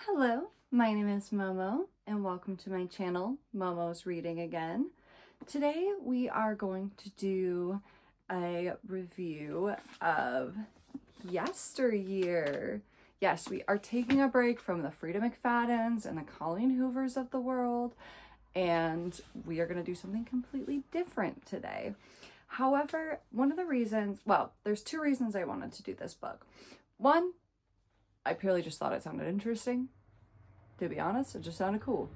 Hello, my name is Momo and welcome to my channel, Momo's Reading Again. Today we are going to do a review of Yesteryear. Yes, we are taking a break from the Frida McFaddens and the Colleen Hoovers of the world, and we are going to do something completely different today. However, one of the reasons, well, there's two reasons I wanted to do this book. One, I purely just thought it sounded interesting. To be honest, it just sounded cool.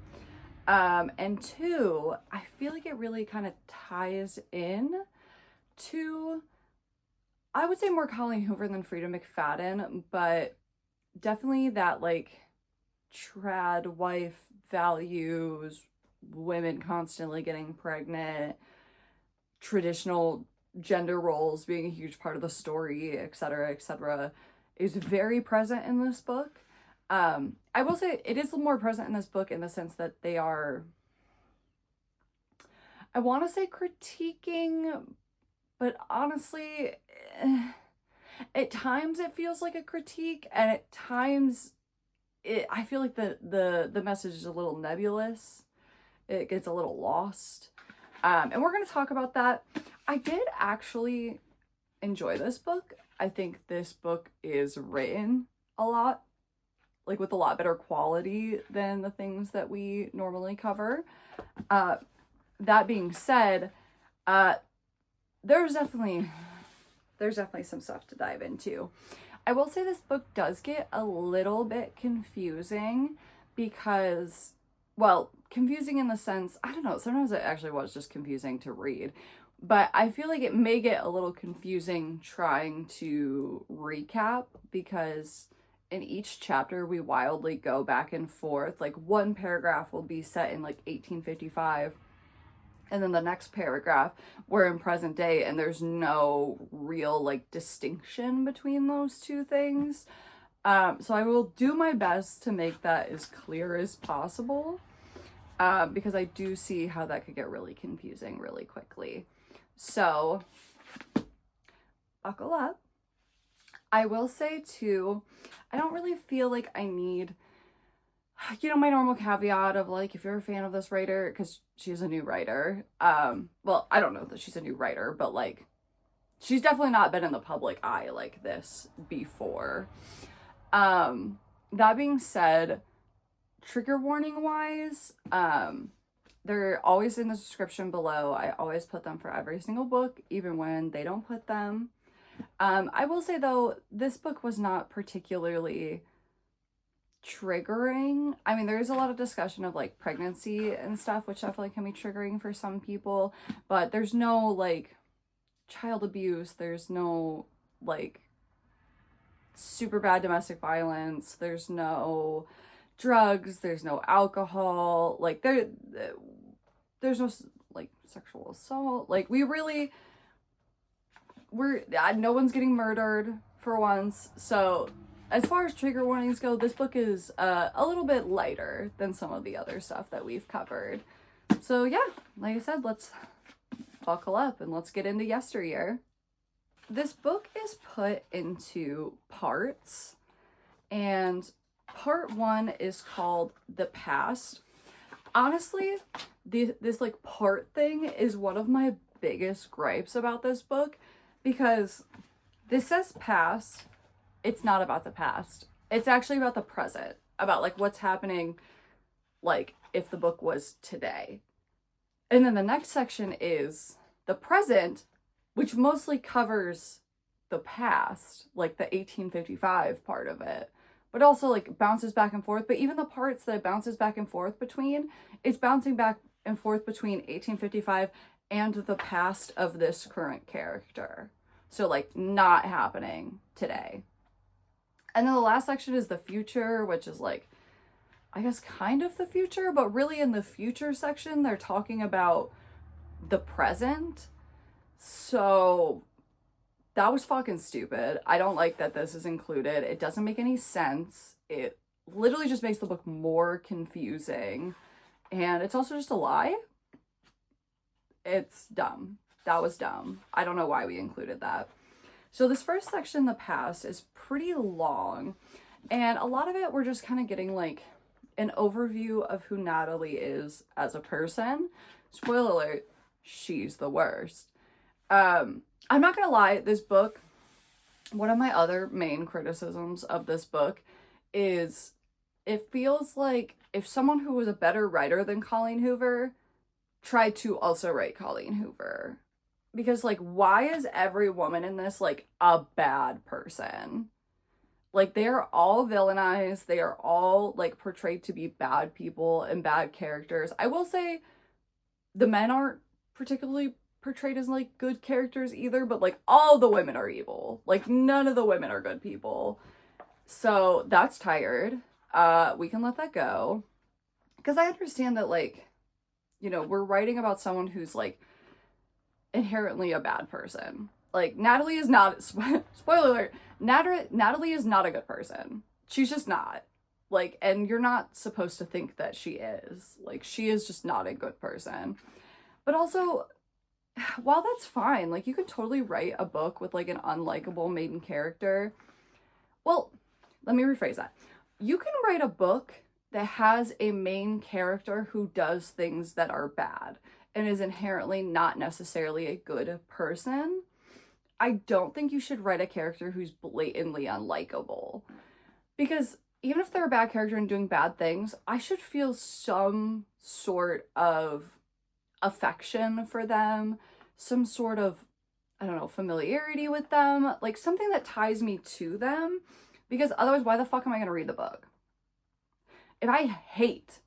And two, I feel like it really kind of ties in to, I would say more Colleen Hoover than Frida McFadden, but definitely that like trad wife values, women constantly getting pregnant, traditional gender roles being a huge part of the story, etc., is very present in this book. I will say it is more present in this book in the sense that they are, I want to say critiquing, but honestly, at times it feels like a critique, and at times I feel like the message is a little nebulous. It gets a little lost. And we're going to talk about that. I did actually enjoy this book. I think this book is written a lot, like with a lot better quality than the things that we normally cover. That being said, there's definitely some stuff to dive into. I will say this book does get a little bit confusing because, well, confusing in the sense, I don't know, sometimes it actually was just confusing to read, but I feel like it may get a little confusing trying to recap because in each chapter we wildly go back and forth. Like one paragraph will be set in like 1855, and then the next paragraph we're in present day, and there's no real like distinction between those two things. So I will do my best to make that as clear as possible, because I do see how that could get really confusing really quickly. So buckle up. I will say too, I don't really feel like I need, my normal caveat of like, if you're a fan of this writer, because she's a new writer. Well, I don't know that she's a new writer, but like, she's definitely not been in the public eye like this before. That being said, trigger warning wise, they're always in the description below. I always put them for every single book, even when they don't put them. I will say though, this book was not particularly triggering. I mean, there is a lot of discussion of like pregnancy and stuff, which definitely can be triggering for some people, but there's no like child abuse, there's no like super bad domestic violence, there's no drugs, there's no alcohol, like there's no like sexual assault. Like no one's getting murdered for once. So as far as trigger warnings go, this book is a little bit lighter than some of the other stuff that we've covered. So yeah, like I said, let's buckle up and let's get into Yesteryear. This book is put into parts, and part one is called The Past. Honestly, this like part thing is one of my biggest gripes about this book, because this says past. It's not about the past. It's actually about the present, about like what's happening, like if the book was today. And then the next section is the present, which mostly covers the past, like the 1855 part of it, but also like bounces back and forth. But even the parts that it bounces back and forth between, it's bouncing back and forth between 1855 and the past of this current character. So like not happening today. And then the last section is the future, which is like, I guess kind of the future, but really in the future section, they're talking about the present. So that was fucking stupid. I don't like that this is included. It doesn't make any sense. It literally just makes the book more confusing. And it's also just a lie. It's dumb. That was dumb. I don't know why we included that. So this first section, the past, is pretty long. And a lot of it, we're just kind of getting like an overview of who Natalie is as a person. Spoiler alert, she's the worst. I'm not gonna lie, this book, one of my other main criticisms of this book is it feels like if someone who was a better writer than Colleen Hoover tried to also write Colleen Hoover. Because, like, why is every woman in this, like, a bad person? Like, they are all villainized. They are all, like, portrayed to be bad people and bad characters. I will say the men aren't particularly portrayed as, like, good characters either, but, like, all the women are evil. Like, none of the women are good people. So, that's tired. We can let that go. Because I understand that, like, you know, we're writing about someone who's, like, inherently a bad person. Like, Natalie is not, spoiler alert, Natalie is not a good person. She's just not. Like, and you're not supposed to think that she is. Like, she is just not a good person. But also, while that's fine, like, you could totally write a book with, like, an unlikable main character. Well, let me rephrase that. You can write a book that has a main character who does things that are bad and is inherently not necessarily a good person. I don't think you should write a character who's blatantly unlikable. Because even if they're a bad character and doing bad things, I should feel some sort of affection for them, some sort of, I don't know, familiarity with them, like something that ties me to them. Because otherwise, why the fuck am I going to read the book? If I hate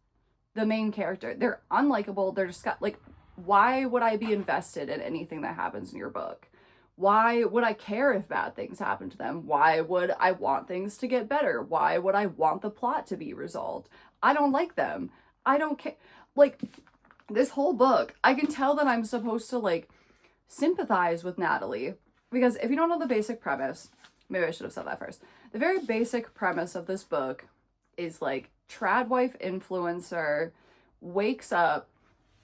the main character, they're unlikable, they're just got, like, why would I be invested in anything that happens in your book? Why would I care if bad things happen to them? Why would I want things to get better? Why would I want the plot to be resolved? I don't like them. I don't care. Like, this whole book, I can tell that I'm supposed to, like, sympathize with Natalie. Because if you don't know the basic premise, maybe I should have said that first. The very basic premise of this book is, like, trad wife influencer wakes up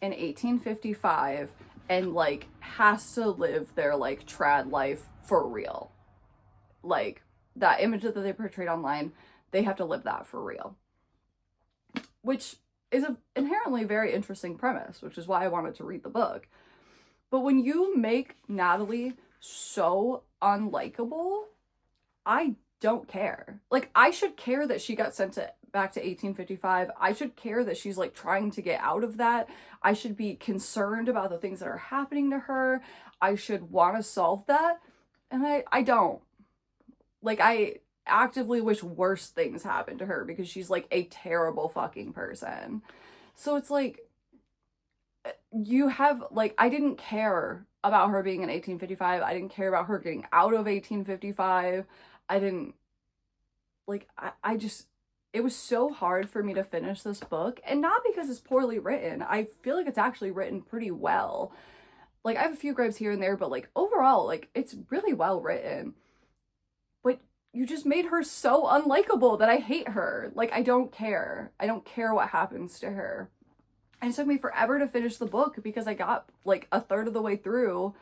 in 1855 and, like, has to live their, like, trad life for real. Like, that image that they portrayed online, they have to live that for real. Which is an inherently very interesting premise, which is why I wanted to read the book. But when you make Natalie so unlikable, I don't care. Like, I should care that she got sent back to 1855. I should care that she's, like, trying to get out of that. I should be concerned about the things that are happening to her. I should want to solve that. And I don't. Like, I actively wish worse things happen to her because she's, like, a terrible fucking person. So it's like, you have, like, I didn't care about her being in 1855. I didn't care about her getting out of 1855. I didn't, like, I just, it was so hard for me to finish this book, and not because it's poorly written. I feel like it's actually written pretty well. Like, I have a few gripes here and there, but, like, overall, like, it's really well written. But you just made her so unlikable that I hate her. Like, I don't care. I don't care what happens to her. And it took me forever to finish the book because I got, like, a third of the way through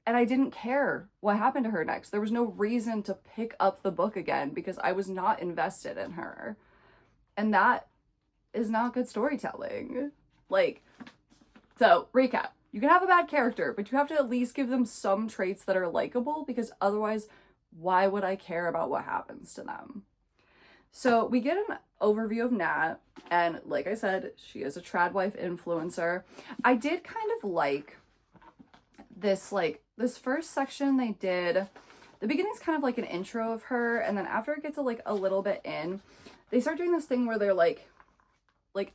and I didn't care what happened to her next. There was no reason to pick up the book again because I was not invested in her. And that is not good storytelling. Like, so, recap. You can have a bad character, but you have to at least give them some traits that are likable, because otherwise, why would I care about what happens to them? So we get an overview of Nat, and like I said, she is a trad wife influencer. I did kind of like this, like, this first section they did. The beginning's kind of like an intro of her, and then after it gets a little bit in, they start doing this thing where they're like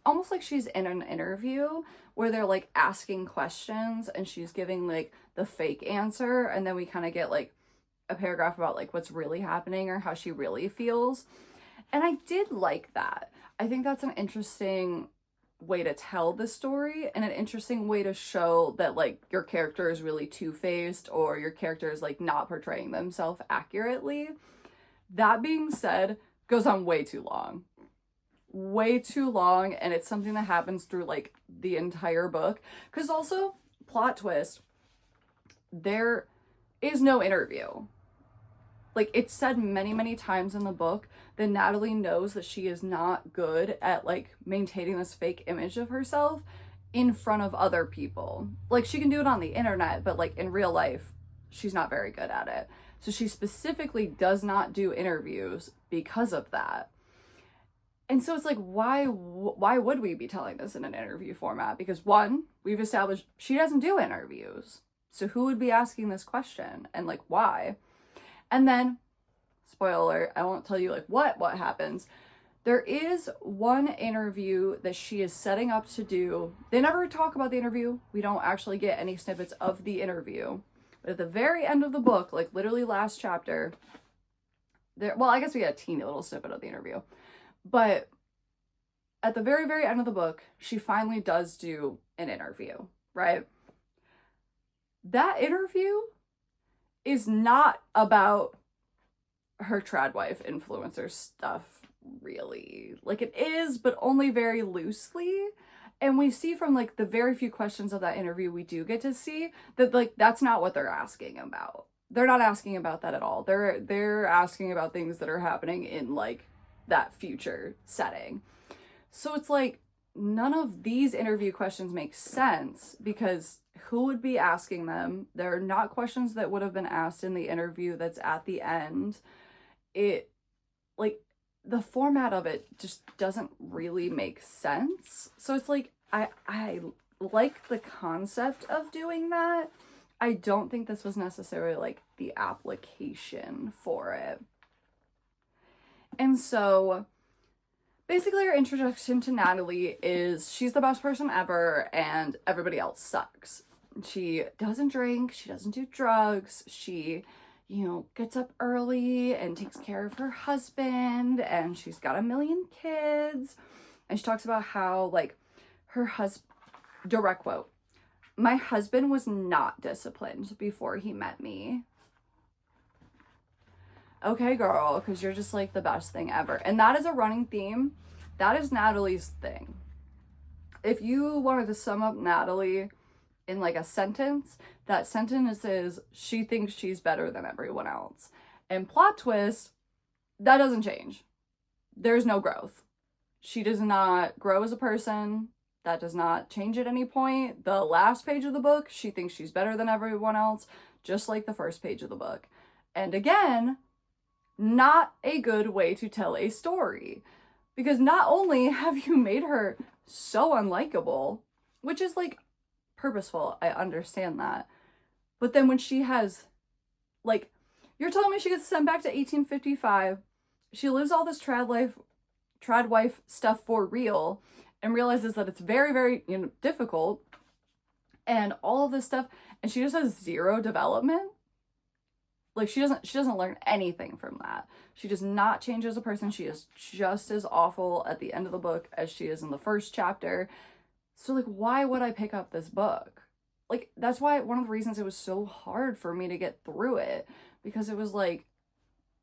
almost like she's in an interview where they're, like, asking questions and she's giving, like, the fake answer, and then we kind of get, like, a paragraph about, like, what's really happening or how she really feels. And I did like that. I think that's an interesting way to tell the story, and an interesting way to show that, like, your character is really two-faced, or your character is, like, not portraying themselves accurately. That being said, goes on way too long. Way too long, and it's something that happens through, like, the entire book. Because also, plot twist, there is no interview. Like, it's said many, many times in the book that Natalie knows that she is not good at, like, maintaining this fake image of herself in front of other people. Like, she can do it on the internet, but, like, in real life, she's not very good at it. So she specifically does not do interviews because of that. And so it's like, why would we be telling this in an interview format? Because one, we've established she doesn't do interviews. So who would be asking this question, and like why? And then, spoiler alert, I won't tell you like what happens. There is one interview that she is setting up to do. They never talk about the interview. We don't actually get any snippets of the interview. But at the very end of the book, like literally last chapter, well, I guess we get a teeny little snippet of the interview. But at the very, very end of the book, she finally does do an interview, right? That interview is not about her trad wife influencer stuff, really. Like, it is, but only very loosely. And we see from like the very few questions of that interview we do get to see that like that's not what they're asking about. They're not asking about that at all. They're asking about things that are happening in like that future setting. So it's like none of these interview questions make sense because who would be asking them? They're not questions that would have been asked in the interview that's at the end. It, like, the format of it just doesn't really make sense. So it's like, I like the concept of doing that. I don't think this was necessarily like the application for it. And so basically our introduction to Natalie is she's the best person ever and everybody else sucks. She doesn't drink, she doesn't do drugs, she, you know, gets up early and takes care of her husband, and she's got a million kids. And she talks about how, like, her husband, direct quote, "My husband was not disciplined before he met me." Okay, girl, because you're just, like, the best thing ever. And that is a running theme. That is Natalie's thing. If you wanted to sum up Natalie in like a sentence, that sentence is she thinks she's better than everyone else. And plot twist, that doesn't change. There's no growth. She does not grow as a person. That does not change at any point. The last page of the book, she thinks she's better than everyone else, just like the first page of the book. And again, not a good way to tell a story. Because not only have you made her so unlikable, which is like purposeful, I understand that. But then when she has, like, you're telling me she gets sent back to 1855, she lives all this trad wife stuff for real, and realizes that it's very, very, you know, difficult, and all of this stuff, and she just has zero development. Like, she doesn't learn anything from that. She does not change as a person. She is just as awful at the end of the book as she is in the first chapter. So, like, why would I pick up this book? Like, that's why one of the reasons it was so hard for me to get through it, because it was like,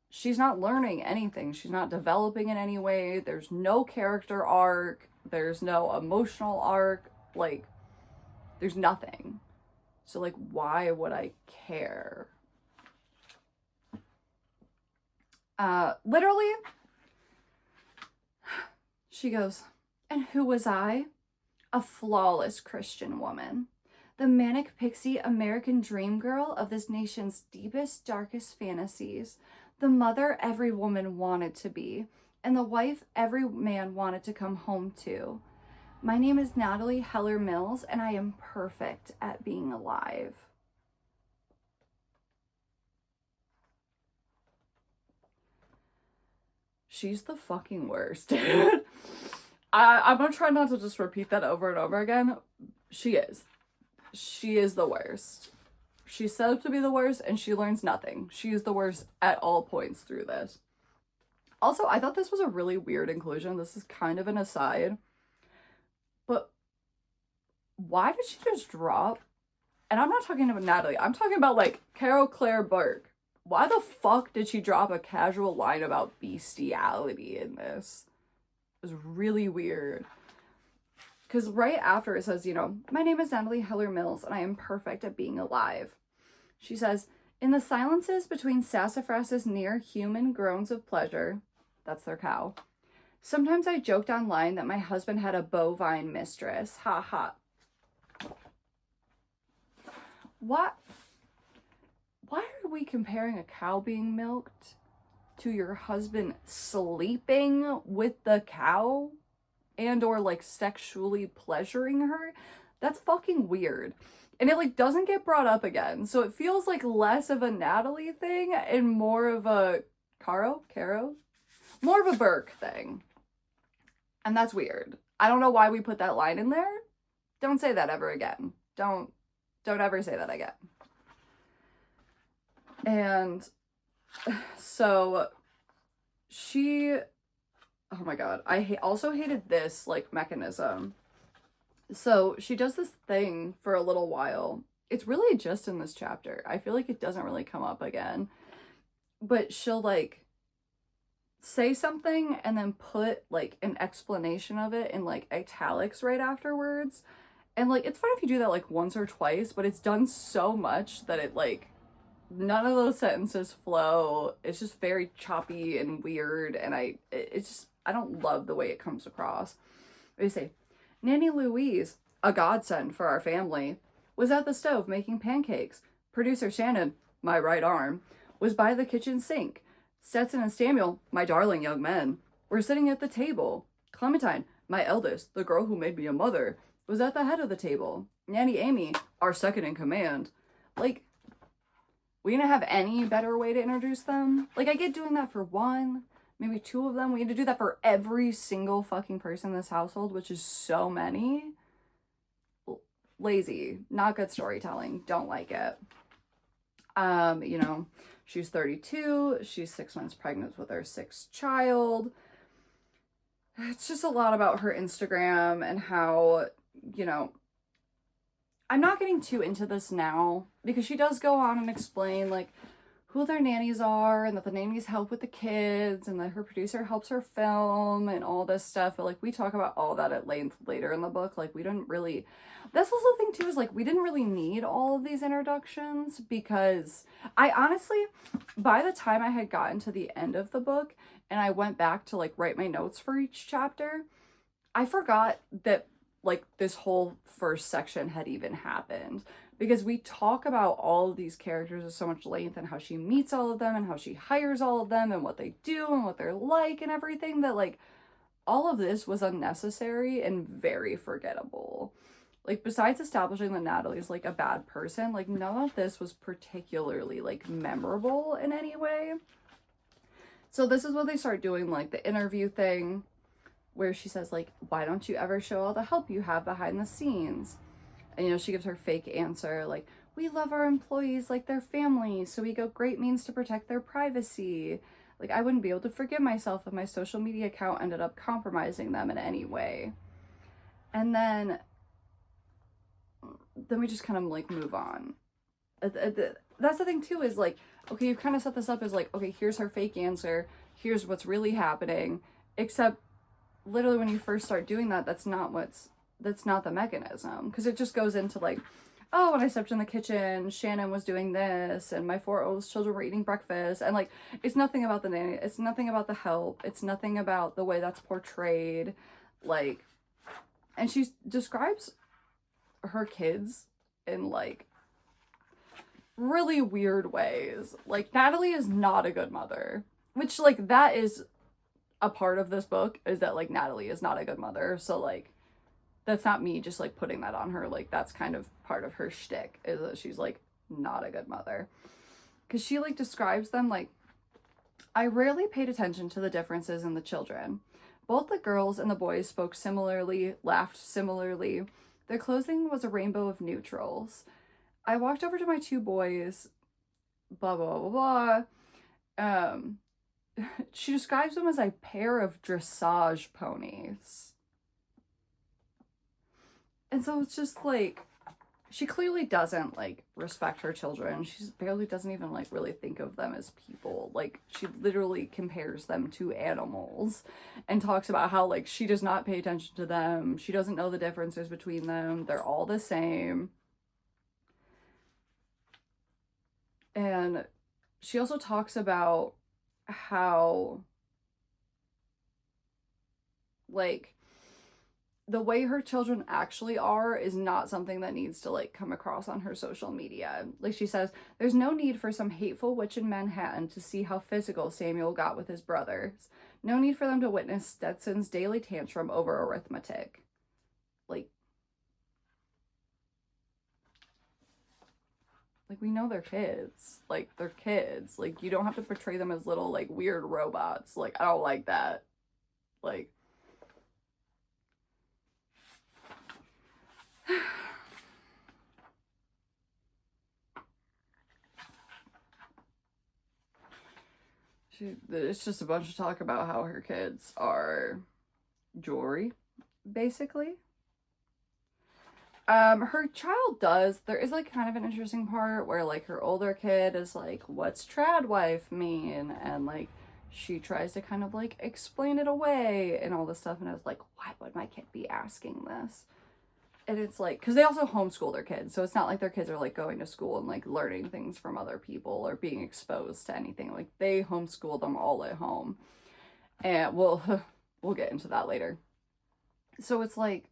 she's not learning anything. She's not developing in any way. There's no character arc. There's no emotional arc. Like, there's nothing. So, like, why would I care? Literally, she goes, "And who was I? A flawless Christian woman. The manic pixie American dream girl of this nation's deepest, darkest fantasies. The mother every woman wanted to be, and the wife every man wanted to come home to. My name is Natalie Heller Mills, and I am perfect at being alive." She's the fucking worst, dude. I'm gonna try not to just repeat that over and over again. She is. She is the worst. She's set up to be the worst, and she learns nothing. She is the worst at all points through this. Also, I thought this was a really weird inclusion. This is kind of an aside. But why did she just drop? And I'm not talking about Natalie. I'm talking about, like, Cari Claire Burke. Why the fuck did she drop a casual line about bestiality in this? It was really weird. Because right after it says, you know, "My name is Natalie Heller Mills, and I am perfect at being alive." She says, In the silences between sassafras's near-human groans of pleasure, that's their cow, sometimes I joked online that my husband had a bovine mistress. Ha ha. What? Why are we comparing a cow being milked to your husband sleeping with the cow and or like sexually pleasuring her? That's fucking weird. And it like doesn't get brought up again. So it feels like less of a Natalie thing and more of a Caro, more of a Burke thing. And that's weird. I don't know why we put that line in there. Don't say that ever again. Don't ever say that again. And so she, oh my god, I also hated this like mechanism. So she does this thing for a little while. It's really just in this chapter. I feel like it doesn't really come up again. But she'll like say something and then put like an explanation of it in like italics right afterwards. And like it's fine if you do that like once or twice, but it's done so much that it like none of those sentences flow. It's just very choppy and weird, and I don't love the way it comes across. They say, Nanny Louise, a godsend for our family, was at the stove making pancakes. Producer Shannon, my right arm, was by the kitchen sink. Stetson and Samuel, my darling young men, were sitting at the table. Clementine, my eldest, the girl who made me a mother, was at the head of the table. Nanny Amy, our second in command. Like, we didn't have any better way to introduce them. Like, I get doing that for one, maybe two of them. We had to do that for every single fucking person in this household, which is so many. Lazy, not good storytelling. Don't like it. You know, she's 32. She's 6 months pregnant with her 6th child. It's just a lot about her Instagram and how, you know, I'm not getting too into this now because she does go on and explain like who their nannies are and that the nannies help with the kids and that her producer helps her film and all this stuff. But like we talk about all that at length later in the book. Like we didn't really, that's also the thing too, is like we didn't really need all of these introductions because I honestly, by the time I had gotten to the end of the book and I went back to like write my notes for each chapter, I forgot that like this whole first section had even happened because we talk about all of these characters with so much length and how she meets all of them and how she hires all of them and what they do and what they're like and everything, that like all of this was unnecessary and very forgettable. Like besides establishing that Natalie's like a bad person, like none of this was particularly like memorable in any way. So this is what they start doing, like the interview thing where she says like, why don't you ever show all the help you have behind the scenes? And, you know, she gives her fake answer like, we love our employees like their family, so we go great means to protect their privacy. Like, I wouldn't be able to forgive myself if my social media account ended up compromising them in any way. And then we just kind of like move on. That's the thing too, is like, okay, you've kind of set this up as like, okay, here's her fake answer, here's what's really happening, except literally when you first start doing that, that's not the mechanism, because it just goes into like, oh, when I stepped in the kitchen, Shannon was doing this, and my 4 oldest children were eating breakfast, and like, it's nothing about the nanny, it's nothing about the help, it's nothing about the way that's portrayed, like, and she describes her kids in like really weird ways. Like, Natalie is not a good mother, which like, that is a part of this book, is that like Natalie is not a good mother, so like that's not me just like putting that on her, like that's kind of part of her shtick, is that she's like not a good mother, because she like describes them like, I rarely paid attention to the differences in the children. Both the girls and the boys spoke similarly, laughed similarly. Their clothing was a rainbow of neutrals. I walked over to my 2 boys, blah blah blah blah. She describes them as a pair of dressage ponies. And so it's just like, she clearly doesn't like respect her children. She barely doesn't even like really think of them as people. Like, she literally compares them to animals and talks about how like she does not pay attention to them. She doesn't know the differences between them. They're all the same. And she also talks about how, like, the way her children actually are is not something that needs to, like, come across on her social media. Like, she says, there's no need for some hateful witch in Manhattan to see how physical Samuel got with his brothers. No need for them to witness Stetson's daily tantrum over arithmetic. Like, we know they're kids. Like, they're kids. Like, you don't have to portray them as little, like, weird robots. Like, I don't like that. Like, it's just a bunch of talk about how her kids are jewelry, basically. Her child does. There is, like, kind of an interesting part where, like, her older kid is like, what's trad wife mean? And, like, she tries to kind of, like, explain it away and all this stuff. And I was like, why would my kid be asking this? And it's like, because they also homeschool their kids. So it's not like their kids are, like, going to school and, like, learning things from other people or being exposed to anything. Like, they homeschool them all at home. And we'll get into that later. So it's like,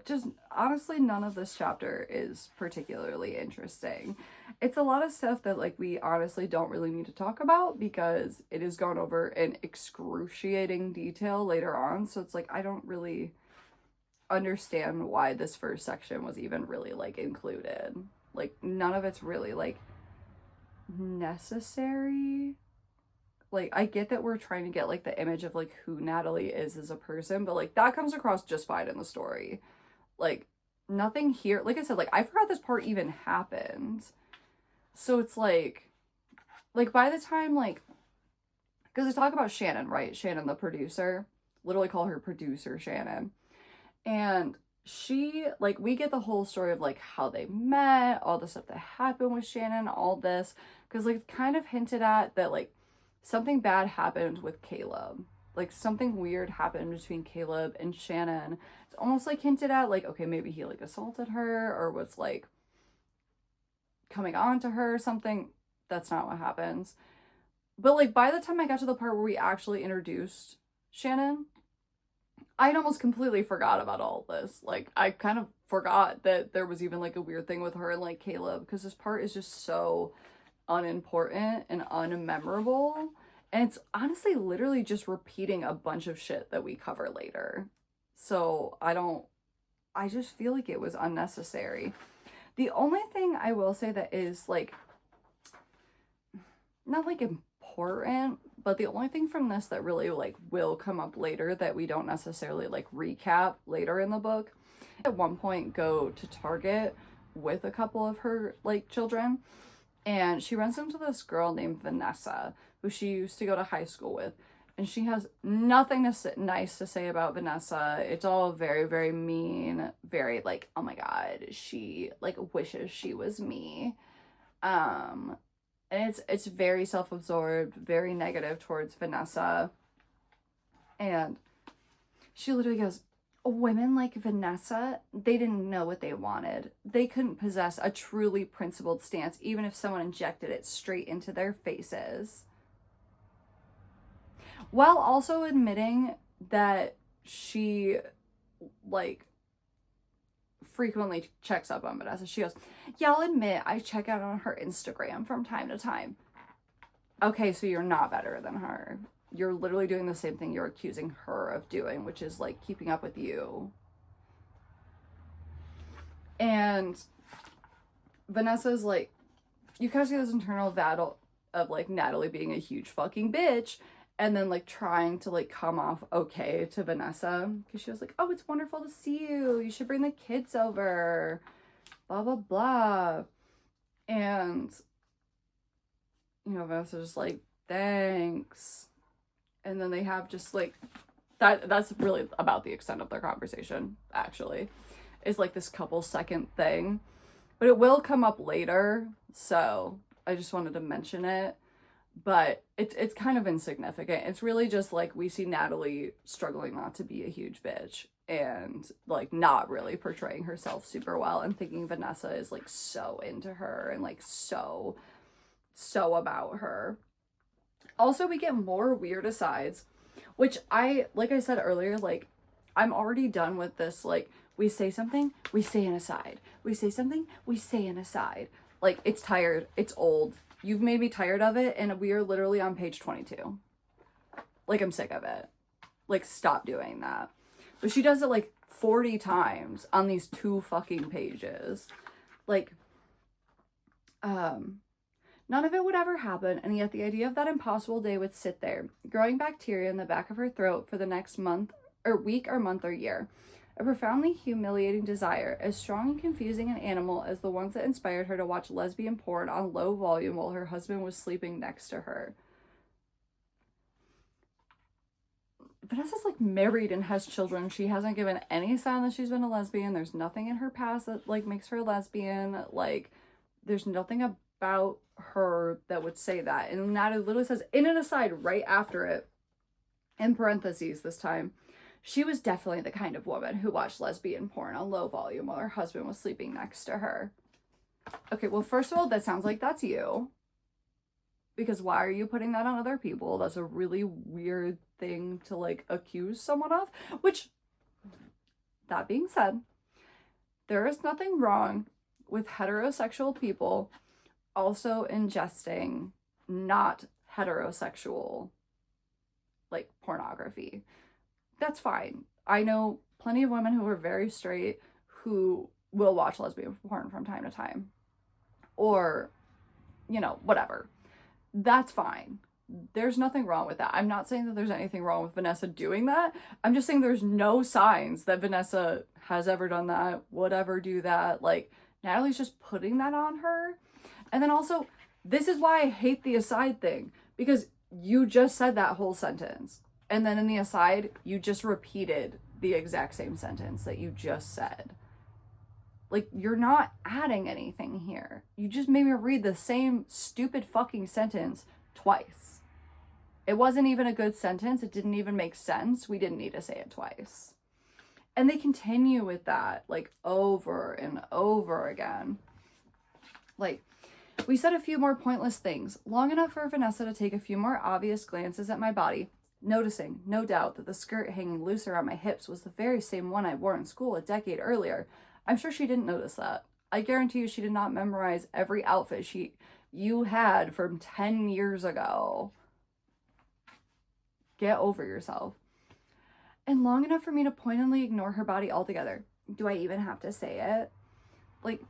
just honestly, none of this chapter is particularly interesting. It's a lot of stuff that, like, we honestly don't really need to talk about because it is gone over in excruciating detail later on. So it's like, I don't really understand why this first section was even really, like, included. Like, none of it's really, like, necessary. Like, I get that we're trying to get, like, the image of, like, who Natalie is as a person, but, like, that comes across just fine in the story. Like, nothing here, like I said, like, I forgot this part even happened. So it's like by the time, like, because they talk about Shannon, right? Shannon, the producer, literally call her producer Shannon. And she, like, we get the whole story of, like, how they met, all the stuff that happened with Shannon, all this, because, like, it's kind of hinted at that, like, something bad happened with Caleb. Like, something weird happened between Caleb and Shannon. It's almost, like, hinted at, like, okay, maybe he, like, assaulted her or was, like, coming on to her or something. That's not what happens. But, like, by the time I got to the part where we actually introduced Shannon, I'd almost completely forgot about all this. Like, I kind of forgot that there was even, like, a weird thing with her and, like, Caleb, because this part is just so unimportant and unmemorable. And it's honestly literally just repeating a bunch of shit that we cover later. So I just feel like it was unnecessary. The only thing I will say that is, like, not, like, important, but the only thing from this that really, like, will come up later that we don't necessarily, like, recap later in the book. At one point go to Target with a couple of her, like, children, and she runs into this girl named Vanessa, who she used to go to high school with. And she has nothing nice to say about Vanessa. It's all very, very mean. Very, like, oh my God, she, like, wishes she was me. And it's very self-absorbed, very negative towards Vanessa. And she literally goes, women like Vanessa, they didn't know what they wanted. They couldn't possess a truly principled stance, even if someone injected it straight into their faces. While also admitting that she, like, frequently checks up on Vanessa. She goes, yeah, I'll admit I check out on her Instagram from time to time. Okay, so you're not better than her. You're literally doing the same thing you're accusing her of doing, which is, like, keeping up with you. And Vanessa's like, you kind of see this internal battle of, like, Natalie being a huge fucking bitch, and then, like, trying to, like, come off okay to Vanessa, because she was like, oh, it's wonderful to see you. You should bring the kids over. Blah, blah, blah. And, you know, Vanessa's just like, thanks. And then they have just, like, that's really about the extent of their conversation, actually. Is, like, this couple second thing. But it will come up later, so I just wanted to mention it. but it's kind of insignificant. It's really just like we see Natalie struggling not to be a huge bitch and like not really portraying herself super well, and thinking Vanessa is like so into her and like so about her. Also, we get more weird asides, which like I said earlier, like I'm already done with this. Like, we say something, we say an aside. We say something, we say an aside. Like, it's tired. It's old. You've made me tired of it, and we are literally on page 22. Like, I'm sick of it. Like, stop doing that. But she does it like 40 times on these 2 fucking pages. Like, none of it would ever happen, and yet the idea of that impossible day would sit there, growing bacteria in the back of her throat for the next month, or week, or month, or year. A profoundly humiliating desire, as strong and confusing an animal as the ones that inspired her to watch lesbian porn on low volume while her husband was sleeping next to her. Vanessa's like married and has children. She hasn't given any sign that she's been a lesbian. There's nothing in her past that like makes her a lesbian. Like, there's nothing about her that would say that. And Natalie literally says in an aside right after it, in parentheses this time, she was definitely the kind of woman who watched lesbian porn on low volume while her husband was sleeping next to her. Okay, well, first of all, that sounds like that's you. Because why are you putting that on other people? That's a really weird thing to, like, accuse someone of. Which, that being said, there is nothing wrong with heterosexual people also ingesting not heterosexual, like, pornography. That's fine. I know plenty of women who are very straight who will watch lesbian porn from time to time. Or, you know, whatever. That's fine. There's nothing wrong with that. I'm not saying that there's anything wrong with Vanessa doing that. I'm just saying there's no signs that Vanessa has ever done that, would ever do that. Like, Natalie's just putting that on her. And then also, this is why I hate the aside thing. Because you just said that whole sentence. And then in the aside, you just repeated the exact same sentence that you just said. Like, you're not adding anything here. You just made me read the same stupid fucking sentence twice. It wasn't even a good sentence. It didn't even make sense. We didn't need to say it twice. And they continue with that, like, over and over again. Like, we said a few more pointless things, long enough for Vanessa to take a few more obvious glances at my body, noticing, no doubt, that the skirt hanging loose around my hips was the very same one I wore in school a decade earlier. I'm sure she didn't notice that. I guarantee you she did not memorize every outfit you had from 10 years ago. Get over yourself. And long enough for me to pointedly ignore her body altogether. Do I even have to say it? Like,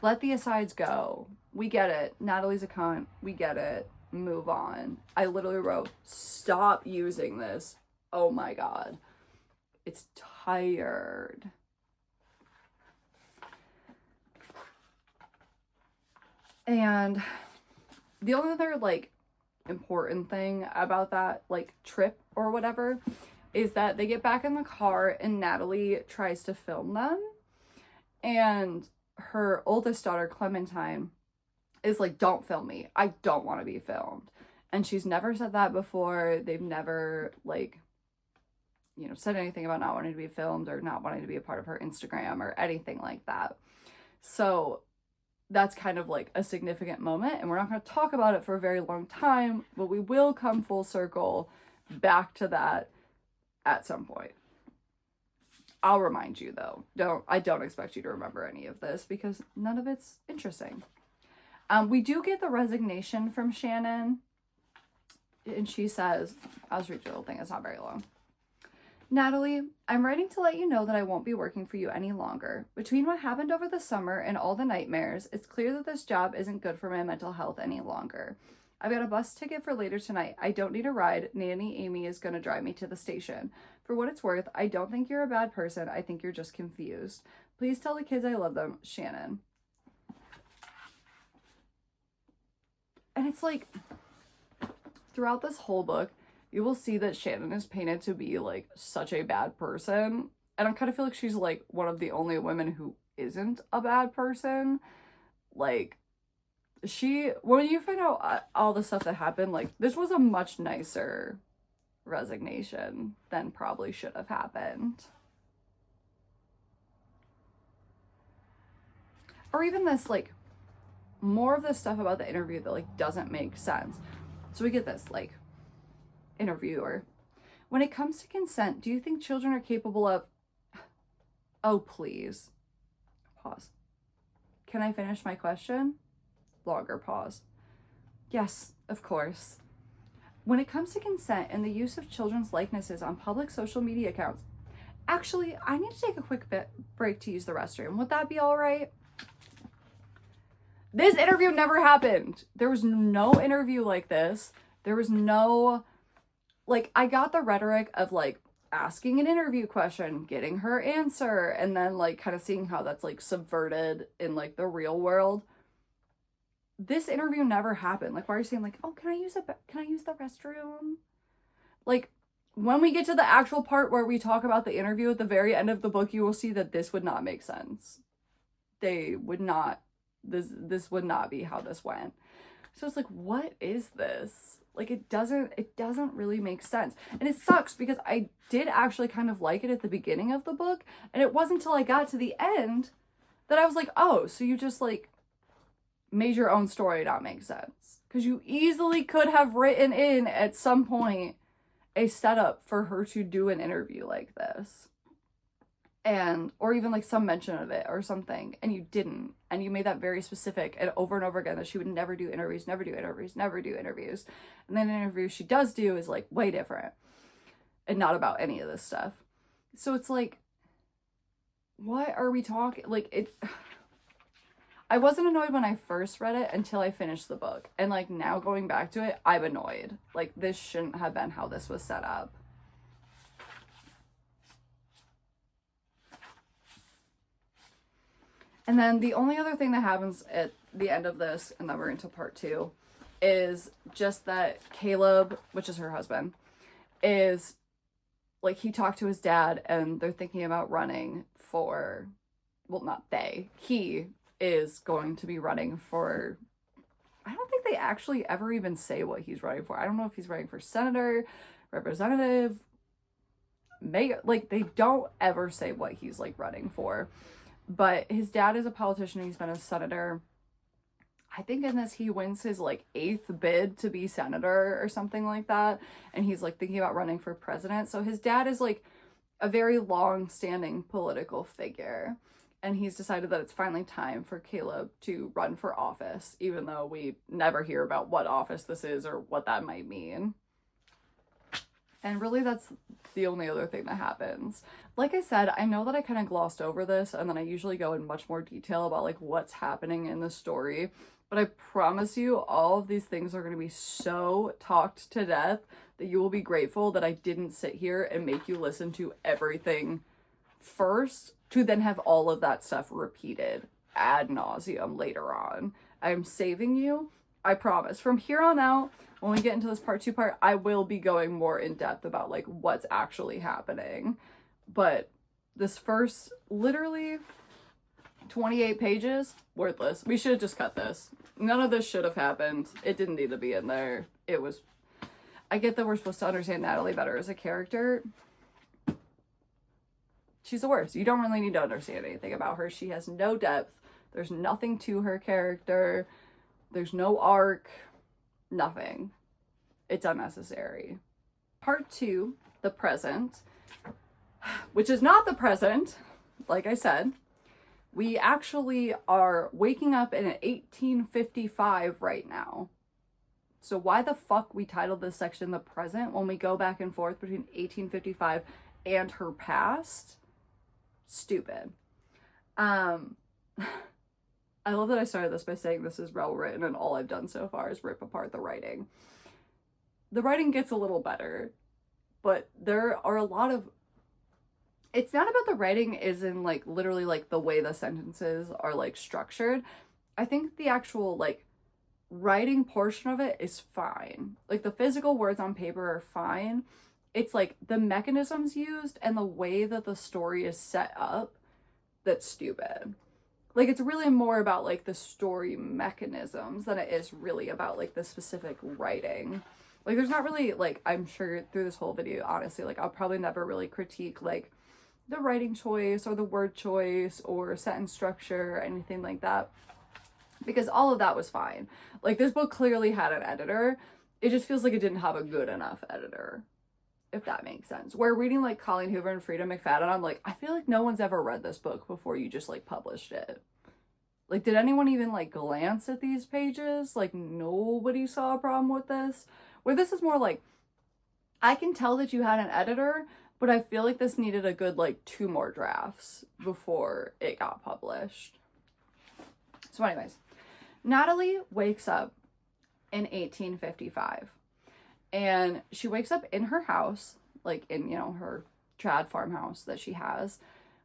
let the asides go. We get it. Natalie's a cunt. We get it. Move on. I literally wrote, stop using this. Oh my God. It's tired. And the only other, like, important thing about that, like, trip or whatever is that they get back in the car and Natalie tries to film them. And her oldest daughter, Clementine, is like, don't film me. I don't want to be filmed. And she's never said that before. They've never, like, you know, said anything about not wanting to be filmed or not wanting to be a part of her Instagram or anything like that. So that's kind of like a significant moment, and we're not going to talk about it for a very long time, but we will come full circle back to that at some point. I'll remind you though. I don't expect you to remember any of this because none of it's interesting. We do get the resignation from Shannon, and she says, I'll just read the whole thing, it's not very long. Natalie, I'm writing to let you know that I won't be working for you any longer. Between what happened over the summer and all the nightmares, it's clear that this job isn't good for my mental health any longer. I've got a bus ticket for later tonight. I don't need a ride. Nanny Amy is going to drive me to the station. For what it's worth, I don't think you're a bad person. I think you're just confused. Please tell the kids I love them, Shannon. And it's like, throughout this whole book, you will see that Shannon is painted to be, like, such a bad person. And I kind of feel like she's, like, one of the only women who isn't a bad person. Like, when you find out all the stuff that happened, like, this was a much nicer resignation than probably should have happened. Or even this, like, more of this stuff about the interview that, like, doesn't make sense. So we get this, like, interviewer. When it comes to consent, do you think children are capable of... Oh, please. Pause. Can I finish my question? Longer pause. Yes, of course. When it comes to consent and the use of children's likenesses on public social media accounts... Actually, I need to take a quick break to use the restroom. Would that be all right? This interview never happened. There was no interview like this. There was no, like, I got the rhetoric of, like, asking an interview question, getting her answer, and then, like, kind of seeing how that's, like, subverted in, like, the real world. This interview never happened. Like, why are you saying, like, oh, can I use the restroom? Like, when we get to the actual part where we talk about the interview at the very end of the book, you will see that this would not make sense. They would not. This would not be how this went. So it's like, what is this? Like, it doesn't really make sense. And it sucks because I did actually kind of like it at the beginning of the book, and it wasn't until I got to the end that I was like, oh, so you just, like, made your own story not make sense. Because you easily could have written in at some point a setup for her to do an interview like this. And, or even, like, some mention of it or something, and you didn't, and you made that very specific and over again that she would never do interviews, never do interviews, never do interviews. And then an interview she does do is, like, way different and not about any of this stuff. So it's like, what are we talking? Like, it's... I wasn't annoyed when I first read it until I finished the book. And, like, now going back to it, I'm annoyed. Like, this shouldn't have been how this was set up. And then the only other thing that happens at the end of this, and then we're into part 2, is just that Caleb, which is her husband, is, like, he talked to his dad, and they're thinking about running for, well, not they, he is going to be running for, I don't think they actually ever even say what he's running for. I don't know if he's running for senator, representative, mayor, like, they don't ever say what he's, like, running for. But his dad is a politician. He's been a senator. I think in this he wins his, like, 8th bid to be senator or something like that. And he's, like, thinking about running for president. So his dad is, like, a very long-standing political figure. And he's decided that it's finally time for Caleb to run for office, even though we never hear about what office this is or what that might mean. And really, that's the only other thing that happens. Like I said, I know that I kind of glossed over this, and then I usually go in much more detail about, like, what's happening in the story. But I promise you, all of these things are going to be so talked to death that you will be grateful that I didn't sit here and make you listen to everything first to then have all of that stuff repeated ad nauseum later on. I'm saving you. I promise. From here on out, when we get into this part 2 part, I will be going more in depth about, like, what's actually happening. But this first, literally 28 pages, worthless. We should have just cut this. None of this should have happened. It didn't need to be in there. It was... I get that we're supposed to understand Natalie better as a character. She's the worst. You don't really need to understand anything about her. She has no depth. There's nothing to her character. There's no arc. Nothing. It's unnecessary. Part 2, the present, which is not the present, like I said. We actually are waking up in 1855 right now. So why the fuck we titled this section the present when we go back and forth between 1855 and her past? Stupid. I love that I started this by saying this is well written and all I've done so far is rip apart the writing. The writing gets a little better, but there are a lot of... It's not about the writing as in, like, literally, like, the way the sentences are, like, structured. I think the actual, like, writing portion of it is fine. Like, the physical words on paper are fine. It's, like, the mechanisms used and the way that the story is set up that's stupid. like, it's really more about, like, the story mechanisms than it is really about, like, the specific writing. Like, there's not really, like, I'm sure through this whole video, honestly, like, I'll probably never really critique, like, the writing choice or the word choice or sentence structure or anything like that, because all of that was fine. Like, this book clearly had an editor. It just feels like it didn't have a good enough editor, if that makes sense. Where reading, like, Colleen Hoover and Frida McFadden, I'm like, I feel like no one's ever read this book before you just, like, published it. Like, did anyone even, like, glance at these pages? Like, nobody saw a problem with this. Where this is more like, I can tell that you had an editor, but I feel like this needed a good, like, 2 more drafts before it got published. So anyways, Natalie wakes up in 1855. And she wakes up in her house, like in, you know, her trad farmhouse that she has.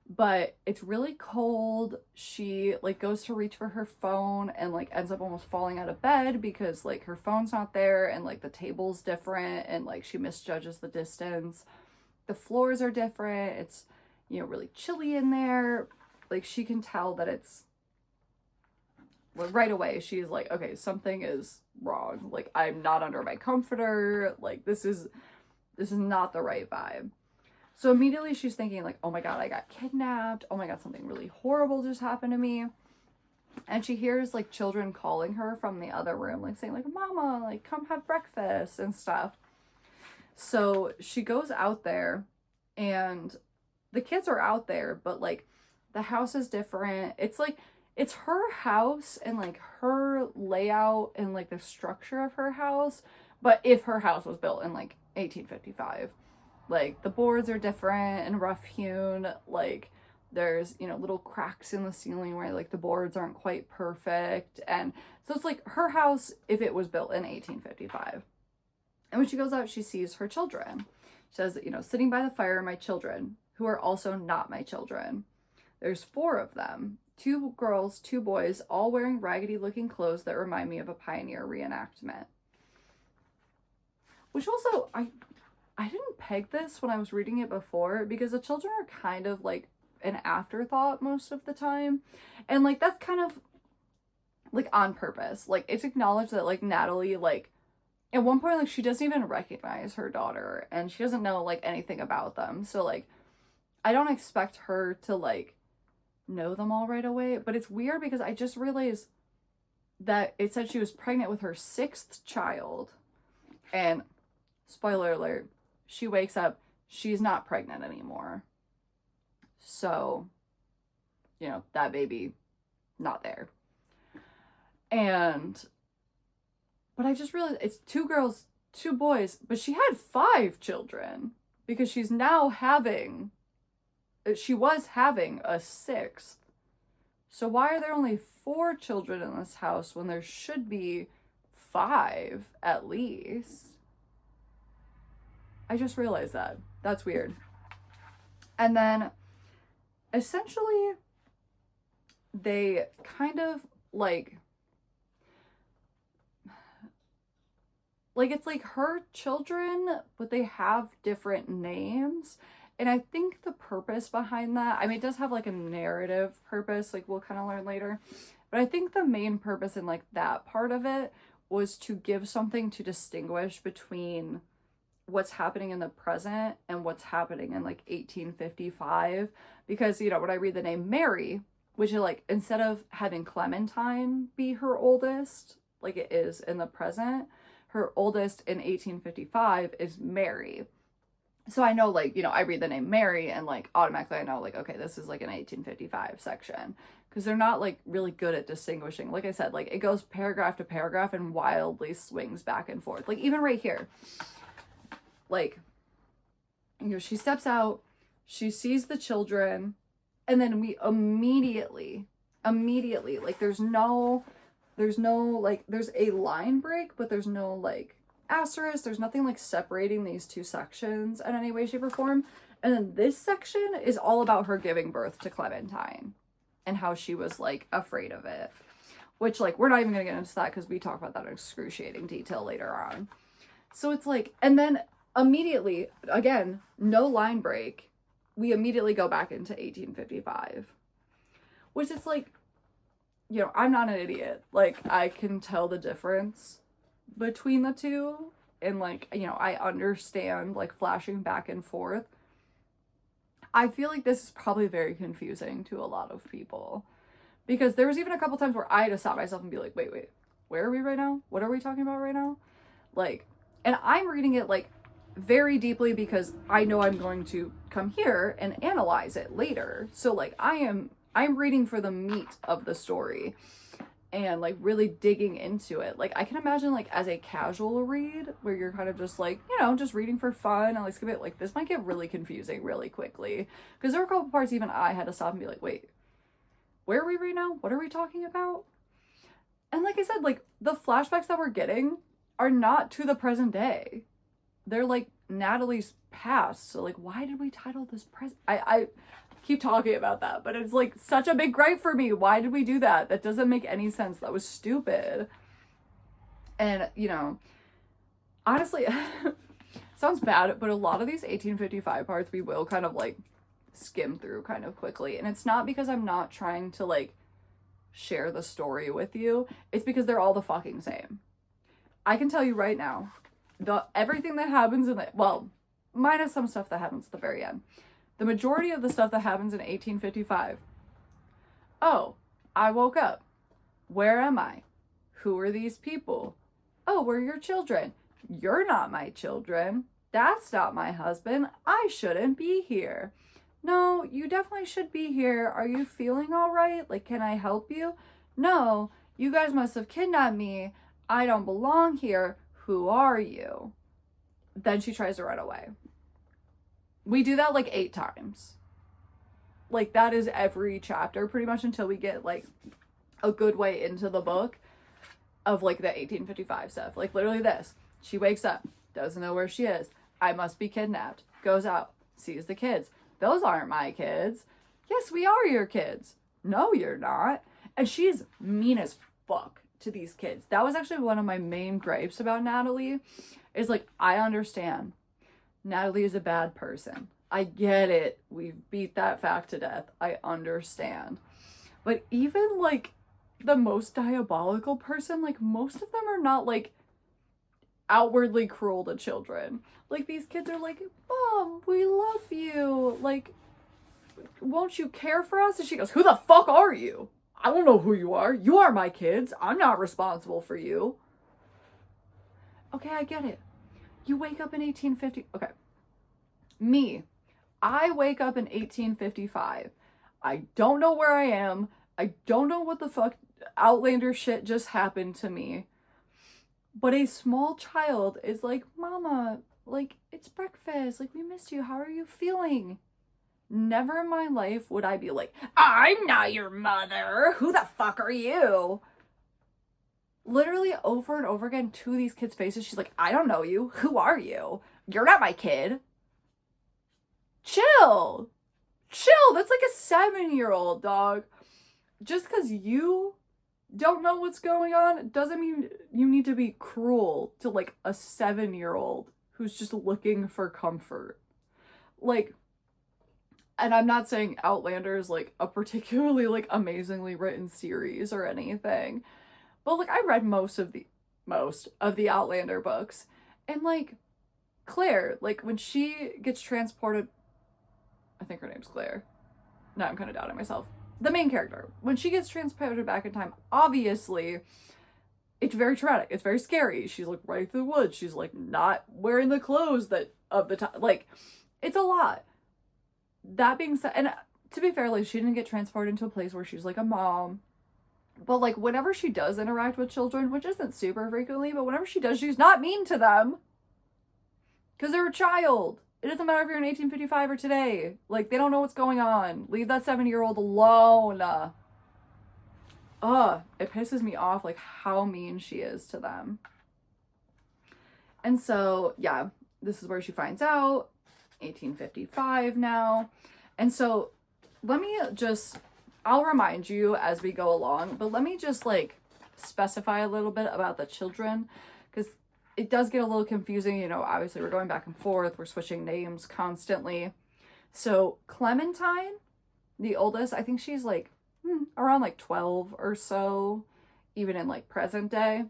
But it's really cold. She, like, goes to reach for her phone and, like, ends up almost falling out of bed because, like, her phone's not there and, like, the table's different and, like, she misjudges the distance. The floors are different. It's, you know, really chilly in there. Like, she can tell that it's, well, right away, she's like, okay, something is wrong. Like, I'm not under my comforter. Like, this is not the right vibe. So immediately she's thinking, like, oh my God, I got kidnapped. Oh my God, something really horrible just happened to me. And she hears, like, children calling her from the other room, like, saying, like, Mama, like, come have breakfast and stuff. So she goes out there, and the kids are out there, but, like, the house is different. It's, like, it's her house and, like, her layout and, like, the structure of her house, but if her house was built in, like, 1855. Like, the boards are different and rough hewn, like, there's, you know, little cracks in the ceiling where, like, the boards aren't quite perfect, and so it's, like, her house if it was built in 1855. And when she goes out, she sees her children. She says, you know, sitting by the fire are my children, who are also not my children. There's 4 of them, 2 girls, 2 boys, all wearing raggedy-looking clothes that remind me of a pioneer reenactment. Which also, I didn't peg this when I was reading it before, because the children are kind of, like, an afterthought most of the time. And, like, that's kind of, like, on purpose. Like, it's acknowledged that, like, Natalie, like, at one point, like, she doesn't even recognize her daughter, and she doesn't know, like, anything about them. So, like, I don't expect her to, like, know them all right away. But it's weird because I just realized that it said she was pregnant with her 6th child. And, spoiler alert, she wakes up, she's not pregnant anymore. So, you know, that baby, not there. And, but I just realized it's 2 girls, 2 boys, but she had 5 children because she was having a 6th. So why are there only 4 children in this house when there should be 5 at least? I just realized that. That's weird. And then, essentially, they kind of, like, it's like her children, but they have different names. And I think the purpose behind that, I mean, it does have, like, a narrative purpose, like, we'll kind of learn later. But I think the main purpose in, like, that part of it was to give something to distinguish between what's happening in the present and what's happening in, like, 1855. Because, you know, when I read the name Mary, which is, like, instead of having Clementine be her oldest, like it is in the present, her oldest in 1855 is Mary. So I know, like, you know, I read the name Mary and, like, automatically I know, like, okay, this is, like, an 1855 section. Because they're not, like, really good at distinguishing. Like I said, like, it goes paragraph to paragraph and wildly swings back and forth. Like, even right here. Like, you know, she steps out, she sees the children, and then we immediately, like, there's a line break, but there's no, like, asterisk, there's nothing, like, separating these 2 sections in any way, shape, or form. And then this section is all about her giving birth to Clementine and how she was, like, afraid of it. Which, like, we're not even gonna get into that because we talk about that in excruciating detail later on. So it's like, and then immediately, again, no line break, we immediately go back into 1855. Which is like, you know, I'm not an idiot. Like, I can tell the difference between the two. And, like, you know, I understand, like, flashing back and forth. I feel like this is probably very confusing to a lot of people. Because there was even a couple times where I had to stop myself and be like, wait, where are we right now? What are we talking about right now? Like, and I'm reading it, like, very deeply because I know I'm going to come here and analyze it later. So, like, I'm reading for the meat of the story and, like, really digging into it. Like, I can imagine, like, as a casual read where you're kind of just, like, you know, just reading for fun and, like, skip it, like, this might get really confusing really quickly. Because there were a couple parts even I had to stop and be like, wait, where are we right now? What are we talking about? And like I said, like, the flashbacks that we're getting are not to the present day. They're, like, Natalie's past. So, like, why did we title this present? I keep talking about that, but it's, like, such a big gripe for me. Why did we do that? That doesn't make any sense. That was stupid. And, you know, honestly, sounds bad, but a lot of these 1855 parts we will kind of, like, skim through kind of quickly. And it's not because I'm not trying to, like, share the story with you. It's because they're all the fucking same. I can tell you right now, everything that happens in the, well, minus some stuff that happens at the very end, the majority of the stuff that happens in 1855. Oh, I woke up. Where am I? Who are these people? Oh, we're your children. You're not my children. That's not my husband. I shouldn't be here. No, you definitely should be here. Are you feeling all right? Like, can I help you? No, you guys must have kidnapped me. I don't belong here. Who are you? Then she tries to run away. We do that like 8 times. Like, that is every chapter pretty much until we get, like, a good way into the book of, like, the 1855 stuff. Like, literally this. She wakes up, doesn't know where she is. I must be kidnapped. Goes out, sees the kids. Those aren't my kids. Yes, we are your kids. No, you're not. And she's mean as fuck to these kids. That was actually one of my main gripes about Natalie. Is, like, I understand. Natalie is a bad person. I get it. We've beat that fact to death. I understand. But even, like, the most diabolical person, like, most of them are not, like, outwardly cruel to children. Like, these kids are like, Mom, we love you. Like, won't you care for us? And she goes, who the fuck are you? I don't know who you are. You are my kids. I'm not responsible for you. Okay, I get it. You wake up in 1850. Okay. Me. I wake up in 1855. I don't know where I am. I don't know what the fuck Outlander shit just happened to me. But a small child is like, Mama, like, it's breakfast. Like, we missed you. How are you feeling? Never in my life would I be like, I'm not your mother. Who the fuck are you? Literally over and over again to these kids' faces, she's like, I don't know you. Who are you? You're not my kid. Chill. Chill. That's like a 7-year-old, dog. Just because you don't know what's going on doesn't mean you need to be cruel to, like, a 7-year-old who's just looking for comfort. Like, and I'm not saying Outlander is, like, a particularly, like, amazingly written series or anything, but, like, I read most of the Outlander books, and, like, Claire, like, when she gets transported, I think her name's Claire. No, I'm kind of doubting myself. The main character, when she gets transported back in time, obviously, it's very traumatic. It's very scary. She's, like, right through the woods. She's, like, not wearing the clothes that of the time. Like, it's a lot. That being said, and to be fair, like, she didn't get transported into a place where she's, like, a mom. But, like, whenever she does interact with children, which isn't super frequently, but whenever she does, she's not mean to them. Because they're a child. It doesn't matter if you're in 1855 or today. Like, they don't know what's going on. Leave that 7-year-old alone. It pisses me off, like, how mean she is to them. And so, yeah, this is where she finds out. 1855 now. And so, I'll remind you as we go along, but let me just, like, specify a little bit about the children, because it does get a little confusing. You know, obviously we're going back and forth. We're switching names constantly. So Clementine, the oldest, I think she's, like, around like 12 or so, even in like present day.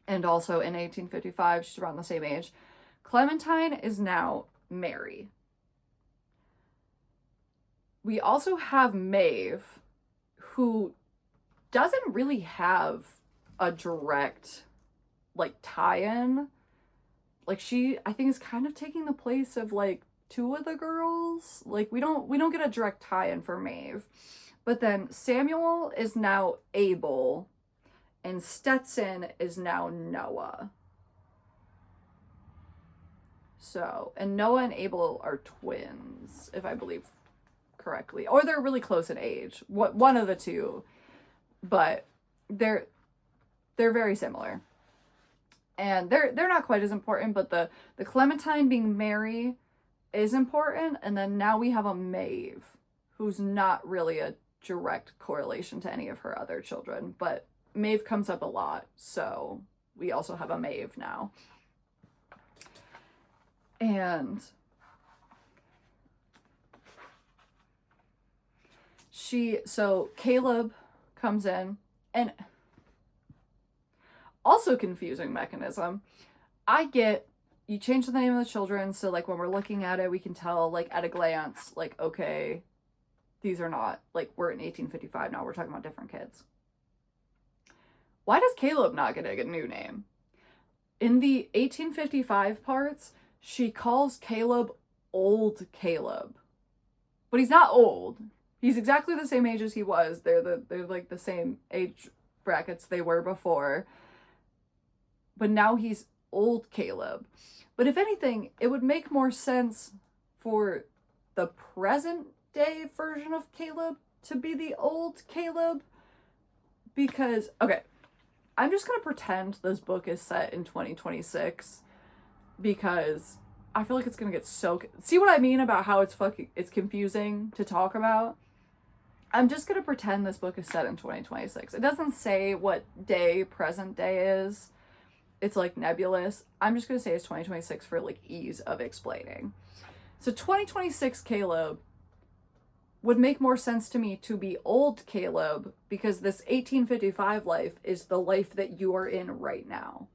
And also in 1855, she's around the same age. Clementine is now Mary. We also have Maeve, who doesn't really have a direct like tie-in. Like she, I think, is kind of taking the place of like two of the girls. Like we don't get a direct tie-in for Maeve. But then Samuel is now Abel and Stetson is now Noah. So, and Noah and Abel are twins, if I believe correctly. Or they're really close in age. One of the two. But they're very similar. And they're not quite as important, but the Clementine being Mary is important. And then now we have a Maeve, who's not really a direct correlation to any of her other children, but Maeve comes up a lot, so we also have a Maeve now. And so Caleb comes in, and also confusing mechanism. I get, you change the name of the children, so like when we're looking at it, we can tell like at a glance, like, okay, these are not, like, we're in 1855 now, we're talking about different kids. Why does Caleb not get a new name? In the 1855 parts, she calls Caleb Old Caleb. But he's not old. He's exactly the same age as he was. They're like the same age brackets they were before. But now he's Old Caleb. But if anything, it would make more sense for the present day version of Caleb to be the Old Caleb. Because, okay, I'm just gonna pretend this book is set in 2026 because I feel like it's gonna get so... See what I mean about how it's confusing to talk about? I'm just gonna pretend this book is set in 2026. It doesn't say what day present day is. It's like nebulous. I'm just gonna say it's 2026 for like ease of explaining. So 2026 Caleb would make more sense to me to be Old Caleb because this 1855 life is the life that you are in right now.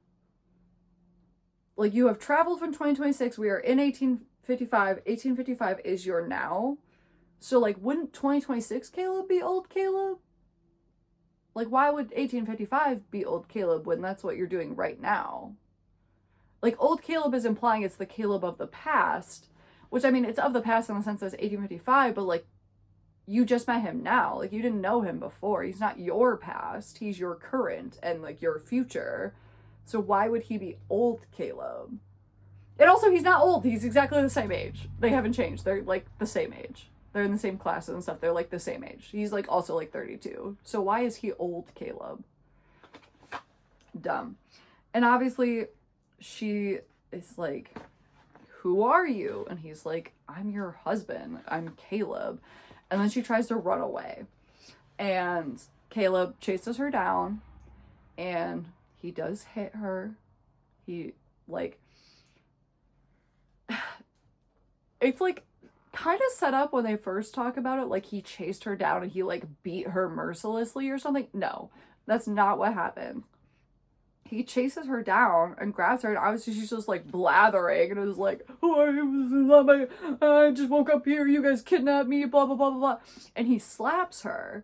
Like, you have traveled from 2026, we are in 1855, 1855 is your now. So, like, wouldn't 2026 Caleb be Old Caleb? Like, why would 1855 be Old Caleb when that's what you're doing right now? Like, Old Caleb is implying it's the Caleb of the past, which, I mean, it's of the past in the sense that it's 1855, but, like, you just met him now. Like, you didn't know him before. He's not your past. He's your current and, like, your future. So why would he be Old Caleb? And also, he's not old. He's exactly the same age. They haven't changed. They're, like, the same age. They're in the same classes and stuff. They're, like, the same age. He's, like, also, like, 32. So why is he Old Caleb? Dumb. And obviously, she is like, who are you? And he's like, I'm your husband. I'm Caleb. And then she tries to run away. And Caleb chases her down. And he does hit her. He, like... It's, like, kind of set up when they first talk about it. Like, he chased her down and he, like, beat her mercilessly or something. No, that's not what happened. He chases her down and grabs her, and obviously she's just like blathering, and it was like, oh, I just woke up here, you guys kidnapped me, blah, blah, blah, blah, blah. And he slaps her.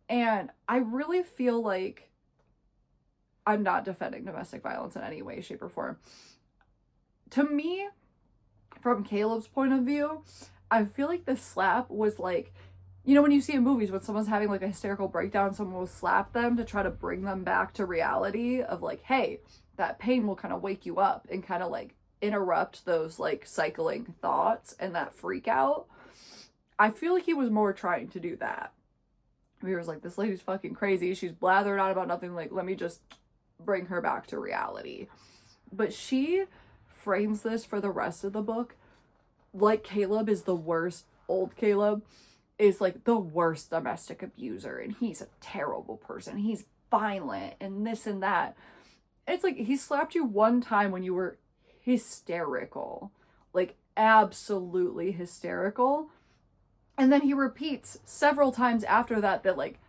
And I really feel like I'm not defending domestic violence in any way, shape, or form. To me, from Caleb's point of view, I feel like the slap was like, you know, when you see in movies when someone's having like a hysterical breakdown, someone will slap them to try to bring them back to reality of like, hey, that pain will kind of wake you up and kind of like interrupt those like cycling thoughts and that freak out. I feel like he was more trying to do that. He was like, this lady's fucking crazy. She's blathering on about nothing. Like, let me just bring her back to reality. But she frames this for the rest of the book like Caleb is the worst. Old Caleb is like the worst domestic abuser, and he's a terrible person. He's violent and this and that. It's like he slapped you one time when you were hysterical, like absolutely hysterical. And then he repeats several times after that that like,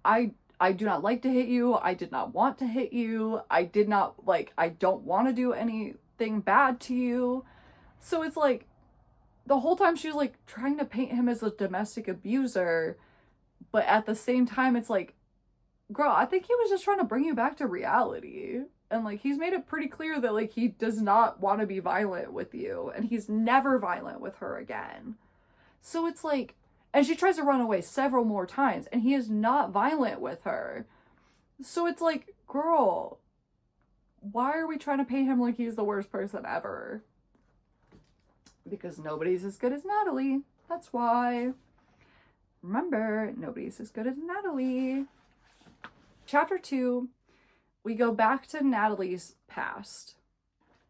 I do not like to hit you. I did not want to hit you. I did not like, I don't want to do anything bad to you. So it's like the whole time she's like trying to paint him as a domestic abuser, but at the same time it's like, girl, I think he was just trying to bring you back to reality. And like he's made it pretty clear that like he does not want to be violent with you, and he's never violent with her again. So it's like, and she tries to run away several more times, and he is not violent with her. So it's like, girl, why are we trying to paint him like he's the worst person ever? Because nobody's as good as Natalie. That's why. Remember, nobody's as good as Natalie. Chapter 2, we go back to Natalie's past.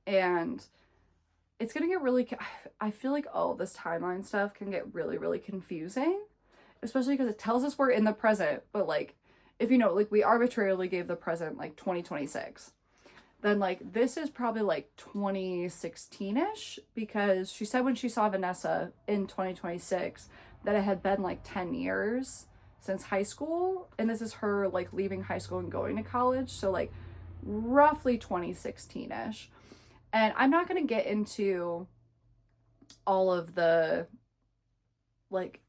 And it's going to get really, I feel like all this timeline stuff can get really, really confusing. Especially because it tells us we're in the present. But like, if you know, like we arbitrarily gave the present like 2026. Then like this is probably like 2016-ish, because she said when she saw Vanessa in 2026 that it had been like 10 years since high school, and this is her like leaving high school and going to college, so like roughly 2016-ish. And I'm not going to get into all of the like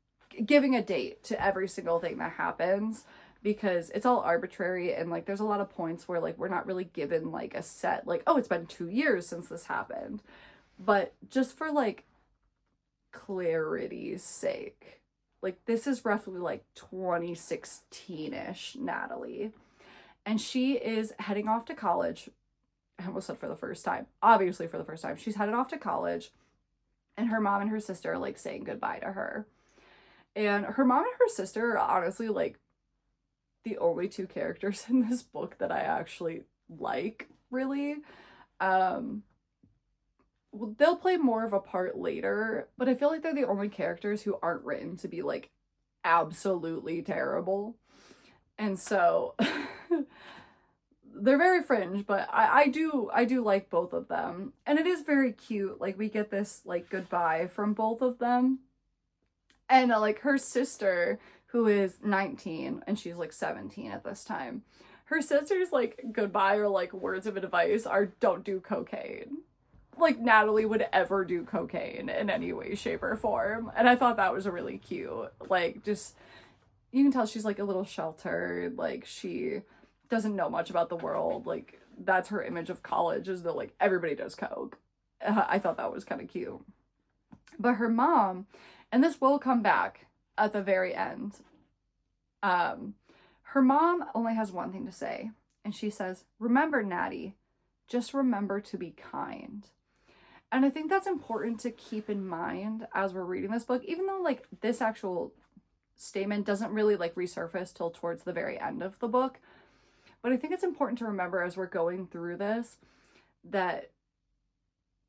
giving a date to every single thing that happens, because it's all arbitrary, and like there's a lot of points where like we're not really given like a set like, oh, it's been 2 years since this happened. But just for like clarity's sake, like this is roughly like 2016-ish Natalie, and she is heading off to college. I almost said for the first time. Obviously for the first time. She's headed off to college, and her mom and her sister are like saying goodbye to her. And her mom and her sister are honestly like the only two characters in this book that I actually like, really. They'll play more of a part later, but I feel like they're the only characters who aren't written to be like absolutely terrible. And so they're very fringe, but I do like both of them. And it is very cute. Like we get this like goodbye from both of them. And like her sister, who is 19 and she's like 17 at this time, her sister's like goodbye or like words of advice are don't do cocaine. Like Natalie would ever do cocaine in any way, shape, or form. And I thought that was really cute. Like just, you can tell she's like a little sheltered, like she doesn't know much about the world. Like that's her image of college, is that like everybody does coke. I thought that was kind of cute. But her mom, and this will come back at the very end, her mom only has one thing to say, and she says, "Remember, Natty, just remember to be kind." And I think that's important to keep in mind as we're reading this book, even though like this actual statement doesn't really like resurface till towards the very end of the book. But I think it's important to remember as we're going through this that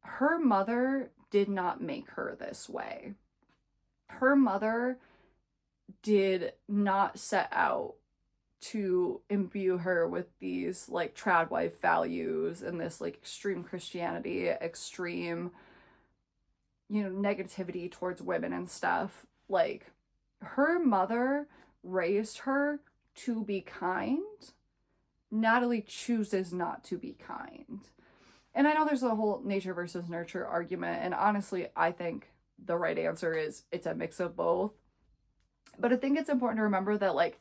her mother did not make her this way. Her mother did not set out to imbue her with these like trad wife values and this like extreme Christianity, extreme, you know, negativity towards women and stuff. Like her mother raised her to be kind. Natalie chooses not to be kind. And I know there's a whole nature versus nurture argument, and honestly I think the right answer is it's a mix of both. But I think it's important to remember that like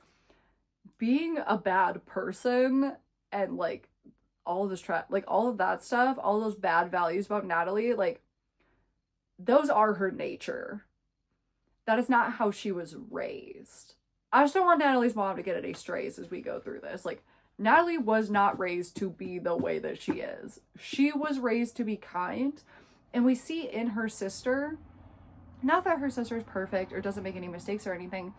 being a bad person and like all of this like all of that stuff, all those bad values about Natalie, like those are her nature. That is not how she was raised. I just don't want Natalie's mom to get any strays as we go through this. Like Natalie was not raised to be the way that she is. She was raised to be kind. And we see in her sister, not that her sister is perfect or doesn't make any mistakes or anything.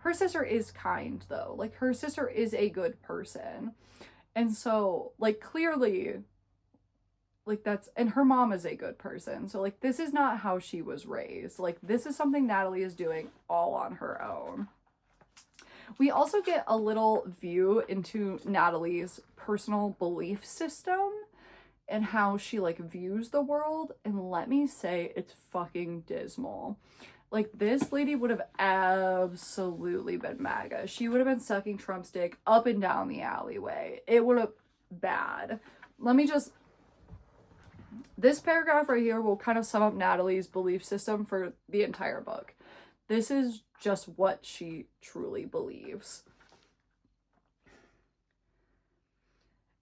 Her sister is kind though. Like her sister is a good person. And so like clearly like that's, and her mom is a good person. So like this is not how she was raised. Like this is something Natalie is doing all on her own. We also get a little view into Natalie's personal belief system and how she like views the world, and let me say it's fucking dismal. Like, this lady would have absolutely been MAGA. She would have been sucking Trump's dick up and down the alleyway. It would have bad. This paragraph right here will kind of sum up Natalie's belief system for the entire book. This is just what she truly believes.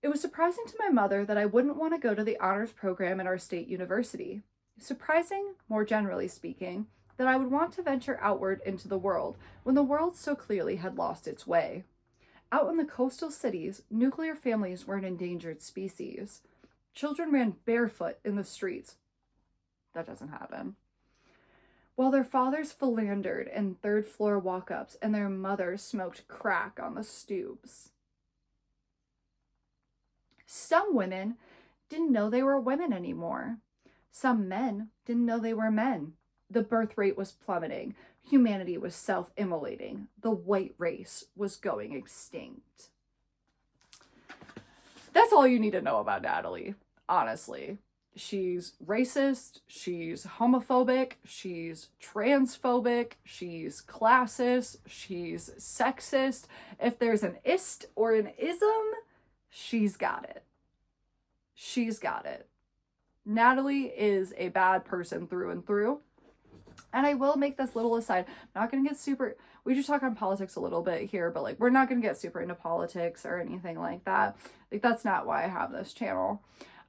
It was surprising to my mother that I wouldn't want to go to the honors program at our state university. Surprising, more generally speaking, that I would want to venture outward into the world when the world so clearly had lost its way. Out in the coastal cities, nuclear families were an endangered species. Children ran barefoot in the streets. That doesn't happen. While their fathers philandered in third-floor walk-ups and their mothers smoked crack on the stoops. Some women didn't know they were women anymore. Some men didn't know they were men. The birth rate was plummeting. Humanity was self-immolating. The white race was going extinct. That's all you need to know about Natalie, honestly. She's racist, she's homophobic, she's transphobic, she's classist, she's sexist. If there's an ist or an ism, she's got it. She's got it. Natalie is a bad person through and through. And I will make this little aside. I'm not going to get super... We just talk on politics a little bit here, but like, we're not going to get super into politics or anything like that. Like, that's not why I have this channel.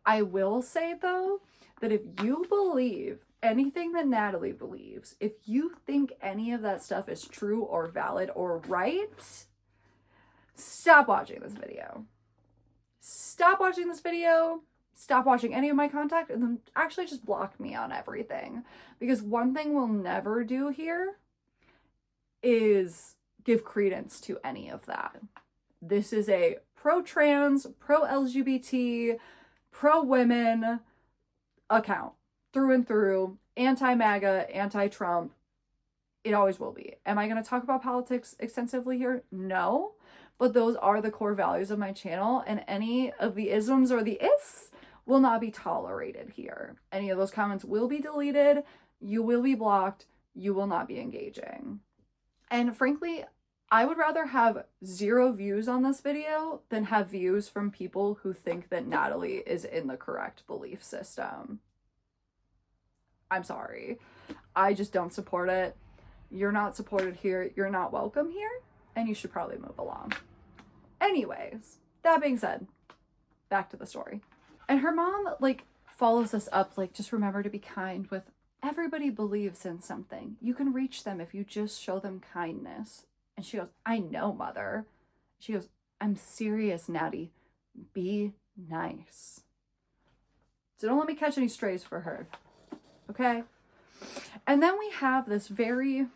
I will say, though, that if you believe anything that Natalie believes, if you think any of that stuff is true or valid or right, stop watching this video. Stop watching this video. Stop watching any of my content, and then actually just block me on everything. Because one thing we'll never do here is give credence to any of that. This is a pro-trans, pro-LGBT, pro-women account through and through, anti-MAGA, anti-Trump. It always will be. Am I going to talk about politics extensively here? No, but those are the core values of my channel, and any of the isms or the ists will not be tolerated here. Any of those comments will be deleted, you will be blocked, you will not be engaging. And frankly, I would rather have 0 views on this video than have views from people who think that Natalie is in the correct belief system. I'm sorry. I just don't support it. You're not supported here. You're not welcome here. And you should probably move along. Anyways, that being said, back to the story. And her mom, like, follows us up, like, just remember to be kind with everybody believes in something. You can reach them if you just show them kindness. And she goes, I know, Mother. She goes, I'm serious, Natty. Be nice. So don't let me catch any strays for her. Okay? And then we have this very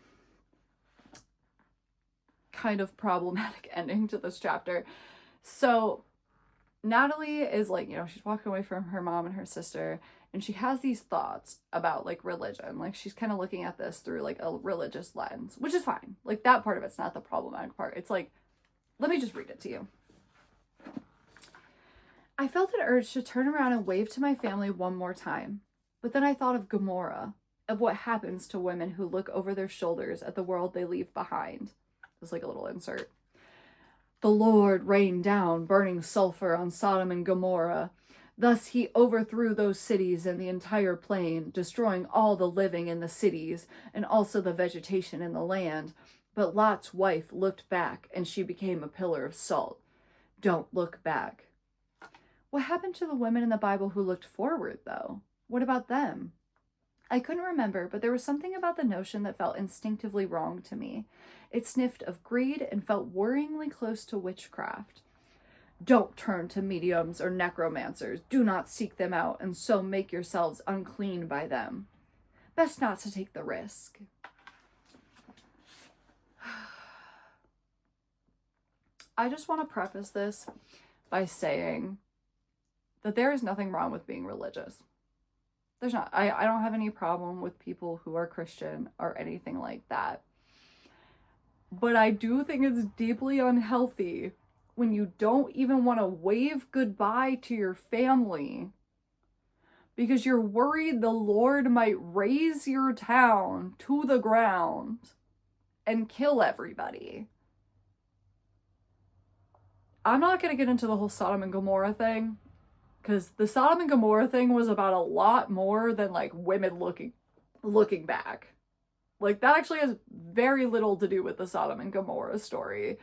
kind of problematic ending to this chapter. So Natalie is like, you know, she's walking away from her mom and her sister, and she has these thoughts about like religion. Like, she's kind of looking at this through like a religious lens, which is fine. Like, that part of it's not the problematic part. It's like, let me just read it to you. I felt an urge to turn around and wave to my family one more time. But then I thought of Gomorrah, of what happens to women who look over their shoulders at the world they leave behind. There's like a little insert. The Lord rained down burning sulfur on Sodom and Gomorrah. Thus he overthrew those cities and the entire plain, destroying all the living in the cities and also the vegetation in the land. But Lot's wife looked back, and she became a pillar of salt. Don't look back. What happened to the women in the Bible who looked forward, though? What about them? I couldn't remember, but there was something about the notion that felt instinctively wrong to me. It sniffed of greed and felt worryingly close to witchcraft. Don't turn to mediums or necromancers. Do not seek them out, and so make yourselves unclean by them. Best not to take the risk. I just want to preface this by saying that there is nothing wrong with being religious. There's not. I don't have any problem with people who are Christian or anything like that. But I do think it's deeply unhealthy when you don't even want to wave goodbye to your family because you're worried the Lord might raze your town to the ground and kill everybody. I'm not going to get into the whole Sodom and Gomorrah thing, because the Sodom and Gomorrah thing was about a lot more than like women looking back. Like, that actually has very little to do with the Sodom and Gomorrah story.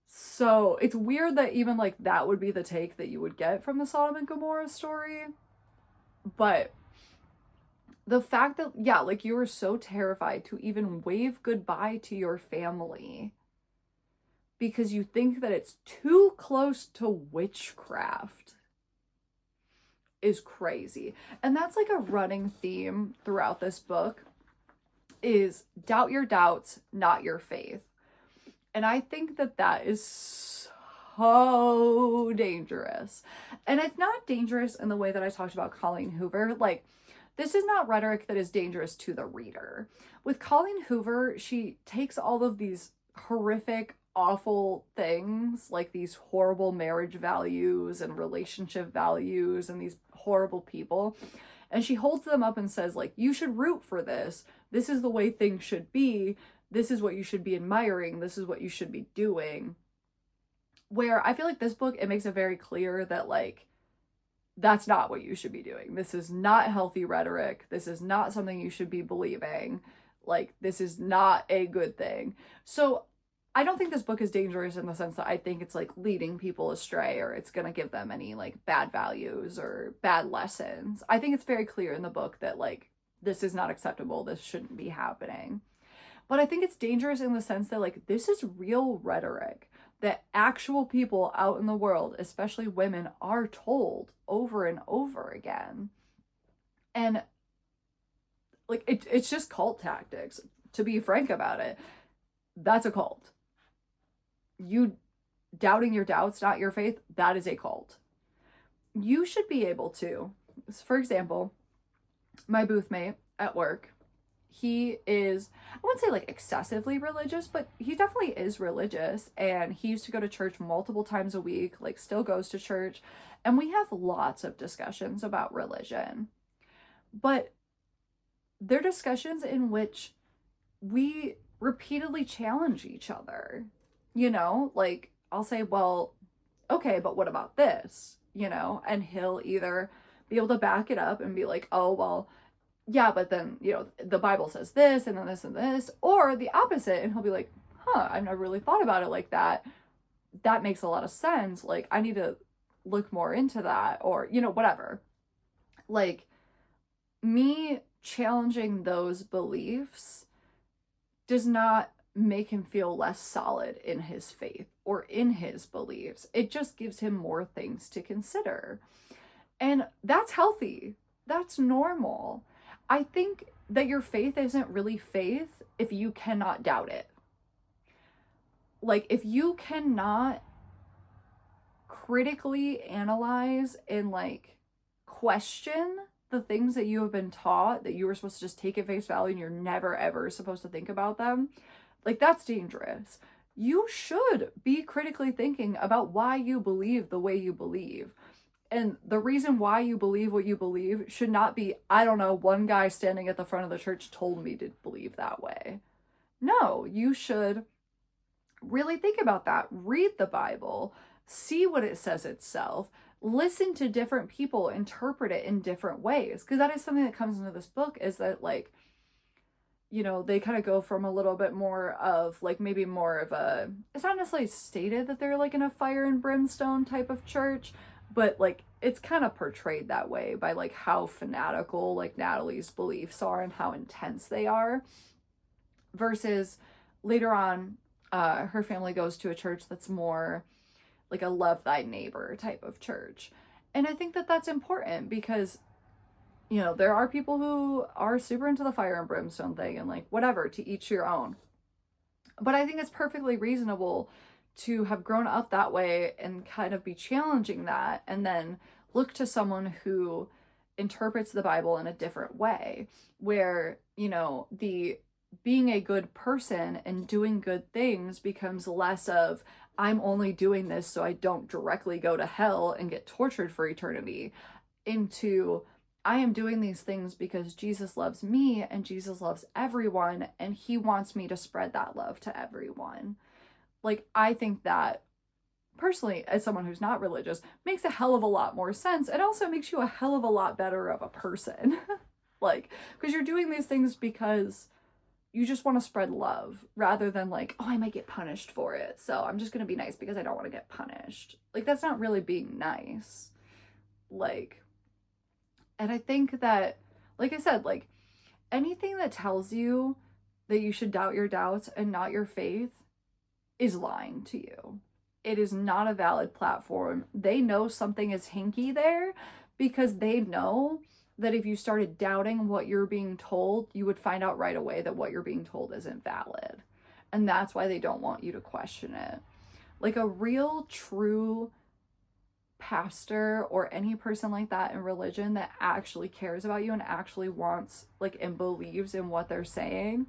So it's weird that even like that would be the take that you would get from the Sodom and Gomorrah story. But the fact that, yeah, like you were so terrified to even wave goodbye to your family because you think that it's too close to witchcraft is crazy. And that's like a running theme throughout this book, is doubt your doubts, not your faith. And I think that that is so dangerous. And it's not dangerous in the way that I talked about Colleen Hoover. Like, this is not rhetoric that is dangerous to the reader. With Colleen Hoover, she takes all of these horrific, awful things, like these horrible marriage values and relationship values and these horrible people, and she holds them up and says, like, you should root for this. This is the way things should be. This is what you should be admiring. This is what you should be doing. Where I feel like this book, it makes it very clear that, like, that's not what you should be doing. This is not healthy rhetoric. This is not something you should be believing. Like, this is not a good thing. So I don't think this book is dangerous in the sense that I think it's like leading people astray or it's going to give them any like bad values or bad lessons. I think it's very clear in the book that like, this is not acceptable. This shouldn't be happening. But I think it's dangerous in the sense that like, this is real rhetoric that actual people out in the world, especially women, are told over and over again. And like, it's just cult tactics, to be frank about it. That's a cult. You doubting your doubts, not your faith, that is a cult. You should be able to, for example, my booth mate at work, he is, I wouldn't say like excessively religious, but he definitely is religious, and he used to go to church multiple times a week, like still goes to church, and we have lots of discussions about religion. But they're discussions in which we repeatedly challenge each other. You know, like I'll say, well, okay, but what about this? You know, and he'll either be able to back it up and be like, oh, well, yeah, but then, you know, the Bible says this and then this and this, or the opposite. And he'll be like, huh, I've never really thought about it like that. That makes a lot of sense. Like, I need to look more into that, or, you know, whatever. Like, me challenging those beliefs does not make him feel less solid in his faith or in his beliefs. It just gives him more things to consider. And that's healthy. That's normal. I think that your faith isn't really faith if you cannot doubt it. Like, if you cannot critically analyze and like question the things that you have been taught that you were supposed to just take at face value and you're never ever supposed to think about them, like, that's dangerous. You should be critically thinking about why you believe the way you believe. And the reason why you believe what you believe should not be, I don't know, one guy standing at the front of the church told me to believe that way. No, you should really think about that. Read the Bible, see what it says itself, listen to different people interpret it in different ways. Because that is something that comes into this book, is that, like, you know, they kind of go from a little bit more of like maybe more of a, it's not necessarily stated that they're like in a fire and brimstone type of church, but like it's kind of portrayed that way by like how fanatical like Natalie's beliefs are and how intense they are, versus later on her family goes to a church that's more like a love thy neighbor type of church. And I think that that's important because, you know, there are people who are super into the fire and brimstone thing and like whatever, to each your own. But I think it's perfectly reasonable to have grown up that way and kind of be challenging that and then look to someone who interprets the Bible in a different way, where, you know, the being a good person and doing good things becomes less of, I'm only doing this so I don't directly go to hell and get tortured for eternity, into, I am doing these things because Jesus loves me and Jesus loves everyone, and he wants me to spread that love to everyone. Like, I think that personally, as someone who's not religious, makes a hell of a lot more sense. It also makes you a hell of a lot better of a person. Like, because you're doing these things because you just want to spread love rather than like, oh, I might get punished for it, so I'm just going to be nice because I don't want to get punished. Like, that's not really being nice. Like, and I think that, like I said, like, anything that tells you that you should doubt your doubts and not your faith is lying to you. It is not a valid platform. They know something is hinky there because they know that if you started doubting what you're being told, you would find out right away that what you're being told isn't valid. And that's why they don't want you to question it. Like, a real, true pastor or any person like that in religion that actually cares about you and actually wants, like, and believes in what they're saying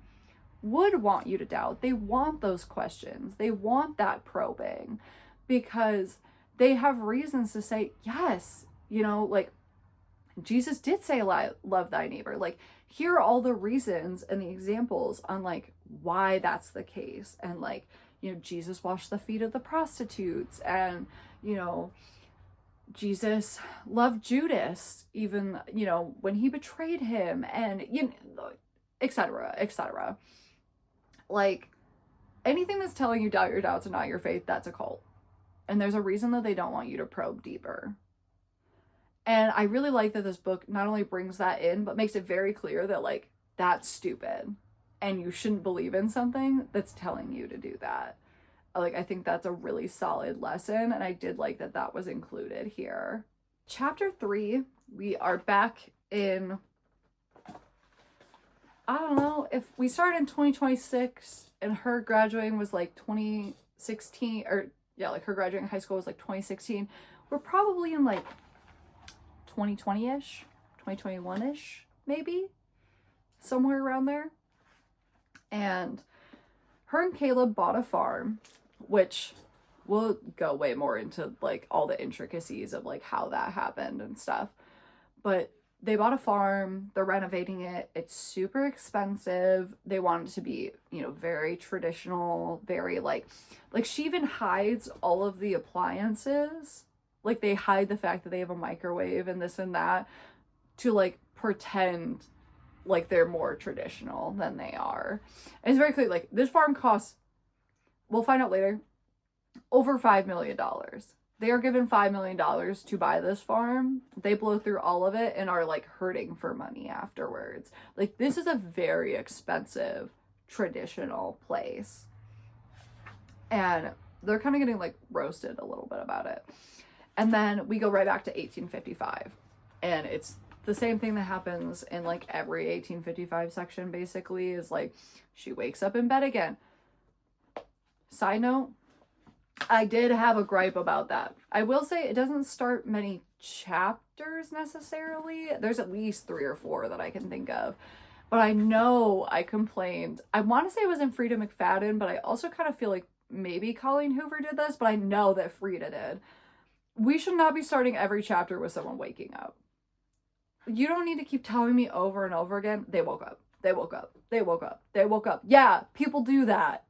would want you to doubt. They want those questions. They want that probing because they have reasons to say, yes, you know, like, Jesus did say love thy neighbor. Like, here are all the reasons and the examples on like why that's the case. And like, you know, Jesus washed the feet of the prostitutes, and, you know, Jesus loved Judas even, you know, when he betrayed him, and, you know, etc., etc. Like, anything that's telling you doubt your doubts and not your faith, that's a cult. And there's a reason that they don't want you to probe deeper. And I really like that this book not only brings that in, but makes it very clear that, like, that's stupid and you shouldn't believe in something that's telling you to do that. Like, I think that's a really solid lesson, and I did like that that was included here. Chapter 3, we are back in, I don't know, if we started in 2026 and her graduating was like 2016, or yeah, like her graduating high school was like 2016, we're probably in like 2020-ish, 2021-ish, maybe, somewhere around there. And her and Caleb bought a farm, which we'll go way more into like all the intricacies of like how that happened and stuff. But they bought a farm, they're renovating it, it's super expensive. They want it to be, you know, very traditional, very like she even hides all of the appliances. Like, they hide the fact that they have a microwave and this and that to like pretend like they're more traditional than they are. And it's very clear, like, this farm costs, we'll find out later, over $5 million. They are given $5 million to buy this farm. They blow through all of it and are like hurting for money afterwards. Like, this is a very expensive traditional place. And they're kind of getting like roasted a little bit about it. And then we go right back to 1855. And it's the same thing that happens in like every 1855 section, basically, is like she wakes up in bed again. Side note, I did have a gripe about that. I will say it doesn't start many chapters necessarily. There's at least 3 or 4 that I can think of. But I know I complained. I want to say it was in Frida McFadden, but I also kind of feel like maybe Colleen Hoover did this, but I know that Frida did. We should not be starting every chapter with someone waking up. You don't need to keep telling me over and over again, they woke up, they woke up, they woke up, they woke up. Yeah, people do that.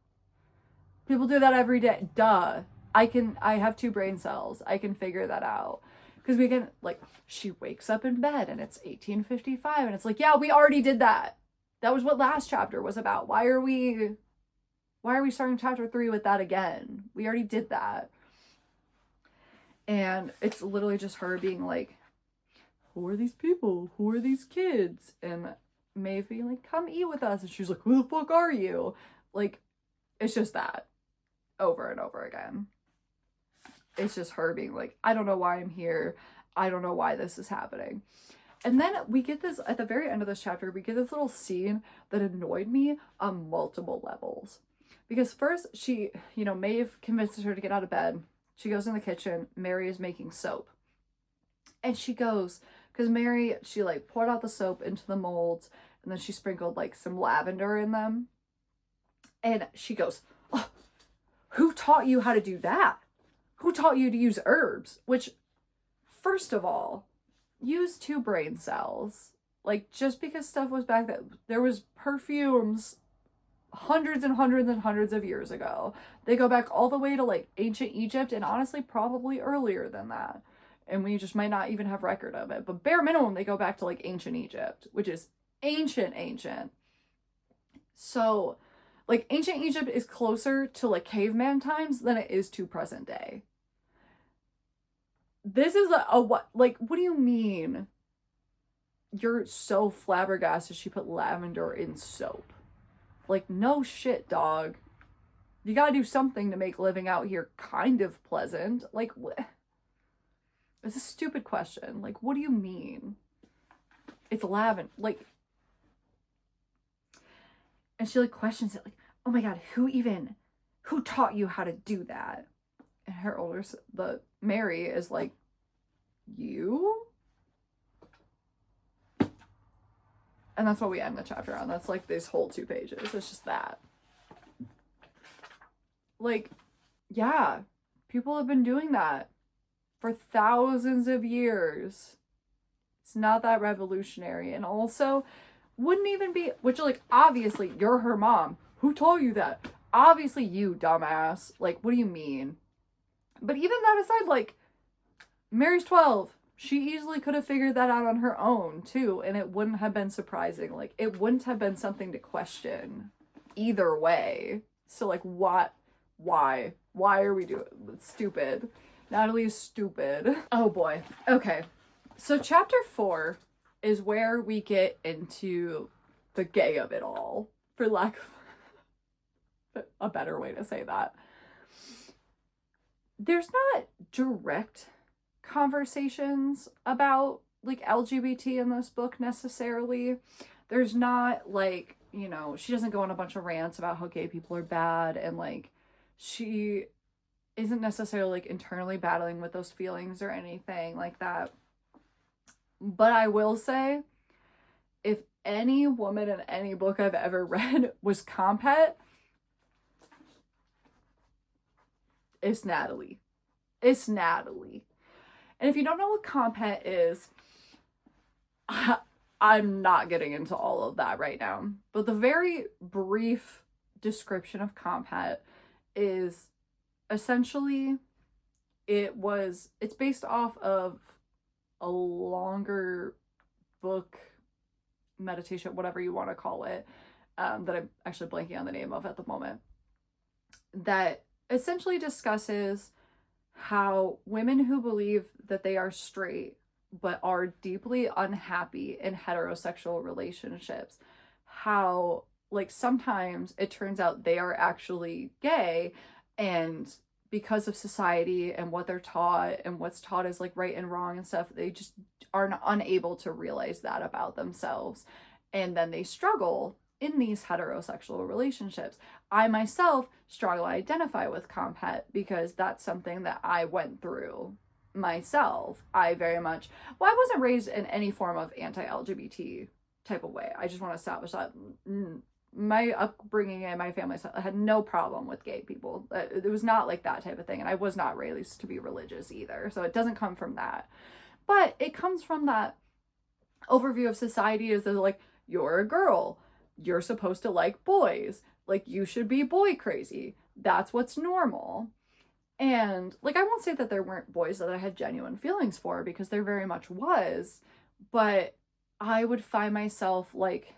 People do that every day. Duh. I have 2 brain cells. I can figure that out. Because we can, like, she wakes up in bed and it's 1855 and it's like, yeah, we already did that. That was what last chapter was about. Why are we starting chapter 3 with that again? We already did that. And it's literally just her being like, who are these people? Who are these kids? And Maeve being like, come eat with us. And she's like, who the fuck are you? Like, it's just that over and over again. It's just her being like, I don't know why I'm here. I don't know why this is happening. And then we get this, at the very end of this chapter, we get this little scene that annoyed me on multiple levels. Because first, she, you know, Maeve convinces her to get out of bed. She goes in the kitchen. Mary is making soap. And she goes, because Mary, she like poured out the soap into the molds, and then she sprinkled like some lavender in them. And she goes, oh, who taught you how to do that? Who taught you to use herbs? Which, first of all, use 2 brain cells. Like, just because stuff was back then, there was perfumes hundreds and hundreds and hundreds of years ago. They go back all the way to like ancient Egypt, and honestly probably earlier than that. And we just might not even have record of it. But bare minimum, they go back to like ancient Egypt, which is ancient. So like ancient Egypt is closer to like caveman times than it is to present day. This is a what? Like, what do you mean? You're so flabbergasted she put lavender in soap. Like, no shit, dog. You gotta do something to make living out here kind of pleasant. Like, what? It's a stupid question. Like, what do you mean? It's lavender. Like, and she like questions it like, oh my god, who taught you how to do that? And her older, the Mary is like, you? And that's what we end the chapter on. That's like these whole 2 pages. It's just that. Like, yeah, people have been doing that for thousands of years. It's not that revolutionary. And also, wouldn't even be, which like, obviously, you're her mom. Who told you that? Obviously you, dumbass. Like, what do you mean? But even that aside, like, Mary's 12. She easily could have figured that out on her own, too, and it wouldn't have been surprising. Like, it wouldn't have been something to question either way. So, like, what? Why? Why are we doing it? It's stupid. Natalie is stupid. Oh, boy. Okay. So, chapter 4 is where we get into the gay of it all, for lack of a better way to say that. There's not direct conversations about like LGBT in this book necessarily. There's not like, you know, she doesn't go on a bunch of rants about how gay people are bad, and like she isn't necessarily like internally battling with those feelings or anything like that. But I will say, if any woman in any book I've ever read was compet, it's Natalie. It's Natalie. And if you don't know what compet is, I'm not getting into all of that right now. But the very brief description of compet is essentially, it's based off of a longer book, meditation, whatever you want to call it, that I'm actually blanking on the name of at the moment, that essentially discusses how women who believe that they are straight but are deeply unhappy in heterosexual relationships, how like sometimes it turns out they are actually gay, and because of society and what they're taught and what's taught as like right and wrong and stuff, they just are unable to realize that about themselves, and then they struggle in these heterosexual relationships. I myself struggle to identify with compet because that's something that I went through myself. I very much, well, I wasn't raised in any form of anti-LGBT type of way. I just want to establish that my upbringing and my family had no problem with gay people. It was not like that type of thing. And I was not raised to be religious either. So it doesn't come from that. But it comes from that overview of society as though like, you're a girl, you're supposed to like boys, like you should be boy crazy, that's what's normal. And like, I won't say that there weren't boys that I had genuine feelings for, because there very much was, but I would find myself like,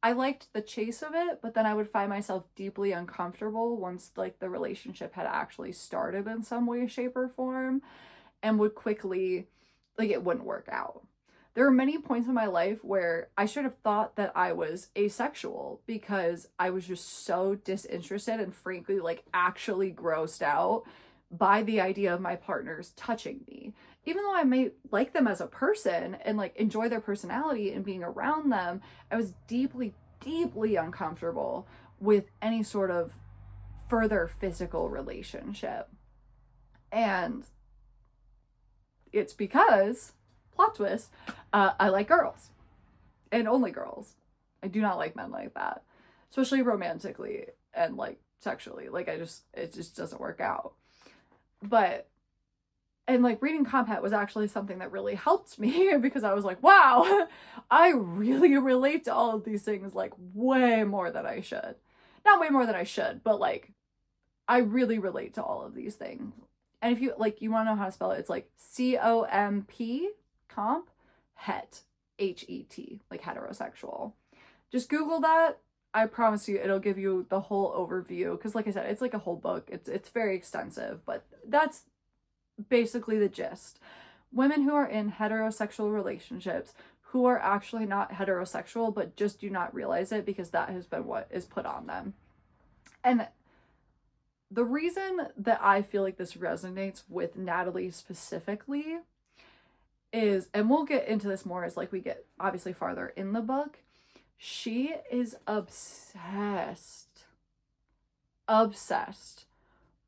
I liked the chase of it, but then I would find myself deeply uncomfortable once like the relationship had actually started in some way, shape, or form, and would quickly, like, it wouldn't work out. There were many points in my life where I should have thought that I was asexual because I was just so disinterested and frankly, like, actually grossed out by the idea of my partners touching me. Even though I may like them as a person and like enjoy their personality and being around them, I was deeply, deeply uncomfortable with any sort of further physical relationship. And it's because, plot twist, I like girls and only girls. I do not like men like that, especially romantically and like sexually. Like, it just doesn't work out. But And like reading Compact was actually something that really helped me because I was like, wow, I really relate to all of these things like way more than I should. Not way more than I should, but like I really relate to all of these things. And if you like you want to know how to spell it, it's like C-O-M-P, comp, het, H-E-T, like heterosexual. Just Google that. I promise you it'll give you the whole overview because like I said, it's like a whole book. It's very extensive, but that's basically the gist. Women who are in heterosexual relationships who are actually not heterosexual but just do not realize it because that has been what is put on them. And the reason that I feel like this resonates with Natalie specifically is, and we'll get into this more as like we get obviously farther in the book, she is obsessed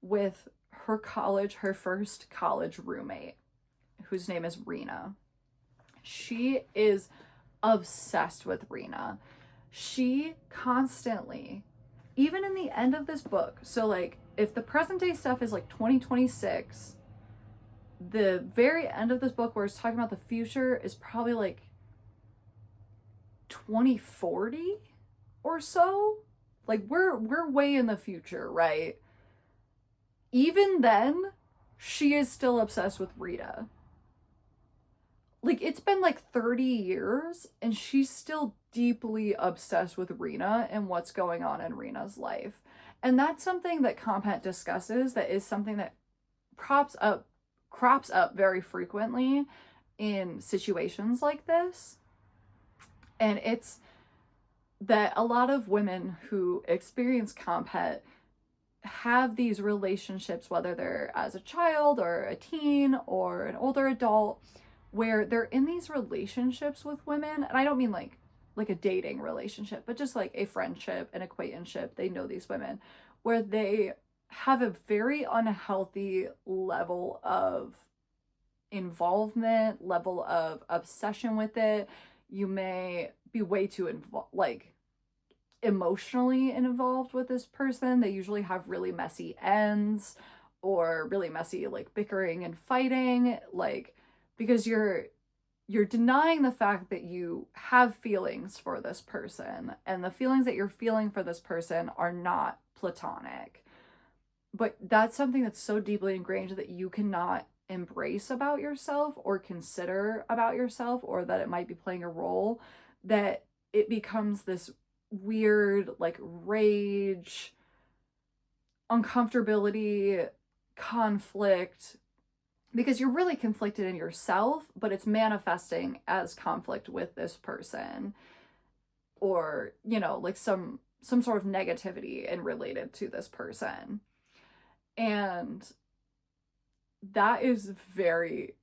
with her first college roommate, whose name is Rena. She is obsessed with Rena. She constantly, even in the end of this book, so like if the present day stuff is like 2026, the very end of this book where it's talking about the future is probably like 2040 or so. Like we're way in the future, right? Even then, she is still obsessed with Rita. Like, it's been like 30 years, and she's still deeply obsessed with Rena and what's going on in Rena's life. And that's something that Compact discusses, that is something that crops up very frequently in situations like this. And it's that a lot of women who experience Compact have these relationships, whether they're as a child or a teen or an older adult, where they're in these relationships with women. And I don't mean like a dating relationship, but just like a friendship, an acquaintanceship. They know these women where they have a very unhealthy level of involvement, level of obsession with it. You may be way too emotionally involved with this person. They usually have really messy ends or really messy like bickering and fighting, like because you're denying the fact that you have feelings for this person, and the feelings that you're feeling for this person are not platonic. But that's something that's so deeply ingrained that you cannot embrace about yourself or consider about yourself, or that it might be playing a role, that it becomes this weird like rage, uncomfortability, conflict, because you're really conflicted in yourself, but it's manifesting as conflict with this person, or you know, like some sort of negativity and related to this person. And that is very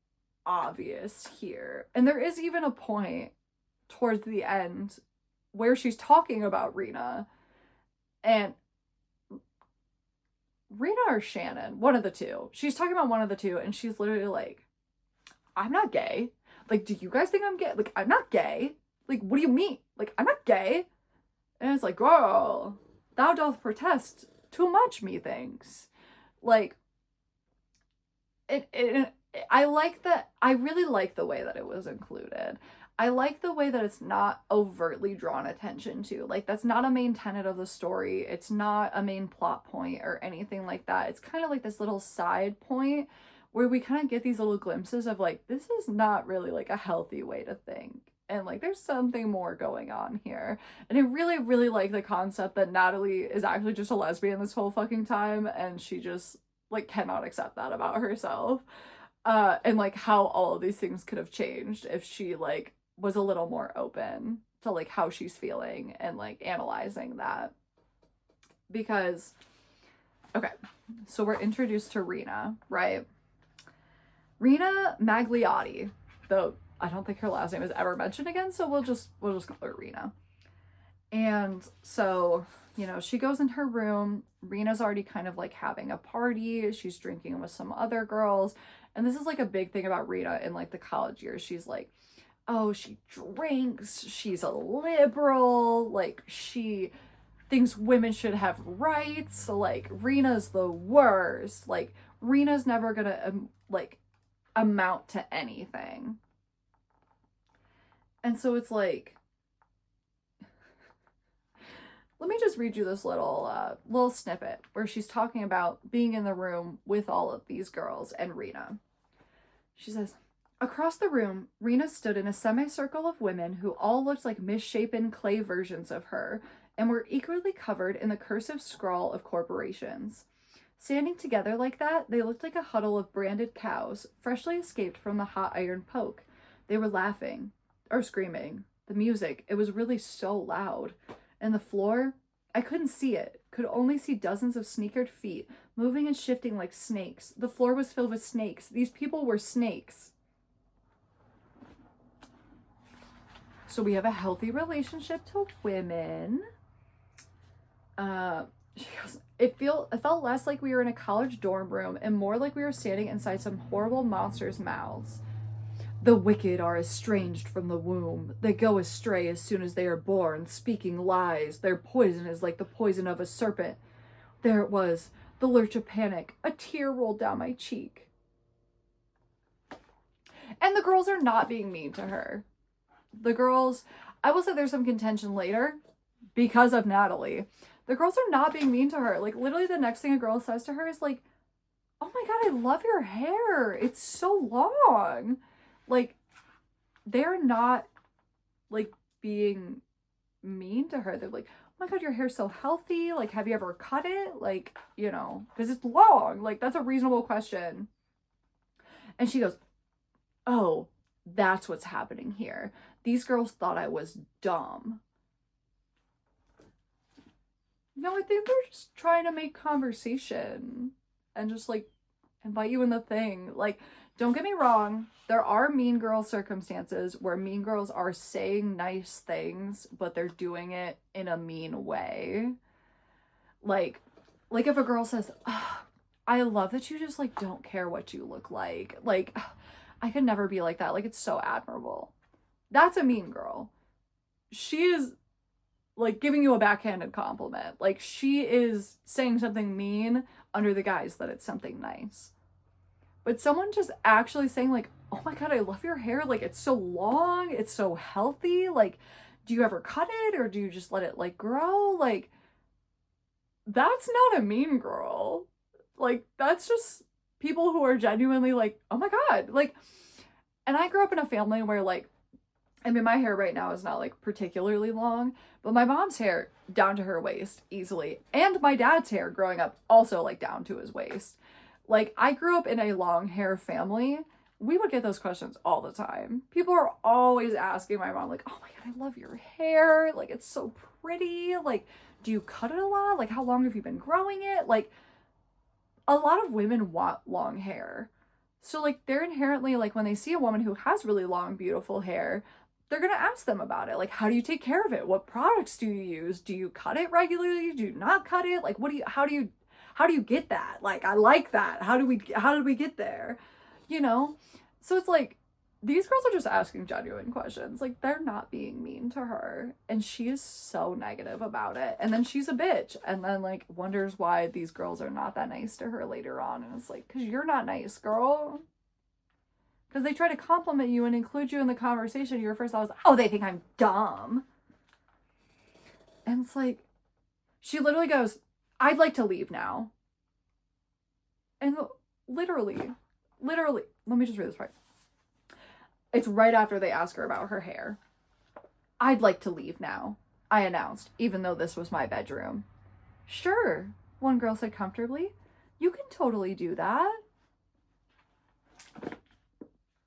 obvious here. And there is even a point towards the end where she's talking about Rena, and Rena or Shannon, one of the two. She's talking about one of the two, and she's literally like, I'm not gay. Like, do you guys think I'm gay? Like, I'm not gay. Like, what do you mean? Like, I'm not gay. And it's like, girl, thou doth protest too much, methinks. Like, I like that. I really like the way that it was included. I like the way that it's not overtly drawn attention to. Like, that's not a main tenet of the story. It's not a main plot point or anything like that. It's kind of like this little side point where we kind of get these little glimpses of like, this is not really like a healthy way to think. And like, there's something more going on here. And I really, really like the concept that Natalie is actually just a lesbian this whole fucking time. And she just like cannot accept that about herself. And like how all of these things could have changed if she like was a little more open to like how she's feeling and like analyzing that. Because okay, so we're introduced to Rena, right? Rena Magliotti, though I don't think her last name is ever mentioned again, so we'll just call her Rena. And so, you know, she goes in her room. Rena's already kind of like having a party. She's drinking with some other girls. And this is like a big thing about Rena in like the college years. She's like, oh, she drinks. She's a liberal. Like, she thinks women should have rights. Like, Rena's the worst. Like, Rena's never gonna like amount to anything. And so it's like, let me just read you this little snippet where she's talking about being in the room with all of these girls and Rena. She says, across the room, Rena stood in a semicircle of women who all looked like misshapen clay versions of her and were equally covered in the cursive scrawl of corporations. Standing together like that, they looked like a huddle of branded cows, freshly escaped from the hot iron poke. They were laughing, or screaming. The music, it was really so loud. And the floor, I couldn't see it, could only see dozens of sneakered feet, moving and shifting like snakes. The floor was filled with snakes. These people were snakes. So we have a healthy relationship to women. She goes, it felt less like we were in a college dorm room and more like we were standing inside some horrible monster's mouths. The wicked are estranged from the womb. They go astray as soon as they are born, speaking lies. Their poison is like the poison of a serpent. There it was, the lurch of panic. A tear rolled down my cheek. And the girls are not being mean to her. The girls, I will say there's some contention later because of Natalie. The girls are not being mean to her. Like, literally the next thing a girl says to her is like, oh my God, I love your hair. It's so long. Like, they're not, like, being mean to her. They're like, oh my God, your hair's so healthy. Like, have you ever cut it? Like, you know, because it's long. Like, that's a reasonable question. And she goes, oh, that's what's happening here. These girls thought I was dumb. No, I think they're just trying to make conversation and just, like, invite you in the thing. Like, don't get me wrong, there are mean girl circumstances where mean girls are saying nice things, but they're doing it in a mean way. Like if a girl says, oh, I love that you just, like, don't care what you look like. Like, I could never be like that. Like, it's so admirable. That's a mean girl. She is, like, giving you a backhanded compliment. Like, she is saying something mean under the guise that it's something nice. But someone just actually saying, like, oh my God, I love your hair. Like, it's so long. It's so healthy. Like, do you ever cut it or do you just let it, like, grow? Like, that's not a mean girl. Like, that's just people who are genuinely like, oh my God. Like, and I grew up in a family where, like, I mean, my hair right now is not, like, particularly long, but my mom's hair down to her waist easily. And my dad's hair growing up also, like, down to his waist. Like, I grew up in a long hair family. We would get those questions all the time. People are always asking my mom, like, oh my God, I love your hair. Like, it's so pretty. Like, do you cut it a lot? Like, how long have you been growing it? Like, a lot of women want long hair. So, like, they're inherently, like, when they see a woman who has really long, beautiful hair, they're going to ask them about it. Like, how do you take care of it? What products do you use? Do you cut it regularly? Do you not cut it? Like, how do you get that? Like, I like that. How did we get there? You know? So it's like, these girls are just asking genuine questions. Like, they're not being mean to her. And she is so negative about it. And then she's a bitch. And then, like, wonders why these girls are not that nice to her later on. And it's like, because you're not nice, girl. Because they try to compliment you and include you in the conversation. Your first thought was, oh, they think I'm dumb. And it's like, she literally goes, I'd like to leave now. And literally, let me just read this part. It's right after they ask her about her hair. I'd like to leave now, I announced, even though this was my bedroom. Sure, one girl said comfortably. You can totally do that.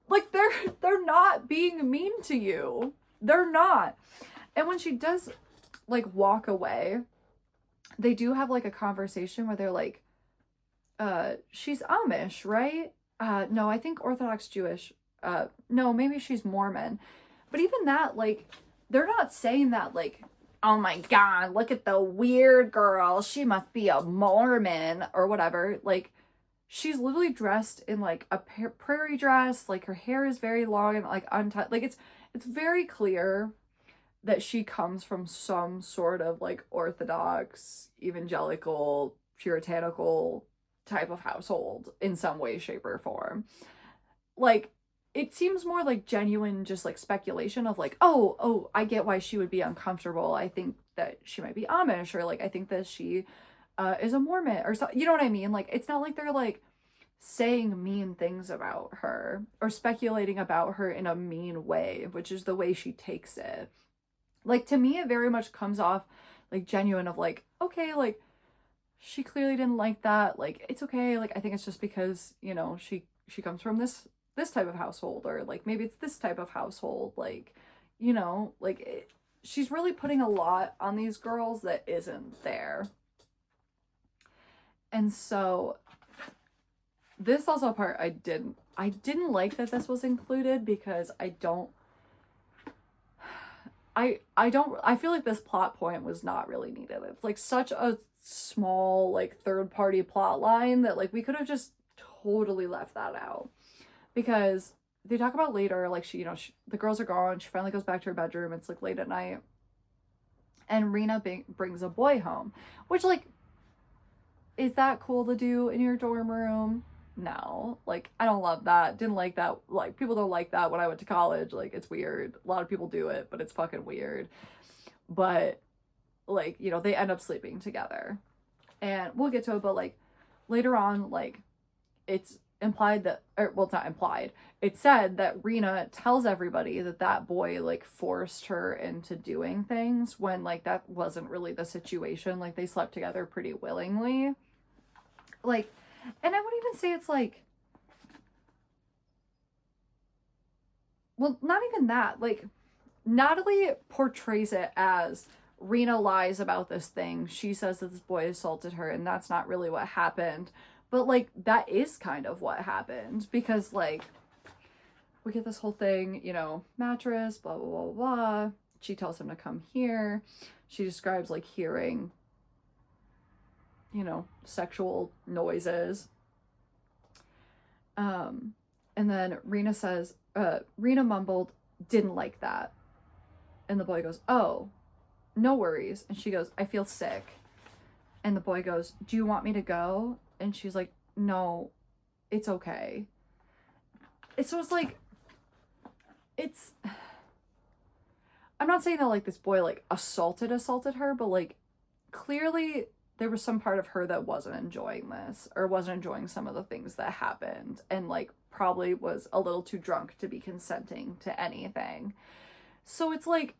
Like, they're not being mean to you. They're not. And when she does, like, walk away, they do have, like, a conversation where they're like, she's Amish, right? No, I think Orthodox Jewish. No, maybe she's Mormon. But even that, like, they're not saying that, like, oh my God, look at the weird girl. She must be a Mormon or whatever. Like, she's literally dressed in, like, a prairie dress. Like, her hair is very long and, like, untied. Like, it's very clear that she comes from some sort of, like, Orthodox, evangelical, puritanical type of household in some way, shape, or form. like, it seems more like genuine, just like speculation of like, oh, I get why she would be uncomfortable. I think that she might be Amish, or like, I think that she is a Mormon or so, you know what I mean? Like, it's not like they're like saying mean things about her or speculating about her in a mean way, which is the way she takes it. Like, to me, it very much comes off like genuine of like, okay, like, she clearly didn't like that. Like, it's okay. Like, I think it's just because, you know, she comes from this type of household, or like maybe it's this type of household. Like, you know, like she's really putting a lot on these girls that isn't there. And so this also a part I didn't like that this was included, because I feel like this plot point was not really needed. It's like such a small like third party plot line that like we could have just totally left that out, because they talk about later, like she, you know, the girls are gone, she finally goes back to her bedroom, it's like late at night, and Rena brings a boy home, which, like, is that cool to do in your dorm room? No, like, I don't love that, didn't like that, like, people don't like that when I went to college, like, it's weird, a lot of people do it, but it's fucking weird. But like, you know, they end up sleeping together, and we'll get to it, but like later on, like, it's implied that, or well, it's not implied, it's said that Rena tells everybody that that boy like forced her into doing things, when like that wasn't really the situation. Like, they slept together pretty willingly. Like, and I wouldn't even say it's like, well, not even that. Like, Natalie portrays it as Rena lies about this thing. She says that this boy assaulted her, and that's not really what happened. But like, that is kind of what happened, because like, we get this whole thing, you know, mattress, blah, blah, blah, blah. She tells him to come here. She describes like hearing, you know, sexual noises. And then Rena says, Rena mumbled, didn't like that. And the boy goes, oh, no worries. And she goes, I feel sick. And the boy goes, do you want me to go? And she's like, no, it's okay. So it's like, it's, I'm not saying that like this boy like assaulted her, but like clearly there was some part of her that wasn't enjoying this, or wasn't enjoying some of the things that happened, and like probably was a little too drunk to be consenting to anything. So it's like,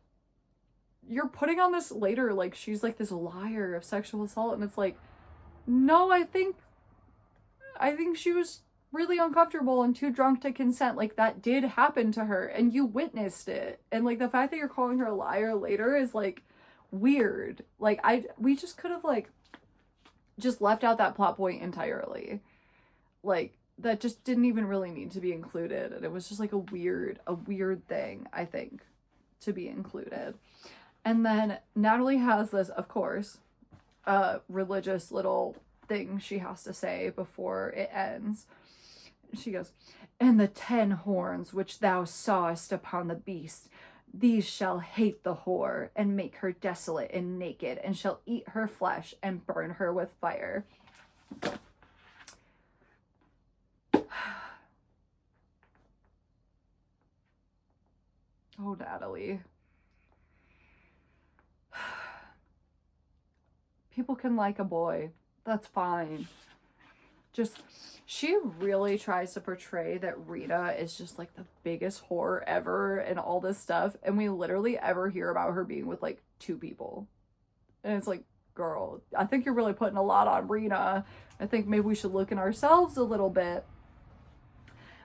you're putting on this later, like she's like this liar of sexual assault, and it's like, no, I think she was really uncomfortable and too drunk to consent. Like, that did happen to her, and you witnessed it. And like, the fact that you're calling her a liar later is like weird. Like, we just could have like just left out that plot point entirely. Like, that just didn't even really need to be included, and it was just like a weird thing, I think, to be included. And then Natalie has this, of course, religious little thing she has to say before it ends. She goes, and the 10 horns which thou sawest upon the beast, these shall hate the whore, and make her desolate and naked, and shall eat her flesh, and burn her with fire. Oh, Natalie. People can like a boy. That's fine. Just, she really tries to portray that Rita is just like the biggest whore ever and all this stuff. And we literally ever hear about her being with like 2 people. And it's like, girl, I think you're really putting a lot on Rita. I think maybe we should look in ourselves a little bit.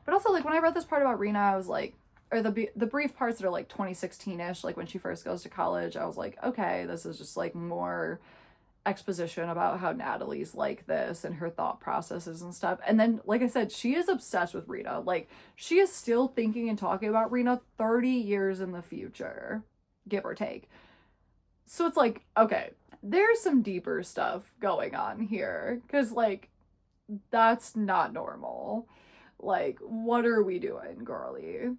But also, like, when I read this part about Rena, I was like, or the brief parts that are like 2016-ish, like when she first goes to college, I was like, okay, this is just like more exposition about how Natalie's like this and her thought processes and stuff. And then, like I said, she is obsessed with Rita. Like, she is still thinking and talking about Rita 30 years in the future, give or take. So it's like, okay, there's some deeper stuff going on here, because like, that's not normal. Like, what are we doing, girly?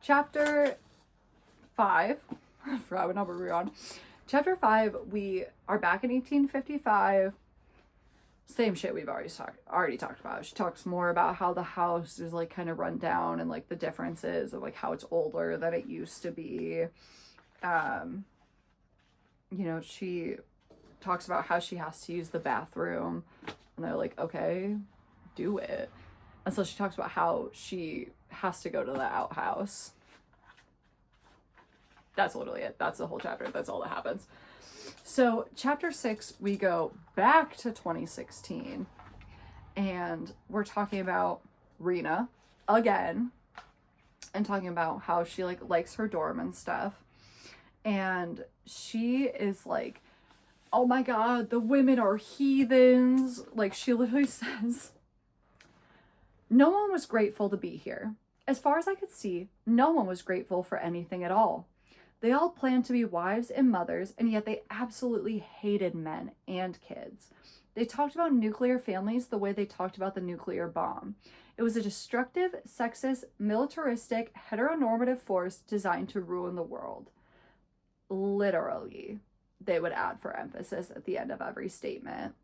Chapter 5, I forgot what number we're on. Chapter 5, we are back in 1855. same shit we've already talked about. She talks more about how the house is like kind of run down and like the differences of like how it's older than it used to be. You know, she talks about how she has to use the bathroom, and they're like, okay, do it. And so she talks about how she has to go to the outhouse. That's literally it. That's the whole chapter. That's all that happens. So chapter 6, we go back to 2016, and we're talking about Rena again, and talking about how she like likes her dorm and stuff. And she is like, oh my god, the women are heathens. Like, she literally says, no one was grateful to be here. As far as I could see, no one was grateful for anything at all. They all planned to be wives and mothers, and yet they absolutely hated men and kids. They talked about nuclear families the way they talked about the nuclear bomb. It was a destructive, sexist, militaristic, heteronormative force designed to ruin the world. Literally, they would add for emphasis at the end of every statement.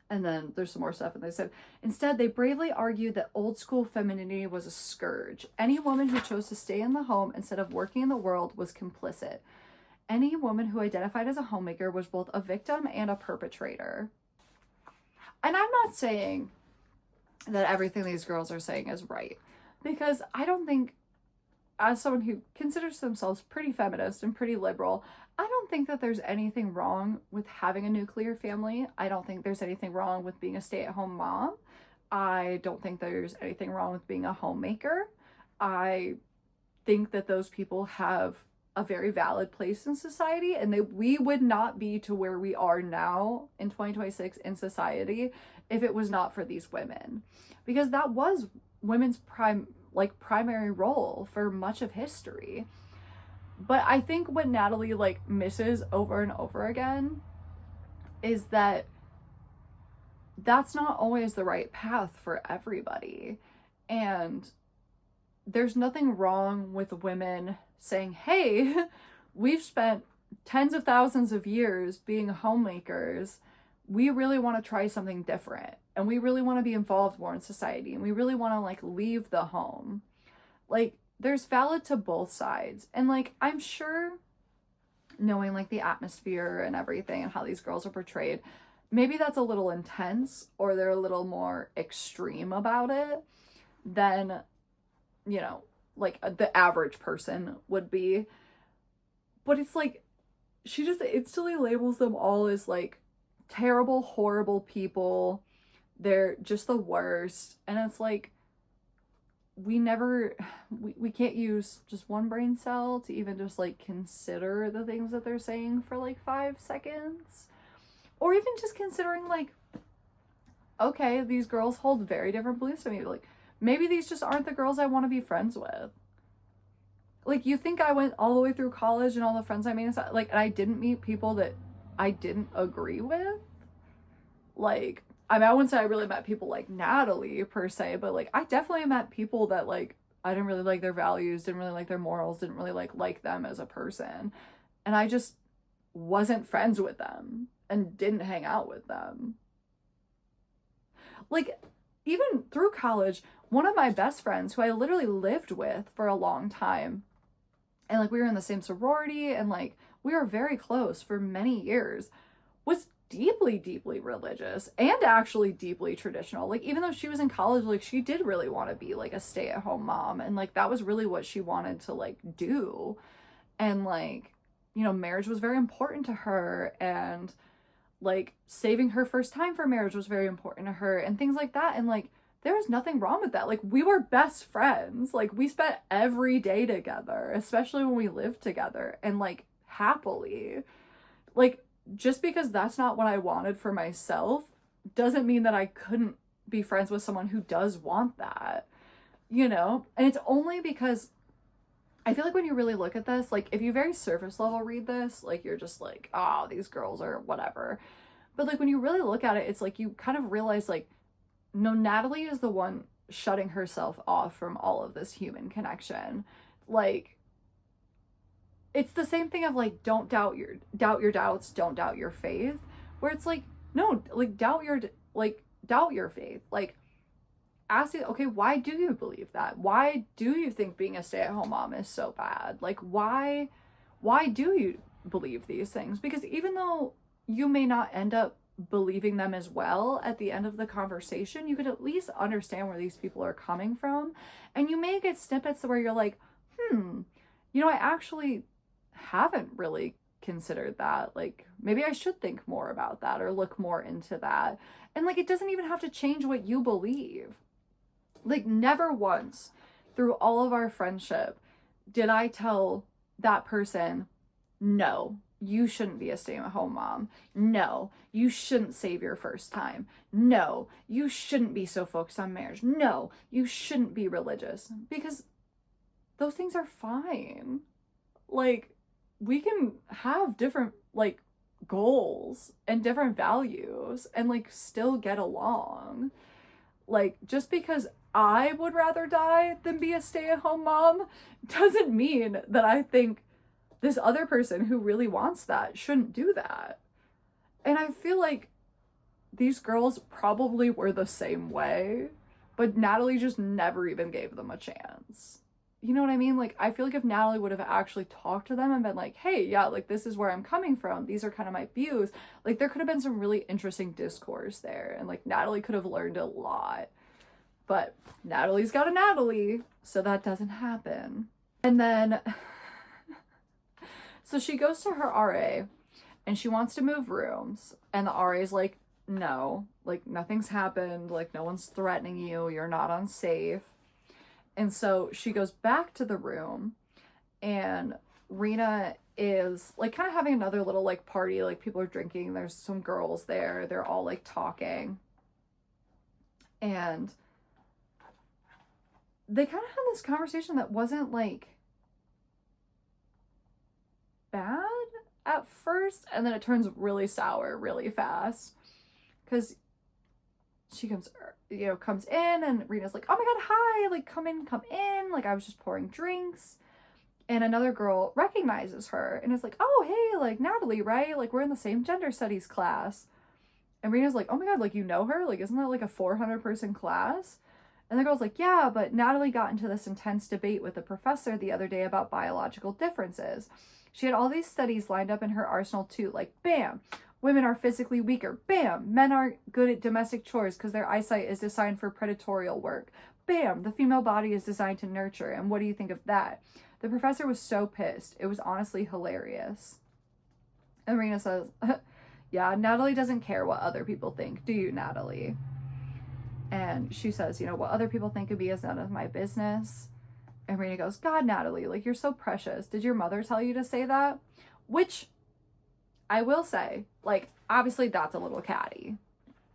And then there's some more stuff, and they said, instead, they bravely argued that old school femininity was a scourge. Any woman who chose to stay in the home instead of working in the world was complicit. Any woman who identified as a homemaker was both a victim and a perpetrator. And I'm not saying that everything these girls are saying is right, because I don't think, as someone who considers themselves pretty feminist and pretty liberal, I don't think that there's anything wrong with having a nuclear family. I don't think there's anything wrong with being a stay-at-home mom. I don't think there's anything wrong with being a homemaker. I think that those people have a very valid place in society, and we would not be to where we are now in 2026 in society if it was not for these women. Because that was women's primary role for much of history. But I think what Natalie like misses over and over again is that that's not always the right path for everybody. And there's nothing wrong with women saying, hey, we've spent tens of thousands of years being homemakers. We really want to try something different, and we really want to be involved more in society, and we really want to like leave the home. Like, there's valid to both sides. And like, I'm sure, knowing like the atmosphere and everything and how these girls are portrayed, maybe that's a little intense, or they're a little more extreme about it than, you know, like the average person would be. But it's like, she just instantly labels them all as like terrible, horrible people. They're just the worst. And it's like, we can't use just one brain cell to even just like consider the things that they're saying for like 5 seconds, or even just considering like, okay, these girls hold very different beliefs to me. Like, maybe these just aren't the girls I want to be friends with. Like, you think I went all the way through college and all the friends I made, like, and I didn't meet people that I didn't agree with? Like, I mean, I wouldn't say I really met people like Natalie per se, but like, I definitely met people that like, I didn't really like their values, didn't really like their morals, didn't really like them as a person. And I just wasn't friends with them and didn't hang out with them. Like, even through college, one of my best friends who I literally lived with for a long time, and like we were in the same sorority and like we were very close for many years, was deeply, deeply religious and actually deeply traditional. Like, even though she was in college, like she did really want to be like a stay-at-home mom, and like that was really what she wanted to like do. And like, you know, marriage was very important to her, and like saving her first time for marriage was very important to her, and things like that. And like, there was nothing wrong with that. Like, we were best friends. Like, we spent every day together, especially when we lived together, and like happily. Like, just because that's not what I wanted for myself doesn't mean that I couldn't be friends with someone who does want that, you know? And it's only because I feel like when you really look at this, like, if you very surface level read this, like, you're just like, oh, these girls are whatever. But like, when you really look at it, it's like you kind of realize like, no, Natalie is the one shutting herself off from all of this human connection. Like, it's the same thing of like, don't doubt your doubts, don't doubt your faith, where it's like, no, like, doubt like, doubt your faith. Like, ask it, okay, why do you believe that? Why do you think being a stay-at-home mom is so bad? Like, why do you believe these things? Because even though you may not end up believing them as well at the end of the conversation, you could at least understand where these people are coming from. And you may get snippets where you're like, I actually haven't really considered that. Like, maybe I should think more about that or look more into that. And like, it doesn't even have to change what you believe. Like, never once through all of our friendship did I tell that person, no, you shouldn't be a stay-at-home mom. No, you shouldn't save your first time. No, you shouldn't be so focused on marriage. No, you shouldn't be religious. Because those things are fine. Like, we can have different, like, goals and different values and, like, still get along. Like, just because I would rather die than be a stay-at-home mom doesn't mean that I think this other person who really wants that shouldn't do that. And I feel like these girls probably were the same way, but Natalie just never even gave them a chance. You know what I mean? Like, I feel like if Natalie would have actually talked to them and been like, hey, yeah, like, this is where I'm coming from. These are kind of my views. Like, there could have been some really interesting discourse there. And, like, Natalie could have learned a lot. But Natalie's got a Natalie, so that doesn't happen. And then, so she goes to her RA, and she wants to move rooms. And the RA's like, no, like, nothing's happened. Like, no one's threatening you. You're not unsafe. And so she goes back to the room, and Rena is like kind of having another little like party, like people are drinking, there's some girls there, they're all like talking, and they kind of had this conversation that wasn't like bad at first, and then it turns really sour really fast, because she comes in, and Rena's like, oh my god, hi, like, come in, like, I was just pouring drinks. And another girl recognizes her and is like, oh, hey, like, Natalie, right? Like, we're in the same gender studies class. And Rena's like, oh my god, like, you know her? Like, isn't that like a 400-person class? And the girl's like, yeah, but Natalie got into this intense debate with the professor the other day about biological differences. She had all these studies lined up in her arsenal too, like, bam, women are physically weaker. Bam, men aren't good at domestic chores because their eyesight is designed for predatorial work. Bam, the female body is designed to nurture. And what do you think of that? The professor was so pissed. It was honestly hilarious. And Rena says, yeah, Natalie doesn't care what other people think. Do you, Natalie? And she says, what other people think of me is none of my business. And Rena goes, God, Natalie, like, you're so precious. Did your mother tell you to say that? Which, I will say, like, obviously that's a little catty.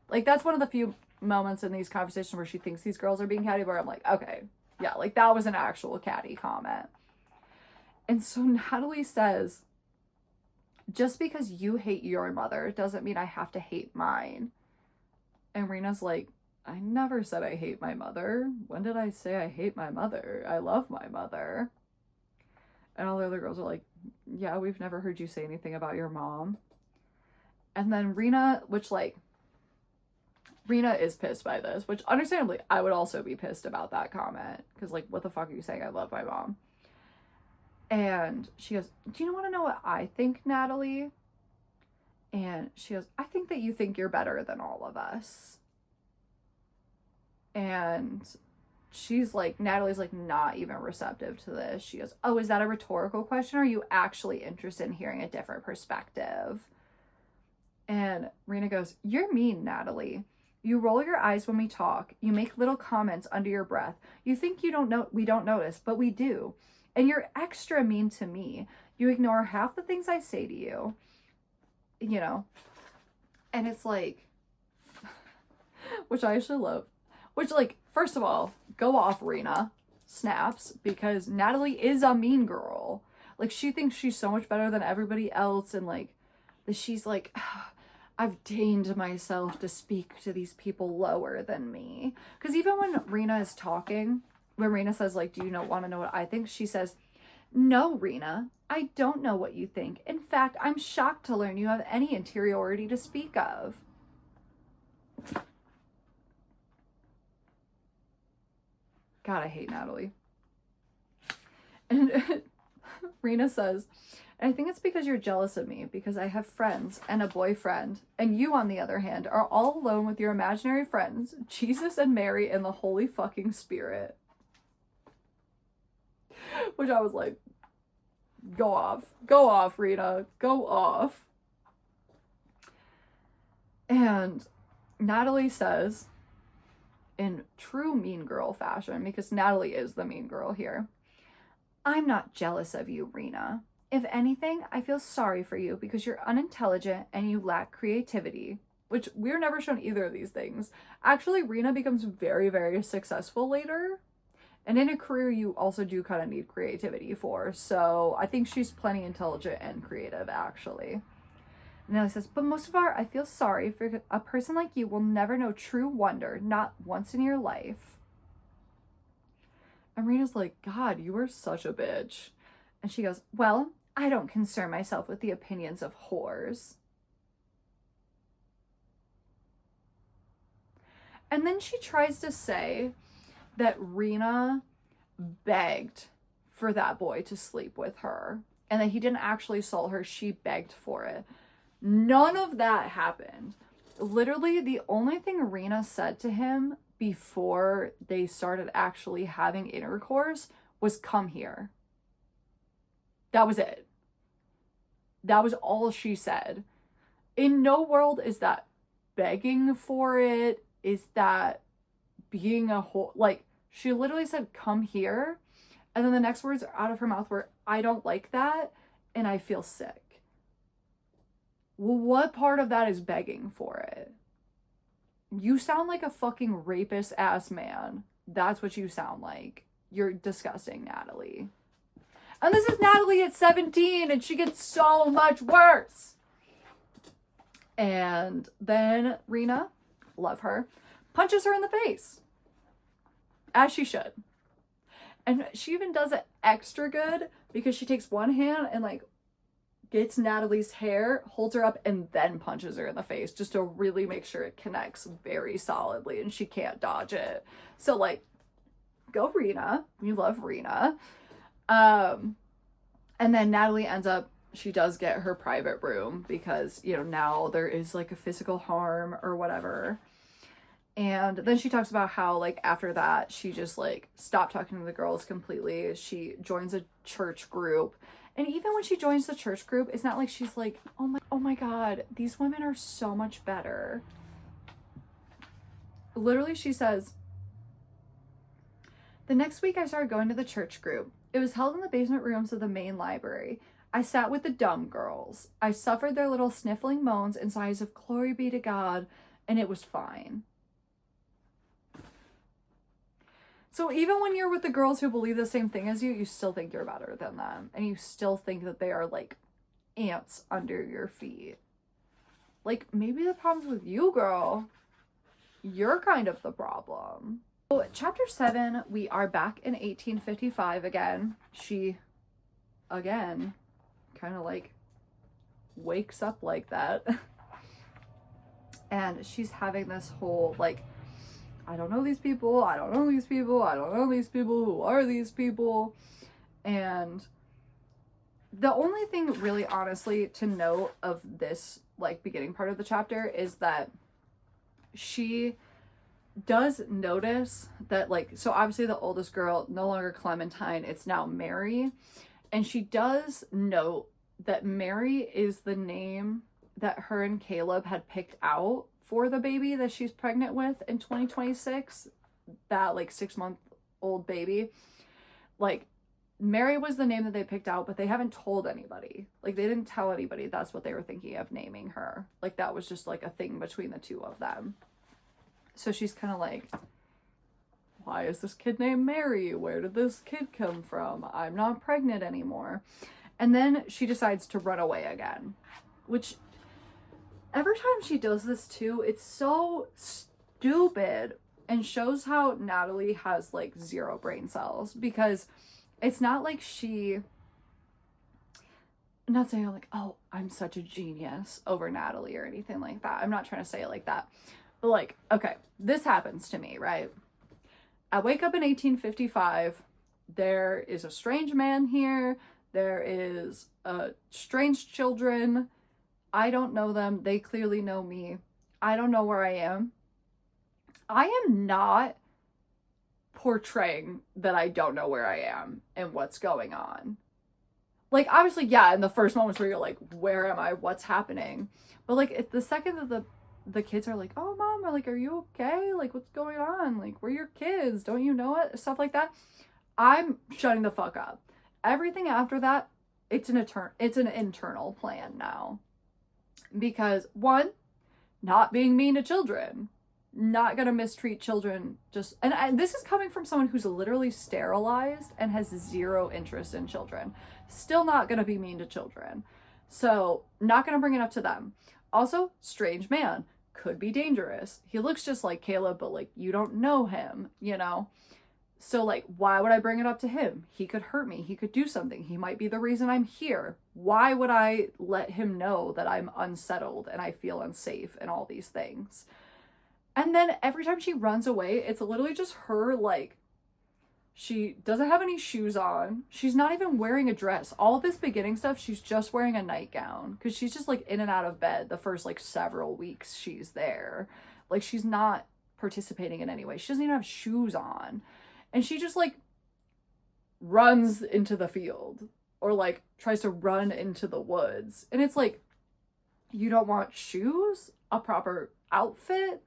Like, that's one of the few moments in these conversations where she thinks these girls are being catty, where I'm like, okay, yeah, like, that was an actual catty comment. And so Natalie says, just because you hate your mother doesn't mean I have to hate mine. And Rena's like, I never said I hate my mother. When did I say I hate my mother? I love my mother. And all the other girls are like, yeah, we've never heard you say anything about your mom. And then Rena, Rena is pissed by this, which understandably, I would also be pissed about that comment. Because, like, what the fuck are you saying? I love my mom. And she goes, do you want to know what I think, Natalie? And she goes, I think that you think you're better than all of us. And she's like, Natalie's like not even receptive to this. She goes, oh, is that a rhetorical question? Or are you actually interested in hearing a different perspective? And Rena goes, you're mean, Natalie. You roll your eyes when we talk. You make little comments under your breath. You think we don't notice, but we do. And you're extra mean to me. You ignore half the things I say to you. And it's like, which I actually love. Which, like, first of all, go off, Rena. Snaps. Because Natalie is a mean girl. Like, she thinks she's so much better than everybody else. And, like, she's like, I've deigned myself to speak to these people lower than me. Because even when Rena is talking, when Rena says, like, do you want to know what I think? She says, no, Rena, I don't know what you think. In fact, I'm shocked to learn you have any interiority to speak of. God, I hate Natalie. And Rena says, I think it's because you're jealous of me, because I have friends and a boyfriend, and you, on the other hand, are all alone with your imaginary friends, Jesus and Mary and the Holy fucking Spirit. Which I was like, go off, Rena, go off. And Natalie says, in true mean girl fashion, because Natalie is the mean girl here, I'm not jealous of you, Rena. If anything, I feel sorry for you because you're unintelligent and you lack creativity, which we're never shown either of these things. Actually, Rena becomes very, very successful later. And in a career, you also do kind of need creativity for. So I think she's plenty intelligent and creative, actually. And Nellie says, but most of all, I feel sorry for a person like you will never know true wonder, not once in your life. And Rena's like, God, you are such a bitch. And she goes, well, I don't concern myself with the opinions of whores. And then she tries to say that Rena begged for that boy to sleep with her and that he didn't actually assault her, she begged for it. None of that happened. Literally, the only thing Rena said to him before they started actually having intercourse was, come here. That was it. That was all she said. In no world is that begging for it. Is that being a whole, like, she literally said, come here. And then the next words out of her mouth were, I don't like that and I feel sick. Well, what part of that is begging for it? You sound like a fucking rapist ass man. That's what you sound like. You're disgusting, Natalie. And this is Natalie at 17 and she gets so much worse. And then Rena, love her, punches her in the face. As she should. And she even does it extra good because she takes one hand and like gets Natalie's hair, holds her up, and then punches her in the face just to really make sure it connects very solidly and she can't dodge it. So like, go Rena. You love Rena. And then Natalie ends up, she does get her private room because, you know, now there is like a physical harm or whatever. And then she talks about how, like, after that, she just, like, stopped talking to the girls completely. She joins a church group. And even when she joins the church group, it's not like she's like, oh my God, these women are so much better. Literally, she says, the next week I started going to the church group. It was held in the basement rooms of the main library. I sat with the dumb girls. I suffered their little sniffling moans and sighs of glory be to God, and it was fine. So even when you're with the girls who believe the same thing as you, you still think you're better than them. And you still think that they are like ants under your feet. Like, maybe the problem's with you, girl. You're kind of the problem. So chapter 7, we are back in 1855 again. She, again, kind of like wakes up like that. And she's having this whole like, I don't know these people, I don't know these people, I don't know these people, who are these people? And the only thing really honestly to note of this like beginning part of the chapter is that she does notice that like, so obviously the oldest girl, no longer Clementine, it's now Mary. And she does note that Mary is the name that her and Caleb had picked out for the baby that she's pregnant with in 2026, that like 6-month-old baby. Like, Mary was the name that they picked out, but they haven't told anybody. Like, they didn't tell anybody that's what they were thinking of naming her. Like, that was just like a thing between the two of them. So she's kind of like, why is this kid named Mary? Where did this kid come from? I'm not pregnant anymore. And then she decides to run away again, which every time she does this too, it's so stupid and shows how Natalie has like 0 brain cells, because it's not like I'm not saying like, oh, I'm such a genius over Natalie or anything like that. I'm not trying to say it like that. But like, okay, this happens to me, right? I wake up in 1855. There is a strange man here. There is strange children. I don't know them. They clearly know me. I don't know where I am. I am not portraying that I don't know where I am and what's going on. Like, obviously, yeah, in the first moments where you're like, where am I? What's happening? But, like, the second that the kids are like, oh, Mom, or like, are you okay? Like, what's going on? Like, we're your kids. Don't you know it? Stuff like that. I'm shutting the fuck up. Everything after that, it's an internal plan now. Because, one, not being mean to children. Not gonna mistreat children. And this is coming from someone who's literally sterilized and has zero interest in children. Still not gonna be mean to children. So, not gonna bring it up to them. Also, strange man. Could be dangerous. He looks just like Caleb, but like, you don't know him, you know? So like, why would I bring it up to him? He could hurt me. He could do something. He might be the reason I'm here. Why would I let him know that I'm unsettled and I feel unsafe and all these things? And then every time she runs away, it's literally just her, like, she doesn't have any shoes on. She's not even wearing a dress. All this beginning stuff, she's just wearing a nightgown. Because she's just, like, in and out of bed the first, like, several weeks she's there. Like, she's not participating in any way. She doesn't even have shoes on. And she just, like, runs into the field. Or, like, tries to run into the woods. And it's like, you don't want shoes? A proper outfit?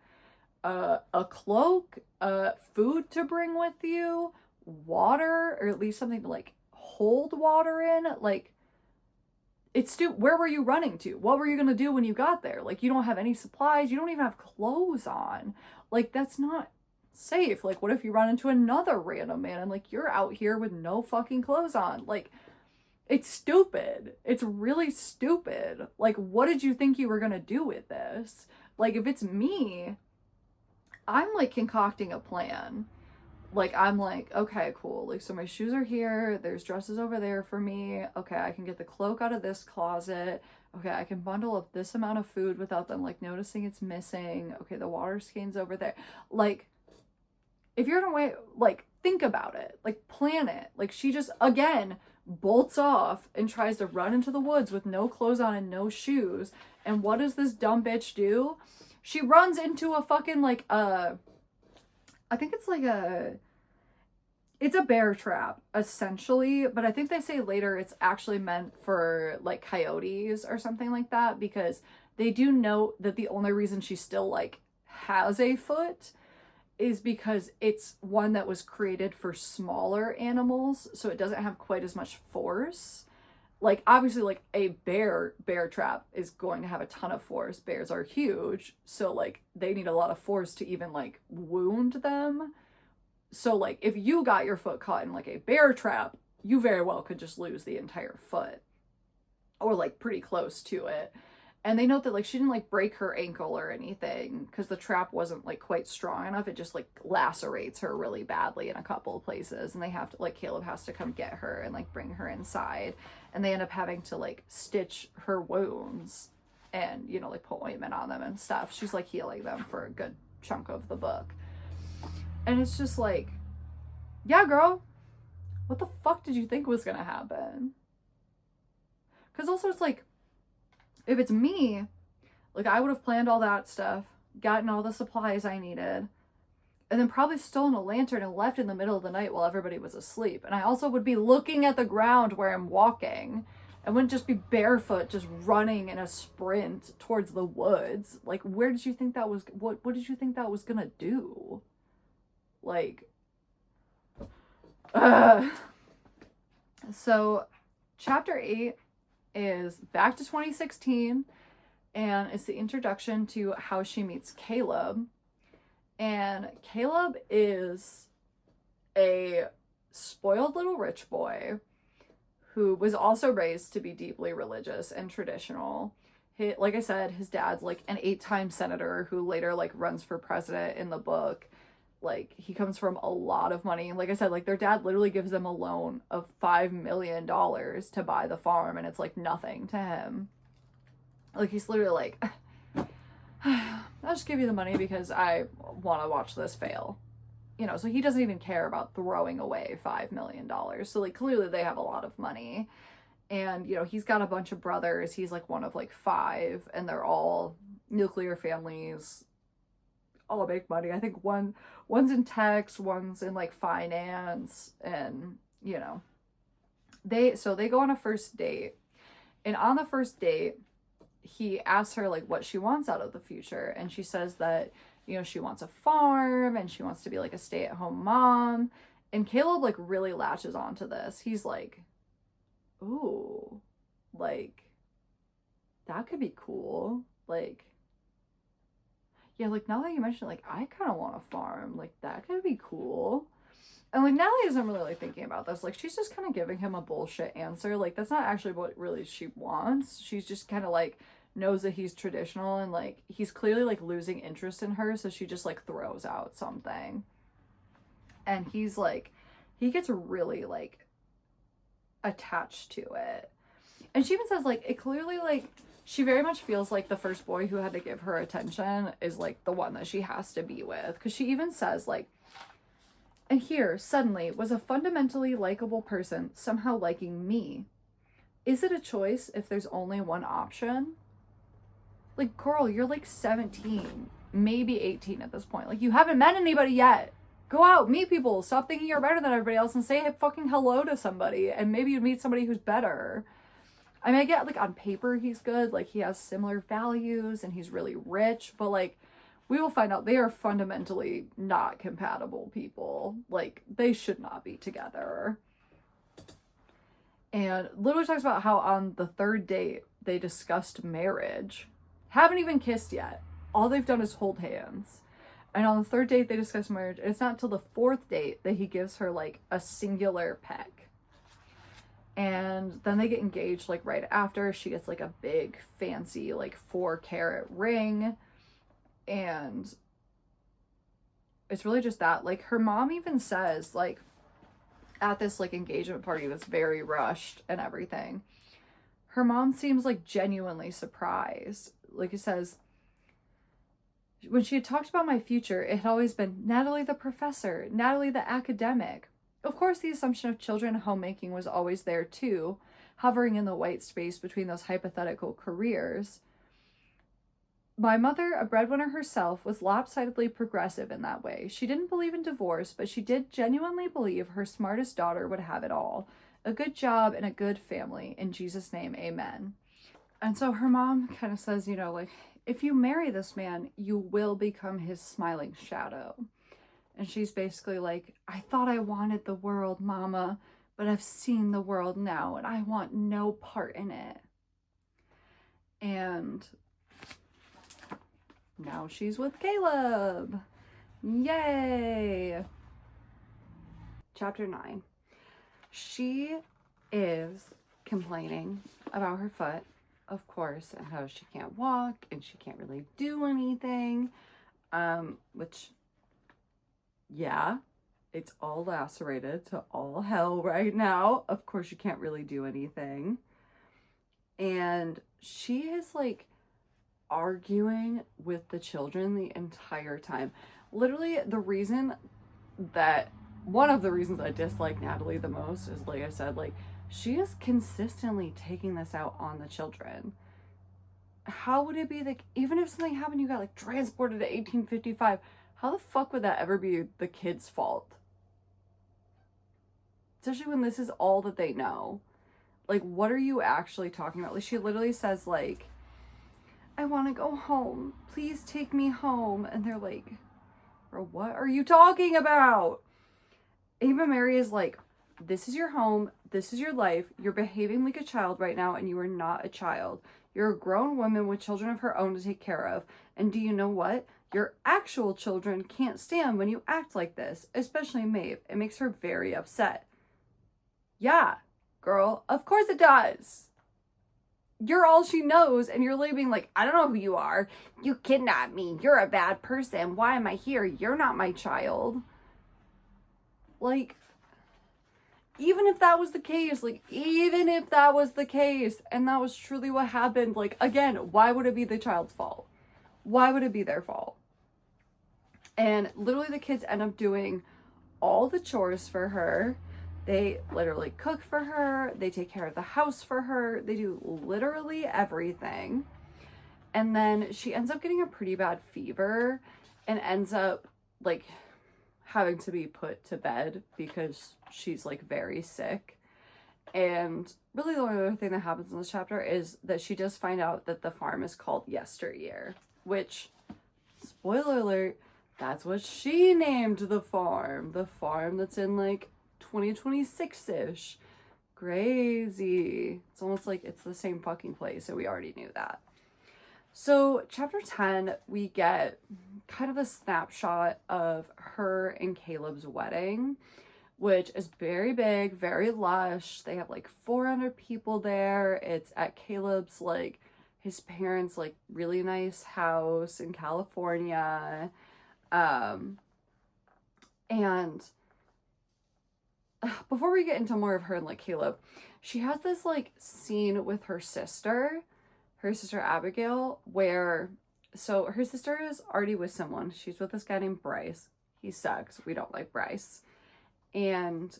A cloak? Food to bring with you? Water? Or at least something to, like, hold water in? Like, it's where were you running to? What were you gonna do when you got there? Like, you don't have any supplies. You don't even have clothes on. Like, that's not safe. Like, what if you run into another random man and like you're out here with no fucking clothes on? Like, it's stupid. It's really stupid. Like, what did you think you were gonna do with this? Like, if it's me, I'm like concocting a plan. Like, I'm like, okay, cool. Like, so my shoes are here. There's dresses over there for me. Okay, I can get the cloak out of this closet. Okay, I can bundle up this amount of food without them like noticing it's missing. Okay, the water skin's over there. Like, if you're in a way, like, think about it. Like, plan it. Like, she just, again, bolts off and tries to run into the woods with no clothes on and no shoes. And what does this dumb bitch do? She runs into a fucking, like, I think it's like it's a bear trap, essentially. But I think they say later it's actually meant for, like, coyotes or something like that. Because they do note that the only reason she still, like, has a foot is because it's one that was created for smaller animals, so it doesn't have quite as much force. Like, obviously, like, a bear trap is going to have a ton of force. Bears are huge, so, like, they need a lot of force to even, like, wound them. So, like, if you got your foot caught in, like, a bear trap, you very well could just lose the entire foot. Or, like, pretty close to it. And they note that, like, she didn't, like, break her ankle or anything because the trap wasn't, like, quite strong enough. It just, like, lacerates her really badly in a couple of places. And they have to, like, Caleb has to come get her and, like, bring her inside. And they end up having to, like, stitch her wounds and, you know, like, put ointment on them and stuff. She's, like, healing them for a good chunk of the book. And it's just, like, yeah, girl, what the fuck did you think was gonna happen? Because also it's, like, if it's me, like, I would have planned all that stuff, gotten all the supplies I needed, and then probably stolen a lantern and left in the middle of the night while everybody was asleep. And I also would be looking at the ground where I'm walking. I wouldn't just be barefoot, just running in a sprint towards the woods. Like, where did you think that was, what did you think that was gonna do? Like, So, chapter 8 is back to 2016, and it's the introduction to how she meets Caleb. And Caleb is a spoiled little rich boy who was also raised to be deeply religious and traditional. Like I said, his dad's like an 8-time senator who later like runs for president in the book. Like, he comes from a lot of money. Like I said, like, their dad literally gives them a loan of $5 million to buy the farm, and it's, like, nothing to him. Like, he's literally like, I'll just give you the money because I want to watch this fail. you know, so he doesn't even care about throwing away $5 million. So like clearly they have a lot of money. And, you know, he's got a bunch of brothers. He's like one of like 5, and they're all nuclear families, all make money. I think one's in tech, one's in like finance, and you know, they go on a first date. And on the first date, he asks her like what she wants out of the future, and she says that, you know, she wants a farm and she wants to be like a stay-at-home mom. And Caleb like really latches onto this. He's like, ooh, like that could be cool. Like, yeah, like now that you mention it, like I kind of want a farm. Like that could be cool. And like Natalie isn't really like thinking about this. Like she's just kind of giving him a bullshit answer. Like that's not actually what really she wants. She's just kind of like knows that he's traditional, and like he's clearly like losing interest in her, so she just like throws out something. And he's like, he gets really like attached to it. And she even says like it clearly like she very much feels like the first boy who had to give her attention is like the one that she has to be with, because she even says like, and here suddenly was a fundamentally likable person somehow liking me. Is it a choice if there's only one option? Like, girl, you're like 17, maybe 18 at this point. Like, you haven't met anybody yet. Go out, meet people, stop thinking you're better than everybody else, and say fucking hello to somebody, and maybe you'd meet somebody who's better. I mean, I get, like, on paper he's good, like, he has similar values, and he's really rich, but, like, we will find out they are fundamentally not compatible people. Like, they should not be together. And literally talks about how on the 3rd date, they discussed marriage. Haven't even kissed yet. All they've done is hold hands. And on the 3rd date, they discuss marriage. And it's not until the 4th date that he gives her, like, a singular peck. And then they get engaged, like, right after. She gets, like, a big, fancy, like, 4-carat ring. And it's really just that. Like, her mom even says, like, at this, like, engagement party that's very rushed and everything, her mom seems, like, genuinely surprised. Like, it says, when she had talked about my future, it had always been Natalie the professor, Natalie the academic. Of course, the assumption of children homemaking was always there too, hovering in the white space between those hypothetical careers. My mother, a breadwinner herself, was lopsidedly progressive in that way. She didn't believe in divorce, but she did genuinely believe her smartest daughter would have it all. A good job and a good family. In Jesus' name, amen. And so her mom kind of says, you know, like, if you marry this man, you will become his smiling shadow. And she's basically like, I thought I wanted the world, Mama, but I've seen the world now, and I want no part in it. And now she's with Caleb. Yay! Chapter 9. She is complaining about her foot, of course, and how she can't walk and she can't really do anything. Which, yeah, it's all lacerated to all hell right now. Of course, you can't really do anything. And she is like arguing with the children the entire time. Literally, one of the reasons I dislike Natalie the most is, like I said, like, she is consistently taking this out on the children. How would it be like, even if something happened, you got like transported to 1855, how the fuck would that ever be the kid's fault? Especially when this is all that they know. Like, what are you actually talking about? Like, she literally says, like, I want to go home. Please take me home. And they're like, bro, what are you talking about? Ava Mary is like, this is your home. This is your life. You're behaving like a child right now, and you are not a child. You're a grown woman with children of her own to take care of. And do you know what? Your actual children can't stand when you act like this, especially Maeve. It makes her very upset. Yeah, girl, of course it does. You're all she knows, and you're leaving like, I don't know who you are. You kidnapped me. You're a bad person. Why am I here? You're not my child. Like, even if that was the case, and that was truly what happened, like, again, why would it be the child's fault? Why would it be their fault? And literally the kids end up doing all the chores for her. They literally cook for her. They take care of the house for her. They do literally everything. And then she ends up getting a pretty bad fever and ends up like having to be put to bed because she's like very sick. And really the only other thing that happens in this chapter is that she does find out that the farm is called Yesteryear, which, spoiler alert, that's what she named the farm. The farm that's in like 2026-ish. Crazy. It's almost like it's the same fucking place, so we already knew that. So chapter 10, we get kind of a snapshot of her and Caleb's wedding, which is very big, very lush. They have like 400 people there. It's at Caleb's, like, his parents' like really nice house in California. And before we get into more of her and like Caleb, she has this like scene with her sister Abigail, where, so her sister is already with someone. She's with this guy named Bryce. He sucks. We don't like Bryce. And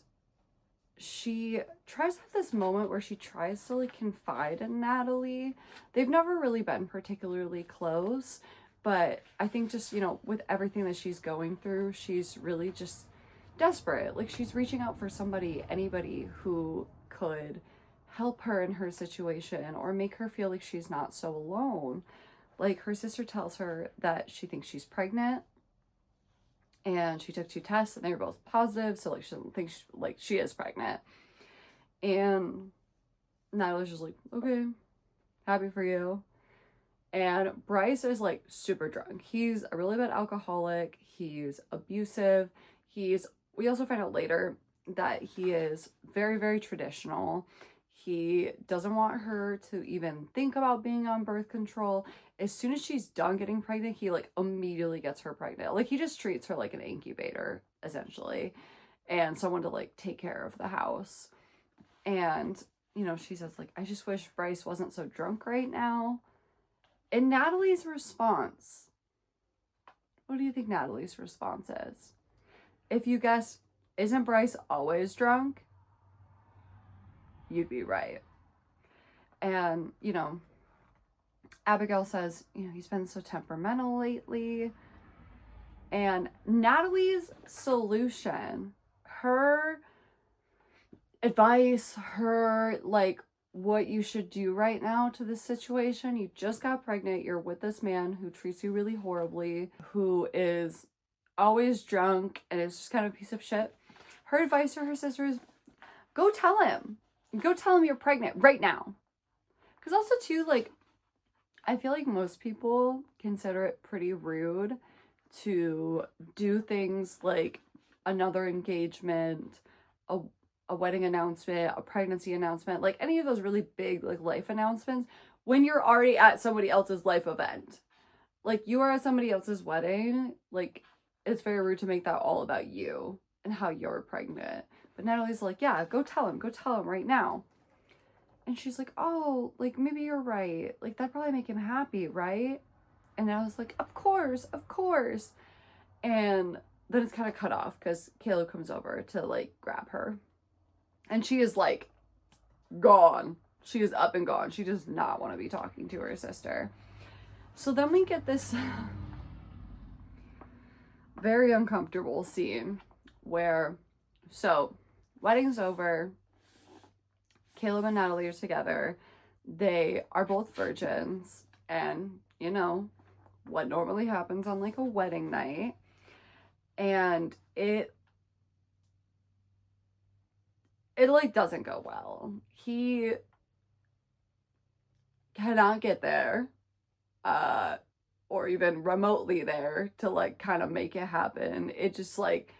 she tries to have this moment where she tries to like confide in Natalie. They've never really been particularly close, but I think just, you know, with everything that she's going through, she's really just desperate. Like, she's reaching out for somebody, anybody who could help her in her situation or make her feel like she's not so alone. Like, her sister tells her that she thinks she's pregnant, and she took 2 tests and they were both positive, so like she doesn't think she is pregnant. And Natalie's just like, okay, happy for you. And Bryce is like super drunk. He's a really bad alcoholic. He's abusive. We also find out later that he is very, very traditional. He doesn't want her to even think about being on birth control. As soon as she's done getting pregnant, he like immediately gets her pregnant. Like, he just treats her like an incubator, essentially, and someone to like take care of the house. And, you know, she says like, I just wish Bryce wasn't so drunk right now. And Natalie's response, what do you think Natalie's response is? If you guess, isn't Bryce always drunk? You'd be right. And, you know, Abigail says, you know, he's been so temperamental lately. And Natalie's solution, her advice, her, like, what you should do right now to this situation, you just got pregnant, you're with this man who treats you really horribly, who is always drunk and is just kind of a piece of shit. Her advice to her sister is, go tell him you're pregnant right now. Because also too, like, I feel like most people consider it pretty rude to do things like another engagement, a wedding announcement, a pregnancy announcement, like any of those really big like life announcements when you're already at somebody else's life event. Like, you are at somebody else's wedding, like, it's very rude to make that all about you and how you're pregnant. But Natalie's like, yeah, go tell him right now. And she's like, oh, like, maybe you're right. Like, that'd probably make him happy, right? And I was like, of course. And then it's kind of cut off because Caleb comes over to, like, grab her. And she is, like, gone. She is up and gone. She does not want to be talking to her sister. So then we get this very uncomfortable scene where, so, wedding's over. Caleb and Natalie are together. They are both virgins. And, you know, what normally happens on, like, a wedding night. And it like, doesn't go well. He cannot get there, or even remotely there to, like, kind of make it happen. It just, like,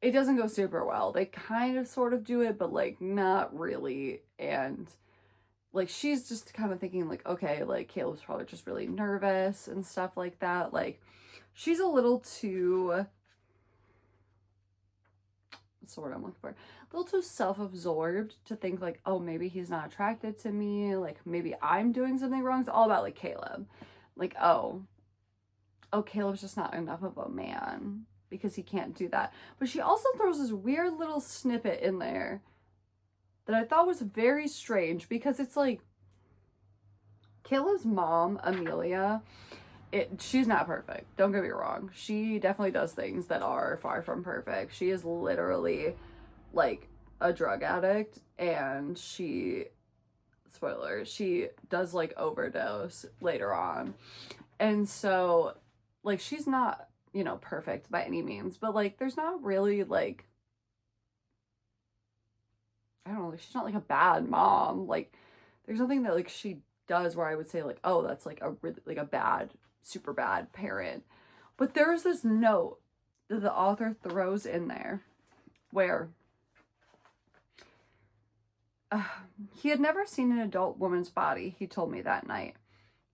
it doesn't go super well. They kind of sort of do it, but, like, not really. And, like, she's just kind of thinking, like, okay, like, Caleb's probably just really nervous and stuff like that. Like, she's a little too, what's the word I'm looking for? A little too self-absorbed to think, like, oh, maybe he's not attracted to me. Like, maybe I'm doing something wrong. It's all about, like, Caleb. Like, oh, Caleb's just not enough of a man. because he can't do that. But she also throws this weird little snippet in there that I thought was very strange, because it's like, Caleb's mom, Amelia, she's not perfect. Don't get me wrong. She definitely does things that are far from perfect. She is literally like a drug addict, and she does like overdose later on. And so like, she's not, you know, perfect by any means, but like, there's not really like, I don't know, like, she's not like a bad mom. Like, there's nothing that like she does where I would say like, oh, that's like a really like a bad, super bad parent. But there's this note that the author throws in there where he had never seen an adult woman's body, he told me that night.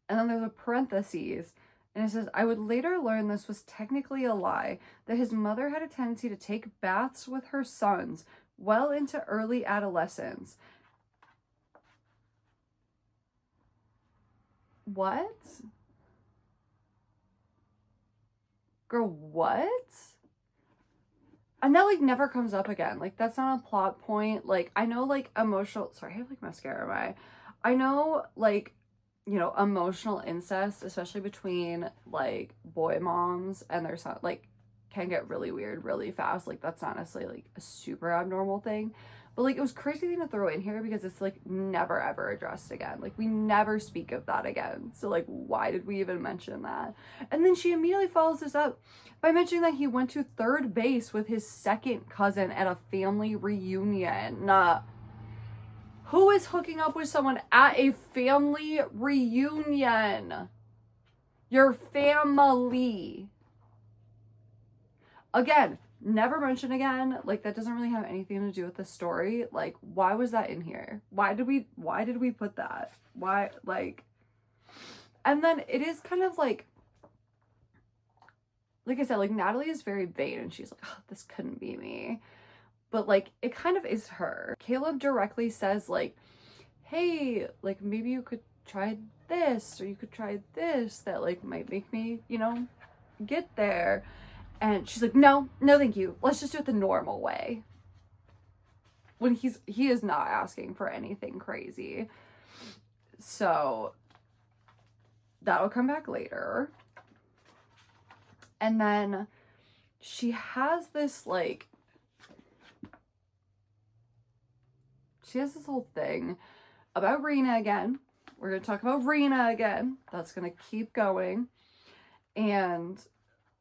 And then there's a parentheses, and it says, I would later learn this was technically a lie, that his mother had a tendency to take baths with her sons well into early adolescence. What? Girl, what? And that like never comes up again. Like, that's not a plot point. Like, I know like emotional, sorry, I have like mascara in my eye. I know like, you know, emotional incest, especially between like boy moms and their son, like, can get really weird really fast. Like, that's not necessarily like a super abnormal thing, but like, it was crazy thing to throw in here because it's like never ever addressed again. Like, we never speak of that again. So like, why did we even mention that? And then she immediately follows this up by mentioning that he went to third base with his second cousin at a family reunion. Who is hooking up with someone at a family reunion? Your family. Again, never mentioned again. Like, that doesn't really have anything to do with the story. Like, why was that in here? Why did we put that? Why, like, and then it is kind of like I said, like, Natalie is very vain, and she's like, oh, this couldn't be me. But like, it kind of is her. Caleb directly says like, hey, like, maybe you could try this, or you could try this, that like might make me, you know, get there. And she's like, no, thank you. Let's just do it the normal way. When he is not asking for anything crazy. So that'll come back later. And then she has this like, she has this whole thing about Rena again. We're going to talk about Rena again. That's going to keep going. And,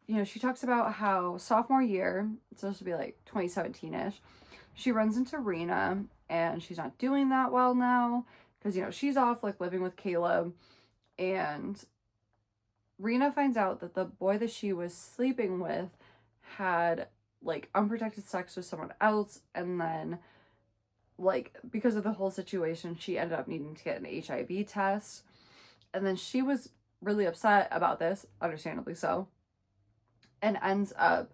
you know, she talks about how sophomore year, it's supposed to be like 2017-ish, she runs into Rena, and she's not doing that well now because, you know, she's off like living with Caleb. And Rena finds out that the boy that she was sleeping with had like unprotected sex with someone else, and then like, because of the whole situation, she ended up needing to get an HIV test. And then she was really upset about this, understandably so, and ends up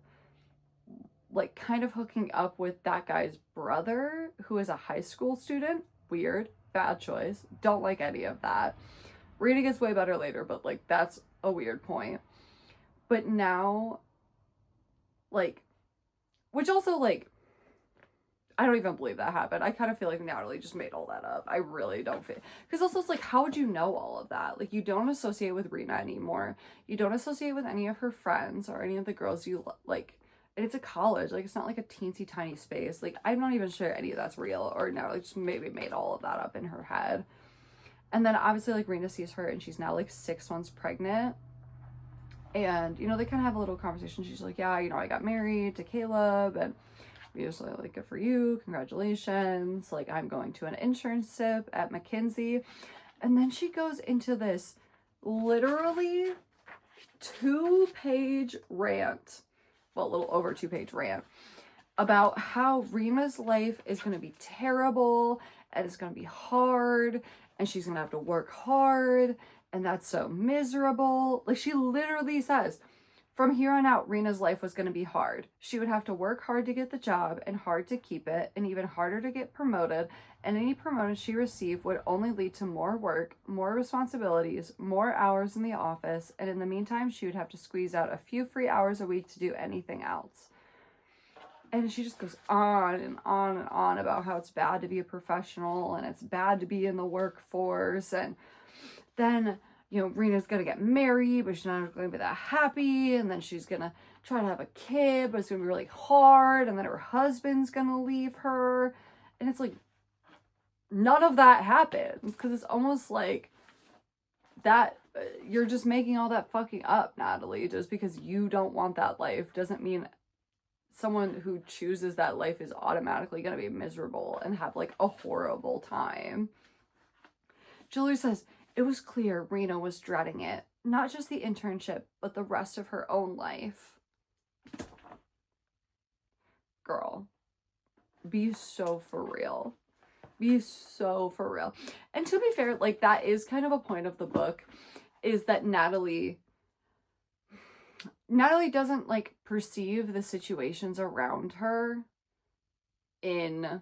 like kind of hooking up with that guy's brother, who is a high school student. Weird, bad choice, don't like any of that. Rena gets way better later, but like, that's a weird point. But now, like, which also like, I don't even believe that happened. I kind of feel like Natalie just made all that up. I really don't feel, because also it's like, how would you know all of that? Like, you don't associate with Rena anymore. You don't associate with any of her friends or any of the girls you like. And it's a college. Like, it's not like a teensy tiny space. Like, I'm not even sure any of that's real, or Natalie just maybe made all of that up in her head. And then obviously like Rena sees her, and she's now like 6 months pregnant. And, you know, they kind of have a little conversation. She's like, yeah, you know, I got married to Caleb, and we just like, good for you, congratulations, like, I'm going to an internship at McKinsey. And then she goes into this literally 2-page rant, well, a little over 2-page rant, about how Rena's life is going to be terrible, and it's going to be hard, and she's going to have to work hard, and that's so miserable. Like, she literally says, From here on out, Rena's life was going to be hard. She would have to work hard to get the job and hard to keep it, and even harder to get promoted, and any promotion she received would only lead to more work, more responsibilities, more hours in the office, and in the meantime, she would have to squeeze out a few free hours a week to do anything else. And she just goes on and on and on about how it's bad to be a professional and it's bad to be in the workforce. And then, you know, Rena's going to get married, but she's not going to be that happy. And then she's going to try to have a kid, but it's going to be really hard. And then her husband's going to leave her. And it's like, none of that happens, because it's almost like that you're just making all that fucking up, Natalie. Just because you don't want that life doesn't mean someone who chooses that life is automatically going to be miserable and have like a horrible time. Julie says, it was clear Rena was dreading it. Not just the internship, but the rest of her own life. Girl, be so for real. Be so for real. And to be fair, like, that is kind of a point of the book, is that Natalie doesn't like perceive the situations around her in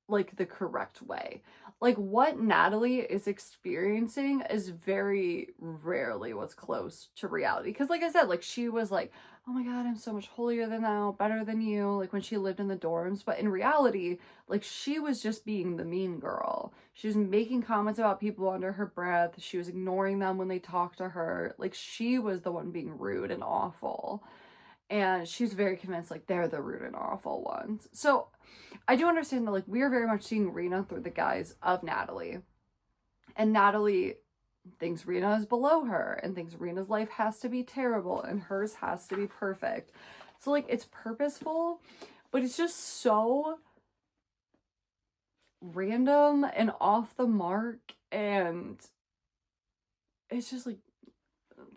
like the correct way. Like, what Natalie is experiencing is very rarely what's close to reality. Because like I said, like, she was like, oh my God, I'm so much holier than thou, better than you, like when she lived in the dorms. But in reality, like, she was just being the mean girl. She was making comments about people under her breath. She was ignoring them when they talked to her. Like, she was the one being rude and awful. And she's very convinced, like, they're the rude and awful ones. So I do understand that, like, we are very much seeing Rena through the guise of Natalie. And Natalie thinks Rena is below her and thinks Rena's life has to be terrible and hers has to be perfect. So, like, it's purposeful, but it's just so random and off the mark. And it's just, like,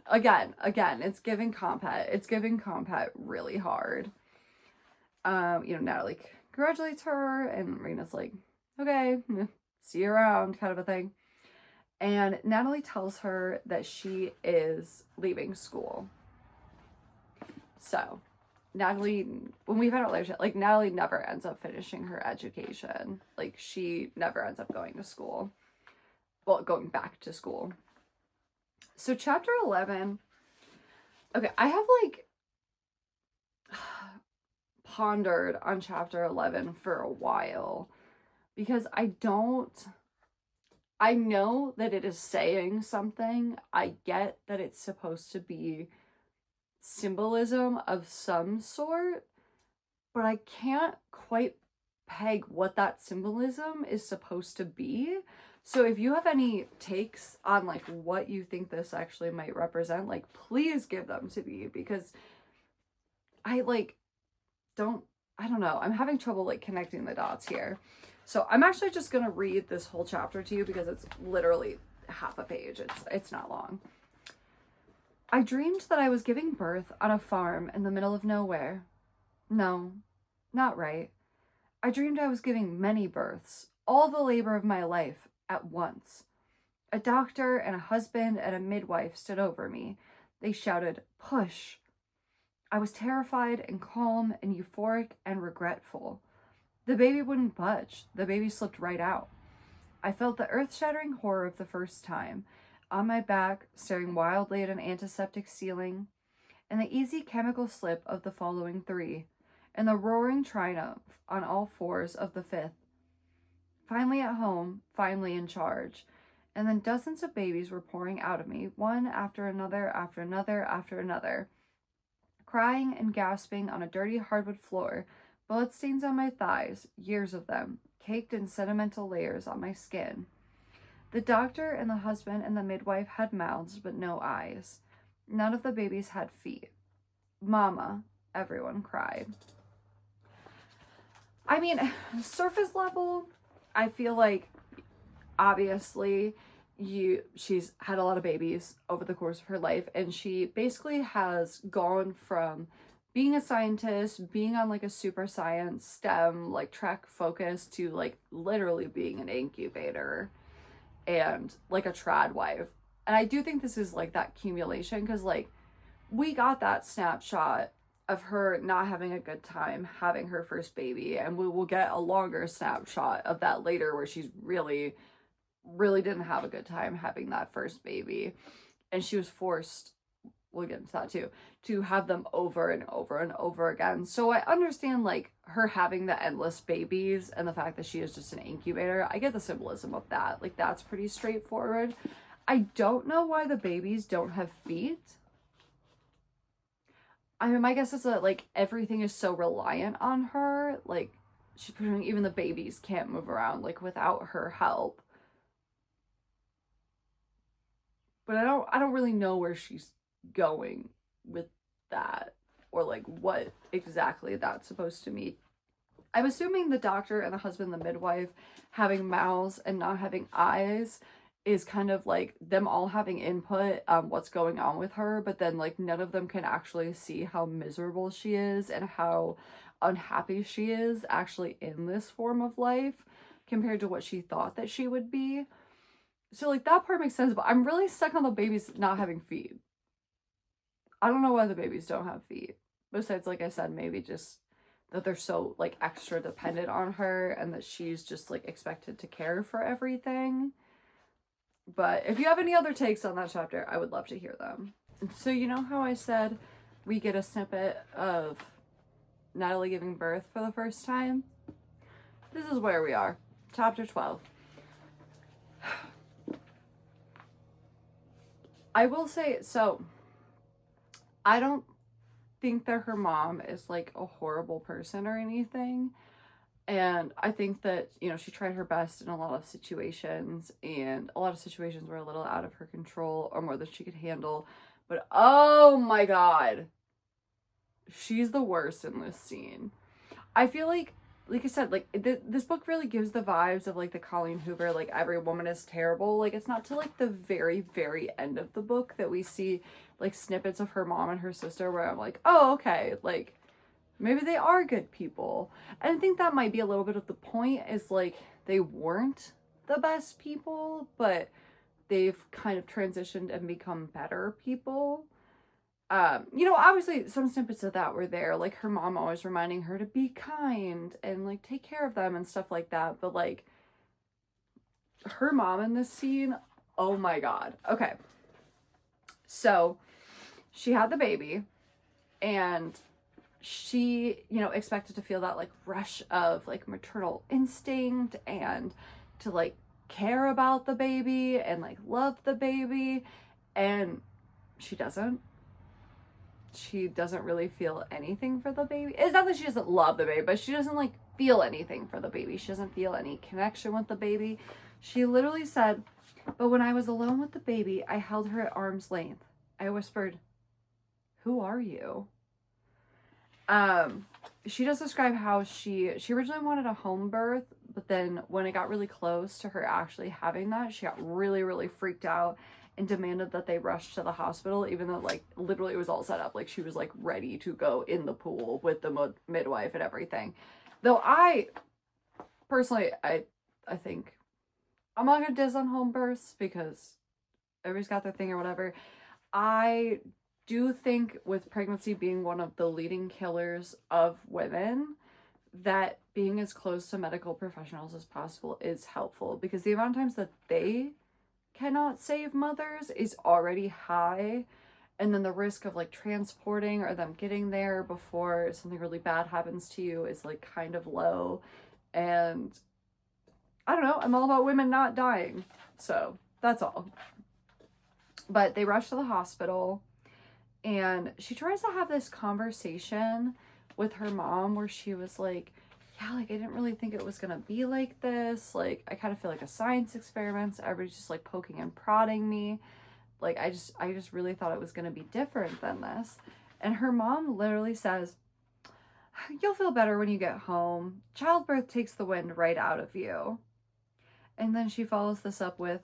again, it's giving Compet. It's giving Compet really hard. You know, Natalie congratulates her, and Rena's like, okay, see you around, kind of a thing. And Natalie tells her that she is leaving school. So, Natalie, when we found out later, like, Natalie never ends up finishing her education. Like, she never ends up going to school. Well, going back to school. So, chapter 11, okay, I have, like, pondered on chapter 11 for a while, because I know that it is saying something. I get that it's supposed to be symbolism of some sort, but I can't quite peg what that symbolism is supposed to be. So if you have any takes on like what you think this actually might represent, like, please give them to me, because I don't know. I'm having trouble like connecting the dots here. So I'm actually just going to read this whole chapter to you because it's literally half a page. It's not long. I dreamed that I was giving birth on a farm in the middle of nowhere. No, not right. I dreamed I was giving many births, all the labor of my life at once. A doctor and a husband and a midwife stood over me. They shouted, "Push." I was terrified and calm and euphoric and regretful. The baby wouldn't budge. The baby slipped right out. I felt the earth-shattering horror of the first time, on my back, staring wildly at an antiseptic ceiling, and the easy chemical slip of the following 3, and the roaring triumph on all 4s of the 5th. Finally at home, finally in charge, and then dozens of babies were pouring out of me, one after another, after another, after another. Crying and gasping on a dirty hardwood floor, bloodstains on my thighs, years of them, caked in sedimental layers on my skin. The doctor and the husband and the midwife had mouths but no eyes. None of the babies had feet. Mama, everyone cried. I mean, surface level, I feel like, obviously, she's had a lot of babies over the course of her life, and she basically has gone from being a scientist, being on like a super science STEM like track focus, to like literally being an incubator and like a trad wife. And I do think this is like that accumulation, because like we got that snapshot of her not having a good time having her first baby, and we will get a longer snapshot of that later where she's really didn't have a good time having that first baby, and she was forced, we'll get into that too, to have them over and over and over again. So I understand like her having the endless babies and the fact that she is just an incubator. I get the symbolism of that. Like, that's pretty straightforward. I don't know why the babies don't have feet. I mean, my guess is that like everything is so reliant on her. Like, she's presuming even the babies can't move around like without her help. But I don't really know where she's going with that, or like what exactly that's supposed to mean. I'm assuming the doctor and the husband, the midwife, having mouths and not having eyes is kind of like them all having input on what's going on with her, but then like none of them can actually see how miserable she is and how unhappy she is actually in this form of life compared to what she thought that she would be. So like that part makes sense, but I'm really stuck on the babies not having feet. I don't know why the babies don't have feet. Besides, like I said, maybe just that they're so like extra dependent on her and that she's just like expected to care for everything. But if you have any other takes on that chapter, I would love to hear them. So you know how I said we get a snippet of Natalie giving birth for the first time? This is where we are. Chapter 12. I will say, so I don't think that her mom is like a horrible person or anything. And I think that, you know, she tried her best in a lot of situations, and a lot of situations were a little out of her control or more than she could handle. But oh my God, she's the worst in this scene. I feel like I said, like this book really gives the vibes of like the Colleen Hoover, like every woman is terrible. Like, it's not till like the very, very end of the book that we see like snippets of her mom and her sister where I'm like, oh, okay, like maybe they are good people. And I think that might be a little bit of the point, is like they weren't the best people, but they've kind of transitioned and become better people. You know, obviously some snippets of that were there, like her mom always reminding her to be kind and like take care of them and stuff like that. But like her mom in this scene, oh my God. Okay. So she had the baby and she, you know, expected to feel that like rush of like maternal instinct and to like care about the baby and like love the baby. And she doesn't. She doesn't really feel anything for the baby. It's not that she doesn't love the baby, but she doesn't like feel anything for the baby. She doesn't feel any connection with the baby. She literally said, but when I was alone with the baby, I held her at arm's length. I whispered, "Who are you?" She does describe how she originally wanted a home birth, but then when it got really close to her actually having that, she got really, really freaked out and demanded that they rush to the hospital, even though like literally it was all set up. Like she was like ready to go in the pool with the midwife and everything. Though I personally, I think I'm not gonna diss on home births because everybody's got their thing or whatever. I do think with pregnancy being one of the leading killers of women, that being as close to medical professionals as possible is helpful, because the amount of times that they cannot save mothers is already high, and then the risk of like transporting or them getting there before something really bad happens to you is like kind of low. And I don't know, I'm all about women not dying, so that's all. But they rush to the hospital and she tries to have this conversation with her mom where she was like, yeah, like I didn't really think it was gonna be like this. Like I kind of feel like a science experiment. So everybody's just like poking and prodding me. Like I just really thought it was gonna be different than this. And her mom literally says, "You'll feel better when you get home. Childbirth takes the wind right out of you." And then she follows this up with,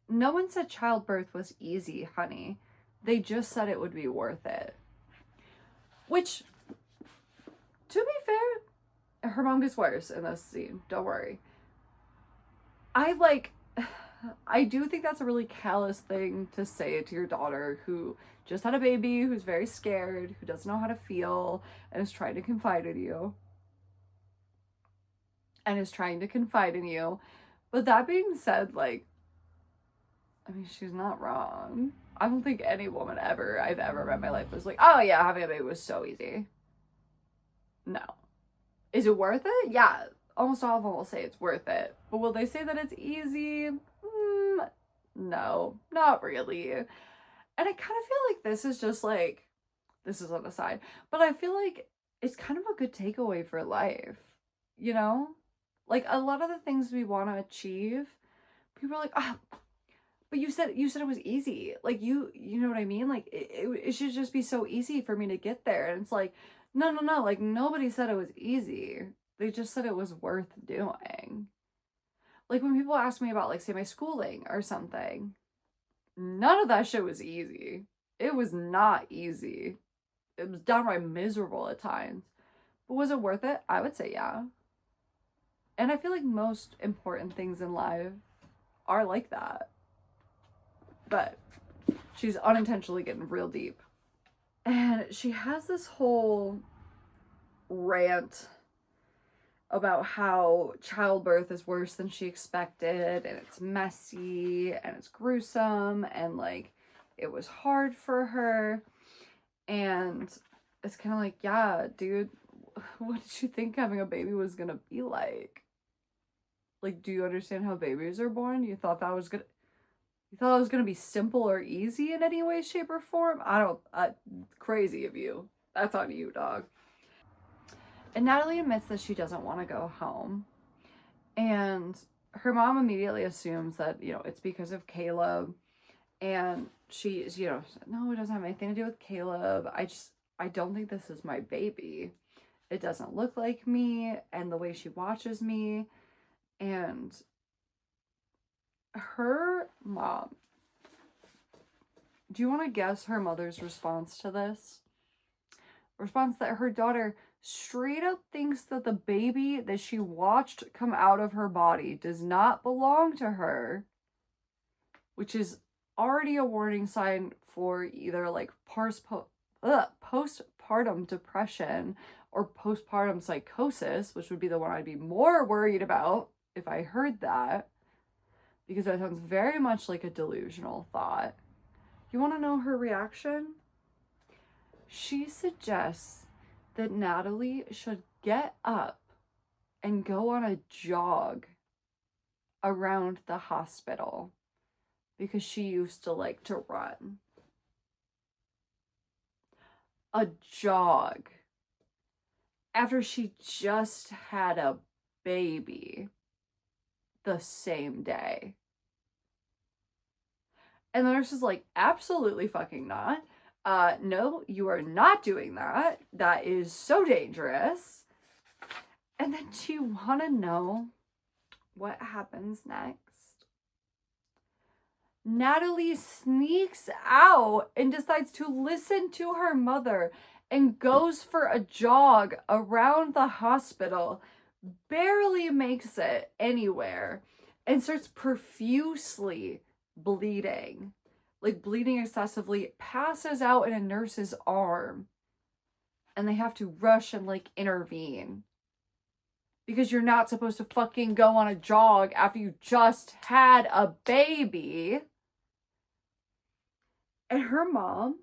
"No one said childbirth was easy, honey. They just said it would be worth it." Which, to be fair, her mom gets worse in this scene. Don't worry. I like, I do think that's a really callous thing to say to your daughter who just had a baby, who's very scared, who doesn't know how to feel, and is trying to confide in you. But that being said, like, I mean, she's not wrong. I don't think any woman I've ever met in my life was like, oh yeah, having a baby was so easy. No. Is it worth it? Yeah. Almost all of them will say it's worth it. But will they say that it's easy? No, not really. And I kind of feel like this is just like, this is on the side, but I feel like it's kind of a good takeaway for life, you know? Like a lot of the things we want to achieve, people are like, ah, oh, but you said it was easy. Like you know what I mean? Like it should just be so easy for me to get there. And it's like, no. Like nobody said it was easy. They just said it was worth doing. Like when people ask me about like say my schooling or something, none of that shit was easy. It was not easy. It was downright miserable at times. But was it worth it? I would say yeah. And I feel like most important things in life are like that. But she's unintentionally getting real deep. And she has this whole rant about how childbirth is worse than she expected, and it's messy, and it's gruesome, and like it was hard for her. And it's kind of like, yeah, dude, what did you think having a baby was gonna be like? Like, do you understand how babies are born? You thought it was gonna be simple or easy in any way, shape, or form? Crazy of you. That's on you, dog. And Natalie admits that she doesn't want to go home. And her mom immediately assumes that, you know, it's because of Caleb. And she's, you know, no, it doesn't have anything to do with Caleb. I don't think this is my baby. It doesn't look like me, and the way she watches me. And her mom, do you want to guess her mother's response to this? Response that her daughter straight up thinks that the baby that she watched come out of her body does not belong to her, which is already a warning sign for either like postpartum depression or postpartum psychosis, which would be the one I'd be more worried about if I heard that, because that sounds very much like a delusional thought. You want to know her reaction? She suggests that Natalie should get up and go on a jog around the hospital because she used to like to run. A jog after she just had a baby the same day. And the nurse is like, absolutely fucking not. No, you are not doing that. That is so dangerous. And then do you want to know what happens next? Natalie sneaks out and decides to listen to her mother and goes for a jog around the hospital, barely makes it anywhere, and starts profusely bleeding. Like bleeding excessively, passes out in a nurse's arm, and they have to rush and like intervene. Because you're not supposed to fucking go on a jog after you just had a baby. And her mom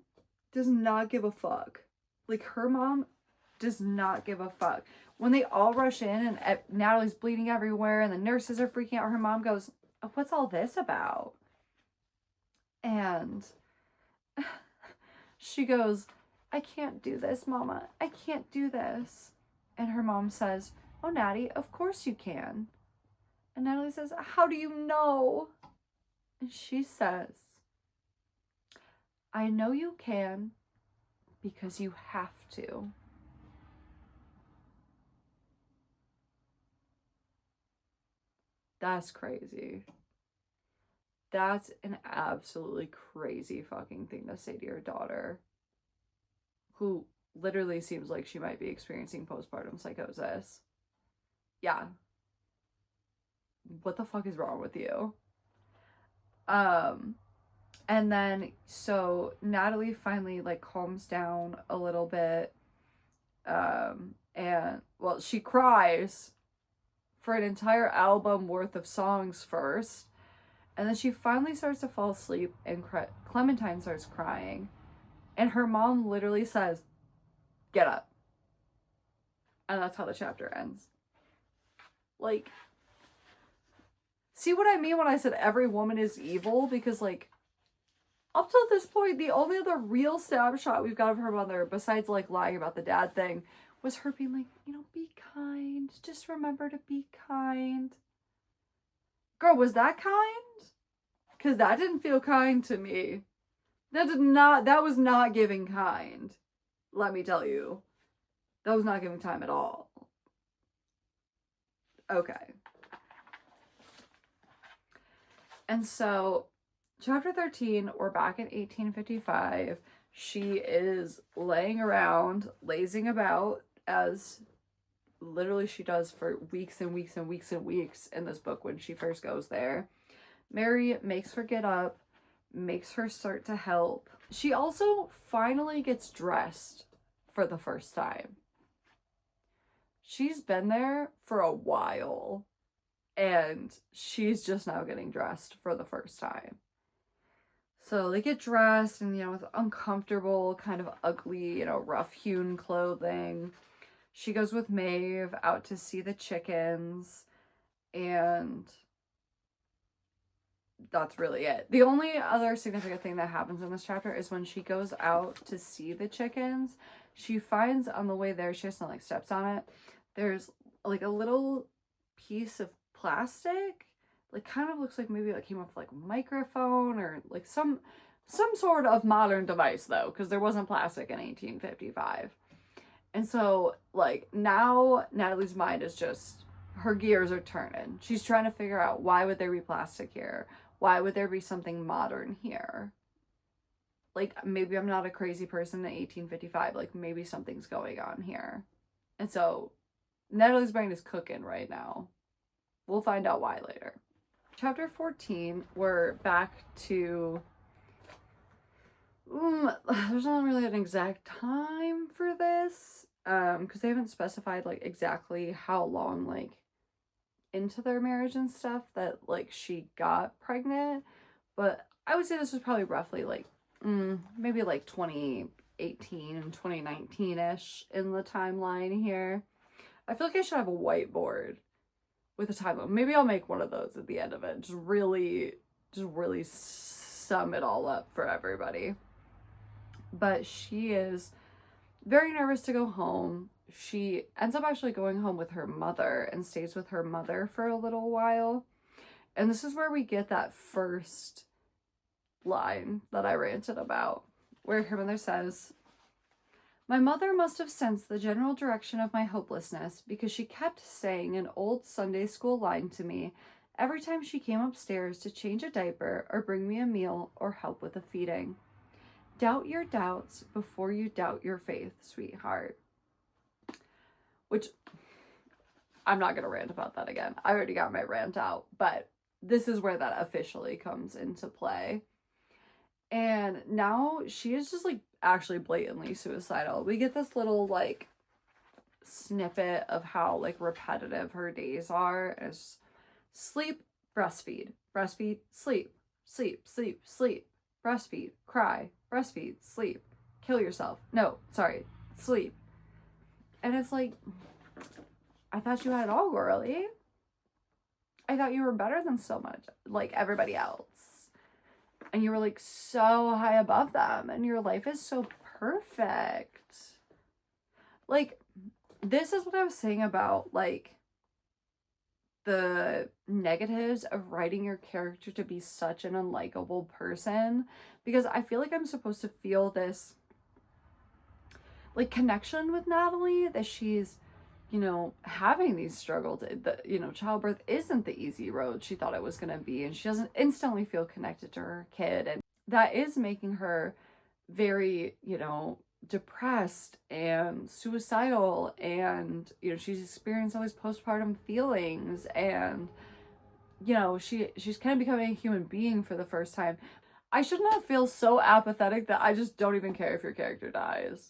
does not give a fuck. Like, her mom does not give a fuck. When they all rush in and Natalie's bleeding everywhere and the nurses are freaking out, her mom goes, oh, what's all this about? And she goes, I can't do this, Mama. I can't do this. And her mom says, oh, Natty, of course you can. And Natalie says, how do you know? And she says, I know you can because you have to. That's crazy. That's an absolutely crazy fucking thing to say to your daughter, who literally seems like she might be experiencing postpartum psychosis. Yeah. What the fuck is wrong with you? And then, so Natalie finally like calms down a little bit. And well, she cries for an entire album worth of songs first. And then she finally starts to fall asleep and Clementine starts crying. And her mom literally says, "Get up." And that's how the chapter ends. Like, see what I mean when I said every woman is evil? Because, like, up till this point, the only other real snapshot we've got of her mother, besides, like, lying about the dad thing, was her being like, you know, be kind. Just remember to be kind. Girl, was that kind? Because that didn't feel kind to me. That was not giving kind. Let me tell you. That was not giving time at all. Okay. And so, chapter 13, we're back in 1855. She is laying around, lazing about, as literally she does for weeks and weeks and weeks and weeks in this book when she first goes there. Mary makes her get up, makes her start to help. She also finally gets dressed for the first time. She's been there for a while, and she's just now getting dressed for the first time. So they get dressed and, you know, with uncomfortable, kind of ugly, you know, rough-hewn clothing. She goes with Maeve out to see the chickens, and that's really it. The only other significant thing that happens in this chapter is when she goes out to see the chickens, she finds on the way there, she has to like steps on it, there's like a little piece of plastic, like kind of looks like maybe it came off like a microphone or like some sort of modern device though, because there wasn't plastic in 1855. And so like now Natalie's mind is just, her gears are turning. She's trying to figure out, why would there be plastic here? Why would there be something modern here? Like, maybe I'm not a crazy person in 1855. Like, maybe something's going on here. And so, Natalie's brain is cooking right now. We'll find out why later. Chapter 14, we're back to... there's not really an exact time for this. Because they haven't specified, like, exactly how long, like, into their marriage and stuff that like she got pregnant, but I would say this was probably roughly like maybe like 2018 and 2019-ish in the timeline here. I feel like I should have a whiteboard with a timeline. Maybe I'll make one of those at the end of it. Just really sum it all up for everybody. But she is very nervous to go home. She ends up actually going home with her mother and stays with her mother for a little while. And this is where we get that first line that I ranted about, where her mother says, "My mother must have sensed the general direction of my hopelessness, because she kept saying an old Sunday school line to me every time she came upstairs to change a diaper or bring me a meal or help with the feeding. Doubt your doubts before you doubt your faith, sweetheart." Which, I'm not going to rant about that again. I already got my rant out, but this is where that officially comes into play. And now she is just like actually blatantly suicidal. We get this little like snippet of how like repetitive her days are. It's sleep, breastfeed, breastfeed, sleep, sleep, sleep, sleep, breastfeed, cry, breastfeed, sleep, kill yourself. No, sorry, sleep. And it's like, I thought you had it all, girly. I thought you were better than so much, like everybody else. And you were like so high above them, and your life is so perfect. Like, this is what I was saying about like the negatives of writing your character to be such an unlikable person, because I feel like I'm supposed to feel this like connection with Natalie, that she's, you know, having these struggles, that, you know, childbirth isn't the easy road she thought it was going to be, and she doesn't instantly feel connected to her kid, and that is making her very, you know, depressed and suicidal, and, you know, she's experienced all these postpartum feelings, and you know, she's kind of becoming a human being for the first time. I should not feel so apathetic that I just don't even care if your character dies.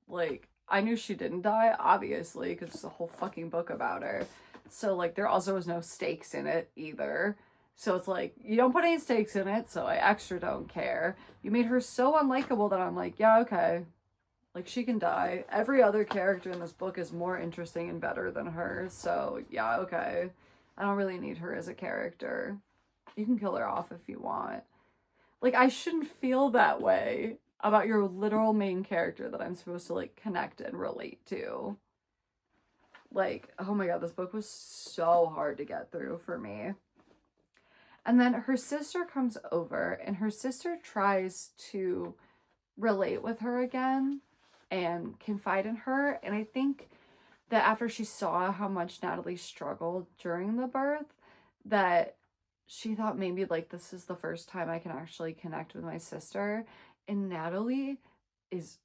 Like, I knew she didn't die, obviously, because there's a whole fucking book about her. So, like, there also was no stakes in it either. So it's like, you don't put any stakes in it, so I extra don't care. You made her so unlikable that I'm like, yeah, okay. Like, she can die. Every other character in this book is more interesting and better than her, so yeah, okay. I don't really need her as a character. You can kill her off if you want. Like, I shouldn't feel that way about your literal main character that I'm supposed to, like, connect and relate to. Like, oh my god, this book was so hard to get through for me. And then her sister comes over, and her sister tries to relate with her again and confide in her. And I think that after she saw how much Natalie struggled during the birth, that she thought maybe like this is the first time I can actually connect with my sister. And Natalie is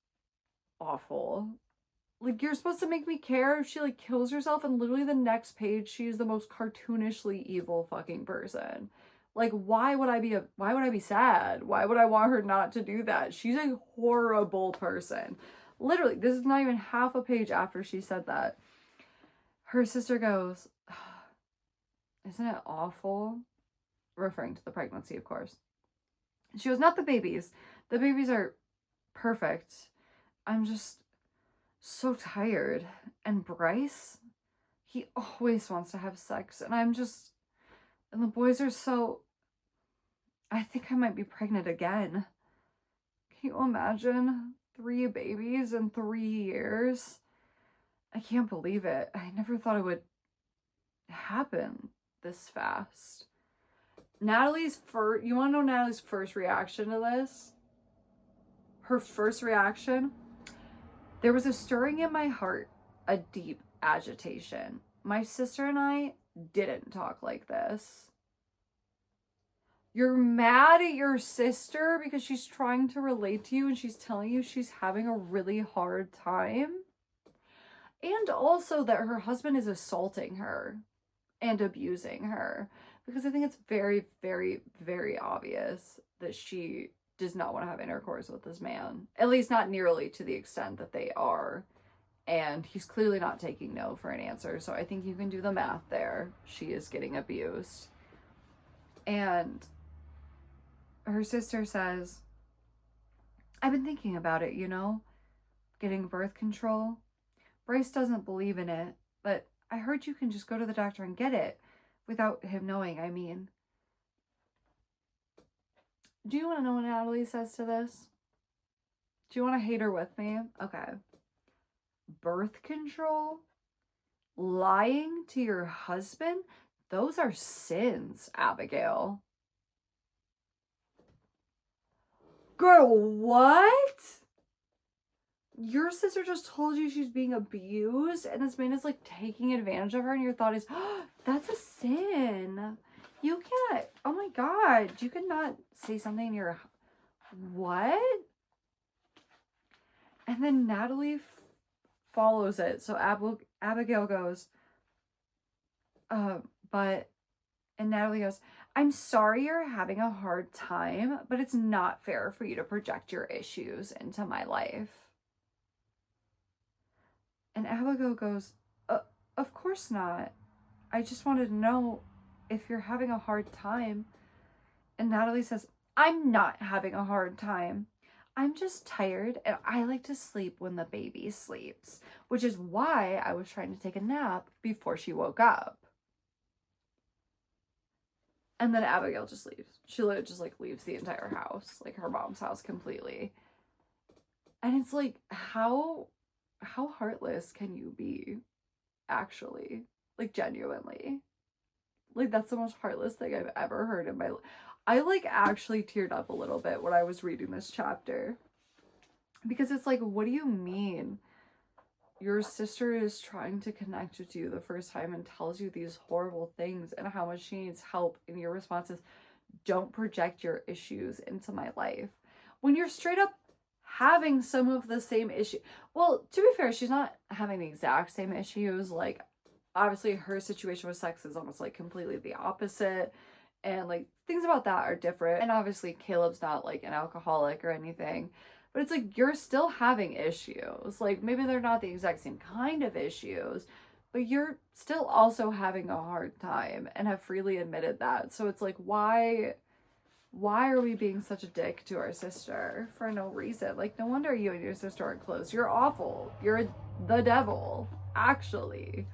awful. Like, you're supposed to make me care if she like kills herself, and literally the next page she is the most cartoonishly evil fucking person. Like, why would I be sad? Why would I want her not to do that? She's a horrible person. Literally, this is not even half a page after she said that. Her sister goes, isn't it awful? Referring to the pregnancy, of course. She goes, not the babies. The babies are perfect. I'm just so tired. And Bryce, he always wants to have sex. And the boys are so, I think I might be pregnant again. Can you imagine 3 babies in 3 years? I can't believe it. I never thought it would happen this fast. You want to know Natalie's first reaction to this? Her first reaction? There was a stirring in my heart, a deep agitation. My sister and I didn't talk like this. You're mad at your sister because she's trying to relate to you and she's telling you she's having a really hard time? And also that her husband is assaulting her and abusing her. Because I think it's very, very, very obvious that she does not want to have intercourse with this man. At least not nearly to the extent that they are. And he's clearly not taking no for an answer. So I think you can do the math there. She is getting abused. And her sister says, I've been thinking about it, getting birth control. Bryce doesn't believe in it, but I heard you can just go to the doctor and get it without him knowing, I mean. Do you want to know what Natalie says to this? Do you want to hate her with me? Okay. Birth control? Lying to your husband? Those are sins, Abigail. Girl, what? Your sister just told you she's being abused and this man is like taking advantage of her, and your thought is, oh, that's a sin. You can't, oh my god, you cannot say something in your, what? And then Natalie follows it. So Abigail goes, and Natalie goes, I'm sorry you're having a hard time, but it's not fair for you to project your issues into my life. And Abigail goes, of course not. I just wanted to know if you're having a hard time. And Natalie says, I'm not having a hard time. I'm just tired and I like to sleep when the baby sleeps, which is why I was trying to take a nap before she woke up. And then Abigail just leaves. She literally just like leaves the entire house, like her mom's house completely. And it's like, how heartless can you be, actually? Like, genuinely. Like, that's the most heartless thing I've ever heard in my life. I like actually teared up a little bit when I was reading this chapter. Because it's like, what do you mean? Your sister is trying to connect with you the first time and tells you these horrible things and how much she needs help, and your response is, don't project your issues into my life. When you're straight up having some of the same issue. Well, to be fair, she's not having the exact same issues. Like, obviously her situation with sex is almost like completely the opposite, and like things about that are different. And obviously Caleb's not like an alcoholic or anything, but it's like you're still having issues. Like maybe they're not the exact same kind of issues, but you're still also having a hard time and have freely admitted that. So it's like, why are we being such a dick to our sister for no reason? Like, no wonder you and your sister aren't close. You're awful. You're the devil, actually.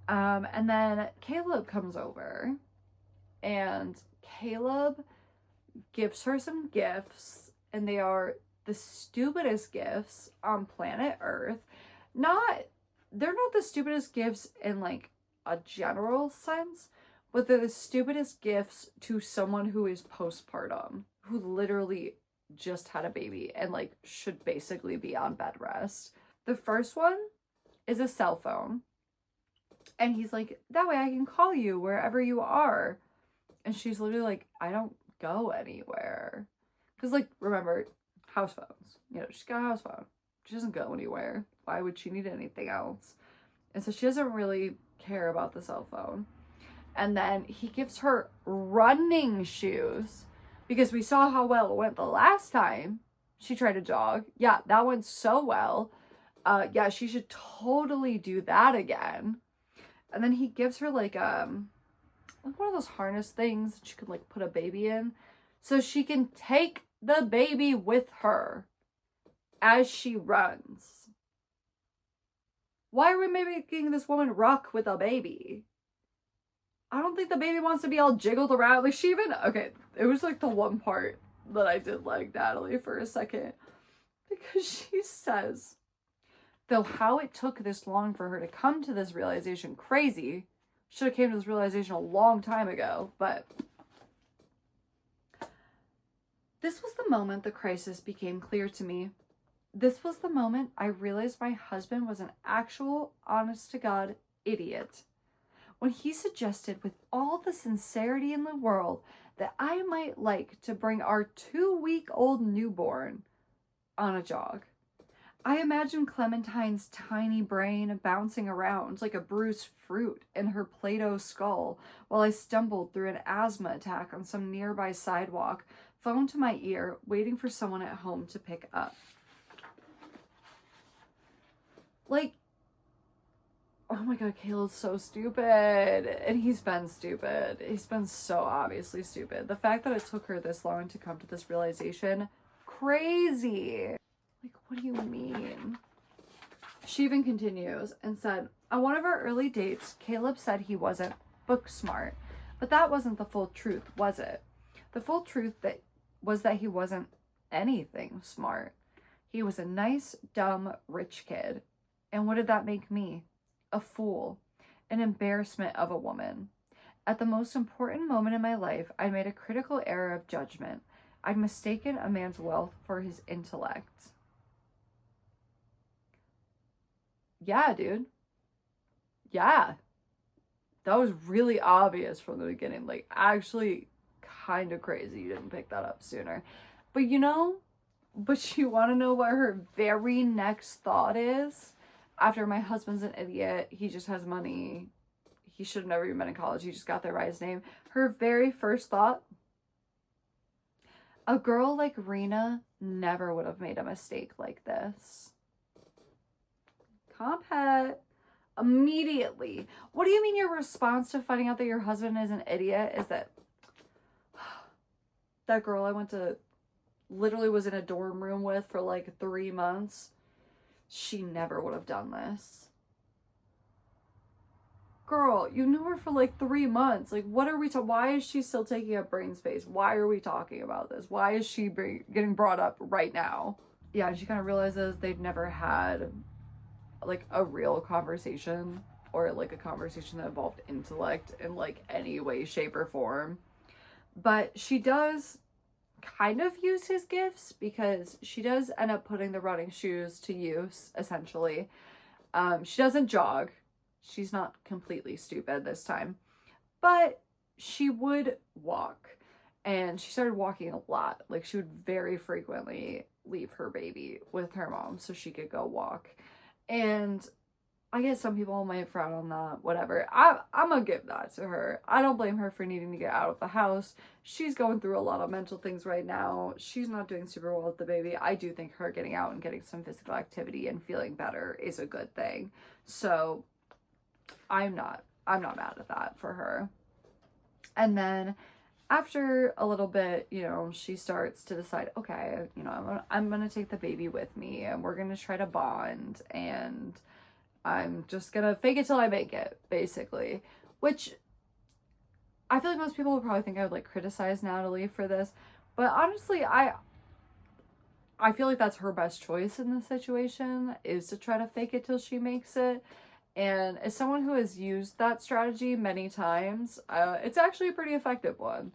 And then Caleb comes over, and Caleb gives her some gifts, and they are the stupidest gifts on planet Earth. They're not the stupidest gifts in like a general sense, but they're the stupidest gifts to someone who is postpartum, who literally just had a baby and like should basically be on bed rest. The first one is a cell phone. And he's like, that way I can call you wherever you are. And she's literally like, I don't go anywhere. Because, like, remember, house phones. You know, she's got a house phone. She doesn't go anywhere. Why would she need anything else? And so she doesn't really care about the cell phone. And then he gives her running shoes, because we saw how well it went the last time she tried to jog. Yeah, that went so well. Yeah, she should totally do that again. And then he gives her like one of those harness things that she could like put a baby in, so she can take the baby with her as she runs. Why are we making this woman rock with a baby? I don't think the baby wants to be all jiggled around. Like, she even, okay, it was like the one part that I did like Natalie for a second, because she says, though how it took this long for her to come to this realization, crazy. Should have came to this realization a long time ago, but this was the moment the crisis became clear to me. This was the moment I realized my husband was an actual, honest-to-God idiot. When he suggested with all the sincerity in the world that I might like to bring our 2-week-old newborn on a jog. I imagined Clementine's tiny brain bouncing around like a bruised fruit in her Play-Doh skull while I stumbled through an asthma attack on some nearby sidewalk, phone to my ear, waiting for someone at home to pick up. Like, oh my god, Caleb's so stupid. And he's been stupid. He's been so obviously stupid. The fact that it took her this long to come to this realization, crazy. Like, what do you mean? She even continues and said, on one of our early dates, Caleb said he wasn't book smart. But that wasn't the full truth, was it? The full truth was that he wasn't anything smart. He was a nice, dumb, rich kid. And what did that make me? A fool. An embarrassment of a woman. At the most important moment in my life, I made a critical error of judgment. I'd mistaken a man's wealth for his intellect. Yeah, dude. Yeah. That was really obvious from the beginning. Like, actually kind of crazy you didn't pick that up sooner. But you want to know what her very next thought is? After my husband's an idiot, he just has money, he should have never even been in college, he just got there by his name. Her very first thought, a girl like Rena never would have made a mistake like this. Compet. Immediately. What do you mean your response to finding out that your husband is an idiot is that that girl I literally was in a dorm room with for like 3 months, she never would have done this. Girl, you knew her for like 3 months. Like, what are we why is she still taking up brain space? Why are we talking about this? Why is she getting brought up right now? Yeah, and she kind of realizes they'd never had like a real conversation, or like a conversation that involved intellect in like any way, shape, or form. But she does kind of use his gifts, because she does end up putting the running shoes to use, essentially. She doesn't jog. She's not completely stupid this time, but she would walk, and she started walking a lot. Like, she would very frequently leave her baby with her mom so she could go walk. And I guess some people might frown on that, whatever. I'm gonna give that to her. I don't blame her for needing to get out of the house. She's going through a lot of mental things right now. She's not doing super well with the baby. I do think her getting out and getting some physical activity and feeling better is a good thing. So I'm not mad at that for her. And then after a little bit, you know, she starts to decide, okay, you know, I'm gonna take the baby with me and we're gonna try to bond, and I'm just gonna fake it till I make it, basically. Which I feel like most people would probably think I would like criticize Natalie for this, but honestly, I feel like that's her best choice in this situation, is to try to fake it till she makes it. And as someone who has used that strategy many times, it's actually a pretty effective one.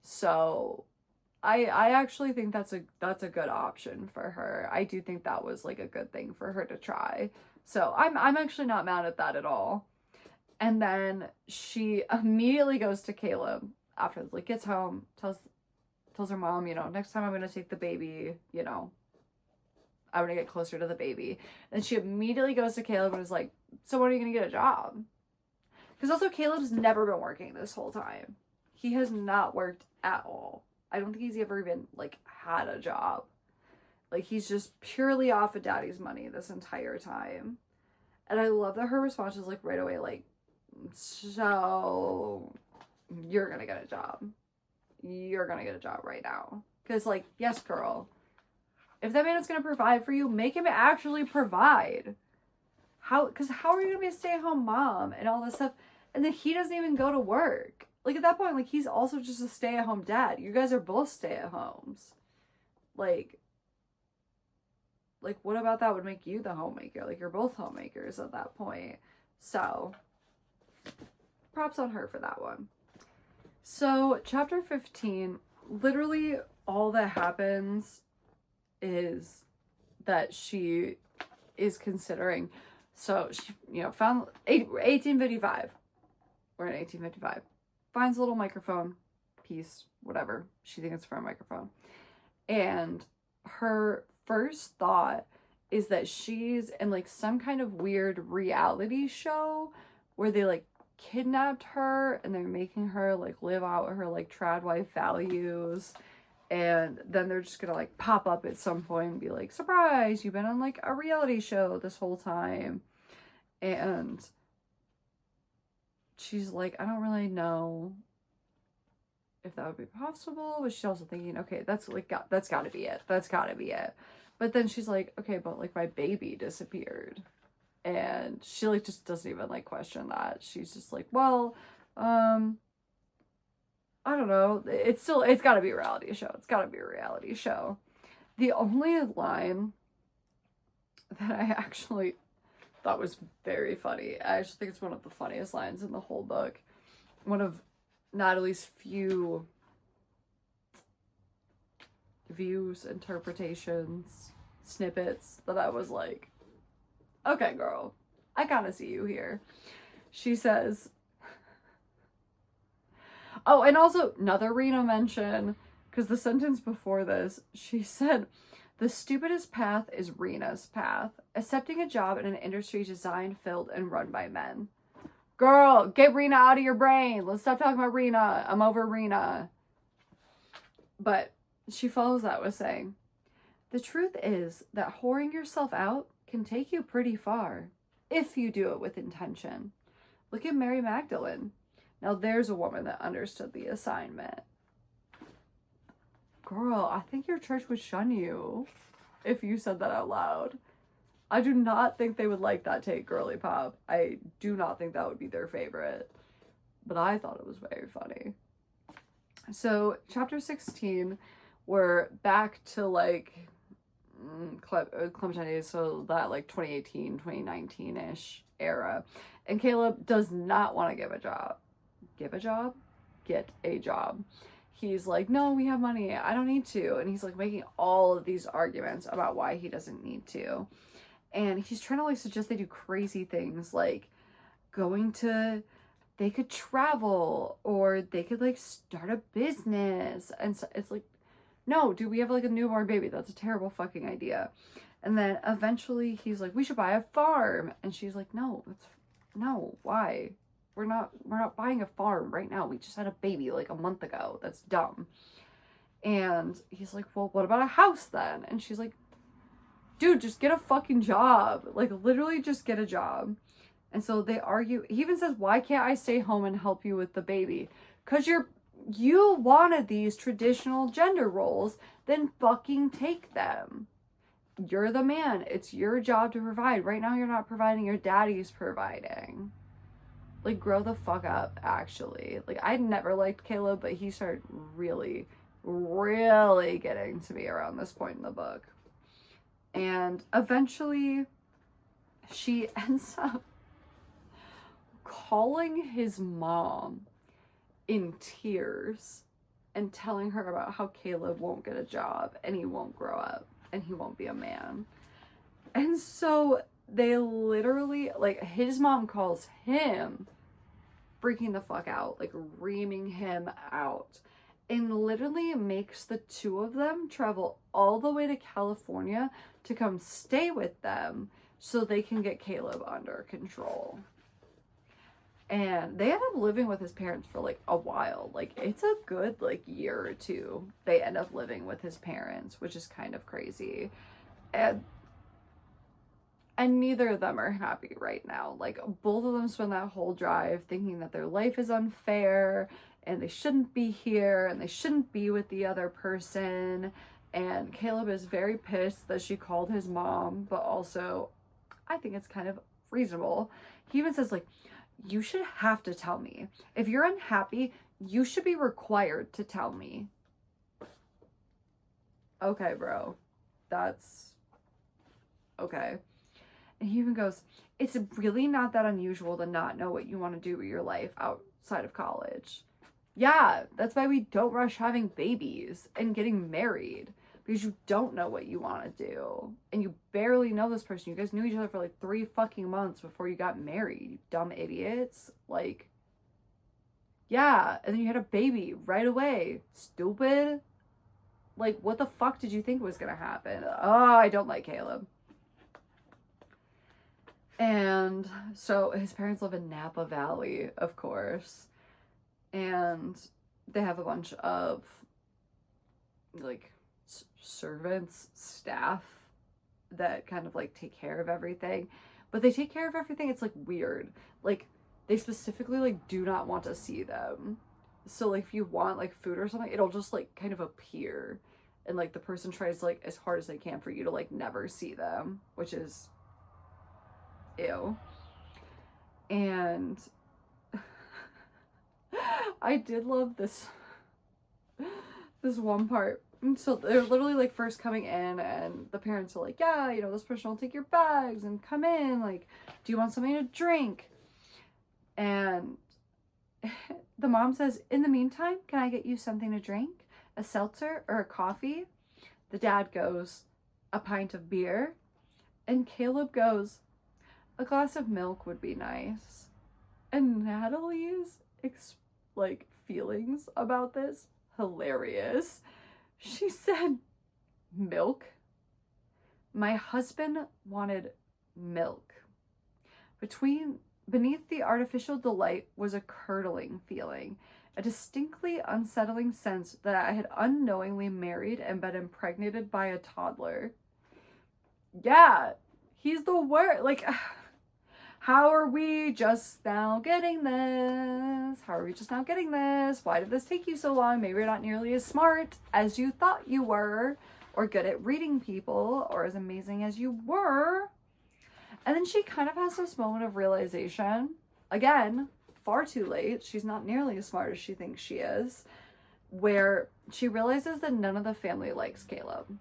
So I actually think that's a good option for her. I do think that was like a good thing for her to try. So I'm actually not mad at that at all. And then she immediately goes to Caleb after, like, gets home, tells her mom, you know, next time I'm gonna take the baby, you know, I'm gonna get closer to the baby. And she immediately goes to Caleb and is like, so when are you gonna get a job? Because also Caleb's never been working this whole time. He has not worked at all. I don't think he's ever even like had a job. Like, he's just purely off of daddy's money this entire time. And I love that her response is like right away, like, so you're gonna get a job. You're gonna get a job right now. Because, like, yes, girl. If that man is gonna provide for you, make him actually provide. Because how are you gonna be a stay-at-home mom and all this stuff, and then he doesn't even go to work? Like, at that point, like, he's also just a stay-at-home dad. You guys are both stay-at-homes. Like, what about that would make you the homemaker? Like, you're both homemakers at that point. So, props on her for that one. So, chapter 15, literally all that happens is that she is considering, so she, you know, found 1855. We're in 1855. Finds a little microphone piece, whatever. She thinks it's for a microphone. And her first thought is that she's in like some kind of weird reality show where they like kidnapped her and they're making her like live out her like trad wife values, and then they're just gonna like pop up at some point and be like, surprise, you've been on like a reality show this whole time. And she's like, I don't really know if that would be possible, but she's also thinking, okay, that's gotta be it. But then she's like, okay, but like my baby disappeared. And she like just doesn't even like question that. She's just like, well, I don't know. It's gotta be a reality show. It's gotta be a reality show. The only line that I actually thought was very funny, I actually think it's one of the funniest lines in the whole book. One of Natalie's few views, interpretations, snippets that I was like, okay, girl, I kind of see you here. She says, oh, and also another Rena mention, because the sentence before this, she said, the stupidest path is Rena's path, accepting a job in an industry designed, filled, and run by men. Girl, get Rena out of your brain. Let's stop talking about Rena. I'm over Rena. But she follows that with saying, the truth is that whoring yourself out can take you pretty far, if you do it with intention. Look at Mary Magdalene. Now there's a woman that understood the assignment. Girl, I think your church would shun you if you said that out loud. I do not think they would like that take, girly pop. I do not think that would be their favorite. But I thought it was very funny. So, chapter 16, we're back to, like, Clementine days, so that, like, 2018, 2019-ish era. And Caleb does not want to give a job. Give a job? Get a job. He's like, no, we have money. I don't need to. And he's, like, making all of these arguments about why he doesn't need to. And he's trying to, like, suggest they do crazy things, like they could travel, or they could, like, start a business. And so it's like, no, dude, we have, like, a newborn baby. That's a terrible fucking idea. And then eventually he's like, we should buy a farm. And she's like, no, why? We're not buying a farm right now. We just had a baby like a month ago. That's dumb. And he's like, well, what about a house then? And she's like, dude, just get a fucking job. Like, literally just get a job. And so they argue. He even says, why can't I stay home and help you with the baby? Because you wanted these traditional gender roles, then fucking take them. You're the man. It's your job to provide. Right now, you're not providing. Your daddy's providing. Like, grow the fuck up, actually. Like, I never liked Caleb, but he started really, really getting to me around this point in the book. And eventually, she ends up calling his mom in tears and telling her about how Caleb won't get a job and he won't grow up and he won't be a man. And so they literally, like, his mom calls him freaking the fuck out, like reaming him out, and literally makes the two of them travel all the way to California to come stay with them so they can get Caleb under control. And they end up living with his parents for like a while. Like, it's a good like year or two they end up living with his parents, which is kind of crazy. And neither of them are happy right now. Like, both of them spend that whole drive thinking that their life is unfair and they shouldn't be here and they shouldn't be with the other person. And Caleb is very pissed that she called his mom, but also I think it's kind of reasonable. He even says, like, you should have to tell me. If you're unhappy, you should be required to tell me. Okay, bro. That's okay. And he even goes, it's really not that unusual to not know what you want to do with your life outside of college. Yeah, that's why we don't rush having babies and getting married, because you don't know what you want to do. And you barely know this person. You guys knew each other for like 3 fucking months before you got married, you dumb idiots. Like, yeah, and then you had a baby right away. Stupid. Like, what the fuck did you think was gonna happen? Oh, I don't like Caleb. And so his parents live in Napa Valley, of course. And they have a bunch of, like, servants, staff that kind of, like, take care of everything. But they take care of everything, it's, like, weird. Like, they specifically, like, do not want to see them. So, like, if you want, like, food or something, it'll just, like, kind of appear. And, like, the person tries, like, as hard as they can for you to, like, never see them, which is ew. And I did love this one part. And so they're literally like first coming in and the parents are like, yeah, you know, this person will take your bags and come in, like, do you want something to drink? And the mom says, in the meantime, can I get you something to drink? A seltzer or a coffee? The dad goes, a pint of beer. And Caleb goes, a glass of milk would be nice. And Natalie's like feelings about this, hilarious. She said, milk? My husband wanted milk. Beneath the artificial delight was a curdling feeling, a distinctly unsettling sense that I had unknowingly married and been impregnated by a toddler. Yeah, he's the worst. Like, how are we just now getting this? How are we just now getting this? Why did this take you so long? Maybe you're not nearly as smart as you thought you were, or good at reading people, or as amazing as you were. And then she kind of has this moment of realization. Again, far too late. She's not nearly as smart as she thinks she is. Where she realizes that none of the family likes Caleb.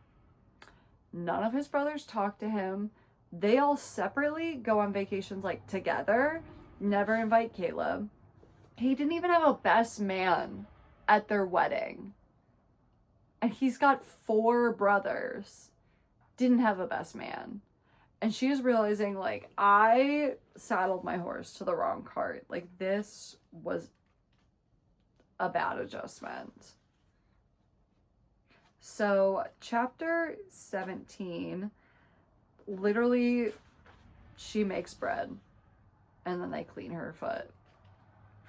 None of his brothers talk to him. They all separately go on vacations, like, together. Never invite Caleb. He didn't even have a best man at their wedding. And he's got 4 brothers. Didn't have a best man. And she is realizing, like, I saddled my horse to the wrong cart. Like, this was a bad adjustment. So, chapter 17 literally, she makes bread and then they clean her foot.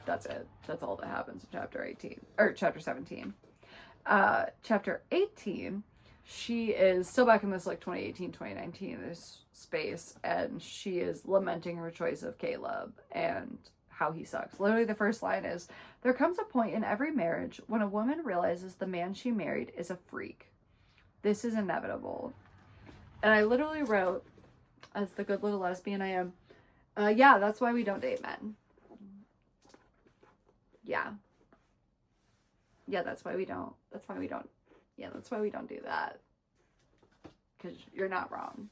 That's it. That's all that happens in chapter 18, or chapter 17. Chapter 18, she is still back in this like 2018, 2019, this space, and she is lamenting her choice of Caleb and how he sucks. Literally the first line is, there comes a point in every marriage when a woman realizes the man she married is a freak. This is inevitable. And I literally wrote, as the good little lesbian I am, yeah, that's why we don't date men. Yeah. Yeah, that's why we don't do that. Because you're not wrong.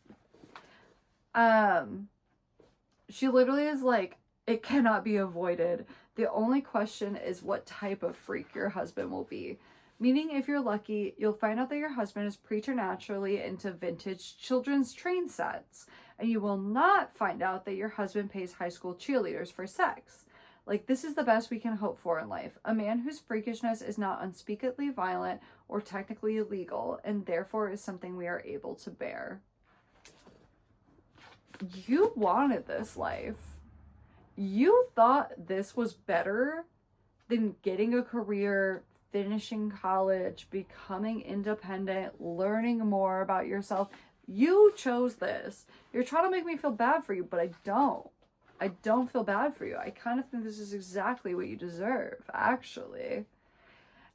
She literally is like, it cannot be avoided. The only question is what type of freak your husband will be. Meaning, if you're lucky, you'll find out that your husband is preternaturally into vintage children's train sets. And you will not find out that your husband pays high school cheerleaders for sex. Like, this is the best we can hope for in life. A man whose freakishness is not unspeakably violent or technically illegal, and therefore is something we are able to bear. You wanted this life. You thought this was better than getting a career, finishing college, becoming independent, learning more about yourself. You chose this. You're trying to make me feel bad for you, but I don't. I don't feel bad for you. I kind of think this is exactly what you deserve, actually.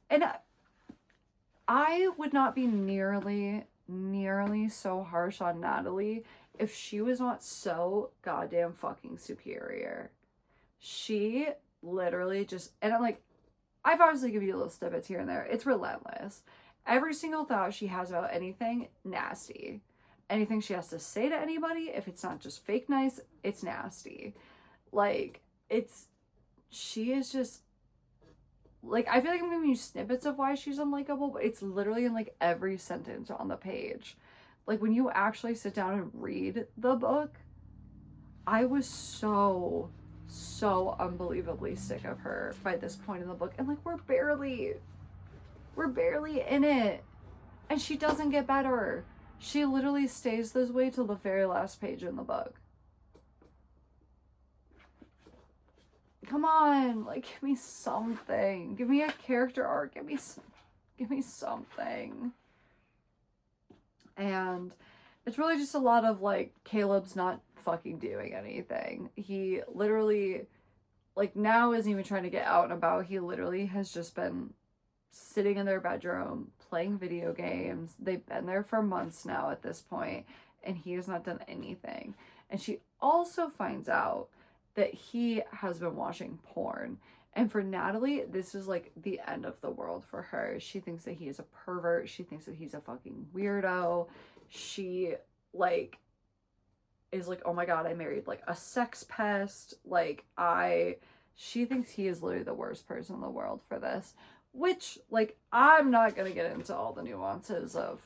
And I would not be nearly so harsh on Natalie if she was not so goddamn fucking superior. She literally just, and I'm like, I've obviously given you little snippets here and there. It's relentless. Every single thought she has about anything, nasty. Anything she has to say to anybody, if it's not just fake nice, it's nasty. Like, she is just, like, I feel like I'm giving you snippets of why she's unlikable, but it's literally in, like, every sentence on the page. Like, when you actually sit down and read the book, I was so unbelievably sick of her by this point in the book. And, like, we're barely in it. And she doesn't get better. She literally stays this way till the very last page in the book. Come on, like, give me something. Give me a character arc. Give me something. And it's really just a lot of, like, Caleb's not fucking doing anything. He literally, like, now isn't even trying to get out and about. He literally has just been sitting in their bedroom, playing video games. They've been there for months now at this point, and he has not done anything. And she also finds out that he has been watching porn. And for Natalie, this is like the end of the world for her. She thinks that he is a pervert. She thinks that he's a fucking weirdo. She, like, is like, oh my god, I married, like, a sex pest. Like, she thinks he is literally the worst person in the world for this. Which, like, I'm not gonna get into all the nuances of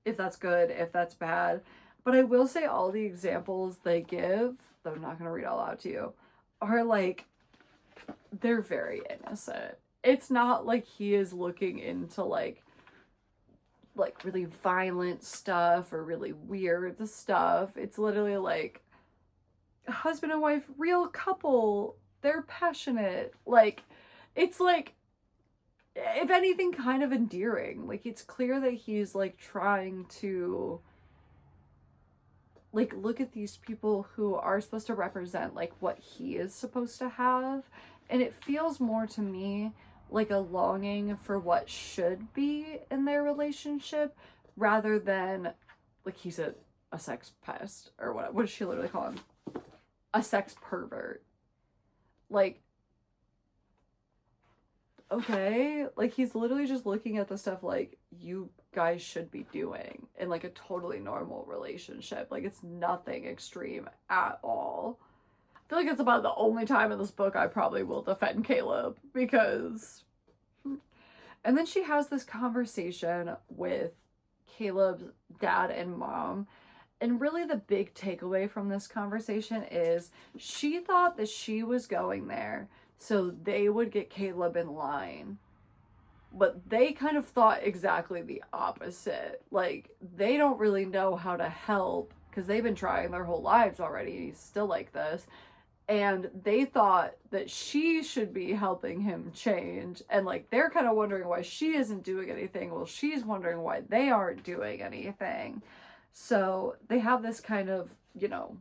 if that's good, if that's bad. But I will say all the examples they give, though I'm not gonna read all out to you, are, like, they're very innocent. It's not like he is looking into, like really violent stuff or really weird stuff. It's literally, like, husband and wife, real couple, they're passionate. Like, it's, like, if anything, kind of endearing. Like, it's clear that he's, like, trying to, like, look at these people who are supposed to represent, like, what he is supposed to have. And it feels more to me like a longing for what should be in their relationship rather than, like, he's a sex pest or what does she literally call him? A sex pervert. Like, okay, like, he's literally just looking at the stuff like you guys should be doing in, like, a totally normal relationship. Like, it's nothing extreme at all. I feel like it's about the only time in this book I probably will defend Caleb, because... And then she has this conversation with Caleb's dad and mom, and really the big takeaway from this conversation is she thought that she was going there so they would get Caleb in line. But they kind of thought exactly the opposite. Like, they don't really know how to help because they've been trying their whole lives already. He's still like this. And they thought that she should be helping him change. And like, they're kind of wondering why she isn't doing anything. Well, she's wondering why they aren't doing anything. So they have this kind of, you know,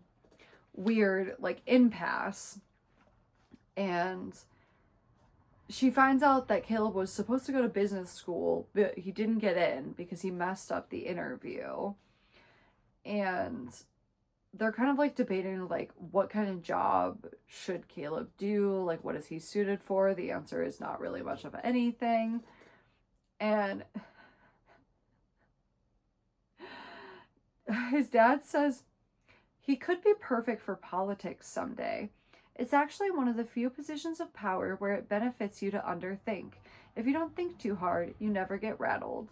weird like impasse. And she finds out that Caleb was supposed to go to business school, but he didn't get in because he messed up the interview. And they're kind of like debating like what kind of job should Caleb do, like what is he suited for. The answer is not really much of anything. And his dad says he could be perfect for politics someday. It's actually one of the few positions of power where it benefits you to underthink. If you don't think too hard, you never get rattled.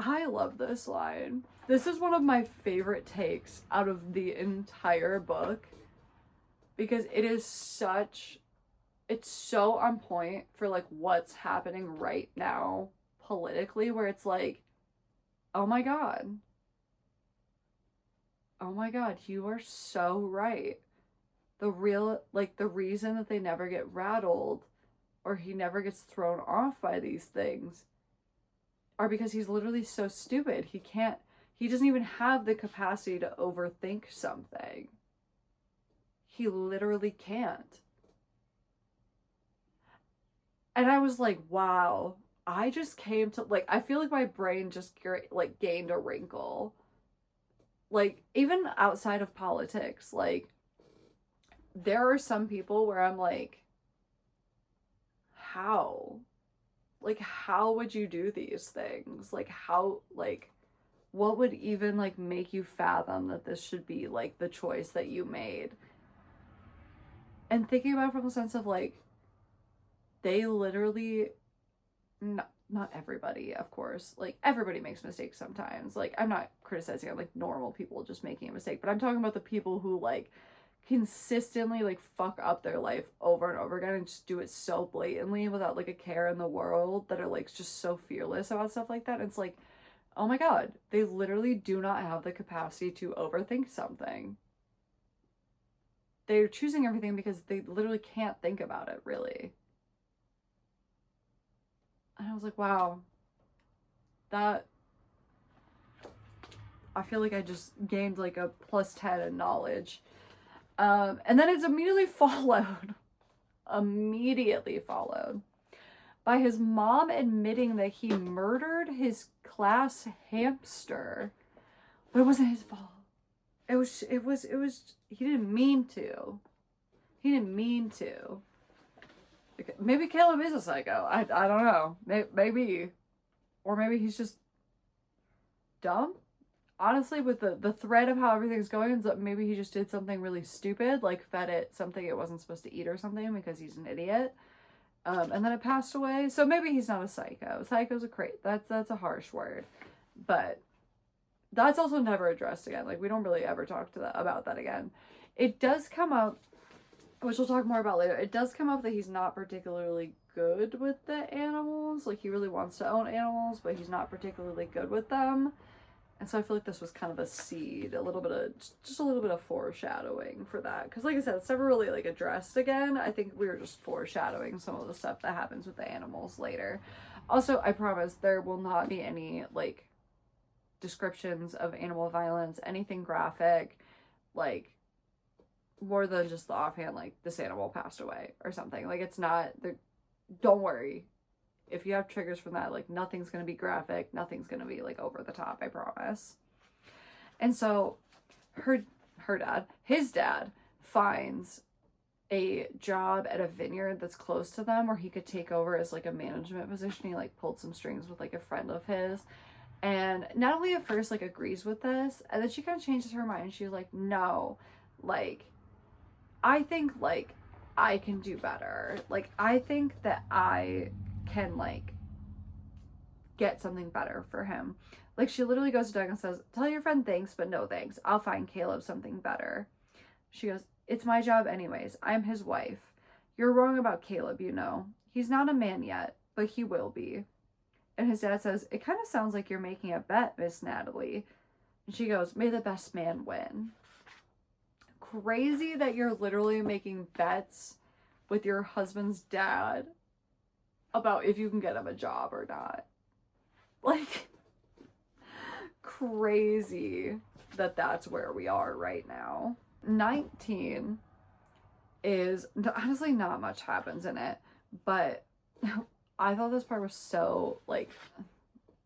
I love this line. This is one of my favorite takes out of the entire book because it is such, it's so on point for like what's happening right now politically, where it's like, oh my God, you are so right. The reason that they never get rattled or he never gets thrown off by these things are because he's literally so stupid. He doesn't even have the capacity to overthink something. He literally can't. And I was like, wow, I just came to, like, I feel like my brain just, like, gained a wrinkle. Like, even outside of politics, like, there are some people where I'm like, how? Like, how would you do these things? Like, how, like, what would even, like, make you fathom that this should be, like, the choice that you made? And thinking about it from the sense of, like, they literally, not everybody, of course, like, everybody makes mistakes sometimes. Like, I'm not criticizing, like, normal people just making a mistake, but I'm talking about the people who, like, consistently like fuck up their life over and over again and just do it so blatantly without like a care in the world, that are like just so fearless about stuff like that. And it's like, oh my God, they literally do not have the capacity to overthink something. They're choosing everything because they literally can't think about it, really. And I was like, wow, that, I feel like I just gained like a +10 in knowledge. And then it's immediately followed by his mom admitting that he murdered his class hamster. But it wasn't his fault. It was, he didn't mean to. Maybe Caleb is a psycho. I don't know. Maybe. Or maybe he's just dumb. Honestly, with the thread of how everything's going, maybe he just did something really stupid, like fed it something it wasn't supposed to eat or something because he's an idiot. And then it passed away. So maybe he's not a psycho. Psycho's that's a harsh word. But that's also never addressed again. Like, we don't really ever talk about that again. It does come up, which we'll talk more about later. It does come up that he's not particularly good with the animals. Like, he really wants to own animals, but he's not particularly good with them. And so I feel like this was kind of a seed, just a little bit of foreshadowing for that. Because like I said, it's never really like addressed again. I think we were just foreshadowing some of the stuff that happens with the animals later. Also, I promise there will not be any like descriptions of animal violence, anything graphic, like more than just the offhand, like this animal passed away or something. Like, it's not, don't worry. If you have triggers from that, like, nothing's going to be graphic. Nothing's going to be, like, over the top, I promise. And so his dad finds a job at a vineyard that's close to them where he could take over as, like, a management position. He, like, pulled some strings with, like, a friend of his. And not only at first, like, agrees with this, and then she kind of changes her mind. She's like, no, like, I think, like, I can do better. Like, I think that I can like get something better for him. Like, she literally goes to Doug and says, tell your friend thanks, but no thanks. I'll find Caleb something better. She goes, "It's my job anyways. I'm his wife. You're wrong about Caleb, you know. He's not a man yet, but he will be." And his dad says, "It kind of sounds like you're making a bet, Miss Natalie." And she goes, "May the best man win." Crazy that you're literally making bets with your husband's dad about if you can get him a job or not. Like, crazy that that's where we are right now. 19 is, honestly, not much happens in it, but I thought this part was so, like,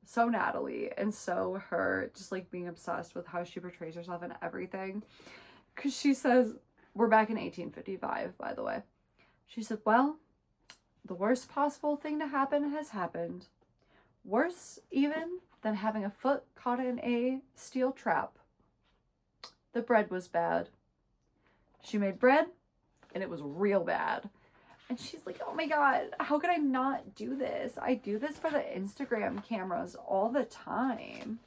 so Natalie, and so her just, like, being obsessed with how she portrays herself and everything. Because she says, we're back in 1855, by the way. She said, "Well, the worst possible thing to happen has happened. Worse, even, than having a foot caught in a steel trap. The bread was bad. She made bread, and it was real bad." And she's like, "Oh my God, how could I not do this? I do this for the Instagram cameras all the time."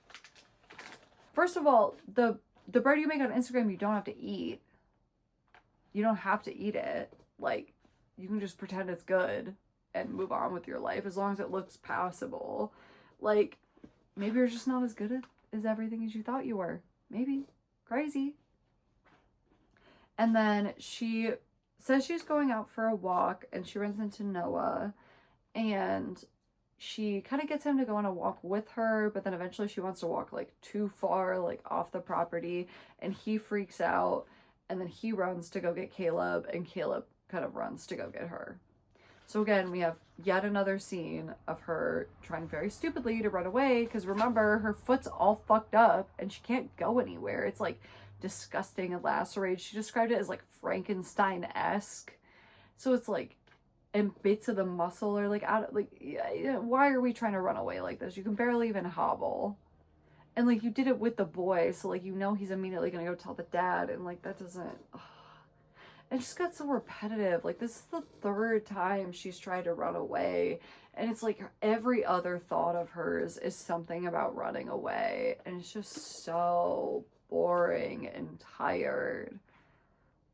First of all, the bread you make on Instagram, you don't have to eat. You don't have to eat it. Like, you can just pretend it's good and move on with your life as long as it looks passable. Like, maybe you're just not as good as everything as you thought you were. Maybe. Crazy. And then she says she's going out for a walk, and she runs into Noah, and she kind of gets him to go on a walk with her, but then eventually she wants to walk, like, too far, like, off the property, and he freaks out, and then he runs to go get Caleb, and Caleb kind of runs to go get her. So again, we have yet another scene of her trying very stupidly to run away, because remember, her foot's all fucked up, and she can't go anywhere. It's, like, disgusting and lacerated. She described it as, like, Frankenstein-esque. So it's, like, and bits of the muscle are, like, out of, like, why are we trying to run away like this? You can barely even hobble. And, like, you did it with the boy, so, like, you know he's immediately gonna go tell the dad, and, like, that doesn't... It just got so repetitive. Like, this is the third time she's tried to run away, and it's like every other thought of hers is something about running away, and it's just so boring and tired.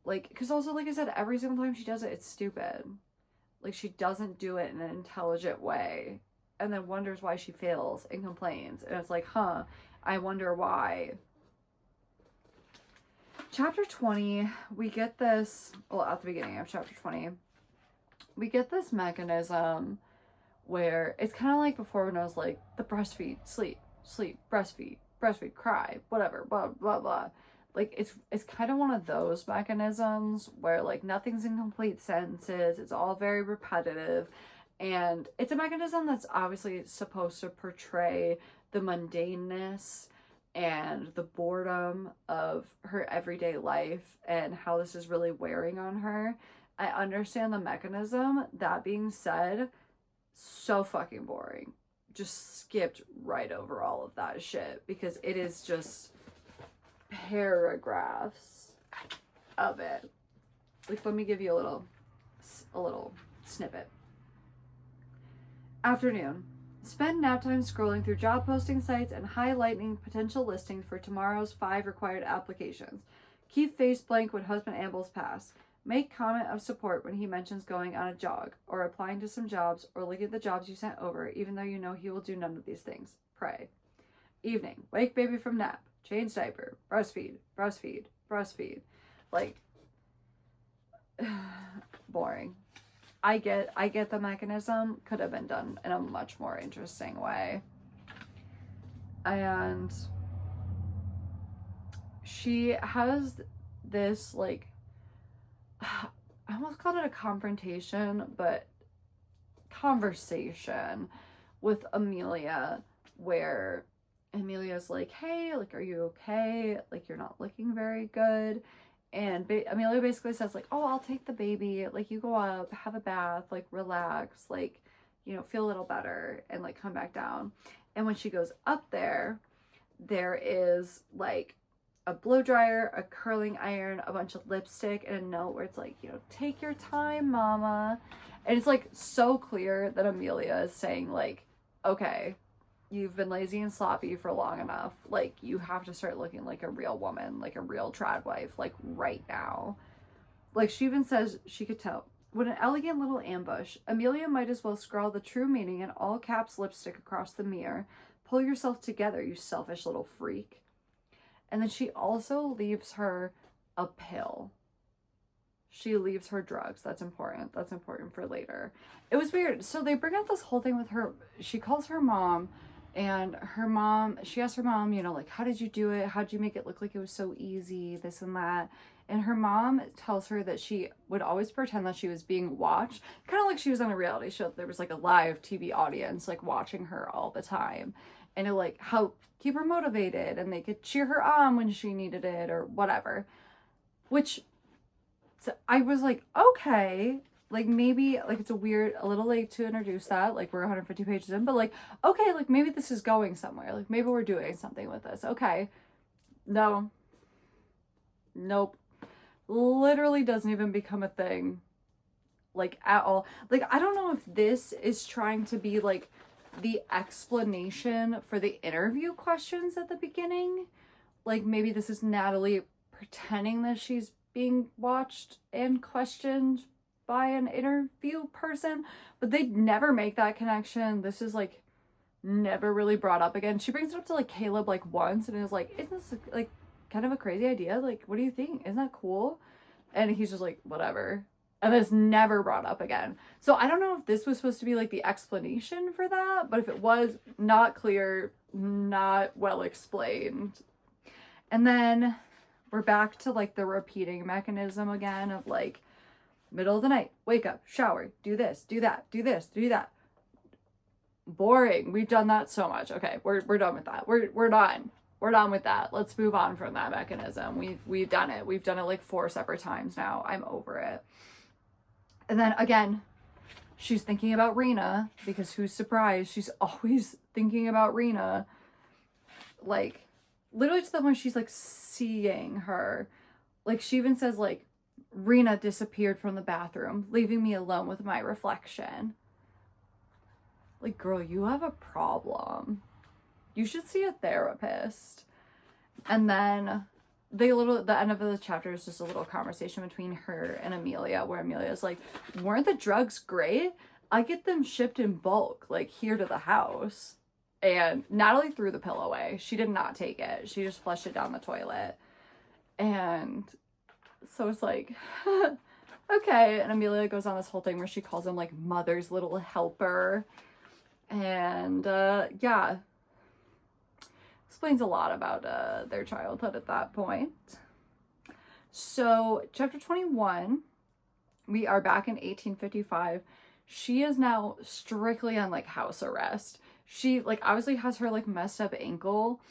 Like, because also, like I said, every single time she does it, it's stupid. Like, she doesn't do it in an intelligent way, and then wonders why she fails and complains, and it's like, I wonder why. Chapter 20, we get this, well, at the beginning of chapter 20, we get this mechanism where it's kind of like before, when I was like, the breastfeed, sleep, breastfeed, cry, whatever, blah, blah, blah. Like, it's kind of one of those mechanisms where, like, nothing's in complete sentences, it's all very repetitive, and it's a mechanism that's obviously supposed to portray the mundaneness and the boredom of her everyday life and how this is really wearing on her. I understand the mechanism. That being said, so fucking boring. Just skipped right over all of that shit, because it is just paragraphs of it. Like, let me give you a little snippet. Afternoon. Spend nap time scrolling through job posting sites and highlighting potential listings for tomorrow's 5 required applications. Keep face blank when husband ambles past. Make comment of support when he mentions going on a jog, or applying to some jobs, or look at the jobs you sent over, even though you know he will do none of these things. Pray. Evening. Wake baby from nap. Change diaper. Breastfeed. Like, boring. I get the mechanism. Could have been done in a much more interesting way. And she has this, like, I almost called it a confrontation, but conversation with Amelia, where Amelia's like, "Hey, like, are you okay? Like, you're not looking very good." And Amelia basically says, like, "Oh, I'll take the baby. Like, you go up, have a bath, like, relax, like, you know, feel a little better, and, like, come back down." And when she goes up there, there is, like, a blow dryer, a curling iron, a bunch of lipstick, and a note where it's like, you know, "Take your time, mama." And it's, like, so clear that Amelia is saying, like, okay, you've been lazy and sloppy for long enough. Like, you have to start looking like a real woman, like a real trad wife, like right now. Like, she even says she could tell. What an elegant little ambush. Amelia might as well scrawl the true meaning in all caps lipstick across the mirror. Pull yourself together, you selfish little freak. And then she also leaves her a pill. She leaves her drugs. That's important. That's important for later. It was weird. So they bring up this whole thing with her. She calls her mom, and her mom, she asks her mom, you know, like, how did you do it? How did you make it look like it was so easy? This and that. And her mom tells her that she would always pretend that she was being watched, kind of like she was on a reality show. There was like a live TV audience like watching her all the time, and it like how keep her motivated, and they could cheer her on when she needed it or whatever. Which I was like, okay, like maybe like it's a little late to introduce that. Like we're 150 pages in, but like okay, like maybe this is going somewhere. Like maybe we're doing something with this. Okay, no, nope. Literally doesn't even become a thing, like at all. Like I don't know if this is trying to be like the explanation for the interview questions at the beginning. Like maybe this is Natalie pretending that she's being watched and questioned by an interview person, but they never make that connection. This is like never really brought up again. She brings it up to like Caleb like once and is like, isn't this like kind of a crazy idea? Like, what do you think? Isn't that cool? And he's just like, whatever. And it's never brought up again. So I don't know if this was supposed to be like the explanation for that, but if it was, not clear, not well explained. And then we're back to like the repeating mechanism again of like middle of the night, wake up, shower, do this, do that, do this, do that. Boring. We've done that so much. Okay, we're done with that. We're done. We're done with that. Let's move on from that mechanism. We've done it. We've done it like 4 separate times now. I'm over it. And then again, she's thinking about Rena, because who's surprised? She's always thinking about Rena. Like literally to the point she's like seeing her. Like she even says like, Rena disappeared from the bathroom, leaving me alone with my reflection. Like, girl, you have a problem. You should see a therapist. And then the end of the chapter is just a little conversation between her and Amelia, where Amelia's like, weren't the drugs great? I get them shipped in bulk, like here to the house. And Natalie threw the pill away. She did not take it. She just flushed it down the toilet. And so it's like, okay. And Amelia goes on this whole thing where she calls him like mother's little helper. And yeah, explains a lot about their childhood at that point. So chapter 21, we are back in 1855. She is now strictly on like house arrest. She like obviously has her like messed up ankle,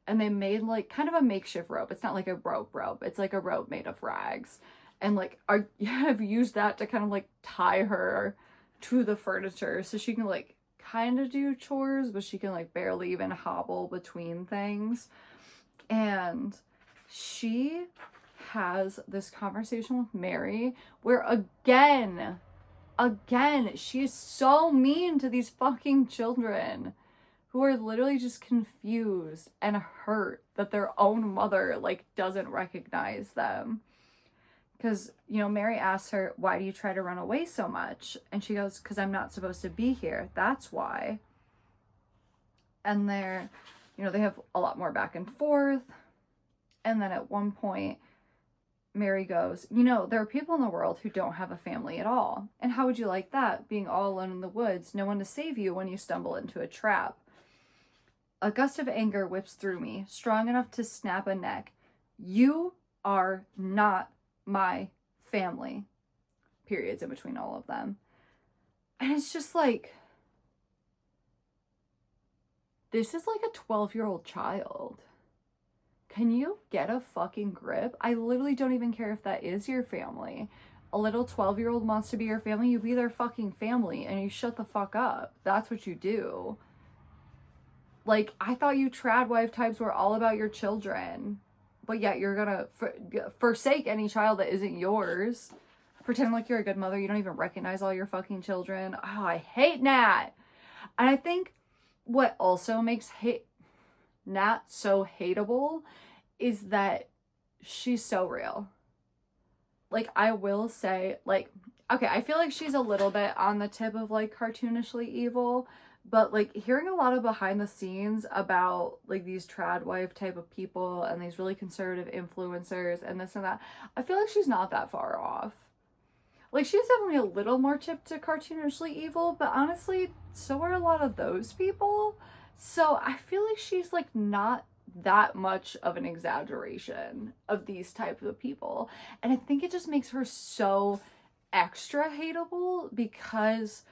and they made like kind of a makeshift rope. It's not like a rope. It's like a rope made of rags, and like have used that to kind of like tie her to the furniture so she can like kind of do chores, but she can like barely even hobble between things. And she has this conversation with Mary where again, she is so mean to these fucking children who are literally just confused and hurt that their own mother like doesn't recognize them. Because, you know, Mary asks her, why do you try to run away so much? And she goes, because I'm not supposed to be here. That's why. And they're, you know, they have a lot more back and forth. And then at one point, Mary goes, you know, there are people in the world who don't have a family at all. And how would you like that? Being all alone in the woods, no one to save you when you stumble into a trap. A gust of anger whips through me, strong enough to snap a neck. You are not my family. Periods in between all of them. And it's just like, this is like a 12-year-old child. Can you get a fucking grip? I literally don't even care if that is your family. A little 12-year-old wants to be your family, you be their fucking family and you shut the fuck up. That's what you do. Like, I thought you trad wife types were all about your children. But yet you're gonna forsake any child that isn't yours. Pretend like you're a good mother. You don't even recognize all your fucking children. Oh, I hate Nat. And I think what also makes Nat so hateable is that she's so real. Like, I will say, like, okay, I feel like she's a little bit on the tip of, like, cartoonishly evil, but, like, hearing a lot of behind the scenes about, like, these trad wife type of people and these really conservative influencers and this and that, I feel like she's not that far off. Like, she's definitely a little more tipped to cartoonishly evil, but honestly, so are a lot of those people. So I feel like she's, like, not that much of an exaggeration of these types of people. And I think it just makes her so extra hateable because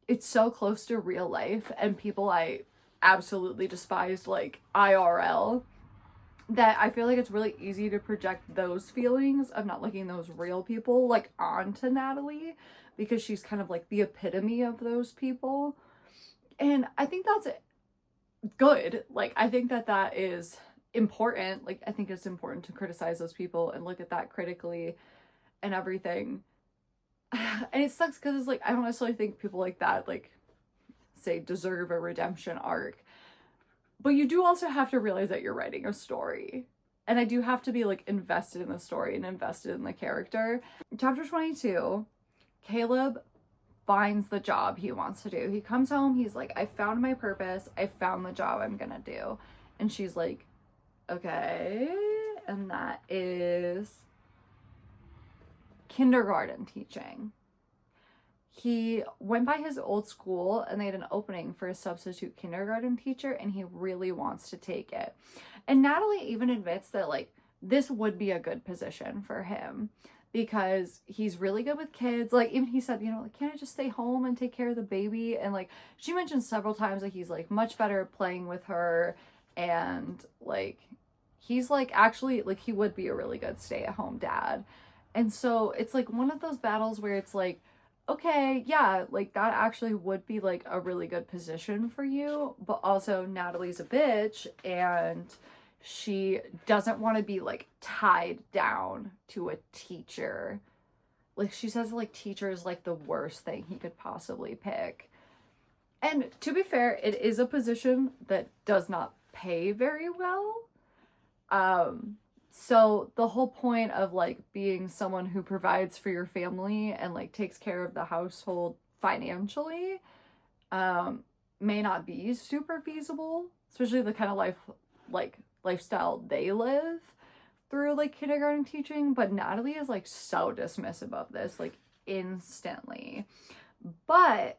it's so close to real life and people I absolutely despised, like, IRL, that I feel like it's really easy to project those feelings of not liking those real people, like, onto Natalie, because she's kind of like the epitome of those people. And I think that's good. Like, I think that that is important. Like, I think it's important to criticize those people and look at that critically and everything. And it sucks because it's like, I don't necessarily think people like that, like, say, deserve a redemption arc. But you do also have to realize that you're writing a story. And I do have to be, like, invested in the story and invested in the character. Chapter 22, Caleb finds the job he wants to do. He comes home, he's like, I found my purpose. I found the job I'm gonna do. And she's like, okay. And that is kindergarten teaching. He went by his old school and they had an opening for a substitute kindergarten teacher and he really wants to take it. And Natalie even admits that, like, this would be a good position for him because he's really good with kids. Like, even he said, you know, like, can't I just stay home and take care of the baby? And, like, she mentioned several times that he's, like, much better at playing with her and, like, he's, like, actually, like, he would be a really good stay-at-home dad. And so it's, like, one of those battles where it's, like, okay, yeah, like, that actually would be, like, a really good position for you, but also Natalie's a bitch, and she doesn't want to be, like, tied down to a teacher. Like, she says, like, teacher is, like, the worst thing he could possibly pick. And to be fair, it is a position that does not pay very well. So the whole point of, like, being someone who provides for your family and, like, takes care of the household financially, may not be super feasible, especially the kind of lifestyle they live through, like, kindergarten teaching. But Natalie is, like, so dismissive of this, like, instantly. But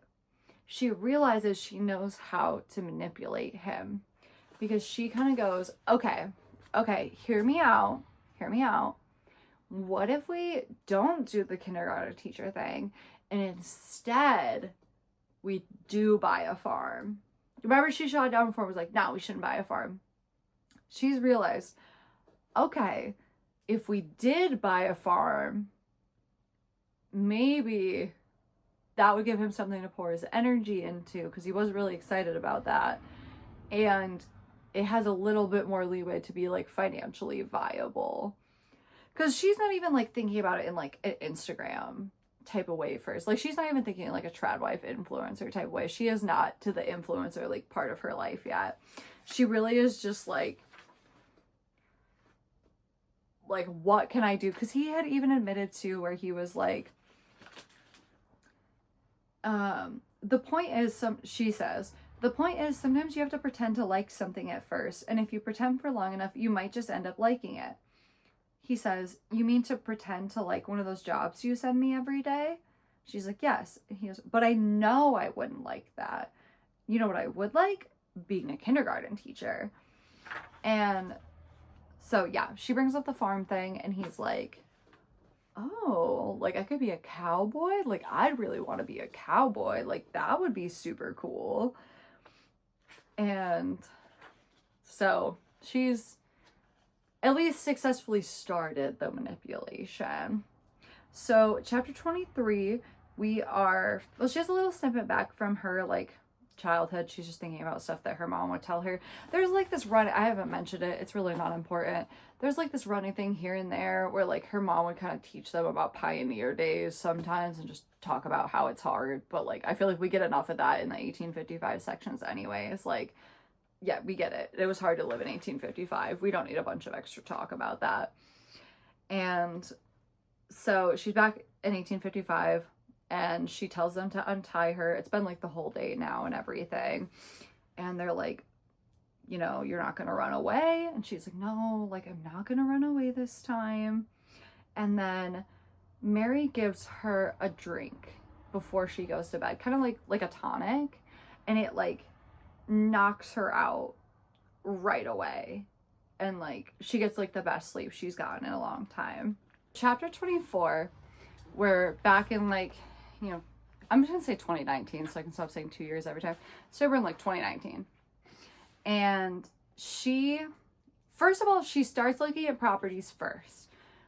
she realizes she knows how to manipulate him because she kind of goes, okay, hear me out. What if we don't do the kindergarten teacher thing and instead we do buy a farm? Remember, she shot down before and was like, no, we shouldn't buy a farm. She's realized, okay, if we did buy a farm, maybe that would give him something to pour his energy into because he was really excited about that. And it has a little bit more leeway to be, like, financially viable. Because she's not even, like, thinking about it in, like, an Instagram type of way first. Like, she's not even thinking in, like, a trad wife influencer type of way. She is not to the influencer, like, part of her life yet. She really is just, like, what can I do? Because he had even admitted to where he was like, the point is, she says, the point is sometimes you have to pretend to like something at first, and if you pretend for long enough, you might just end up liking it. He says, you mean to pretend to like one of those jobs you send me every day? She's like, yes. And he goes, but I know I wouldn't like that. You know what I would like? Being a kindergarten teacher. And so, yeah, she brings up the farm thing, and he's like, oh, like, I could be a cowboy? Like, I'd really want to be a cowboy. Like, that would be super cool. And so she's at least successfully started the manipulation. So chapter 23, she has a little snippet back from her, like, childhood. She's just thinking about stuff that her mom would tell her. There's, like, this I haven't mentioned it, it's really not important. There's, like, this running thing here and there where, like, her mom would kind of teach them about pioneer days sometimes and just talk about how it's hard, but like I feel like we get enough of that in the 1855 sections anyways. Like, yeah, we get it. It was hard to live in 1855. We don't need a bunch of extra talk about that. And so she's back in 1855 and she tells them to untie her. It's been like the whole day now and everything. And they're like, you know, you're not gonna run away. And she's like, no, like I'm not gonna run away this time. And then Mary gives her a drink before she goes to bed, kind of like a tonic, and it like knocks her out right away. And like she gets like the best sleep she's gotten in a long time. Chapter 24, we're back in like, you know, I'm just gonna say 2019 so I can stop saying 2 years every time. So we're in like 2019. And she, first of all, she starts looking at properties first.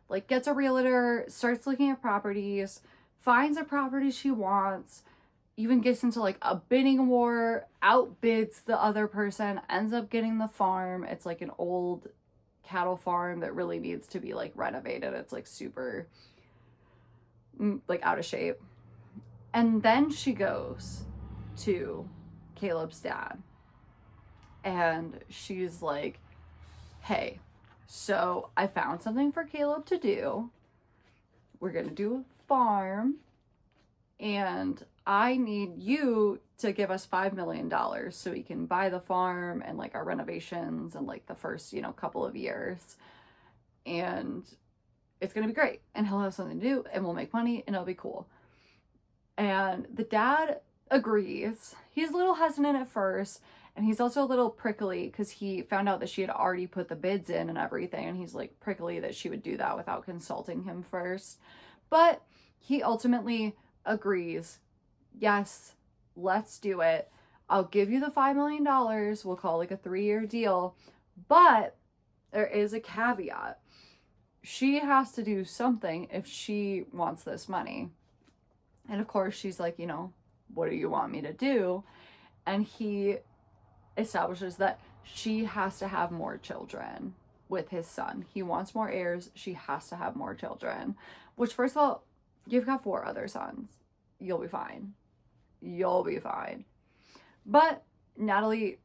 Like gets a realtor, starts looking at properties, finds a property she wants, even gets into like a bidding war, outbids the other person, ends up getting the farm. It's like an old cattle farm that really needs to be like renovated. It's like super like out of shape. And then she goes to Caleb's dad and she's like, hey, so I found something for Caleb to do. We're gonna do a farm and I need you to give us $5 million so we can buy the farm and like our renovations and like the first, you know, couple of years. And it's gonna be great. And he'll have something to do and we'll make money and it'll be cool. And the dad agrees. He's a little hesitant at first. And he's also a little prickly because he found out that she had already put the bids in and everything. And he's like prickly that she would do that without consulting him first. But he ultimately agrees. Yes, let's do it. I'll give you the $5 million. We'll call it like a 3-year deal. But there is a caveat. She has to do something if she wants this money. And of course, she's like, you know, what do you want me to do? And he establishes that she has to have more children with his son. He wants more heirs. She has to have more children. Which, first of all, you've got 4 other sons. You'll be fine. You'll be fine. But Natalie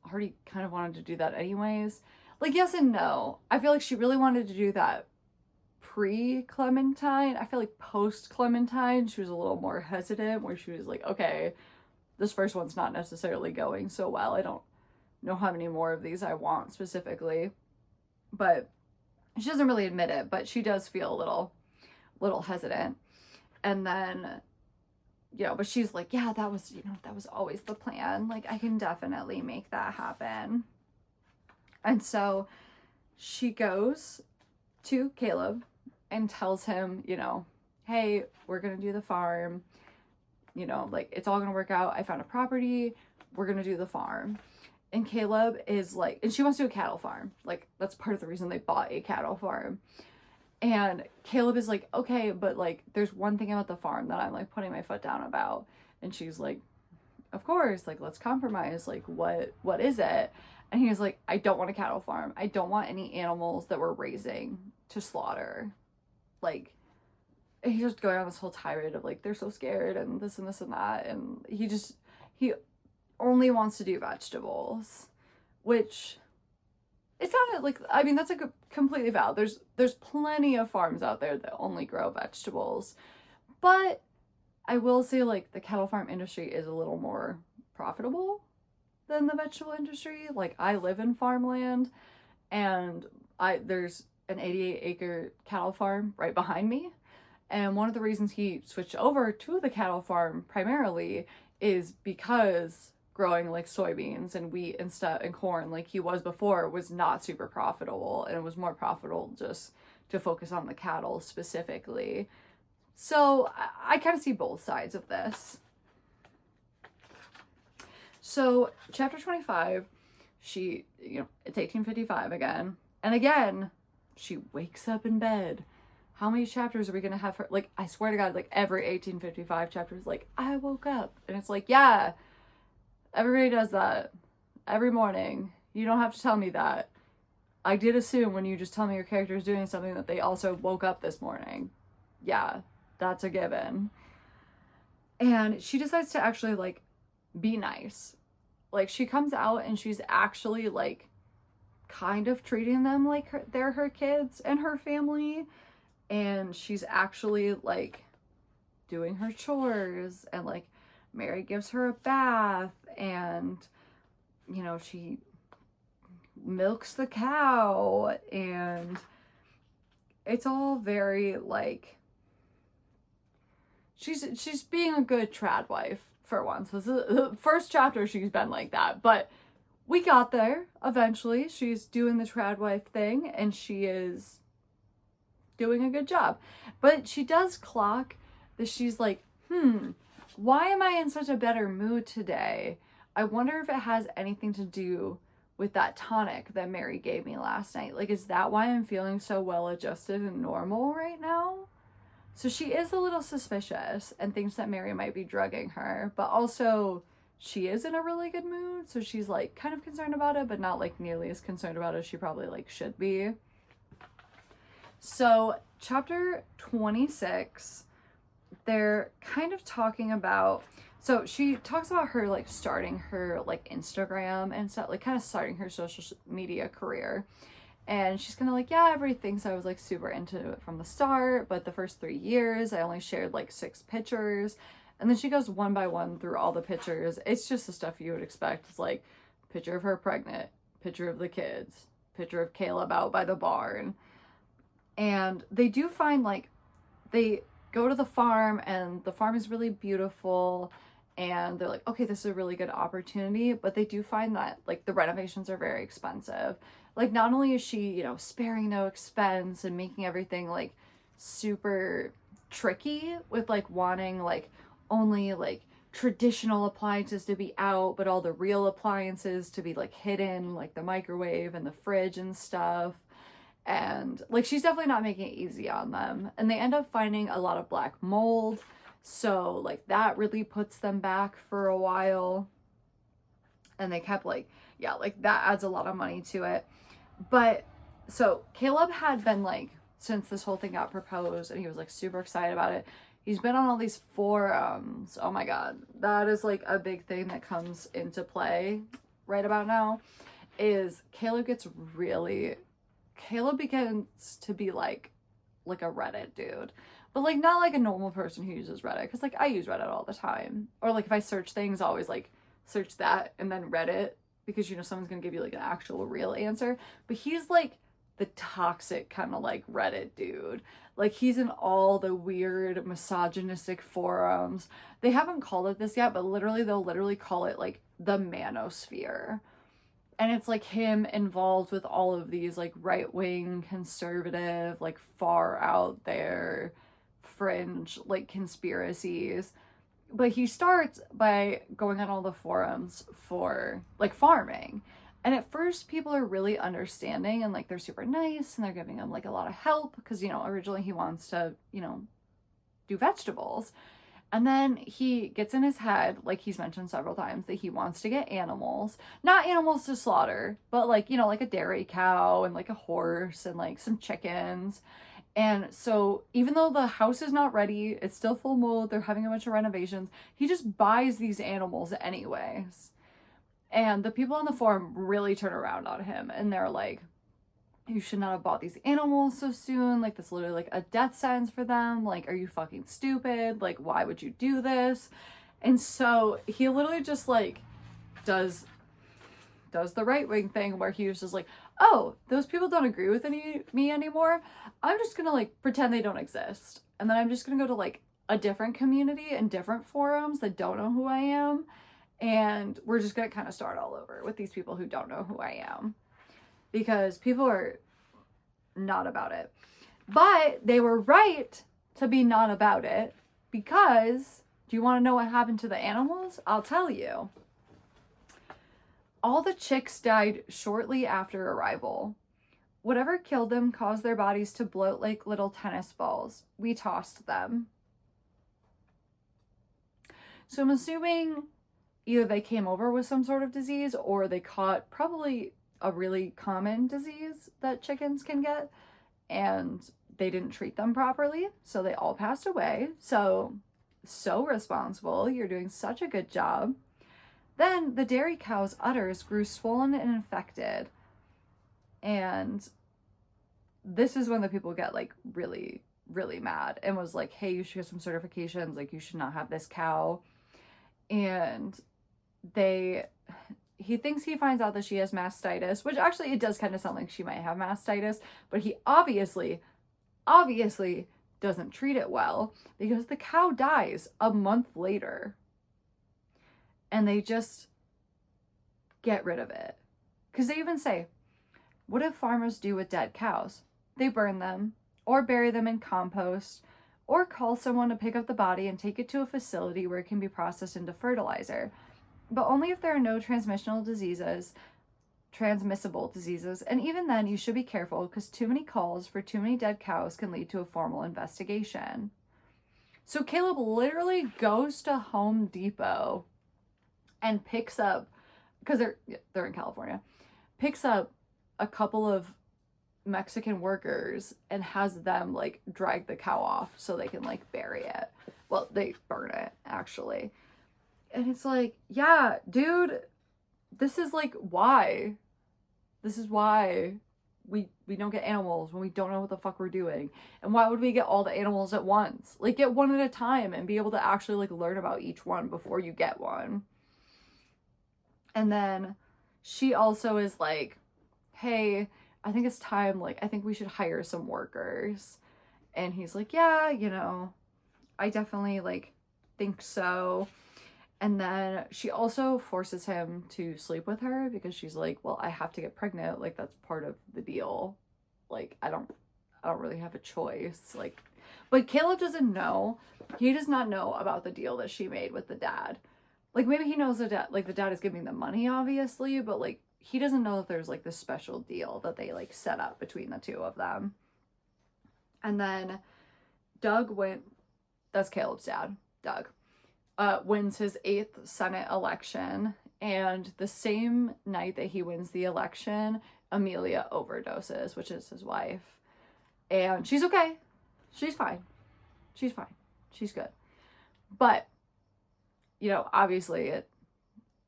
already kind of wanted to do that anyways. Like, yes and no. I feel like she really wanted to do that pre-Clementine. I feel like post-Clementine, she was a little more hesitant, where she was like, okay, this first one's not necessarily going so well. I don't know how many more of these I want specifically. But she doesn't really admit it, but she does feel a little hesitant. And then, you know, but she's like, yeah, that was always the plan. Like, I can definitely make that happen. And so she goes to Caleb and tells him, you know, hey, we're going to do the farm. You know, like, it's all going to work out. I found a property. We're going to do the farm. And Caleb is like, and she wants to do a cattle farm. Like, that's part of the reason they bought a cattle farm. And Caleb is like, okay, but like, there's one thing about the farm that I'm like putting my foot down about. And she's like, of course, like, let's compromise. Like, what is it? And he was like, I don't want a cattle farm. I don't want any animals that we're raising to slaughter. Like, he's just going on this whole tirade of like, they're so scared and this and this and that. And he only wants to do vegetables, which it's not like, I mean, that's like a completely valid. There's plenty of farms out there that only grow vegetables. But I will say, like, the cattle farm industry is a little more profitable than the vegetable industry. Like, I live in farmland and there's an 88-acre cattle farm right behind me. And one of the reasons he switched over to the cattle farm primarily is because growing like soybeans and wheat and stuff and corn like he was before was not super profitable, and it was more profitable just to focus on the cattle specifically. So I kind of see both sides of this. So chapter 25, she, you know, it's 1855 again. And again, she wakes up in bed. How many chapters are we going to have her? Like, I swear to God, like every 1855 chapter is like, I woke up. And it's like, yeah, everybody does that every morning. You don't have to tell me that. I did assume when you just tell me your character is doing something that they also woke up this morning. Yeah, that's a given. And she decides to actually like be nice. Like she comes out and she's actually like kind of treating them like they're her kids and her family, and she's actually like doing her chores, and like Mary gives her a bath, and you know, she milks the cow, and it's all very like she's being a good trad wife for once. This is the first chapter she's been like that, but we got there eventually. She's doing the trad wife thing and she is doing a good job. But she does clock that she's like, why am I in such a better mood today? I wonder if it has anything to do with that tonic that Mary gave me last night. Like, is that why I'm feeling so well adjusted and normal right now? So she is a little suspicious and thinks that Mary might be drugging her, but also she is in a really good mood. So she's like kind of concerned about it, but not like nearly as concerned about it as she probably like should be. So chapter 26, they're kind of talking about, so she talks about her like starting her like Instagram and stuff, like kind of starting her social media career. And she's kind of like, yeah, everybody thinks I was like super into it from the start, but the first 3 years I only shared like 6 pictures. And then she goes one by one through all the pictures. It's just the stuff you would expect. It's like picture of her pregnant, picture of the kids, picture of Caleb out by the barn. And they do find like, they go to the farm and the farm is really beautiful. And they're like, okay, this is a really good opportunity. But they do find that like the renovations are very expensive. Like not only is she, you know, sparing no expense and making everything like super tricky with like wanting like only like traditional appliances to be out, but all the real appliances to be like hidden, like the microwave and the fridge and stuff. And like she's definitely not making it easy on them. And they end up finding a lot of black mold. So like that really puts them back for a while. And they kept like, yeah, like that adds a lot of money to it. But so Caleb had been like, since this whole thing got proposed and he was like super excited about it, he's been on all these forums. Oh my God. That is like a big thing that comes into play right about now, is Caleb begins to be like a Reddit dude, but like not like a normal person who uses Reddit, because like I use Reddit all the time, or like if I search things, I always like search that and then Reddit, because you know someone's gonna give you like an actual real answer. But he's like the toxic kind of like Reddit dude. Like he's in all the weird misogynistic forums. They haven't called it this yet, but literally they'll literally call it like the manosphere. And it's like him involved with all of these like right-wing, conservative, like far out there fringe like conspiracies. But he starts by going on all the forums for like farming. And at first people are really understanding and like they're super nice and they're giving him like a lot of help because, you know, originally he wants to, you know, do vegetables. And then he gets in his head, like he's mentioned several times, that he wants to get animals. Not animals to slaughter, but like, you know, like a dairy cow and like a horse and like some chickens. And so even though the house is not ready, it's still full mold, they're having a bunch of renovations, he just buys these animals anyways. And the people on the forum really turn around on him and they're like, you should not have bought these animals so soon. Like, this is literally like a death sentence for them. Like, are you fucking stupid? Like, why would you do this? And so he literally just like does the right-wing thing where he was just like, oh, those people don't agree with me anymore. I'm just gonna like pretend they don't exist. And then I'm just gonna go to like a different community and different forums that don't know who I am. And we're just gonna kind of start all over with these people who don't know who I am. Because people are not about it. But they were right to be not about it, because do you want to know what happened to the animals? I'll tell you. All the chicks died shortly after arrival. Whatever killed them caused their bodies to bloat like little tennis balls. We tossed them. So I'm assuming either they came over with some sort of disease or they caught probably a really common disease that chickens can get, and they didn't treat them properly, so they all passed away. So so responsible. You're doing such a good job." Then the dairy cow's udders grew swollen and infected. And this is when the people get like really, really mad and was like, "Hey, you should get some certifications. Like, you should not have this cow." And he thinks he finds out that she has mastitis, which actually it does kind of sound like she might have mastitis, but he obviously doesn't treat it well because the cow dies a month later. And they just get rid of it. Because they even say, "What do farmers do with dead cows? They burn them, or bury them in compost, or call someone to pick up the body and take it to a facility where it can be processed into fertilizer. But only if there are no transmissible diseases, and even then you should be careful because too many calls for too many dead cows can lead to a formal investigation." So Caleb literally goes to Home Depot and picks up, because they're in California, picks up a couple of Mexican workers and has them like drag the cow off so they can like bury it. Well, they burn it actually. And it's like, yeah, dude, this is like why. This is why we don't get animals when we don't know what the fuck we're doing. And why would we get all the animals at once? Like, get one at a time and be able to actually like learn about each one before you get one. And then she also is like, "Hey, I think it's time, like, I think we should hire some workers." And he's like, "Yeah, you know, I definitely, like, think so." And then she also forces him to sleep with her because she's like, "Well, I have to get pregnant. Like, that's part of the deal. Like, I don't really have a choice." Like, but Caleb doesn't know. He does not know about the deal that she made with the dad. Like, maybe he knows the dad is giving the money, obviously, but, like, he doesn't know that there's, like, this special deal that they, like, set up between the two of them. And then that's Caleb's dad, Doug, wins his 8th Senate election, and the same night that he wins the election, Amelia overdoses, which is his wife. And she's okay. She's fine. She's fine. She's good. But, you know, obviously it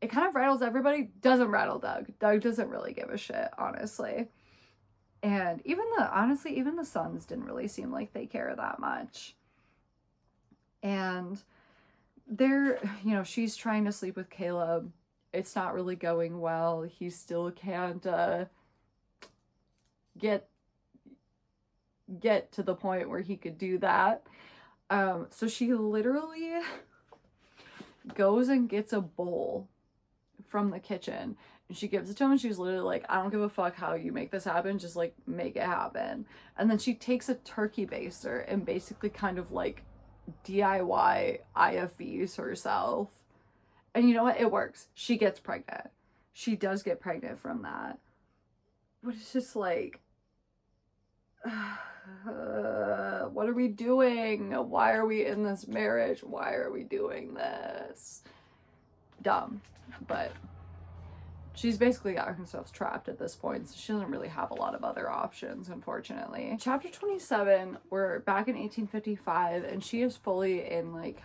kind of rattles everybody. Doesn't rattle Doug. Doug doesn't really give a shit, honestly. And even the sons didn't really seem like they care that much. And she's trying to sleep with Caleb. It's not really going well. He still can't get to the point where he could do that. So she literally goes and gets a bowl from the kitchen and she gives it to him, and she's literally like, "I don't give a fuck how you make this happen, just like make it happen." And then she takes a turkey baster and basically kind of like DIY IFVs herself. And you know what? It works. She gets pregnant. She does get pregnant from that. But it's just like, what are we doing? Why are we in this marriage? Why are we doing this? Dumb. But she's basically got herself trapped at this point, so she doesn't really have a lot of other options, unfortunately. Chapter 27, we're back in 1855, and she is fully in, like,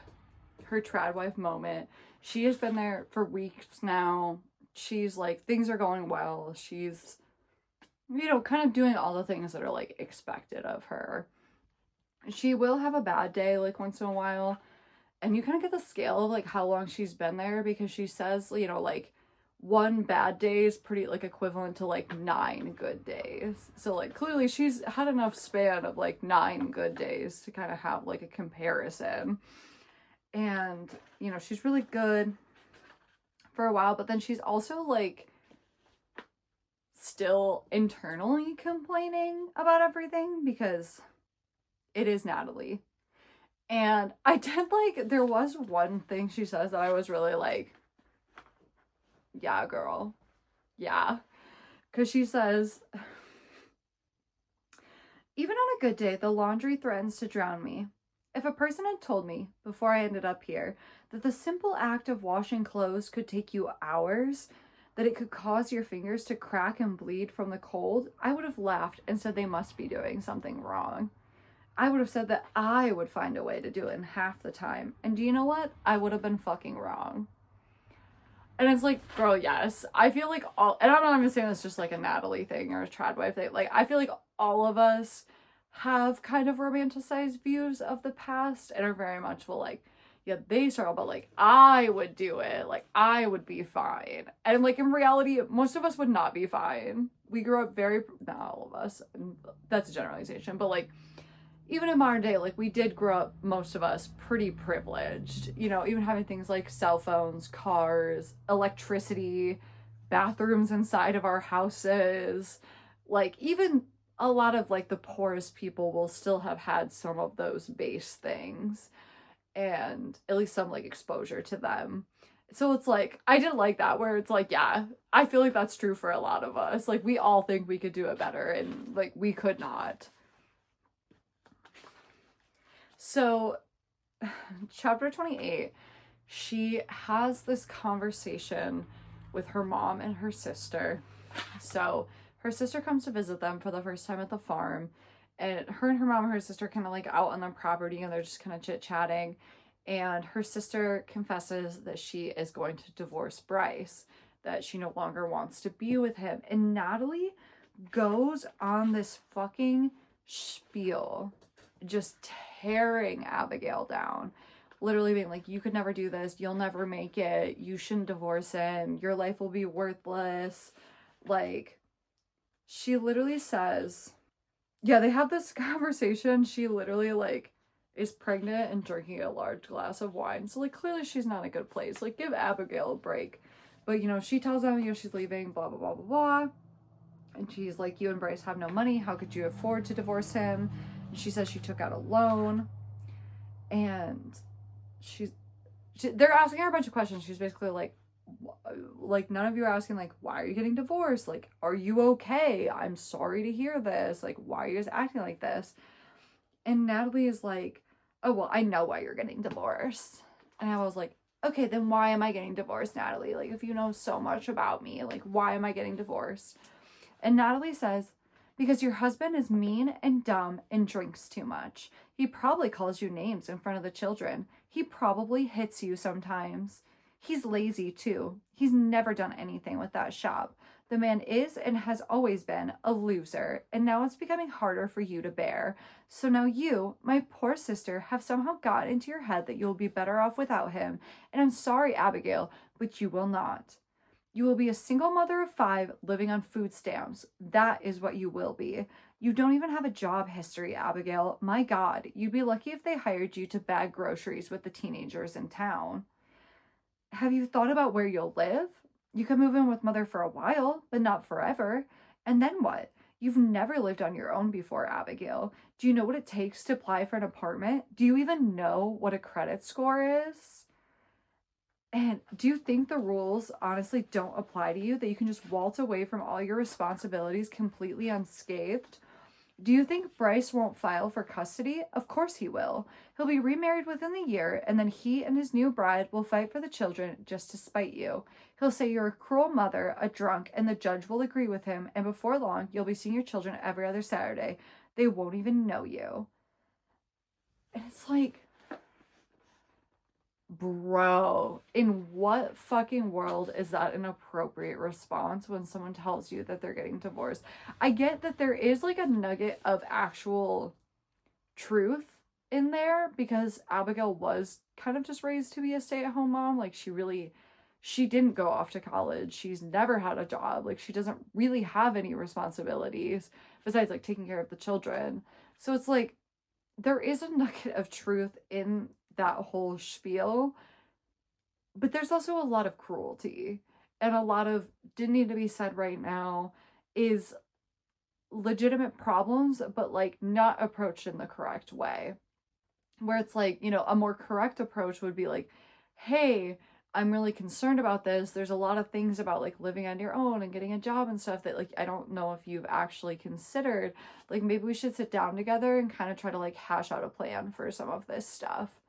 her trad wife moment. She has been there for weeks now. She's, like, things are going well. She's, you know, kind of doing all the things that are, like, expected of her. She will have a bad day, like, once in a while, and you kind of get the scale of, like, how long she's been there, because she says, you know, like, one bad day is pretty, like, equivalent to, like, 9 good days. So, like, clearly she's had enough span of, like, 9 good days to kind of have, like, a comparison. And, you know, she's really good for a while, but then she's also, like, still internally complaining about everything because it is Natalie. And I did, like, there was one thing she says that I was really like, yeah, girl. Yeah. Because she says, "Even on a good day, the laundry threatens to drown me. If a person had told me, before I ended up here, that the simple act of washing clothes could take you hours, that it could cause your fingers to crack and bleed from the cold, I would have laughed and said they must be doing something wrong." I would have said that I would find a way to do it in half the time. And do you know what? I would have been fucking wrong. And it's like, girl, yes. I feel like and I'm not even saying this just like a Natalie thing or a Tradwife thing. Like, I feel like all of us have kind of romanticized views of the past and are very much, well, like, yeah, they struggle, but like, I would do it. Like, I would be fine. And like, in reality, most of us would not be fine. We grew up not all of us, that's a generalization, but like, even in modern day, like, we did grow up, most of us, pretty privileged, you know, even having things like cell phones, cars, electricity, bathrooms inside of our houses. Like, even a lot of like the poorest people will still have had some of those base things and at least some like exposure to them. So it's like, I didn't like that, where it's like, yeah, I feel like that's true for a lot of us. Like, we all think we could do it better, and like, we could not. So, chapter 28, she has this conversation with her mom and her sister. So, her sister comes to visit them for the first time at the farm, and her mom and her sister kind of like out on their property, and they're just kind of chit-chatting. And her sister confesses that she is going to divorce Bryce, that she no longer wants to be with him. And Natalie goes on this fucking spiel, just tearing Abigail down. Literally being like, you could never do this. You'll never make it. You shouldn't divorce him. Your life will be worthless. Like, she literally says, yeah, they have this conversation. She literally, like, is pregnant and drinking a large glass of wine. So, like, clearly she's not in a good place. Like, give Abigail a break. But, you know, she tells them, you know, she's leaving, blah, blah, blah, blah, blah. And she's like, you and Bryce have no money. How could you afford to divorce him? And she says she took out a loan. And they're asking her a bunch of questions. She's basically like, none of you are asking, like, why are you getting divorced? Like, are you okay? I'm sorry to hear this. Like, why are you guys acting like this? And Natalie is like, oh, well, I know why you're getting divorced. And I was like, okay, then why am I getting divorced, Natalie? Like, if you know so much about me, like, why am I getting divorced? And Natalie says, because your husband is mean and dumb and drinks too much. He probably calls you names in front of the children. He probably hits you sometimes. He's lazy too. He's never done anything with that shop. The man is and has always been a loser, and now it's becoming harder for you to bear. So now you, my poor sister, have somehow got into your head that you will be better off without him. And I'm sorry, Abigail, but you will not. You will be a single mother of 5 living on food stamps. That is what you will be. You don't even have a job history, Abigail. My God, you'd be lucky if they hired you to bag groceries with the teenagers in town. Have you thought about where you'll live? You can move in with Mother for a while, but not forever. And then what? You've never lived on your own before, Abigail. Do you know what it takes to apply for an apartment? Do you even know what a credit score is? And do you think the rules honestly don't apply to you, that you can just waltz away from all your responsibilities completely unscathed? Do you think Bryce won't file for custody? Of course he will. He'll be remarried within the year, and then he and his new bride will fight for the children just to spite you. He'll say you're a cruel mother, a drunk, and the judge will agree with him, and before long, you'll be seeing your children every other Saturday. They won't even know you. And it's like, bro, in what fucking world is that an appropriate response when someone tells you that they're getting divorced? I get that there is like a nugget of actual truth in there, because Abigail was kind of just raised to be a stay-at-home mom. Like, she didn't go off to college. She's never had a job. Like, she doesn't really have any responsibilities besides like taking care of the children. So it's like, there is a nugget of truth in that whole spiel, but there's also a lot of cruelty, and a lot of didn't need to be said right now is legitimate problems, but like not approached in the correct way. Where it's like, you know, a more correct approach would be like, hey, I'm really concerned about this. There's a lot of things about like living on your own and getting a job and stuff that like I don't know if you've actually considered. Like, maybe we should sit down together and kind of try to like hash out a plan for some of this stuff.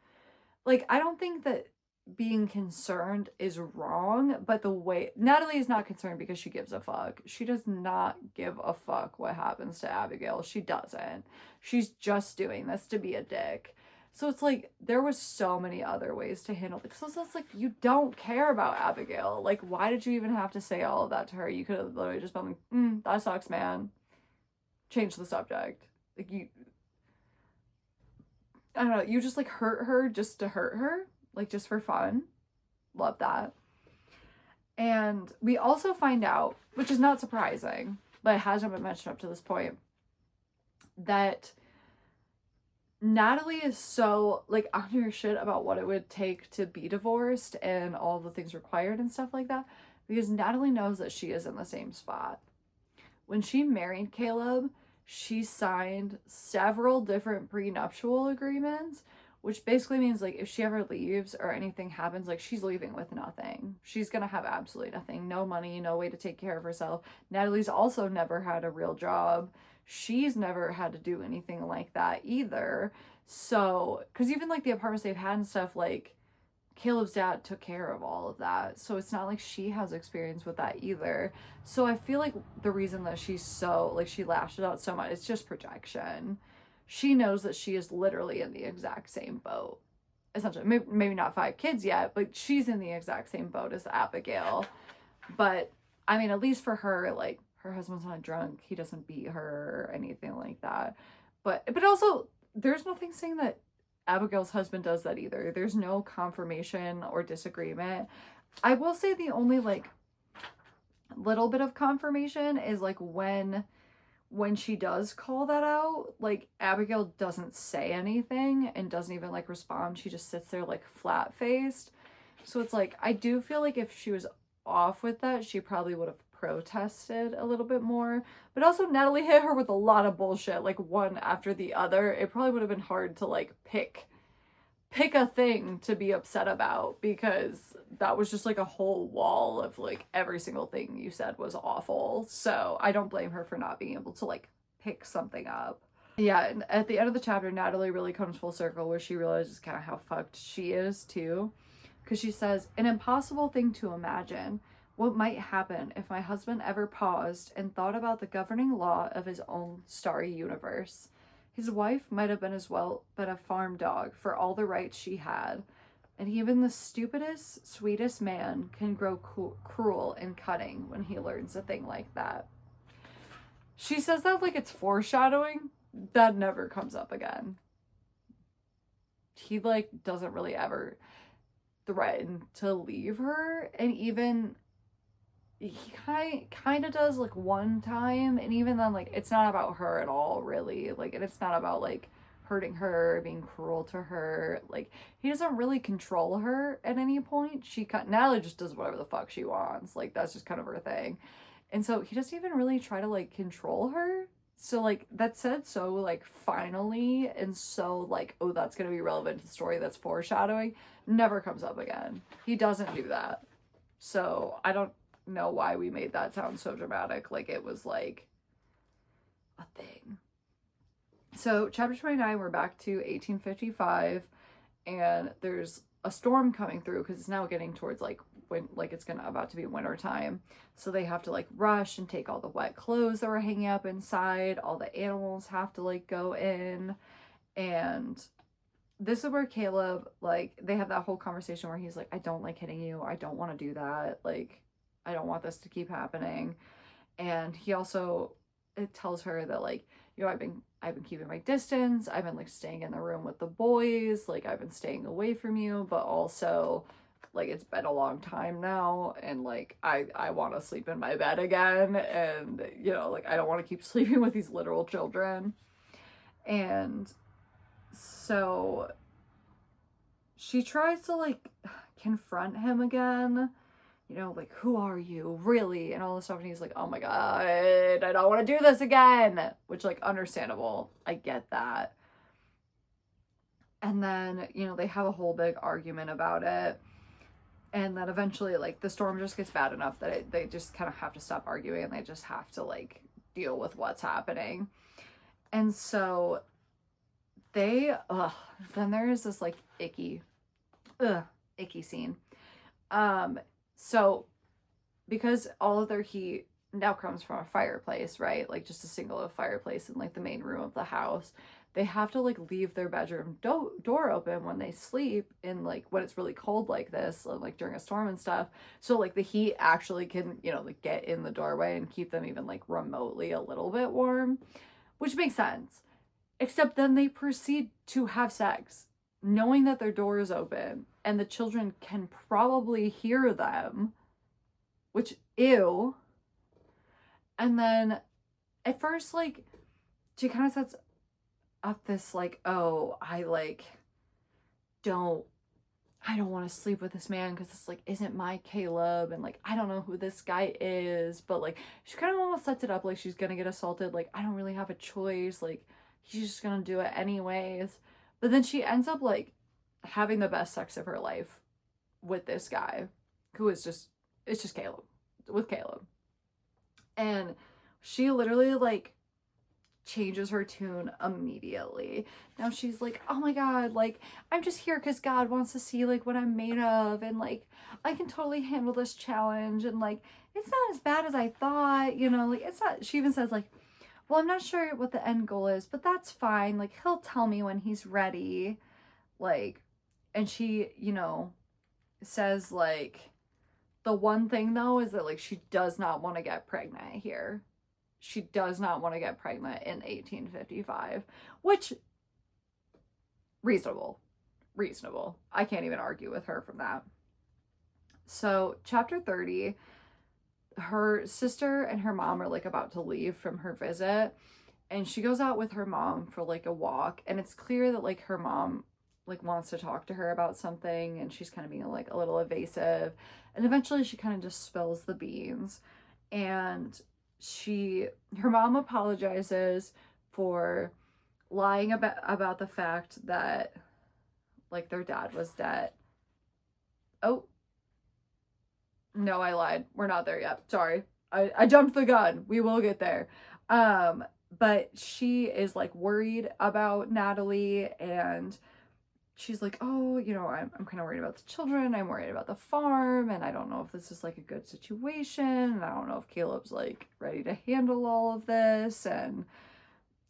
Like, I don't think that being concerned is wrong, but the way Natalie is not concerned because she gives a fuck. She does not give a fuck what happens to Abigail. She doesn't. She's just doing this to be a dick. So it's like there was so many other ways to handle it. So it's like you don't care about Abigail. Like, why did you even have to say all of that to her? You could have literally just been like, that sucks, man. Change the subject. Like I don't know, you just like hurt her just to hurt her. Like, just for fun. Love that. And we also find out, which is not surprising, but it hasn't been mentioned up to this point, that Natalie is so, like, on her shit about what it would take to be divorced and all the things required and stuff like that, because Natalie knows that she is in the same spot. When she married Caleb, she signed several different prenuptial agreements, which basically means, like, if she ever leaves or anything happens, like, she's leaving with nothing. She's gonna have absolutely nothing. No money, no way to take care of herself. Natalie's also never had a real job. She's never had to do anything like that either. So, because even, like, the apartments they've had and stuff, like, Caleb's dad took care of all of that. So it's not like she has experience with that either. So I feel like the reason that she's so, like, she lashes out so much, it's just projection. She knows that she is literally in the exact same boat. Essentially, maybe not 5 kids yet, but she's in the exact same boat as Abigail. But, I mean, at least for her, like, her husband's not drunk. He doesn't beat her or anything like that. But also, there's nothing saying that Abigail's husband does that either. There's no confirmation or disagreement. I will say the only, like, little bit of confirmation is, like, when she does call that out, like, Abigail doesn't say anything and doesn't even, like, respond. She just sits there, like, flat-faced. So it's like, I do feel like if she was off with that, she probably would have protested a little bit more. But also, Natalie hit her with a lot of bullshit, like, one after the other. It probably would have been hard to, like, pick a thing to be upset about, because that was just like a whole wall of, like, every single thing you said was awful. So I don't blame her for not being able to, like, pick something up. Yeah, and at the end of the chapter, Natalie really comes full circle where she realizes kind of how fucked she is too. Because she says, an impossible thing to imagine. What might happen if my husband ever paused and thought about the governing law of his own starry universe? His wife might have been as well been a farm dog for all the rights she had. And even the stupidest, sweetest man can grow cruel and cutting when he learns a thing like that. She says that like it's foreshadowing. That never comes up again. He, like, doesn't really ever threaten to leave her. And even he kind of does, like, one time, and even then, like, it's not about her at all, really. Like, and it's not about, like, hurting her, being cruel to her. Like, he doesn't really control her at any point. Natalie just does whatever the fuck she wants. Like, that's just kind of her thing. And so he doesn't even really try to, like, control her. So, like, that said so, like, finally, and so, like, oh, that's gonna be relevant to the story, that's foreshadowing, never comes up again. He doesn't do that. So I don't know why we made that sound so dramatic, like it was like a thing. So chapter 29, we're back to 1855, and there's a storm coming through because it's now getting towards, like, when, like, it's about to be winter time. So they have to, like, rush and take all the wet clothes that were hanging up inside. All the animals have to, like, go in. And this is where Caleb, like, they have that whole conversation where he's like, I don't like hitting you. I don't want to do that. Like, I don't want this to keep happening. And he also, it tells her that, like, you know, I've been keeping my distance. I've been, like, staying in the room with the boys. Like, I've been staying away from you, but also, like, it's been a long time now, and, like, I want to sleep in my bed again, and, you know, like, I don't want to keep sleeping with these literal children. And so she tries to, like, confront him again, you know, like, who are you, really, and all this stuff, and he's like, oh my god, I don't want to do this again, which, like, understandable, I get that. And then, you know, they have a whole big argument about it, and then eventually, like, the storm just gets bad enough that they just kind of have to stop arguing, and they just have to, like, deal with what's happening. And so then there is this, like, icky icky scene. So because all of their heat now comes from a fireplace, right? Like just a single fireplace in like the main room of the house. They have to like leave their bedroom door open when they sleep in like when it's really cold like this, like during a storm and stuff. So like the heat actually can, you know, like get in the doorway and keep them even like remotely a little bit warm, which makes sense. Except then they proceed to have sex, knowing that their door is open and the children can probably hear them, which, ew. And then at first, like, she kind of sets up this, like, oh, I don't want to sleep with this man because it's like isn't my Caleb, and like I don't know who this guy is, but like she kind of almost sets it up like she's gonna get assaulted, like I don't really have a choice, like he's just gonna do it anyways. But then she ends up like having the best sex of her life with this guy who is just, it's just Caleb, with Caleb. And she literally like changes her tune immediately. Now she's like, oh my god, like I'm just here because God wants to see like what I'm made of, and like I can totally handle this challenge, and like it's not as bad as I thought, you know, like it's not. She even says like, well, I'm not sure what the end goal is, but that's fine, like he'll tell me when he's ready, like. And she, you know, says like the one thing though is that like she does not want to get pregnant here. She does not want to get pregnant in 1855, which reasonable. I can't even argue with her from that. So chapter 30, her sister and her mom are like about to leave from her visit, and she goes out with her mom for like a walk, and it's clear that like her mom like wants to talk to her about something, and she's kind of being like a little evasive, and eventually she kind of just spills the beans, and her mom apologizes for lying about the fact that like their dad was dead. Oh no, I lied, we're not there yet, sorry, I jumped the gun, we will get there. But she is like worried about Natalie, and she's like, oh, you know, I'm kind of worried about the children, I'm worried about the farm, and I don't know if this is like a good situation, and I don't know if Caleb's like ready to handle all of this, and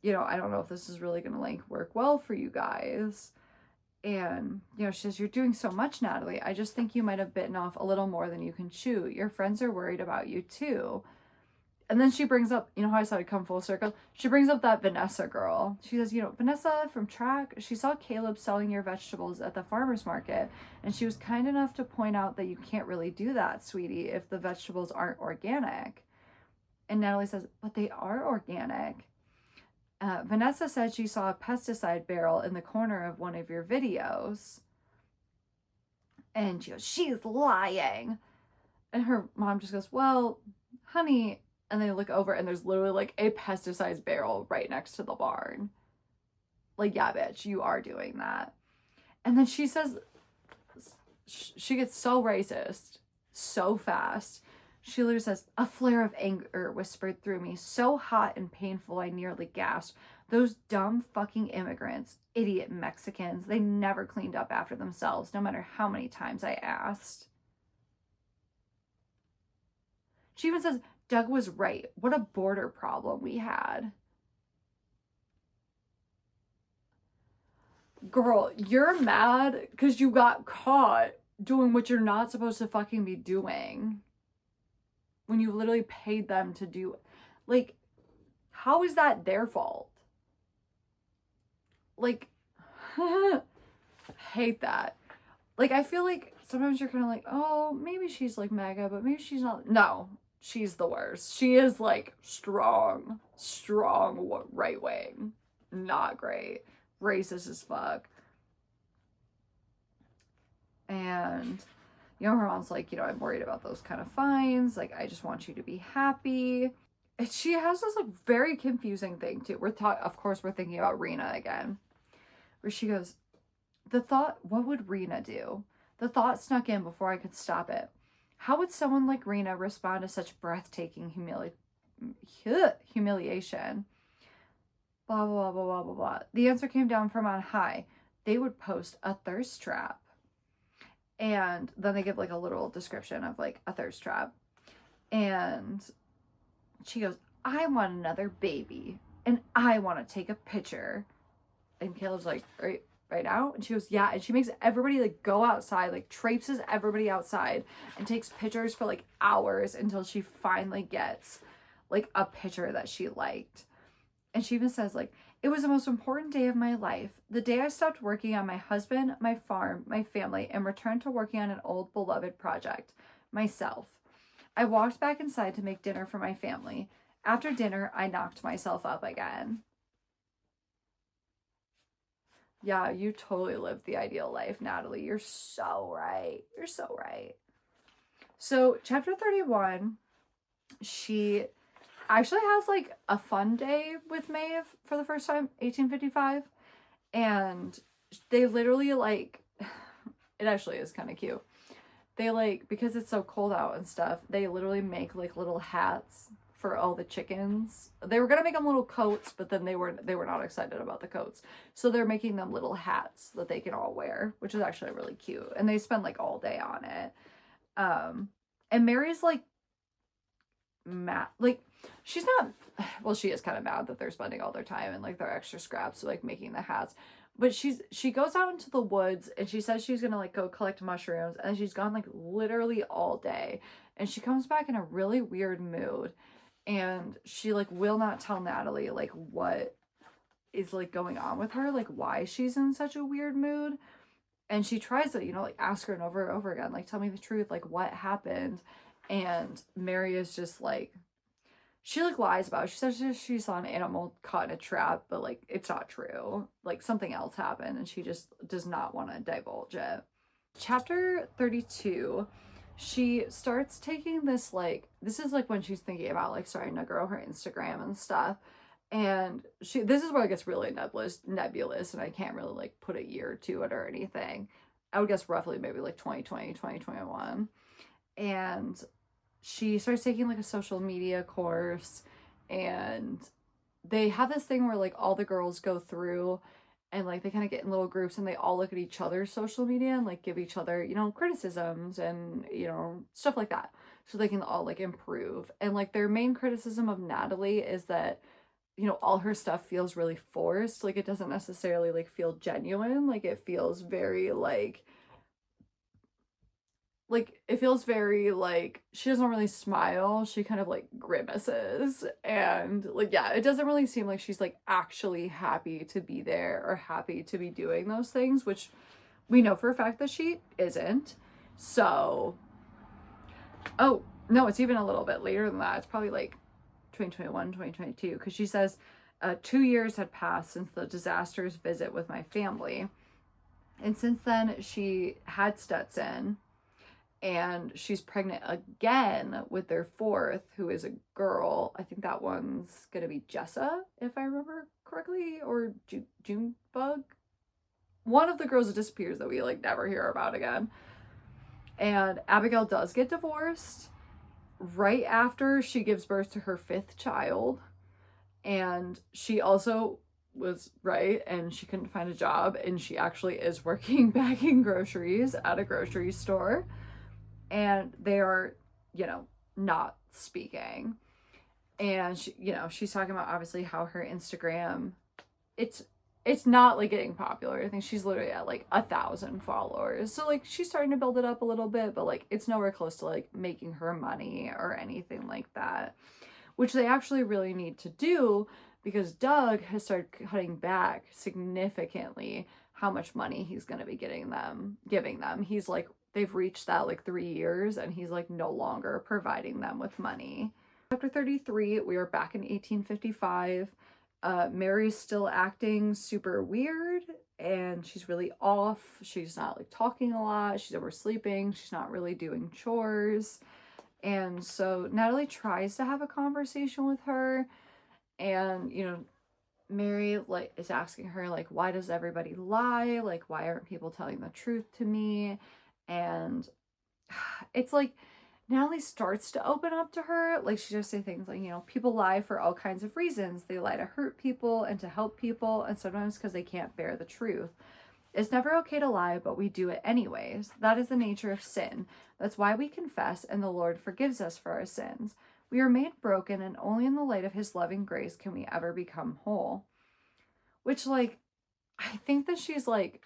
you know, I don't know if this is really gonna like work well for you guys. And you know, she says, you're doing so much, Natalie, I just think you might have bitten off a little more than you can chew. Your friends are worried about you too. And then she brings up, you know how I said I'd come full circle? She brings up that Vanessa girl. She says, you know, Vanessa from track, she saw Caleb selling your vegetables at the farmer's market, and she was kind enough to point out that you can't really do that, sweetie, if the vegetables aren't organic. And Natalie says, but they are organic. Vanessa said she saw a pesticide barrel in the corner of one of your videos. And she goes, she's lying. And her mom just goes, well, honey. And they look over and there's literally like a pesticides barrel right next to the barn. Like, yeah, bitch, you are doing that. And then she says, she gets so racist so fast. She literally says, a flare of anger whispered through me, so hot and painful I nearly gasped. Those dumb fucking immigrants, idiot Mexicans, they never cleaned up after themselves, no matter how many times I asked. She even says, Doug was right. What a border problem we had. Girl, you're mad because you got caught doing what you're not supposed to fucking be doing. When you literally paid them to do it. Like, how is that their fault? Like, hate that. Like, I feel like sometimes you're kind of like, oh, maybe she's like mega, but maybe she's not. No. She's the worst. She is like strong right wing. Not great. Racist as fuck. And, you know, her mom's like, you know, I'm worried about those kind of fines. Like, I just want you to be happy. And she has this like very confusing thing too. Of course, we're thinking about Rena again. Where she goes, what would Rena do? The thought snuck in before I could stop it. How would someone like Rena respond to such breathtaking humiliation? Blah, blah, blah, blah, blah. The answer came down from on high. They would post a thirst trap. And then they give like a little description of like a thirst trap. And she goes, I want another baby and I want to take a picture. And Caleb's like, right now? And she goes, yeah. And she makes everybody like go outside, like traipses everybody outside and takes pictures for like hours until she finally gets like a picture that she liked. And she even says like, it was the most important day of my life. The day I stopped working on my husband, my farm, my family, and returned to working on an old beloved project, myself. I walked back inside to make dinner for my family. After dinner, I knocked myself up again. Yeah, you totally lived the ideal life, Natalie. You're so right. You're so right. So, chapter 31, she actually has like a fun day with Maeve for the first time, 1855. And they literally like, it actually is kind of cute. They like, because it's so cold out and stuff, they literally make like little hats for all the chickens. They were gonna make them little coats, but then they were not excited about the coats. So they're making them little hats that they can all wear, which is actually really cute. And they spend like all day on it. And Mary's like mad, like she's not, well, she is kind of mad that they're spending all their time and like their extra scraps like making the hats. But she goes out into the woods and she says she's gonna like go collect mushrooms, and she's gone like literally all day, and she comes back in a really weird mood, and she like will not tell Natalie like what is like going on with her, like why she's in such a weird mood. And she tries to, you know, like ask her and over and over again, like, tell me the truth, like what happened. And Mary is just like, she like lies about it. She says she saw an animal caught in a trap, but like it's not true. Like something else happened, and she just does not want to divulge it. Chapter 32, she starts taking this like, this is like when she's thinking about like starting to grow her Instagram and stuff. And this is where it gets really nebulous, and I can't really like put a year to it or anything. I would guess roughly maybe like 2020, 2021. And she starts taking like a social media course, and they have this thing where like all the girls go through and like they kind of get in little groups and they all look at each other's social media and like give each other, you know, criticisms and, you know, stuff like that, so they can all like improve. And like their main criticism of Natalie is that, you know, all her stuff feels really forced. Like it doesn't necessarily like feel genuine. Like it feels very like it feels very like she doesn't really smile. She kind of like grimaces, and like, yeah, it doesn't really seem like she's like actually happy to be there or happy to be doing those things, which we know for a fact that she isn't. So, oh no, it's even a little bit later than that. It's probably like 2021, 2022, because she says 2 years had passed since the disastrous visit with my family, and since then she had Stetson, and she's pregnant again with their fourth, who is a girl. I think that one's gonna be Jessa, if I remember correctly, or Junebug. One of the girls that disappears that we like never hear about again. And Abigail does get divorced right after she gives birth to her fifth child. And she also was right, and she couldn't find a job, and she actually is working bagging groceries at a grocery store. And they are, you know, not speaking. And she, you know, she's talking about obviously how her Instagram, it's not like getting popular. I think she's literally at like 1,000 followers. So like she's starting to build it up a little bit, but like it's nowhere close to like making her money or anything like that, which they actually really need to do, because Doug has started cutting back significantly how much money he's going to be giving them. He's like, they've reached that like 3 years, and he's like no longer providing them with money. Chapter 33, we are back in 1855. Mary's still acting super weird, and she's really off. She's not like talking a lot. She's oversleeping. She's not really doing chores. And so Natalie tries to have a conversation with her, and, you know, Mary like is asking her like, why does everybody lie? Like, why aren't people telling the truth to me? And it's like Natalie starts to open up to her. Like she just say things like, you know, people lie for all kinds of reasons. They lie to hurt people and to help people, and sometimes because they can't bear the truth. It's never okay to lie, but we do it anyways. That is the nature of sin. That's why we confess, and the Lord forgives us for our sins. We are made broken, and only in the light of his loving grace can we ever become whole. Which, like, I think that she's, like,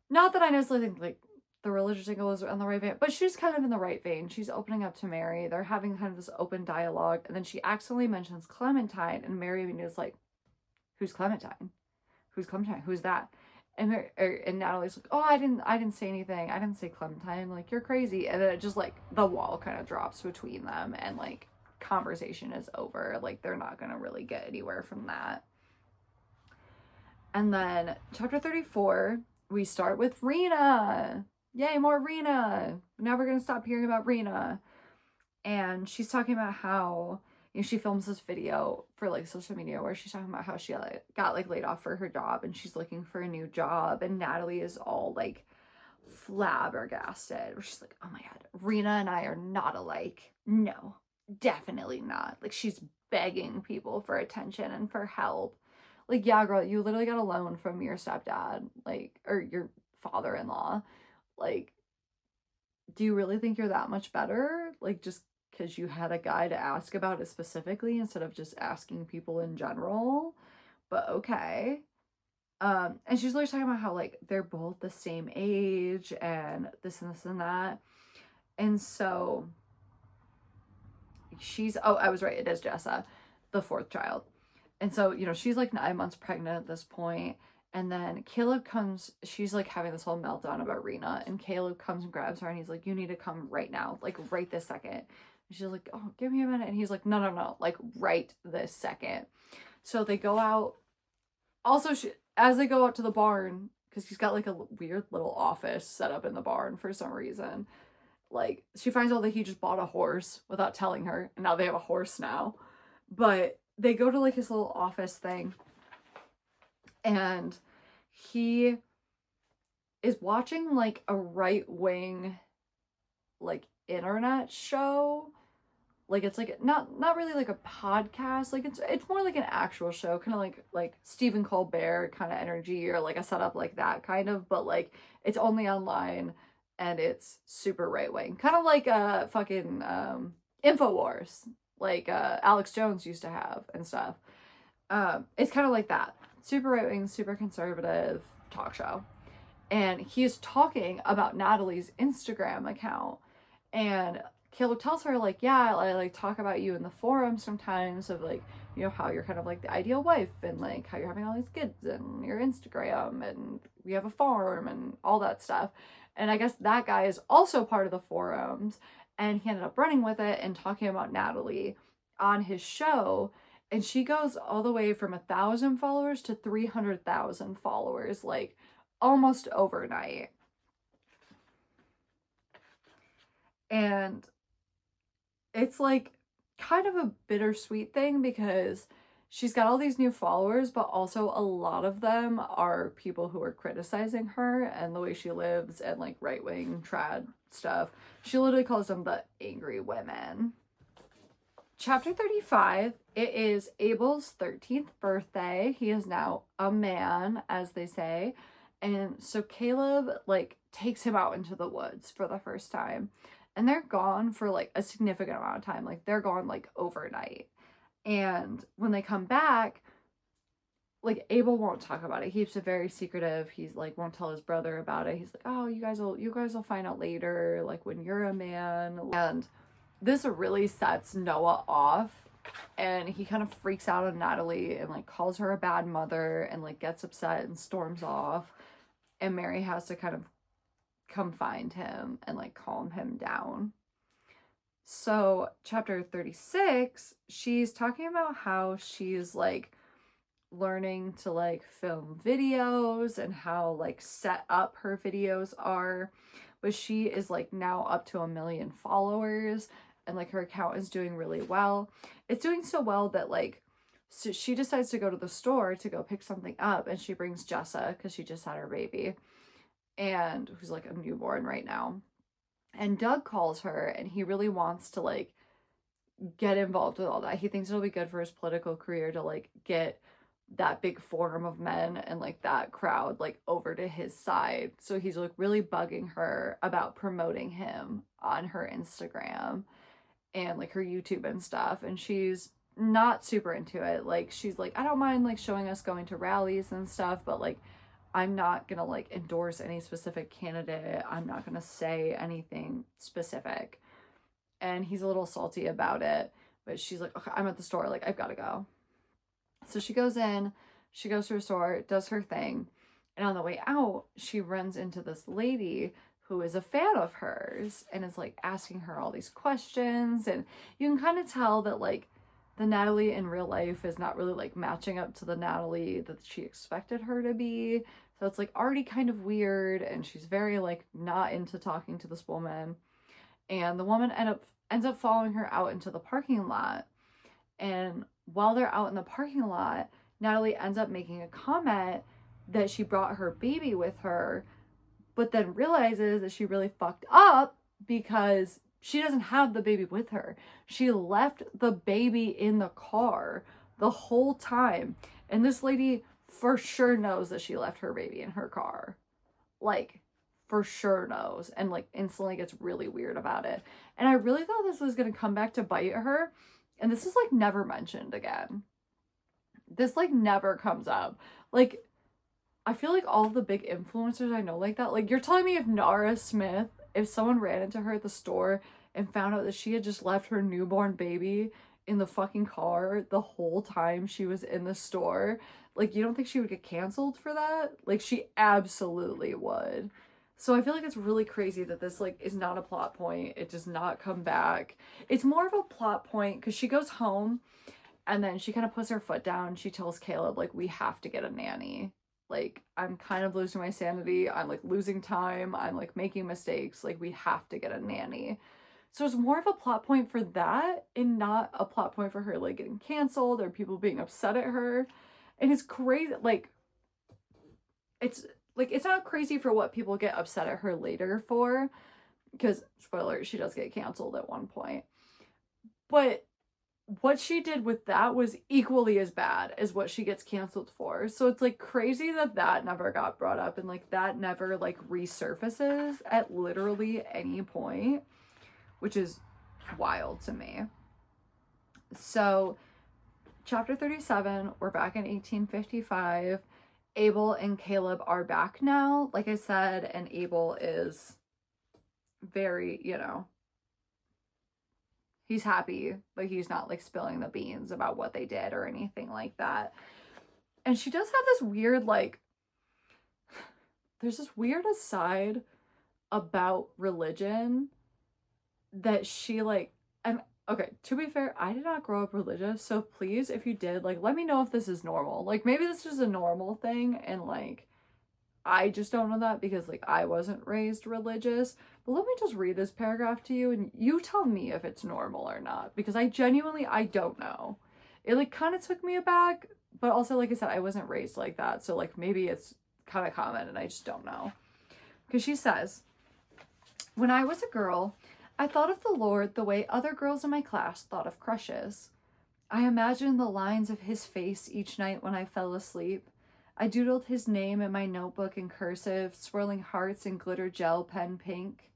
not that I necessarily think, like, the religious angle is on the right vein, but she's kind of in the right vein. She's opening up to Mary. They're having kind of this open dialogue, and then she accidentally mentions Clementine, and Mary is like, who's Clementine? Who's Clementine? Who's that? And Natalie's like, oh, I didn't say anything. I didn't say Clementine. Like, you're crazy. And then it just, like, the wall kind of drops between them, and, like, conversation is over. Like, they're not gonna really get anywhere from that. And then chapter 34, we start with Rena. Yay, more Rena. Now we're gonna stop hearing about Rena. And she's talking about how, you know, she films this video for, like, social media where she's talking about how she, like, got, like, laid off for her job and she's looking for a new job, and Natalie is all, like, flabbergasted, where she's like, oh my god, Rena and I are not alike. No, definitely not. Like, she's begging people for attention and for help. Like, yeah, girl, you literally got a loan from your stepdad, like, or your father-in-law. Like, do you really think you're that much better? Like, just because you had a guy to ask about it specifically instead of just asking people in general? But okay. And she's literally talking about how, like, they're both the same age and this and this and that. And so she's, oh, I was right, it is Jessa, the fourth child. And so, you know, she's like 9 months pregnant at this point. And then Caleb comes, she's like having this whole meltdown about Rena, and Caleb comes and grabs her and he's like, you need to come right now, like right this second. And she's like, oh, give me a minute. And he's like, no, like right this second. So they go out. Also, as they go out to the barn, because he's got like a weird little office set up in the barn for some reason, like, she finds out that he just bought a horse without telling her, and now they have a horse now. But they go to, like, his little office thing, and he is watching, like, a right-wing, like, internet show. Like, it's like not really like a podcast. Like, it's more like an actual show, kind of like Stephen Colbert kind of energy, or like a setup like that kind of, but like it's only online and it's super right-wing, kind of like a fucking InfoWars, like Alex Jones used to have and stuff. It's kind of like that, super right-wing, super conservative talk show. And he's talking about Natalie's Instagram account, and Caleb tells her, like, yeah, I like talk about you in the forum sometimes, of like, you know, how you're kind of like the ideal wife, and like how you're having all these kids and your Instagram, and we have a farm and all that stuff. And I guess that guy is also part of the forums, and he ended up running with it and talking about Natalie on his show. And she goes all the way from 1,000 followers to 300,000 followers, like almost overnight. And it's like kind of a bittersweet thing, because she's got all these new followers, but also a lot of them are people who are criticizing her and the way she lives and like right-wing trad stuff. She literally calls them the angry women. Chapter 35, it is Abel's 13th birthday. He is now a man, as they say. And so Caleb, like, takes him out into the woods for the first time. And they're gone for, like, a significant amount of time. Like, they're gone, like, overnight. And when they come back, like, Abel won't talk about it. He keeps it very secretive. He's, like, won't tell his brother about it. He's like, oh, you guys will find out later, like, when you're a man. And this really sets Noah off. And he kind of freaks out on Natalie and, like, calls her a bad mother and, like, gets upset and storms off. And Mary has to kind of come find him and like calm him down. So chapter 36, she's talking about how she's like learning to like film videos and how like set up her videos are, but she is like now up to 1 million followers, and like her account is doing really well. It's doing so well that like, so she decides to go to the store to go pick something up, and she brings Jessa because she just had her baby, and who's like a newborn right now. And Doug calls her, and he really wants to like get involved with all that. He thinks it'll be good for his political career to like get that big forum of men and like that crowd like over to his side. So he's like really bugging her about promoting him on her Instagram and like her YouTube and stuff. And she's not super into it. Like she's like, I don't mind like showing us going to rallies and stuff, but like I'm not gonna like endorse any specific candidate. I'm not gonna say anything specific. And he's a little salty about it, but she's like, okay, I'm at the store, like I've gotta go. So she goes in, she goes to her store, does her thing, and on the way out, she runs into this lady who is a fan of hers and is like asking her all these questions. And you can kind of tell that like the Natalie in real life is not really like matching up to the Natalie that she expected her to be. So it's like already kind of weird, and she's very like not into talking to this woman. And the woman ends up following her out into the parking lot. And while they're out in the parking lot, Natalie ends up making a comment that she brought her baby with her, but then realizes that she really fucked up because she doesn't have the baby with her. She left the baby in the car the whole time. And this lady for sure knows that she left her baby in her car. Like, for sure knows. And like instantly gets really weird about it. And I really thought this was going to come back to bite her. And this is like never mentioned again. This like never comes up. Like, I feel like all the big influencers I know like that, like you're telling me if Nara Smith, if someone ran into her at the store and found out that she had just left her newborn baby in the fucking car the whole time she was in the store, like you don't think she would get canceled for that? Like she absolutely would. So I feel like it's really crazy that this like is not a plot point. It does not come back. It's more of a plot point because she goes home and then she kind of puts her foot down. She tells Caleb like, we have to get a nanny. Like I'm kind of losing my sanity. I'm like losing time. I'm like making mistakes. Like we have to get a nanny. So it's more of a plot point for that and not a plot point for her like getting canceled or people being upset at her. And it's crazy. Like it's not crazy for what people get upset at her later for, because spoiler, she does get canceled at one point. But what she did with that was equally as bad as what she gets canceled for. So it's like crazy that that never got brought up and like that never like resurfaces at literally any point, which is wild to me. So chapter 37, we're back in 1855. Abel and Caleb are back now, like I said, and Abel is very, you know, he's happy, but he's not like spilling the beans about what they did or anything like that. And she does have this weird, like, there's this weird aside about religion that she like, and okay, to be fair, I did not grow up religious, so please, if you did, like, let me know if this is normal. Like, maybe this is a normal thing, and, like, I just don't know that because, like, I wasn't raised religious. But let me just read this paragraph to you, and you tell me if it's normal or not, because I don't know. It, like, kind of took me aback, but also, like I said, I wasn't raised like that, so, like, maybe it's kind of common, and I just don't know. Because she says, when I was a girl, I thought of the Lord the way other girls in my class thought of crushes. I imagined the lines of his face each night when I fell asleep. I doodled his name in my notebook in cursive, swirling hearts in glitter gel pen pink.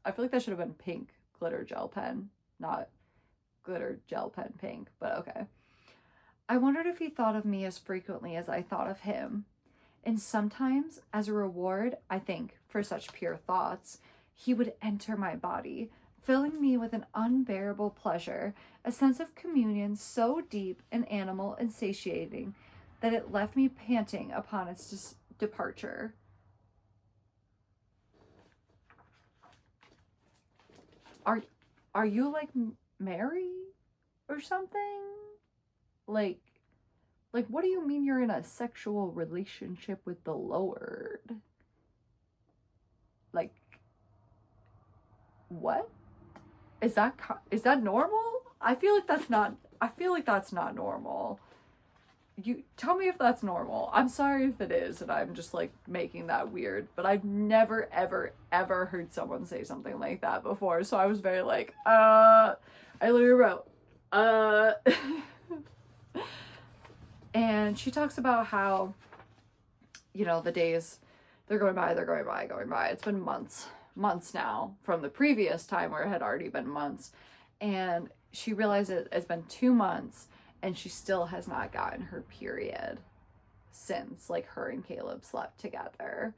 I feel like that should have been pink glitter gel pen, not glitter gel pen pink, but okay. I wondered if he thought of me as frequently as I thought of him. And sometimes, as a reward, I think, for such pure thoughts, he would enter my body, filling me with an unbearable pleasure, a sense of communion so deep and animal and satiating that it left me panting upon its departure. Are you like Mary or something? Like what do you mean you're in a sexual relationship with the Lord? Like, what? Is that normal? I feel like that's not normal. You tell me if that's normal. I'm sorry if it is, and I'm just like making that weird, but I've never ever ever heard someone say something like that before. So I was very like, I literally wrote, And she talks about how, you know, the days, they're going by. It's been months now from the previous time where it had already been months. And she realizes it's been 2 months and she still has not gotten her period since, like, her and Caleb slept together.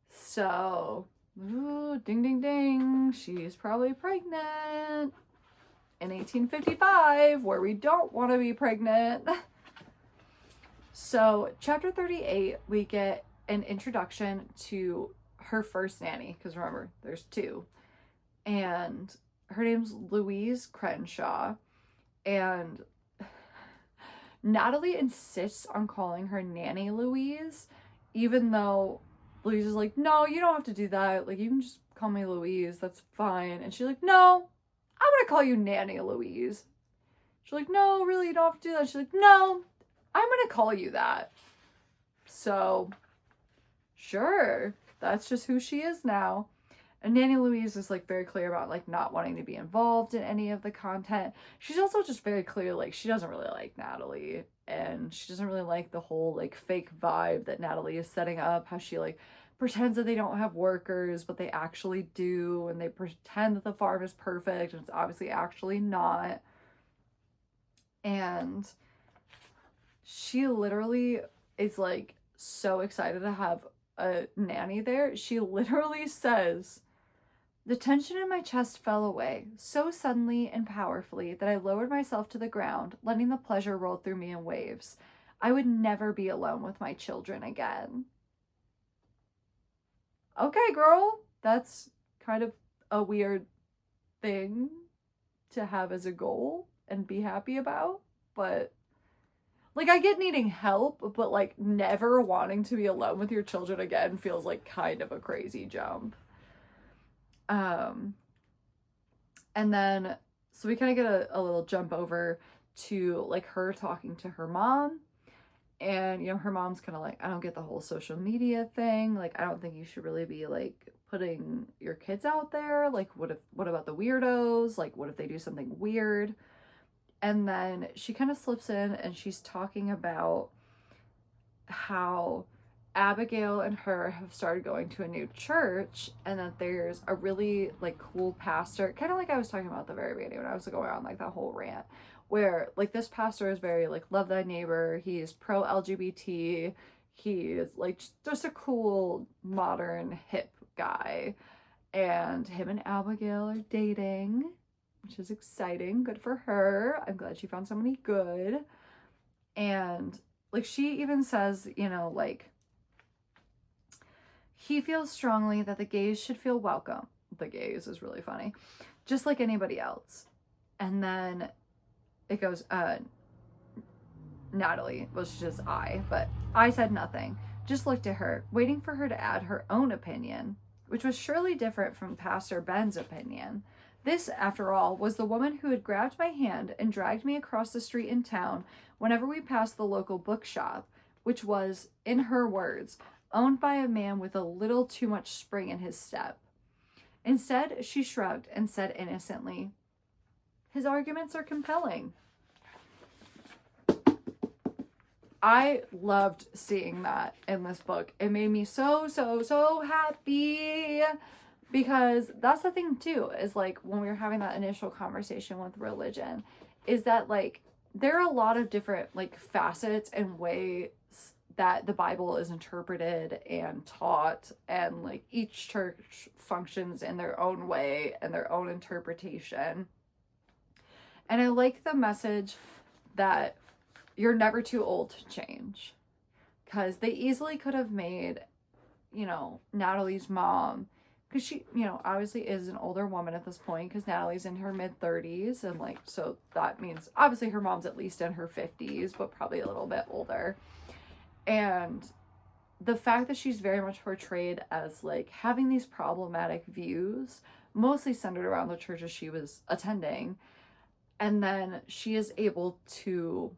So, ooh, ding, ding, ding. She's probably pregnant in 1855, where we don't want to be pregnant. So, chapter 38, we get an introduction to her first nanny, because remember, there's 2. And her name's Louise Crenshaw. And Natalie insists on calling her nanny Louise, even though Louise is like, no, you don't have to do that. Like, you can just call me Louise. That's fine. And she's like, no, I'm going to call you Nanny Louise. She's like, no, really, you don't have to do that. She's like, no, I'm going to call you that. So, sure, that's just who she is now. And Nanny Louise is, like, very clear about, like, not wanting to be involved in any of the content. She's also just very clear, like, she doesn't really like Natalie. And she doesn't really like the whole, like, fake vibe that Natalie is setting up. How she, like, pretends that they don't have workers, but they actually do. And they pretend that the farm is perfect, and it's obviously actually not. And she literally is, like, so excited to have a nanny there. She literally says, the tension in my chest fell away so suddenly and powerfully that I lowered myself to the ground, letting the pleasure roll through me in waves. I would never be alone with my children again. Okay, girl, that's kind of a weird thing to have as a goal and be happy about, but, like, I get needing help, but, like, never wanting to be alone with your children again feels like kind of a crazy jump. And then, so we kind of get a little jump over to, like, her talking to her mom. And, you know, her mom's kind of like, I don't get the whole social media thing. Like, I don't think you should really be, like, putting your kids out there. Like, what about the weirdos? Like, what if they do something weird? And then she kind of slips in and she's talking about how Abigail and her have started going to a new church, and that there's a really, like, cool pastor, kind of like I was talking about at the very beginning when I was going on, like, that whole rant, where, like, this pastor is very, like, love thy neighbor, he's pro-LGBT, he's, like, just a cool, modern, hip guy, and him and Abigail are dating, which is exciting, good for her, I'm glad she found somebody good. And, like, she even says, you know, like, he feels strongly that the gays should feel welcome. The gays is really funny. Just like anybody else. And then it goes, Natalie, well, she's just but I said nothing. Just looked at her, waiting for her to add her own opinion, which was surely different from Pastor Ben's opinion. This, after all, was the woman who had grabbed my hand and dragged me across the street in town whenever we passed the local bookshop, which was, in her words, owned by a man with a little too much spring in his step. Instead, she shrugged and said innocently, his arguments are compelling. I loved seeing that in this book. It made me so happy, because that's the thing too, is, like, when we were having that initial conversation with religion, is that, like, there are a lot of different, like, facets and ways that the Bible is interpreted and taught, and, like, each church functions in their own way and their own interpretation. And I like the message that you're never too old to change, because they easily could have made, you know, Natalie's mom, because she, you know, obviously is an older woman at this point, because Natalie's in her mid-30s, and, like, so that means obviously her mom's at least in her 50s, but probably a little bit older. And the fact that she's very much portrayed as, like, having these problematic views, mostly centered around the churches she was attending, and then she is able to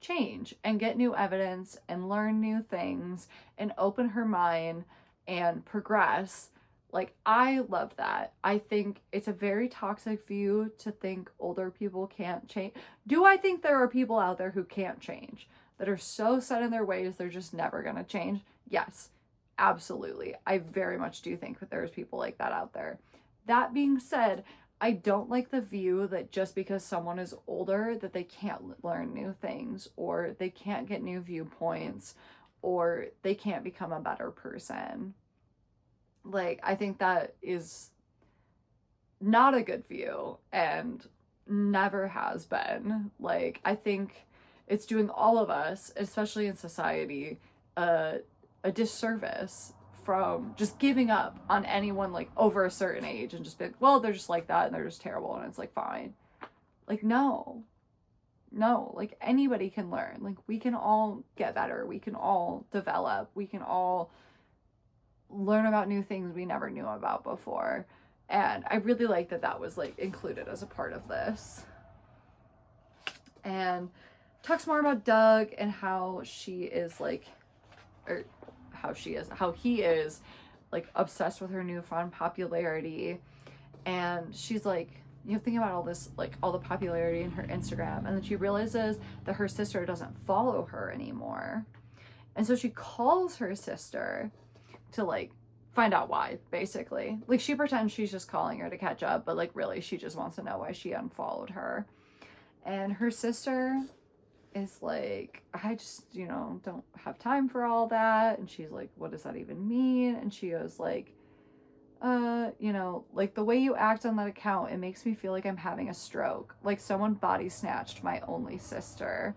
change and get new evidence and learn new things and open her mind and progress. Like, I love that. I think it's a very toxic view to think older people can't change. Do I think there are people out there who can't change? that are so set in their ways they're just never going to change? Yes, absolutely. I very much do think that there's people like that out there. That being said, I don't like the view that just because someone is older that they can't learn new things, or they can't get new viewpoints, or they can't become a better person. Like, I think that is not a good view and never has been. Like, I think it's doing all of us, especially in society, a disservice from just giving up on anyone like over a certain age and just be like, well, they're just like that and they're just terrible and it's like fine. Like, no, like anybody can learn. Like, we can all get better, we can all develop, we can all learn about new things we never knew about before. And I really like that that was like included as a part of this. And talks more about Doug and how she is like, or how he is like obsessed with her newfound popularity. And she's like, you know, thinking about all this, like all the popularity in her Instagram, and then she realizes that her sister doesn't follow her anymore. And so she calls her sister to like find out why, basically. Like, she pretends she's just calling her to catch up, but like really she just wants to know why she unfollowed her. And her sister is like, I just, you know, don't have time for all that. And she's like, what does that even mean? And she goes like, you know, like the way you act on that account, it makes me feel like I'm having a stroke. Like someone body snatched my only sister.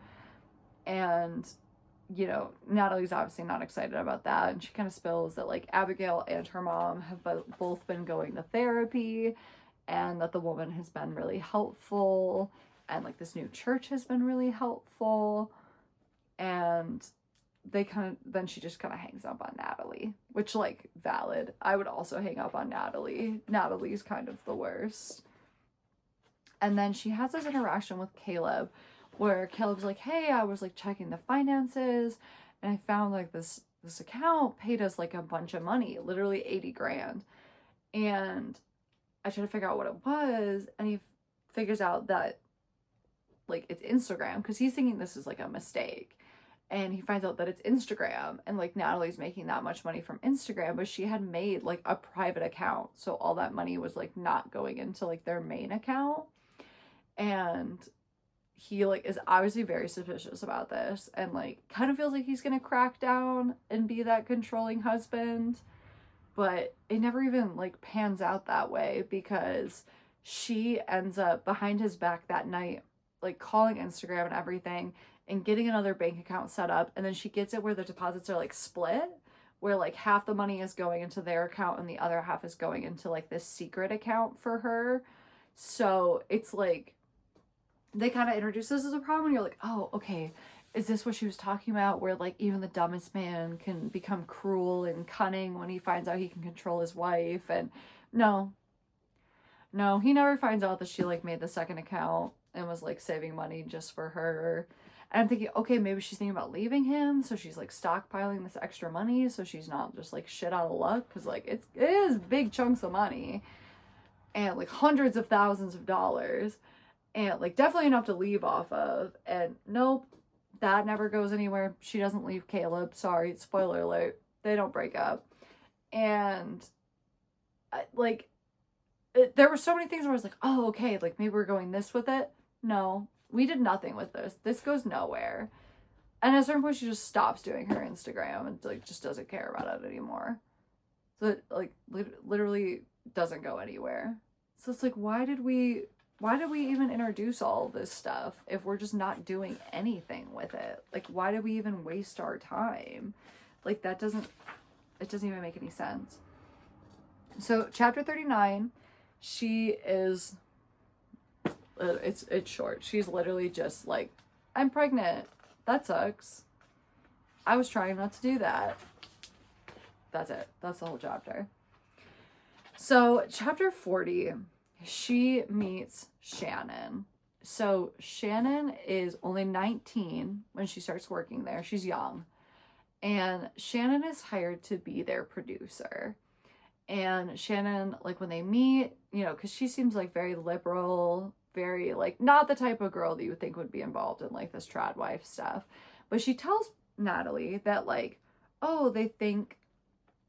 And, you know, Natalie's obviously not excited about that. And she kind of spills that like Abigail and her mom have both been going to therapy, and that the woman has been really helpful. And like this new church has been really helpful. And then she just kind of hangs up on Natalie, which, like, valid. I would also hang up on Natalie. Natalie's kind of the worst. And then she has this interaction with Caleb where Caleb's like, hey, I was like checking the finances and I found like this account paid us like a bunch of money, literally 80 grand. And I try to figure out what it was, and he figures out that like it's Instagram, because he's thinking this is like a mistake. And he finds out that it's Instagram, and like Natalie's making that much money from Instagram, but she had made like a private account, so all that money was like not going into like their main account. And he like is obviously very suspicious about this, and like kind of feels like he's gonna crack down and be that controlling husband. But it never even like pans out that way, because she ends up behind his back that night like calling Instagram and everything and getting another bank account set up. And then she gets it where the deposits are like split, where like half the money is going into their account and the other half is going into like this secret account for her. So it's like they kind of introduce this as a problem, and you're like, oh, okay, is this what she was talking about, where like even the dumbest man can become cruel and cunning when he finds out he can control his wife? And no, he never finds out that she like made the second account and was like saving money just for her. And I'm thinking, okay, maybe she's thinking about leaving him, so she's like stockpiling this extra money so she's not just like shit out of luck, because like it is big chunks of money and like hundreds of thousands of dollars, and like definitely enough to leave off of. And nope, that never goes anywhere. She doesn't leave Caleb. Sorry, spoiler alert, they don't break up. And like there were so many things where I was like, oh, okay, like maybe we're going this with it. No, we did nothing with this. This goes nowhere. And at a certain point, she just stops doing her Instagram and like just doesn't care about it anymore. So it like literally doesn't go anywhere. So it's like, why did we even introduce all this stuff if we're just not doing anything with it? Like, why did we even waste our time? Like, it doesn't even make any sense. So chapter 39, she is, it's short. She's literally just like, I'm pregnant. That sucks. I was trying not to do that. That's it. That's the whole chapter. So chapter 40, she meets Shannon. So Shannon is only 19 when she starts working there. She's young. And Shannon is hired to be their producer. And Shannon, like when they meet, you know, because she seems like very liberal, very like not the type of girl that you would think would be involved in like this trad wife stuff. But she tells Natalie that, like, oh, they think,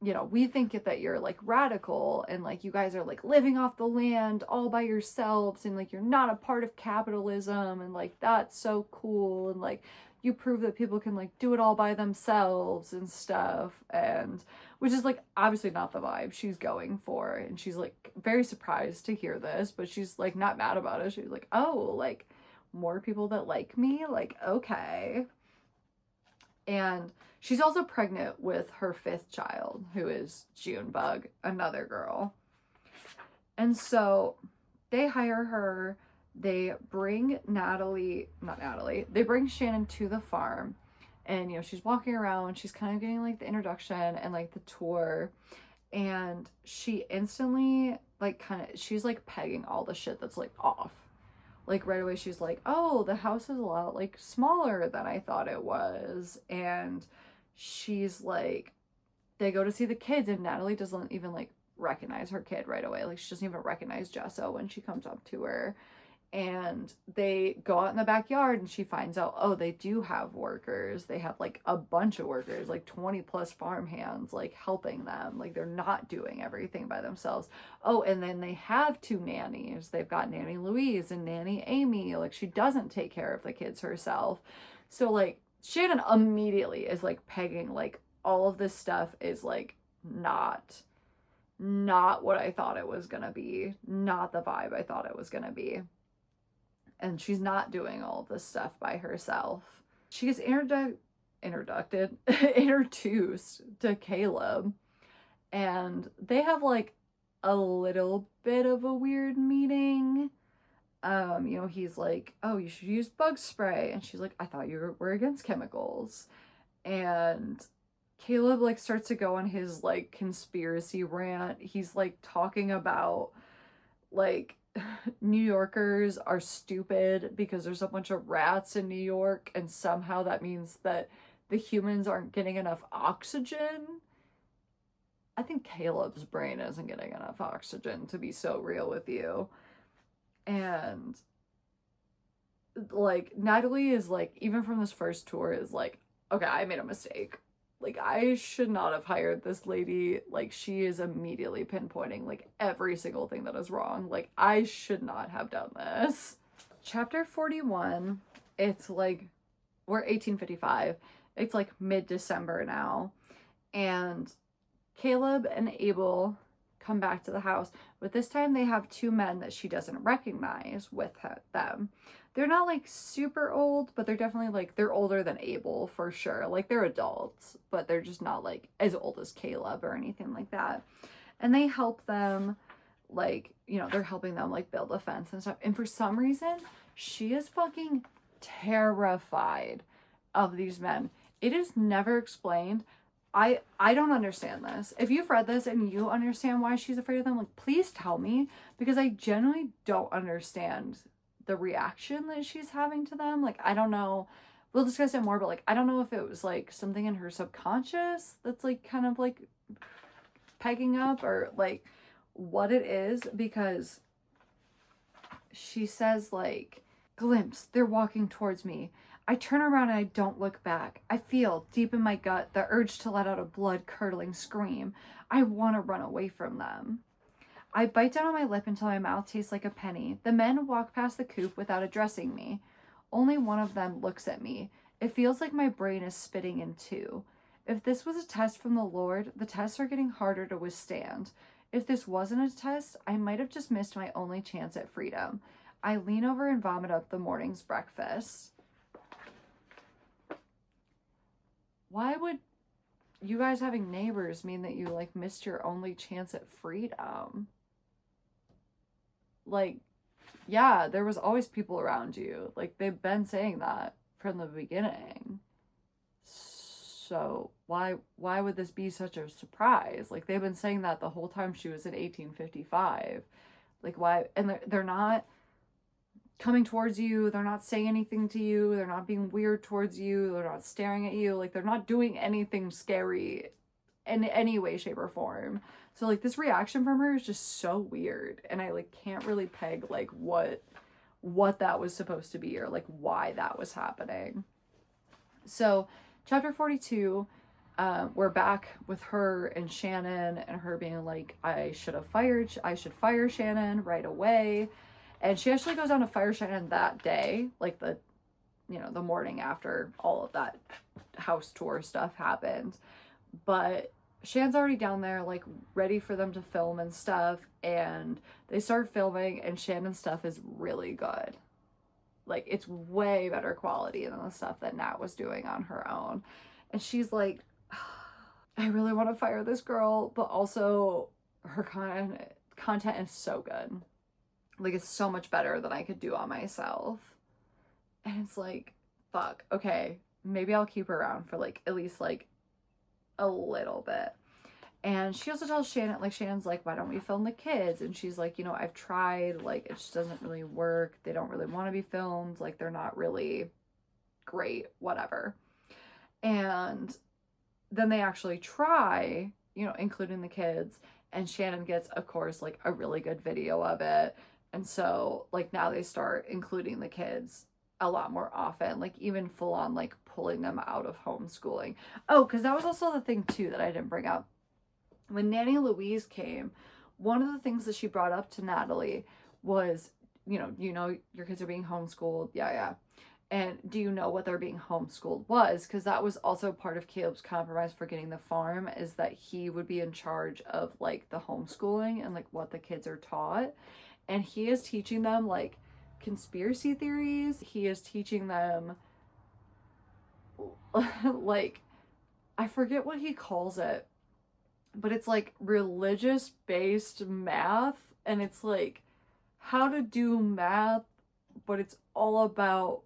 you know, we think that you're like radical and like you guys are like living off the land all by yourselves and like you're not a part of capitalism and like that's so cool and like you prove that people can like do it all by themselves and stuff, and which is like obviously not the vibe she's going for, and she's like very surprised to hear this, but she's like not mad about it. She's like, oh, like more people that like me, like okay. And she's also pregnant with her 5th child, who is Junebug, another girl. And so they hire her. They bring they bring Shannon to the farm. And, you know, she's walking around. She's kind of getting, like, the introduction and, like, the tour. And she instantly, like, she's, like, pegging all the shit that's, like, off. Like, right away, she's like, oh, the house is a lot, like, smaller than I thought it was. And she's like, they go to see the kids, and Natalie doesn't even, like, recognize her kid right away. Like, she doesn't even recognize Jessa when she comes up to her. And they go out in the backyard, and she finds out, oh, they do have workers. They have, like, a bunch of workers, like 20 plus farm hands, like, helping them. Like, they're not doing everything by themselves. Oh, and then they have 2 nannies. They've got Nanny Louise and Nanny Amy. Like, she doesn't take care of the kids herself. So, like, Shannon immediately is, like, pegging, like, all of this stuff is, like, not what I thought it was gonna be. Not the vibe I thought it was gonna be. And she's not doing all of this stuff by herself. She gets introduced to Caleb, and they have like a little bit of a weird meeting. You know, he's like, oh, you should use bug spray, and she's like, I thought you were against chemicals. And Caleb like starts to go on his like conspiracy rant. He's like talking about like New Yorkers are stupid because there's a bunch of rats in New York, and somehow that means that the humans aren't getting enough oxygen. I think Caleb's brain isn't getting enough oxygen, to be so real with you. And like Natalie is like, even from this first tour, is like, okay, I made a mistake. Like, I should not have hired this lady. Like, she is immediately pinpointing, like, every single thing that is wrong. Like, I should not have done this. Chapter 41, it's, like, we're 1855. It's, like, mid-December now. And Caleb and Abel come back to the house. But this time they have 2 men that she doesn't recognize with them. They're not like super old, but they're definitely like, they're older than Abel for sure. Like, they're adults, but they're just not like as old as Caleb or anything like that. And they help them, like, you know, they're helping them like build a fence and stuff. And for some reason, she is fucking terrified of these men. It is never explained. I don't understand this. If you've read this and you understand why she's afraid of them, like, please tell me, because I genuinely don't understand the reaction that she's having to them. Like, I don't know, we'll discuss it more, but like, I don't know if it was like something in her subconscious that's like kind of like pegging up, or like what it is, because she says like, glimpse, they're walking towards me. I turn around and I don't look back. I feel deep in my gut the urge to let out a blood-curdling scream. I want to run away from them. I bite down on my lip until my mouth tastes like a penny. The men walk past the coop without addressing me. Only one of them looks at me. It feels like my brain is splitting in 2. If this was a test from the Lord, the tests are getting harder to withstand. If this wasn't a test, I might have just missed my only chance at freedom. I lean over and vomit up the morning's breakfast. Why would you guys having neighbors mean that you like missed your only chance at freedom? Like, yeah, there was always people around you. Like, they've been saying that from the beginning. So why would this be such a surprise? Like, they've been saying that the whole time she was in 1855. Like, why? And they're not coming towards you. They're not saying anything to you. They're not being weird towards you. They're not staring at you. Like, they're not doing anything scary in any way, shape, or form. So, like, this reaction from her is just so weird. And I, like, can't really peg, like, what that was supposed to be, or, like, why that was happening. So chapter 42, we're back with her and Shannon, and her being like, I should fire Shannon right away. And she actually goes down to fire Shannon that day, like the morning after all of that house tour stuff happened. But Shannon's already down there, like, ready for them to film and stuff, and they start filming, and Shannon's stuff is really good. Like, it's way better quality than the stuff that Nat was doing on her own. And she's like, I really want to fire this girl, but also her content is so good. Like, it's so much better than I could do on myself. And it's like, fuck, okay, maybe I'll keep her around for, like, at least, like, a little bit. And she also tells Shannon, like, Shannon's like, why don't we film the kids? And she's like, I've tried, like, it just doesn't really work. They don't really want to be filmed. Like, they're not really great, whatever. And then they actually try, including the kids. And Shannon gets, of course, like, a really good video of it. And so, like, now they start including the kids a lot more often, like, even full on, like, pulling them out of homeschooling. Oh, because that was also the thing, too, that I didn't bring up. When Nanny Louise came, one of the things that she brought up to Natalie was, your kids are being homeschooled. Yeah. And do you know what they're being homeschooled was? Because that was also part of Caleb's compromise for getting the farm, is that he would be in charge of, like, the homeschooling and, like, what the kids are taught. And he is teaching them, like, conspiracy theories. He is teaching them, like, I forget what he calls it, but it's like religious-based math, and it's like how to do math, but it's all about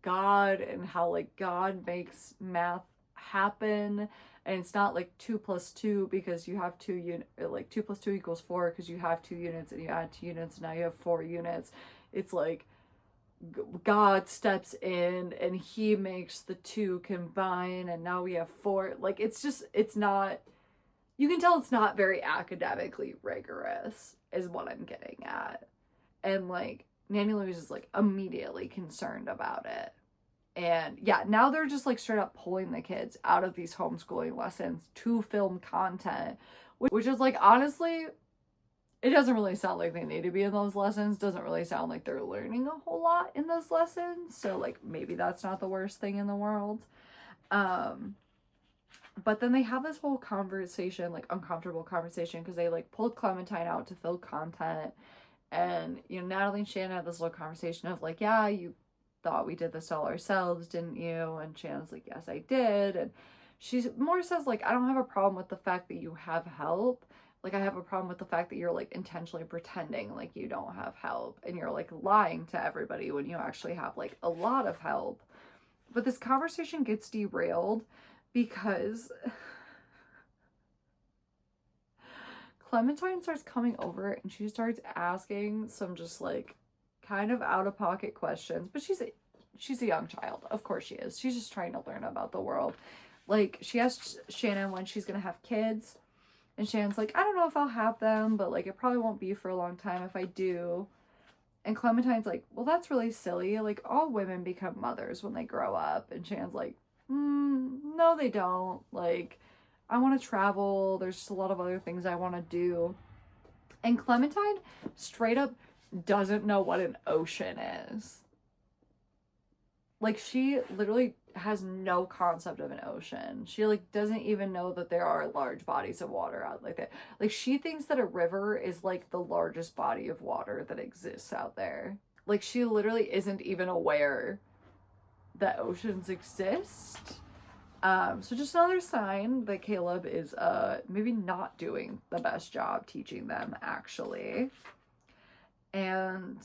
God and how, like, God makes math happen. And it's not like 2 + 2 because you have 2 units, like 2 + 2 = 4 because you have 2 units and you add 2 units and now you have 4 units. It's like God steps in and he makes the 2 combine and now we have 4. Like, it's not, you can tell it's not very academically rigorous is what I'm getting at. And, like, Nanny Louise is, like, immediately concerned about it. And yeah, now they're just, like, straight up pulling the kids out of these homeschooling lessons to film content, which is, like, honestly, it doesn't really sound like they need to be in those lessons. Doesn't really sound like they're learning a whole lot in those lessons. So, like, maybe that's not the worst thing in the world. But then they have this whole conversation, like, uncomfortable conversation, because they, like, pulled Clementine out to film content. And, Natalie and Shannon had this little conversation of, like, yeah, you thought we did this all ourselves, didn't you? And Shannon's like, yes, I did. And she more says, like, I don't have a problem with the fact that you have help. Like, I have a problem with the fact that you're, like, intentionally pretending like you don't have help. And you're, like, lying to everybody when you actually have, like, a lot of help. But this conversation gets derailed because Clementine starts coming over and she starts asking some just, like, kind of out-of-pocket questions. But she's a young child. Of course she is. She's just trying to learn about the world. Like, she asks Shannon when she's gonna have kids. And Shannon's like, I don't know if I'll have them, but, like, it probably won't be for a long time if I do. And Clementine's like, well, that's really silly. Like, all women become mothers when they grow up. And Shannon's like, no, they don't. Like, I want to travel. There's just a lot of other things I want to do. And Clementine straight up doesn't know what an ocean is. Like, she literally has no concept of an ocean. She, like, doesn't even know that there are large bodies of water out like that. Like, she thinks that a river is, like, the largest body of water that exists out there. Like, she literally isn't even aware that oceans exist. So just another sign that Caleb is maybe not doing the best job teaching them, actually. And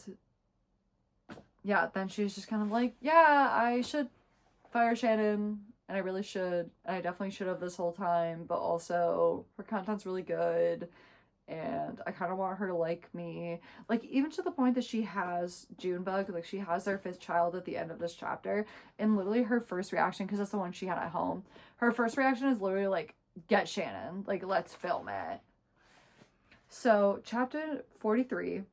yeah, then she's just kind of like, yeah, I should fire Shannon, and I really should, and I definitely should have this whole time, but also her content's really good, and I kind of want her to like me. Like, even to the point that she has Junebug, like, she has their 5th child at the end of this chapter, and literally her first reaction, because that's the one she had at home, her first reaction is literally like, get Shannon, like, let's film it. So chapter 43,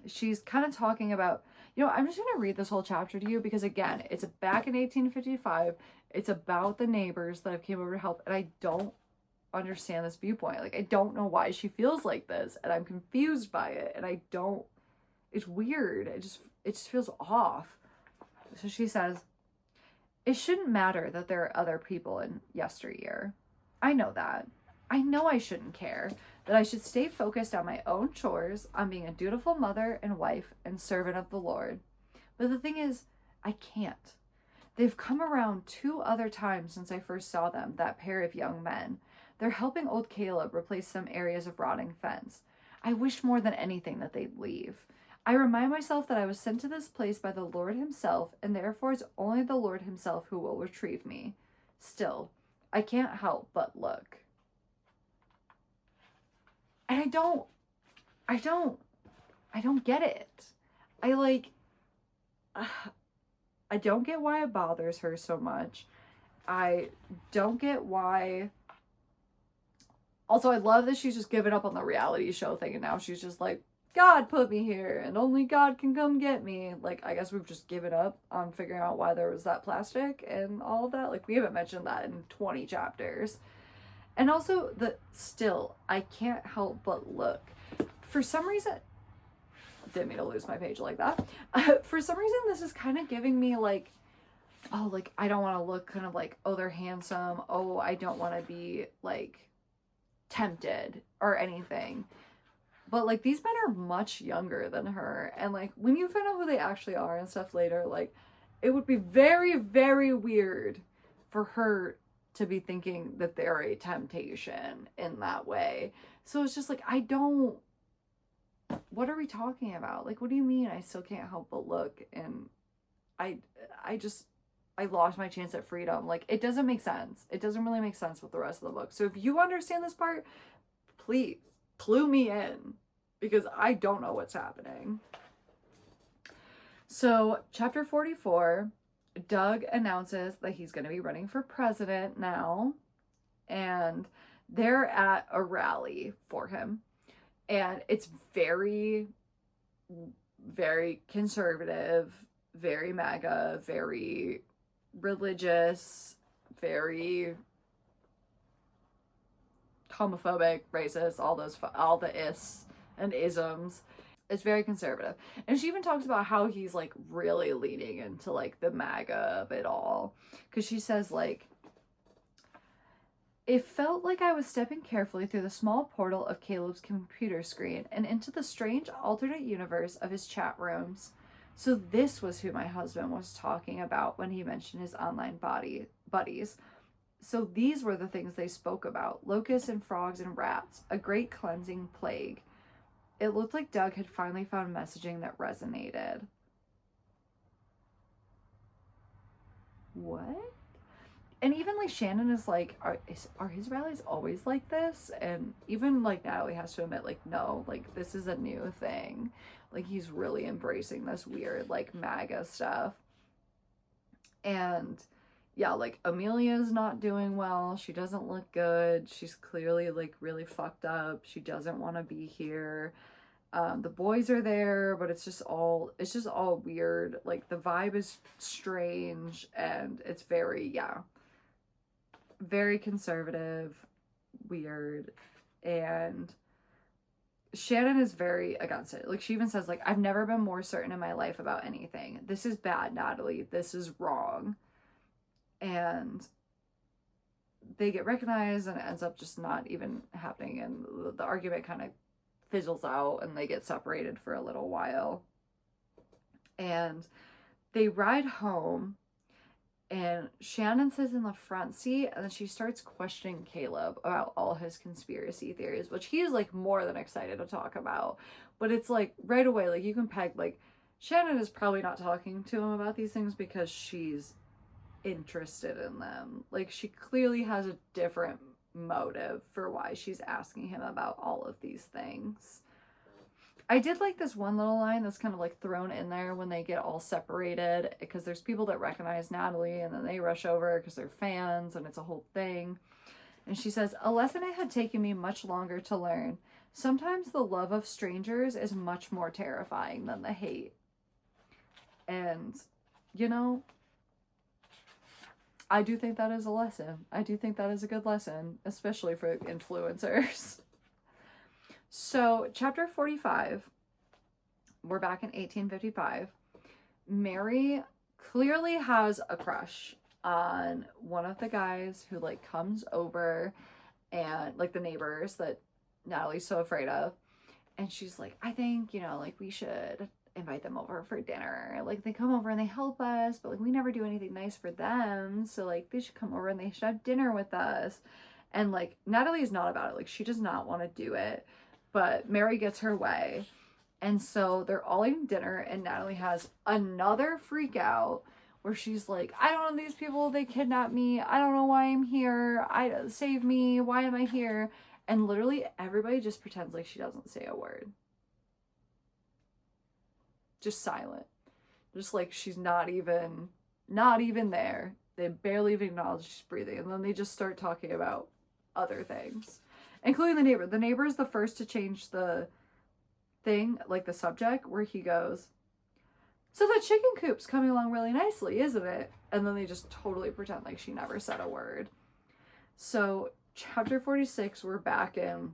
she's kind of talking about, you know, I'm just going to read this whole chapter to you because, again, it's back in 1855. It's about the neighbors that have came over to help, and I don't understand this viewpoint. Like, I don't know why she feels like this, and I'm confused by it, and I don't, it's weird. It just feels off. So she says, it shouldn't matter that there are other people in yesteryear. I know that. I know I shouldn't care, that I should stay focused on my own chores, on being a dutiful mother and wife and servant of the Lord. But the thing is, I can't. They've come around 2 other times since I first saw them, that pair of young men. They're helping old Caleb replace some areas of rotting fence. I wish more than anything that they'd leave. I remind myself that I was sent to this place by the Lord himself, and therefore it's only the Lord himself who will retrieve me. Still, I can't help but look. And I don't get it. I don't get why it bothers her so much. I don't get why. Also, I love that she's just given up on the reality show thing, and now she's just like, God put me here, and only God can come get me. Like, I guess we've just given up on figuring out why there was that plastic and all of that. Like, we haven't mentioned that in 20 chapters. And also, still, I can't help but look. For some reason, didn't mean to lose my page like that. For some reason, this is kind of giving me like, oh, like, I don't want to look kind of like, oh, they're handsome. Oh, I don't want to be like tempted or anything. But like, these men are much younger than her. And like, when you find out who they actually are and stuff later, like, it would be very, very weird for her to be thinking that they're a temptation in that way. So it's just like, what are we talking about? Like, what do you mean I still can't help but look? And I lost my chance at freedom. Like, it doesn't make sense. It doesn't really make sense with the rest of the book. So if you understand this part, please clue me in, because I don't know what's happening. So chapter 44, Doug announces that he's going to be running for president now, and they're at a rally for him, and it's very, very conservative, very MAGA, very religious, very homophobic, racist, all the is and isms. It's very conservative. And she even talks about how he's like really leaning into like the MAGA of it all. Because she says like, it felt like I was stepping carefully through the small portal of Caleb's computer screen and into the strange alternate universe of his chat rooms. So this was who my husband was talking about when he mentioned his online buddies. So these were the things they spoke about: locusts and frogs and rats, a great cleansing plague. It looked like Doug had finally found messaging that resonated. What? And even like Shannon is like, are his rallies always like this? And even like Natalie has to admit, like, no, like this is a new thing. Like, he's really embracing this weird like MAGA stuff. And yeah, like Amelia's not doing well. She doesn't look good. She's clearly like really fucked up. She doesn't want to be here. The boys are there, but it's just all weird. Like, the vibe is strange, and it's very conservative, weird. And Shannon is very against it. Like, she even says, like, I've never been more certain in my life about anything. This is bad, Natalie. This is wrong. And they get recognized, and it ends up just not even happening, and the argument kind of fizzles out, and they get separated for a little while. And they ride home, and Shannon sits in the front seat, and then she starts questioning Caleb about all his conspiracy theories, which he is like more than excited to talk about. But it's like right away, like, you can peg like Shannon is probably not talking to him about these things because she's interested in them. Like, she clearly has a different motive for why she's asking him about all of these things. I did like this one little line that's kind of like thrown in there when they get all separated, because there's people that recognize Natalie, and then they rush over because they're fans, and it's a whole thing. And she says, a lesson it had taken me much longer to learn. sometimes the love of strangers is much more terrifying than the hate. And, you know, I do think that is a lesson. I do think that is a good lesson, especially for influencers. So, chapter 45, we're back in 1855. Mary clearly has a crush on one of the guys who, like, comes over, and, like, the neighbors that Natalie's so afraid of. And she's like, I think, you know, like, we should invite them over for dinner. Like, they come over and they help us, but, like, we never do anything nice for them. So, like, they should come over and they should have dinner with us. And, like, Natalie's not about it. Like, she does not want to do it. But Mary gets her way. And so they're all eating dinner, and Natalie has another freak out where she's like, I don't know these people, they kidnapped me, I don't know why I'm here, save me, why am I here? And literally everybody just pretends like she doesn't say a word. Just silent. Just like she's not even there. They barely even acknowledge she's breathing, and then they just start talking about other things, including the neighbor. The neighbor is the first to change the thing, like the subject, where he goes, so the chicken coop's coming along really nicely, isn't it? And then they just totally pretend like she never said a word. So chapter 46, we're back in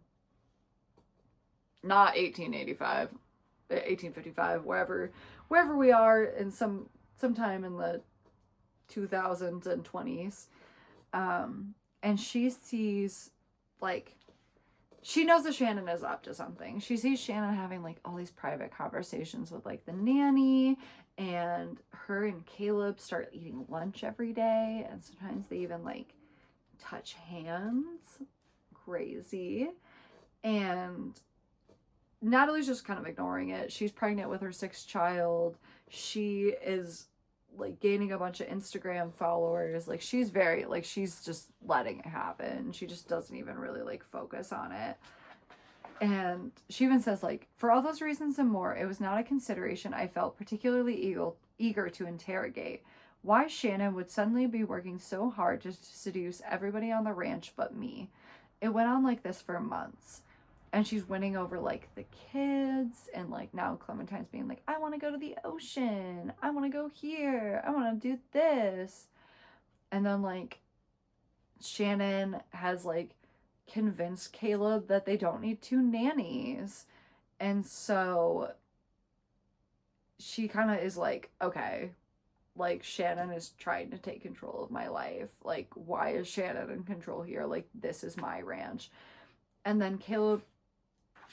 not 1885, 1855, wherever we are, in sometime in the 2000s and 20s. And she sees, like, she knows that Shannon is up to something. She sees Shannon having, like, all these private conversations with, like, the nanny, and her and Caleb start eating lunch every day, and sometimes they even, like, touch hands. Crazy. And Natalie's just kind of ignoring it. She's pregnant with her 6th child. She is, like, gaining a bunch of Instagram followers. Like, she's very, like, she's just letting it happen. She just doesn't even really, like, focus on it. And she even says, like, for all those reasons and more, it was not a consideration I felt particularly eager to interrogate. Why Shannon would suddenly be working so hard just to seduce everybody on the ranch but me. It went on like this for months. And she's winning over, like, the kids, and, like, now Clementine's being like, I want to go to the ocean, I want to go here, I want to do this. And then, like, Shannon has, like, convinced Caleb that they don't need 2 nannies. And so she kind of is like, okay, like, Shannon is trying to take control of my life. Like, why is Shannon in control here? Like, this is my ranch. And then Caleb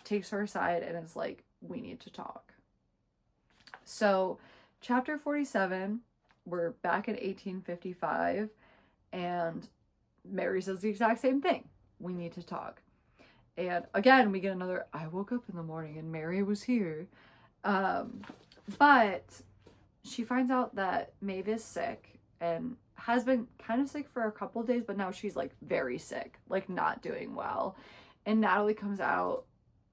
takes her aside and is like, we need to talk. So chapter 47, we're back in 1855, and Mary says the exact same thing. We need to talk. And again, we get another, I woke up in the morning and Mary was here. But she finds out that Maeve is sick, and has been kind of sick for a couple of days, but now she's, like, very sick, like, not doing well. And Natalie comes out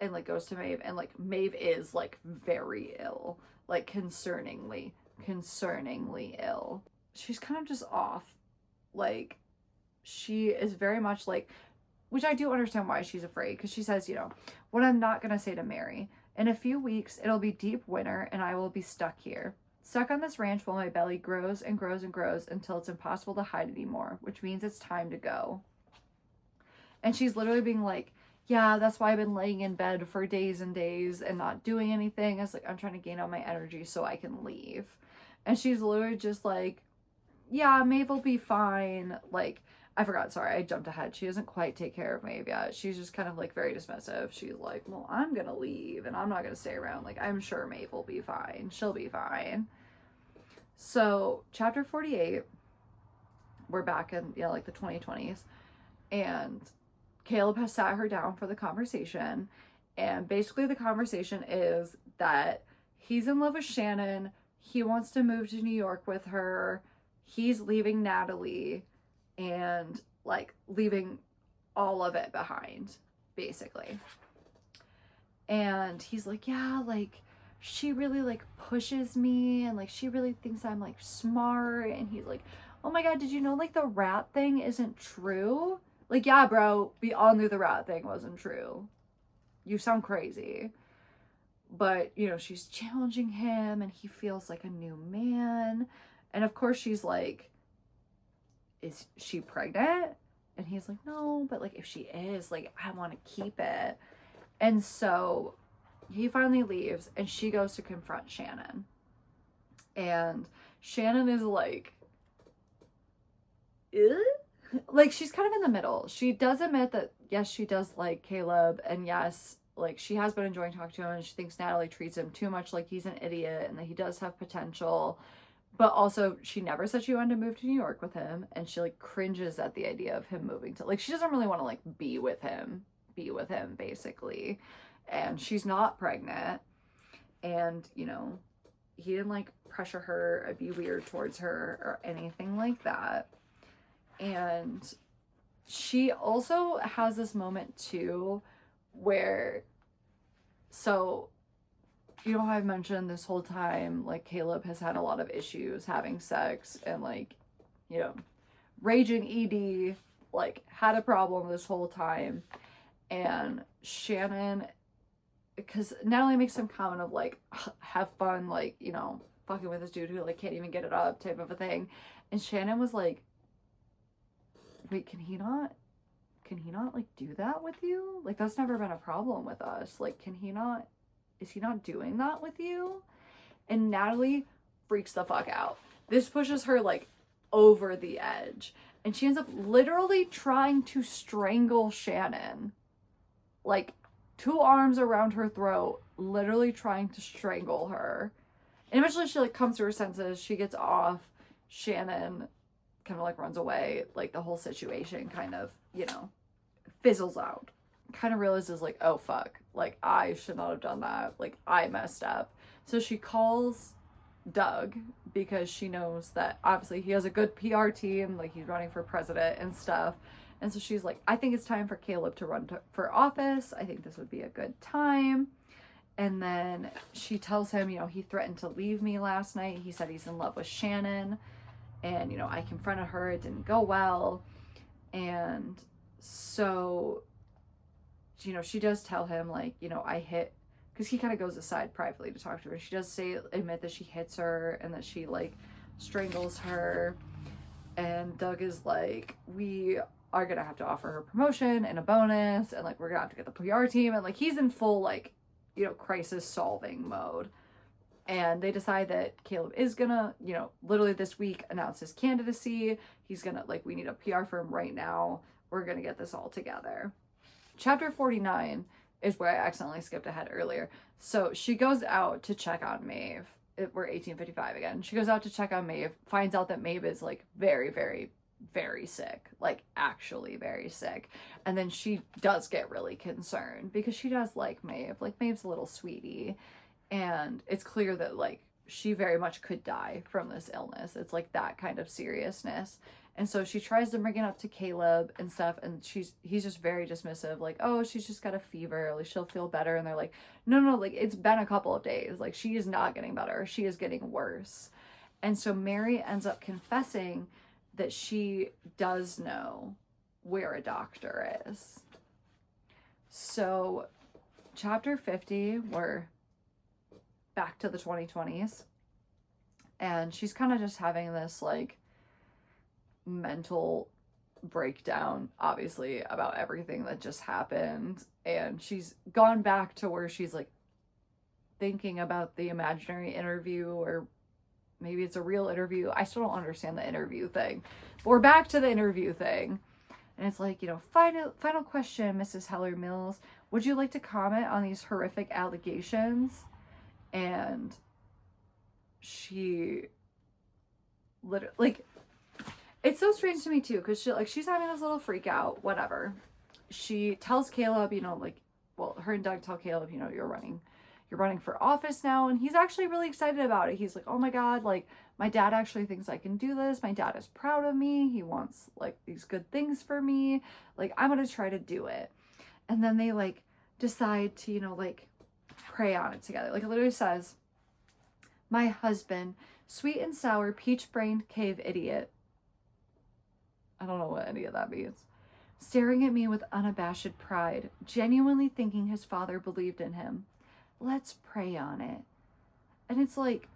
and, like, goes to Maeve, and, like, Maeve is, like, very ill, like, concerningly ill. She's kind of just off. Like, she is very much, like, which I do understand why she's afraid, because she says, you know, what I'm not going to say to Mary. In a few weeks, it'll be deep winter, and I will be stuck here. Stuck on this ranch while my belly grows and grows and grows until it's impossible to hide anymore, which means it's time to go. And she's literally being like, yeah, that's why I've been laying in bed for days and days and not doing anything. It's like, I'm trying to gain all my energy so I can leave. And she's literally just like, yeah, Maeve will be fine. Like, I forgot, sorry, I jumped ahead. She doesn't quite take care of Maeve yet. She's just kind of, like, very dismissive. She's like, well, I'm gonna leave and I'm not gonna stay around. Like, I'm sure Maeve will be fine. She'll be fine. So chapter 48, we're back in, you know, like, the 2020s, and Caleb has sat her down for the conversation, and basically the conversation is that he's in love with Shannon, he wants to move to New York with her, he's leaving Natalie, and, like, leaving all of it behind, basically. And he's like, yeah, like, she really, like, pushes me, and, like, she really thinks I'm, like, smart. And he's like, oh my god, did you know, like, the rat thing isn't true? Like, yeah, bro, we all knew the rat thing wasn't true. you sound crazy. But, you know, she's challenging him and he feels like a new man. And of course she's like, is she pregnant? And he's like, no, but like if she is, like, I want to keep it. And so he finally leaves and she goes to confront Shannon. And Shannon is like, like, she's kind of in the middle. She does admit that, yes, she does like Caleb, and yes, like, she has been enjoying talking to him, and she thinks Natalie treats him too much like he's an idiot and that he does have potential. But also, she never said she wanted to move to New York with him, and she, like, cringes at the idea of him moving to, like, she doesn't really want to, like, be with him, basically. And she's not pregnant, and, you know, he didn't, like, pressure her or be weird towards her or anything like that. And she also has this moment, too, where, so, you know how I've mentioned this whole time, like, Caleb has had a lot of issues having sex and, like, you know, raging ED, like, had a problem this whole time. And Shannon, because Natalie makes some comment of, like, have fun, like, you know, fucking with this dude who, like, can't even get it up type of a thing. And Shannon was like, wait, can he not, like, do that with you? Like, that's never been a problem with us. Like, is he not doing that with you? And Natalie freaks the fuck out. This pushes her, like, over the edge. And she ends up literally trying to strangle Shannon. Like, 2 arms around her throat, literally trying to strangle her. And eventually she, like, comes to her senses. She gets off. Shannon kind of, like, runs away. Like, the whole situation kind of, you know, fizzles out. Kind of realizes, like, oh fuck, like, I should not have done that, like, I messed up. So she calls Doug because she knows that obviously he has a good PR team, like, he's running for president and stuff. And so she's like, I think it's time for Caleb to run for office. I think this would be a good time. And then she tells him, you know, he threatened to leave me last night. He said he's in love with Shannon, and, you know, I confronted her, it didn't go well. And so, you know, she does tell him, like, you know, because he kind of goes aside privately to talk to her. She does admit that she hits her and that she, like, strangles her. And Doug is like, we are gonna have to offer her promotion and a bonus, and, like, we're gonna have to get the PR team. And, like, he's in full, like, you know, crisis solving mode. And they decide that Caleb is gonna, you know, literally this week announce his candidacy. He's gonna, like, we need a PR firm right now. We're gonna get this all together. Chapter 49 is where I accidentally skipped ahead earlier. So she goes out to check on Maeve. We're 1855 again. She goes out to check on Maeve, finds out that Maeve is, like, very, very, very sick. Like, actually very sick. And then she does get really concerned because she does like Maeve. Like, Maeve's a little sweetie. And it's clear that, like, she very much could die from this illness. It's, like, that kind of seriousness. And so she tries to bring it up to Caleb and stuff, and he's just very dismissive, like, oh, she's just got a fever, like, she'll feel better. And they're like, no, like, it's been a couple of days. Like, she is not getting better. She is getting worse. And so Mary ends up confessing that she does know where a doctor is. So chapter 50, we're back to the 2020s, and she's kind of just having this, like, mental breakdown, obviously, about everything that just happened. And she's gone back to where she's, like, thinking about the imaginary interview, or maybe it's a real interview. I still don't understand the interview thing, but we're back to the interview thing. And it's like, you know, final question, Mrs. Heller Mills, would you like to comment on these horrific allegations? And she literally, like, it's so strange to me too, because she's having this little freak out, whatever. She tells Caleb, you know, like, well, her and Doug tell Caleb, you know, you're running for office now, and he's actually really excited about it. He's like, oh my god, like, my dad actually thinks I can do this. My dad is proud of me. He wants, like, these good things for me. Like, I'm gonna try to do it. And then they, like, decide to, you know, like, pray on it together. Like, it literally says, my husband, sweet and sour, peach-brained cave idiot. I don't know what any of that means. staring at me with unabashed pride, genuinely thinking his father believed in him. Let's pray on it. And it's like,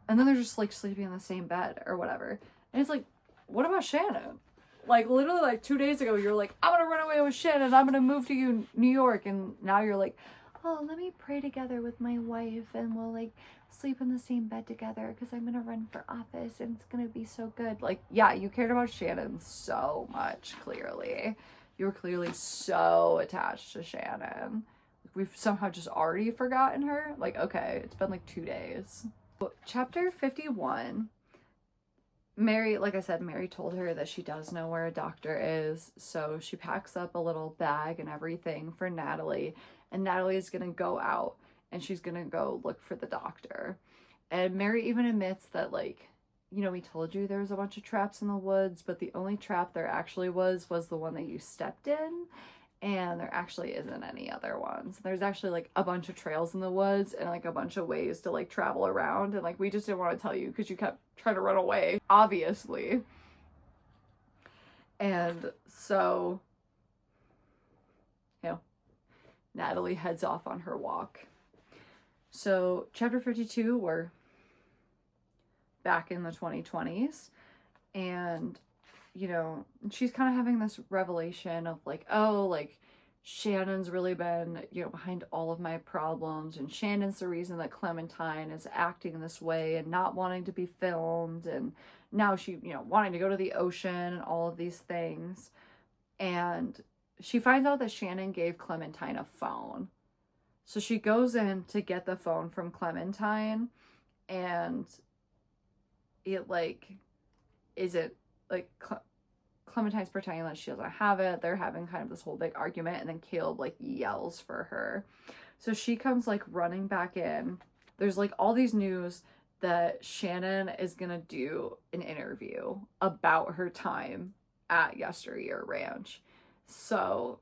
and then they're just like sleeping in the same bed or whatever. And it's like, what about Shannon? Like literally like 2 days ago, you're like, I'm gonna run away with Shannon. I'm gonna move to New York. And now you're like, oh, let me pray together with my wife and we'll like sleep in the same bed together because I'm gonna run for office and it's gonna be so good. Like, yeah, you cared about Shannon so much, clearly. You were clearly so attached to Shannon. We've somehow just already forgotten her. Like, okay, it's been like 2 days. Chapter 51. Mary, like I said, Mary told her that she does know where a doctor is, so she packs up a little bag and everything for Natalie, and Natalie is gonna go out and she's gonna go look for the doctor. And Mary even admits that, like, you know, we told you there was a bunch of traps in the woods, but the only trap there actually was the one that you stepped in, and there actually isn't any other ones. There's actually like a bunch of trails in the woods and like a bunch of ways to like travel around, and like we just didn't want to tell you because you kept trying to run away, obviously. And so, you know, Natalie heads off on her walk. So chapter 52, we're back in the 2020s, and you know, she's kind of having this revelation of like, oh, like Shannon's really been, you know, behind all of my problems, and Shannon's the reason that Clementine is acting this way and not wanting to be filmed, and now she, you know, wanting to go to the ocean and all of these things. And she finds out that Shannon gave Clementine a phone. So she goes in to get the phone from Clementine, and it like isn't like Clementine's pretending that she doesn't have it. They're having kind of this whole big argument, and then Caleb like yells for her. So she comes like running back in. There's like all these news that Shannon is gonna do an interview about her time at Yesteryear Ranch. So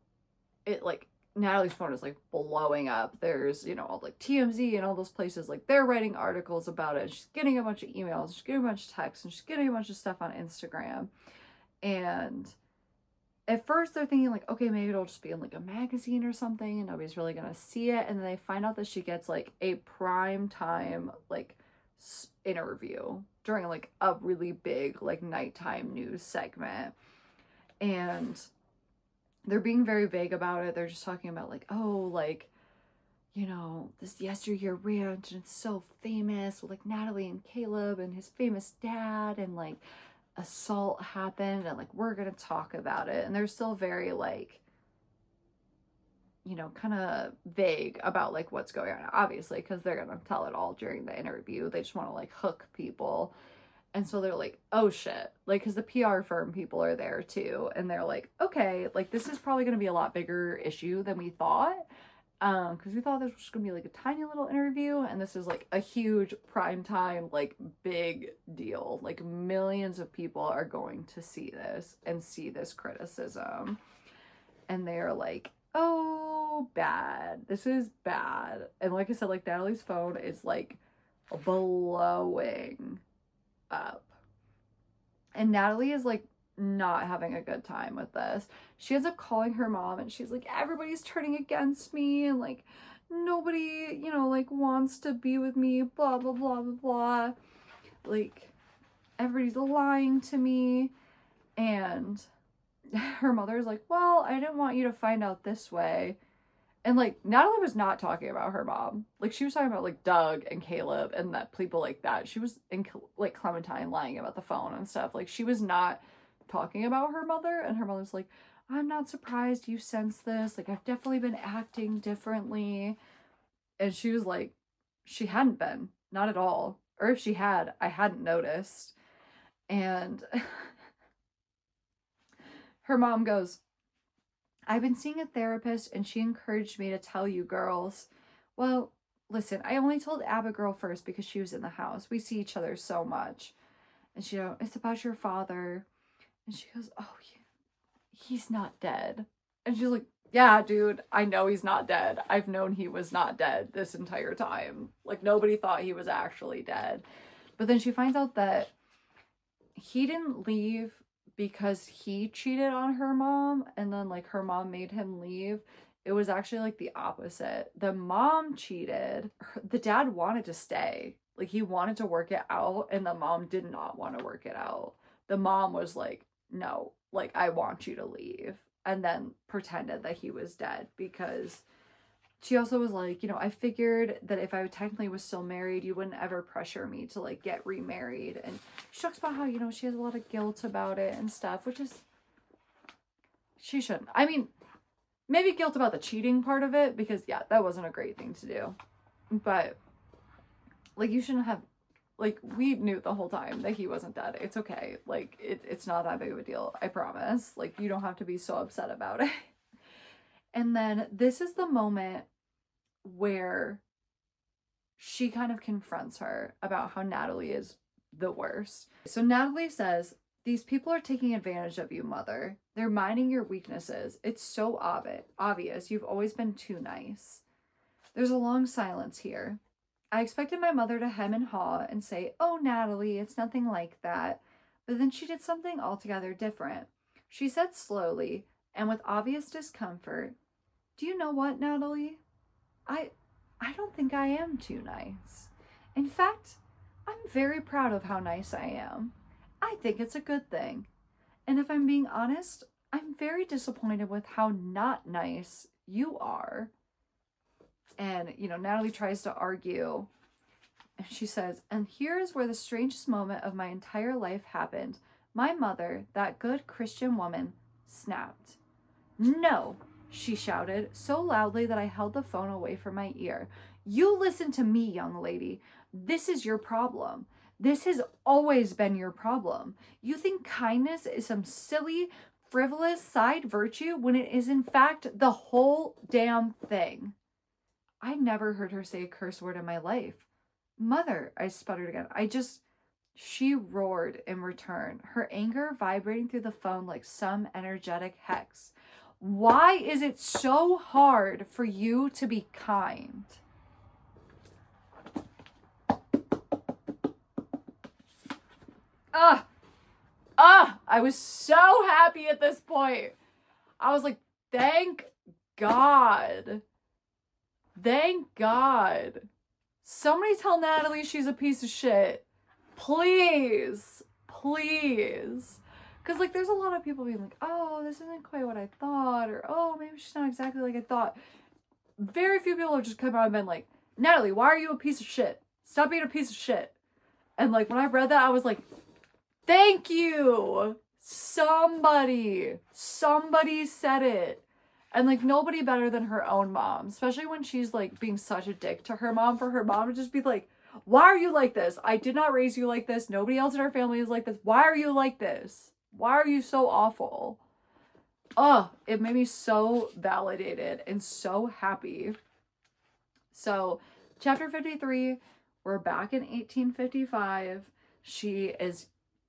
it like Natalie's phone is like blowing up. There's, you know, all like TMZ and all those places, like they're writing articles about it. She's getting a bunch of emails, she's getting a bunch of texts, and she's getting a bunch of stuff on Instagram. And at first they're thinking like, okay, maybe it'll just be in like a magazine or something and nobody's really gonna see it. And then they find out that she gets like a prime time like interview during like a really big like nighttime news segment. And they're being very vague about it. They're just talking about like, oh, like, you know, this Yesteryear Ranch, and it's so famous with like Natalie and Caleb and his famous dad, and like assault happened, and like we're gonna talk about it. And they're still very like, you know, kind of vague about like what's going on, obviously, because they're gonna tell it all during the interview. They just want to like hook people. And so they're like, oh shit, like, because the PR firm people are there too, and they're like, okay, like this is probably gonna be a lot bigger issue than we thought, because we thought this was gonna be like a tiny little interview, and this is like a huge prime time, like big deal. Like millions of people are going to see this and see this criticism, and they're like, oh, bad. This is bad. And like I said, like Natalie's phone is like blowing up. And Natalie is like not having a good time with this. She ends up calling her mom, and she's like, everybody's turning against me, and like nobody, you know, like wants to be with me, blah blah blah blah blah. Like everybody's lying to me. And her mother's like, well, I didn't want you to find out this way. And like Natalie was not talking about her mom. Like she was talking about like Doug and Caleb and that people like that. She was in like Clementine lying about the phone and stuff. Like she was not talking about her mother. And her mother's like, I'm not surprised you sense this. Like I've definitely been acting differently. And she was like, she hadn't been, not at all. Or if she had, I hadn't noticed. And her mom goes, I've been seeing a therapist and she encouraged me to tell you girls. Well, listen, I only told Abigail first because she was in the house. We see each other so much. And she goes, it's about your father. And she goes, oh, he's not dead. And she's like, yeah, dude, I know he's not dead. I've known he was not dead this entire time. Like nobody thought he was actually dead. But then she finds out that he didn't leave because he cheated on her mom and then like her mom made him leave. It was actually like the opposite. The mom cheated. The dad wanted to stay. Like he wanted to work it out and the mom did not want to work it out. The mom was like, no, like I want you to leave. And then pretended that he was dead because she also was like, you know, I figured that if I technically was still married, you wouldn't ever pressure me to like get remarried. And she talks about how, you know, she has a lot of guilt about it and stuff, which is, she shouldn't. I mean, maybe guilt about the cheating part of it because yeah, that wasn't a great thing to do. But like you shouldn't have, like we knew the whole time that he wasn't dead. It's okay. Like it's not that big of a deal. I promise. Like you don't have to be so upset about it. And then this is the moment where she kind of confronts her about how Natalie is the worst. So Natalie says, these people are taking advantage of you, mother. They're mining your weaknesses. It's so obvious. You've always been too nice. There's a long silence here. I expected my mother to hem and haw and say, oh, Natalie, it's nothing like that. But then she did something altogether different. She said slowly and with obvious discomfort, do you know what, Natalie? I don't think I am too nice. In fact, I'm very proud of how nice I am. I think it's a good thing. And if I'm being honest, I'm very disappointed with how not nice you are. And, you know, Natalie tries to argue. And she says, and here is where the strangest moment of my entire life happened. My mother, that good Christian woman, snapped. No, she shouted so loudly that I held the phone away from my ear. You listen to me, young lady. This is your problem. This has always been your problem. You think kindness is some silly, frivolous side virtue when it is in fact the whole damn thing. I never heard her say a curse word in my life. Mother, I sputtered again. She roared in return, her anger vibrating through the phone like some energetic hex. Why is it so hard for you to be kind? I was so happy at this point. I was like, thank God. Thank God. Somebody tell Natalie she's a piece of shit. Please. Please. Because, like, there's a lot of people being like, oh, this isn't quite what I thought. Or, oh, maybe she's not exactly like I thought. Very few people have just come out and been like, Natalie, why are you a piece of shit? Stop being a piece of shit. And, like, when I read that, I was like, thank you. Somebody said it. And, like, nobody better than her own mom. Especially when she's, like, being such a dick to her mom. For her mom to just be like, why are you like this? I did not raise you like this. Nobody else in our family is like this. Why are you like this? Why are you so awful? Oh, it made me so validated and so happy. So, chapter 53, we're back in 1855. She is,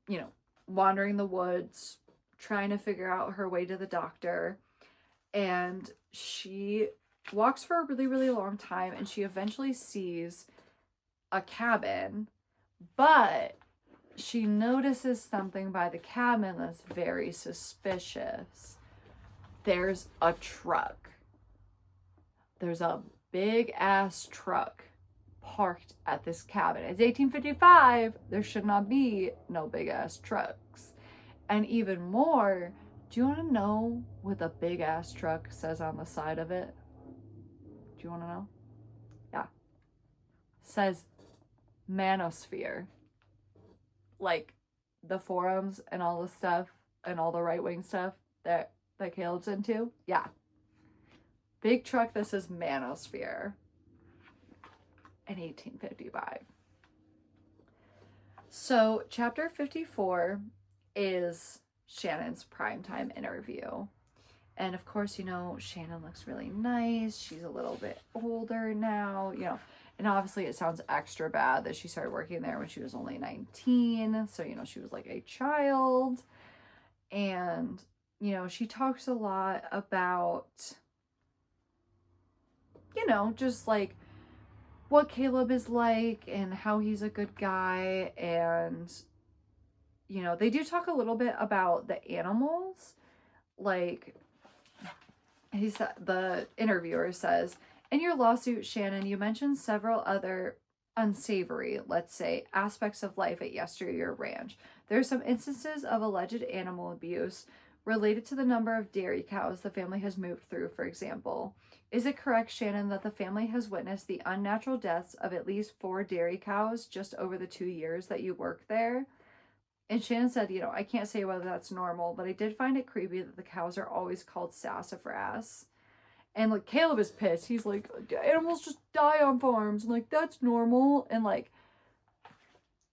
you know, wandering the woods, trying to figure out her way to the doctor. And she walks for a really, really long time, and she eventually sees a cabin, but she notices something by the cabin that's very suspicious. There's a truck. There's a big ass truck parked at this cabin. It's 1855. There should not be no big ass trucks. And even more, do you want to know what the big ass truck says on the side of it? Do you want to know? Yeah. It says Manosphere. Like the forums and all the stuff and all the right-wing stuff that Caleb's into. Yeah. Big truck that says Manosphere in 1855. So chapter 54 is Shannon's primetime interview. And of course, you know, Shannon looks really nice. She's a little bit older now, you know. And obviously it sounds extra bad that she started working there when she was only 19. So, you know, she was like a child. And, you know, she talks a lot about, you know, just like what Caleb is like and how he's a good guy. And you know, they do talk a little bit about the animals. Like, the interviewer says, in your lawsuit, Shannon, you mentioned several other unsavory, let's say, aspects of life at Yesteryear Ranch. There are some instances of alleged animal abuse related to the number of dairy cows the family has moved through, for example. Is it correct, Shannon, that the family has witnessed the unnatural deaths of at least 4 dairy cows just over the 2 years that you worked there? And Shannon said, you know, I can't say whether that's normal, but I did find it creepy that the cows are always called sassafras. And like Caleb is pissed. He's like, animals just die on farms. And like, that's normal. And like,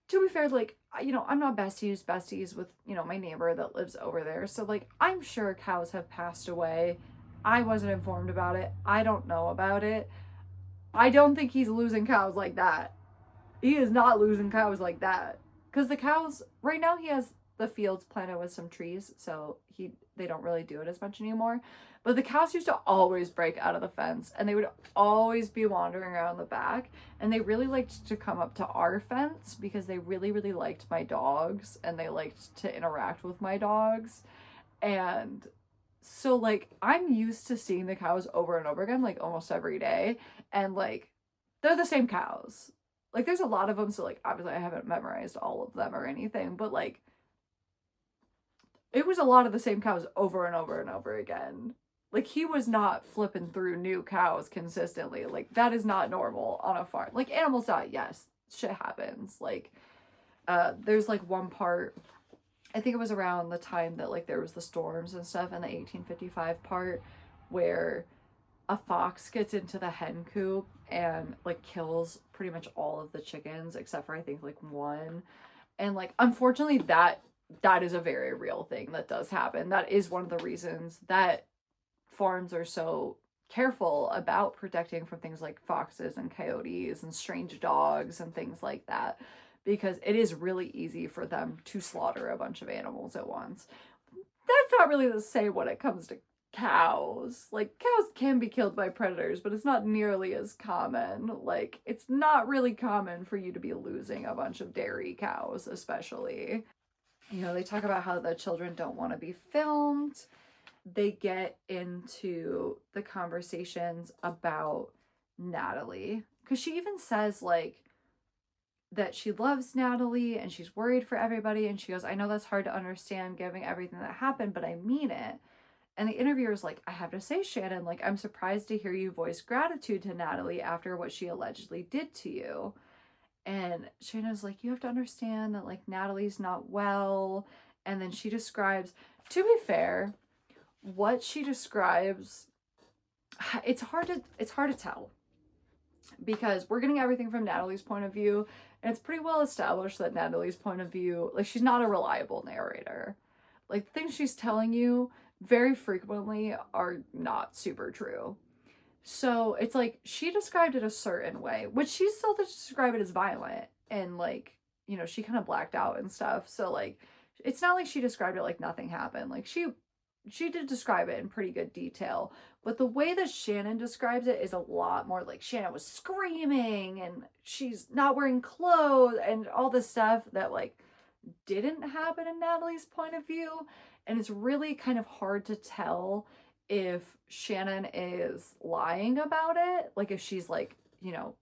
to be fair, like, you know, I'm not besties with, you know, my neighbor that lives over there. So like, I'm sure cows have passed away. I wasn't informed about it. I don't know about it. I don't think he's losing cows like that. He is not losing cows like that. Because the cows, right now he has the fields planted with some trees, so they don't really do it as much anymore. But the cows used to always break out of the fence, and they would always be wandering around the back. And they really liked to come up to our fence because they really, really liked my dogs, and they liked to interact with my dogs. And so, like, I'm used to seeing the cows over and over again, like, almost every day. And, like, they're the same cows. Like, there's a lot of them, so, like, obviously I haven't memorized all of them or anything, but, like, it was a lot of the same cows over and over and over again. Like, he was not flipping through new cows consistently. Like, that is not normal on a farm. Like, animals die, yes, shit happens. Like, there's, like, one part, I think it was around the time that, like, there was the storms and stuff in the 1855 part where a fox gets into the hen coop and like kills pretty much all of the chickens except for I think like one. And like unfortunately that is a very real thing that does happen. That is one of the reasons that farms are so careful about protecting from things like foxes and coyotes and strange dogs and things like that, because it is really easy for them to slaughter a bunch of animals at once. That's not really the same when it comes to cows. Like, cows can be killed by predators, but it's not nearly as common. Like, it's not really common for you to be losing a bunch of dairy cows, especially. You know, they talk about how the children don't want to be filmed. They get into the conversations about Natalie, because she even says, like, that she loves Natalie and she's worried for everybody. And she goes, I know that's hard to understand given everything that happened, but I mean it. And the interviewer's like, I have to say, Shannon, like, I'm surprised to hear you voice gratitude to Natalie after what she allegedly did to you. And Shannon's like, you have to understand that, like, Natalie's not well. And then she describes, to be fair, what she describes, it's hard to tell. Because we're getting everything from Natalie's point of view. And it's pretty well established that Natalie's point of view, like, she's not a reliable narrator. Like, the things she's telling you very frequently are not super true. So it's like she described it a certain way, which she still did describe it as violent and like, you know, she kind of blacked out and stuff. So like it's not like she described it like nothing happened. Like she did describe it in pretty good detail, but the way that Shannon describes it is a lot more like Shannon was screaming and she's not wearing clothes and all this stuff that like didn't happen in Natalie's point of view. And it's really kind of hard to tell if Shannon is lying about it, like if she's like, you know,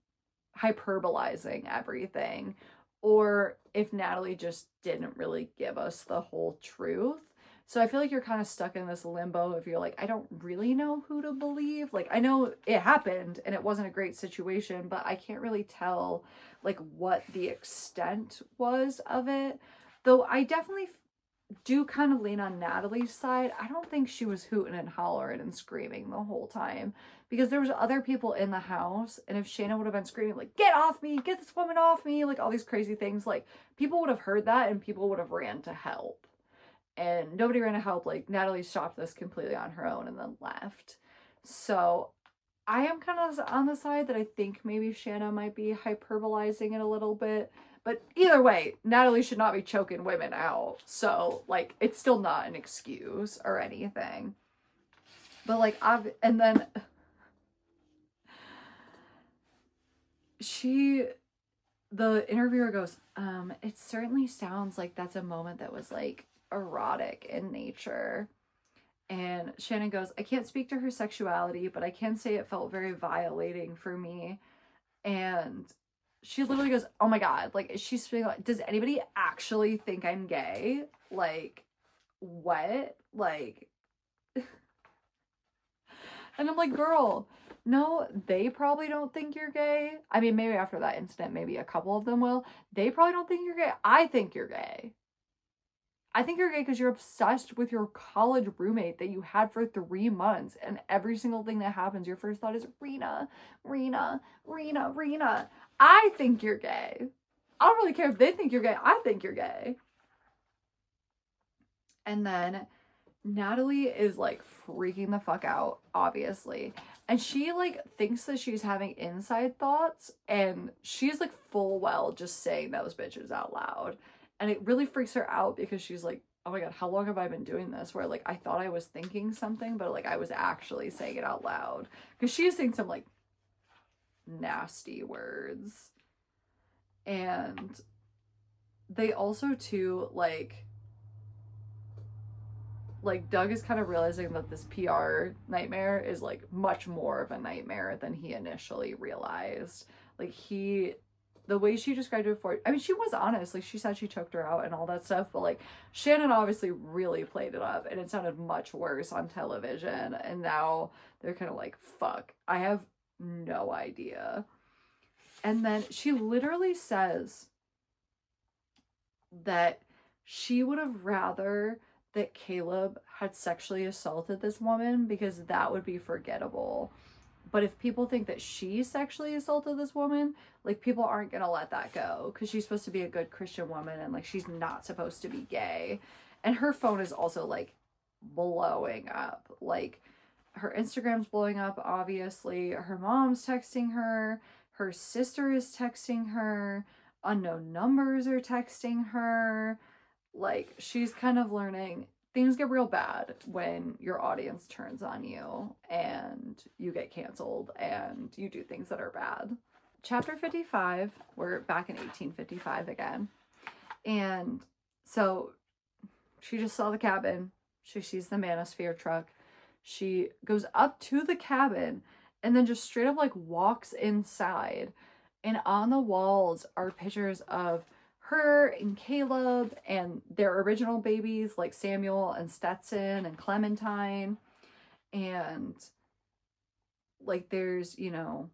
hyperbolizing everything, or if Natalie just didn't really give us the whole truth. So I feel like you're kind of stuck in this limbo if you're like, I don't really know who to believe. Like, I know it happened and it wasn't a great situation, but I can't really tell like what the extent was of it. Though I definitely do kind of lean on Natalie's side. I don't think she was hooting and hollering and screaming the whole time because there was other people in the house, and if Shannon would have been screaming like, get off me, get this woman off me, like all these crazy things, like people would have heard that and people would have ran to help. And nobody ran to help. Like, Natalie stopped this completely on her own and then left. So I am kind of on the side that I think maybe Shanna might be hyperbolizing it a little bit. But either way, Natalie should not be choking women out. So, like, it's still not an excuse or anything. But, like, and then she the interviewer goes, it certainly sounds like that's a moment that was like erotic in nature. And Shannon goes, I can't speak to her sexuality, but I can say it felt very violating for me. And she literally goes, oh my God, like, she's being like, does anybody actually think I'm gay? Like, what? Like, and I'm like, girl, no, they probably don't think you're gay. I mean, maybe after that incident, maybe a couple of them will. They probably don't think you're gay. I think you're gay. I think you're gay because you're obsessed with your college roommate that you had for 3 months, and every single thing that happens, your first thought is Rena, Rena, Rena, Rena. I think you're gay. I don't really care if they think you're gay. I think you're gay. And then Natalie is like freaking the fuck out, obviously. And she like thinks that she's having inside thoughts, and she's like full well just saying those bitches out loud. And it really freaks her out because she's like, oh my God, how long have I been doing this? Where like I thought I was thinking something, but like I was actually saying it out loud. Because she's saying some like nasty words. And they also too like Doug is kind of realizing that this PR nightmare is like much more of a nightmare than he initially realized. Like the way she described it before, I mean, she was honest. Like, she said she choked her out and all that stuff, but like Shannon obviously really played it up, and it sounded much worse on television. And now they're kind of like, fuck, I have no idea. And then she literally says that she would have rather that Caleb had sexually assaulted this woman because that would be forgettable. But if people think that she sexually assaulted this woman, like, people aren't gonna let that go because she's supposed to be a good Christian woman, and like she's not supposed to be gay. And her phone is also like blowing up. Like, her Instagram's blowing up, obviously. Her mom's texting her. Her sister is texting her. Unknown numbers are texting her. Like, she's kind of learning things get real bad when your audience turns on you and you get canceled and you do things that are bad. Chapter 55, we're back in 1855 again. And so she just saw the cabin. She sees the Manosphere truck. She goes up to the cabin and then just straight up like walks inside. And on the walls are pictures of her and Caleb and their original babies, like Samuel and Stetson and Clementine. And like there's, you know,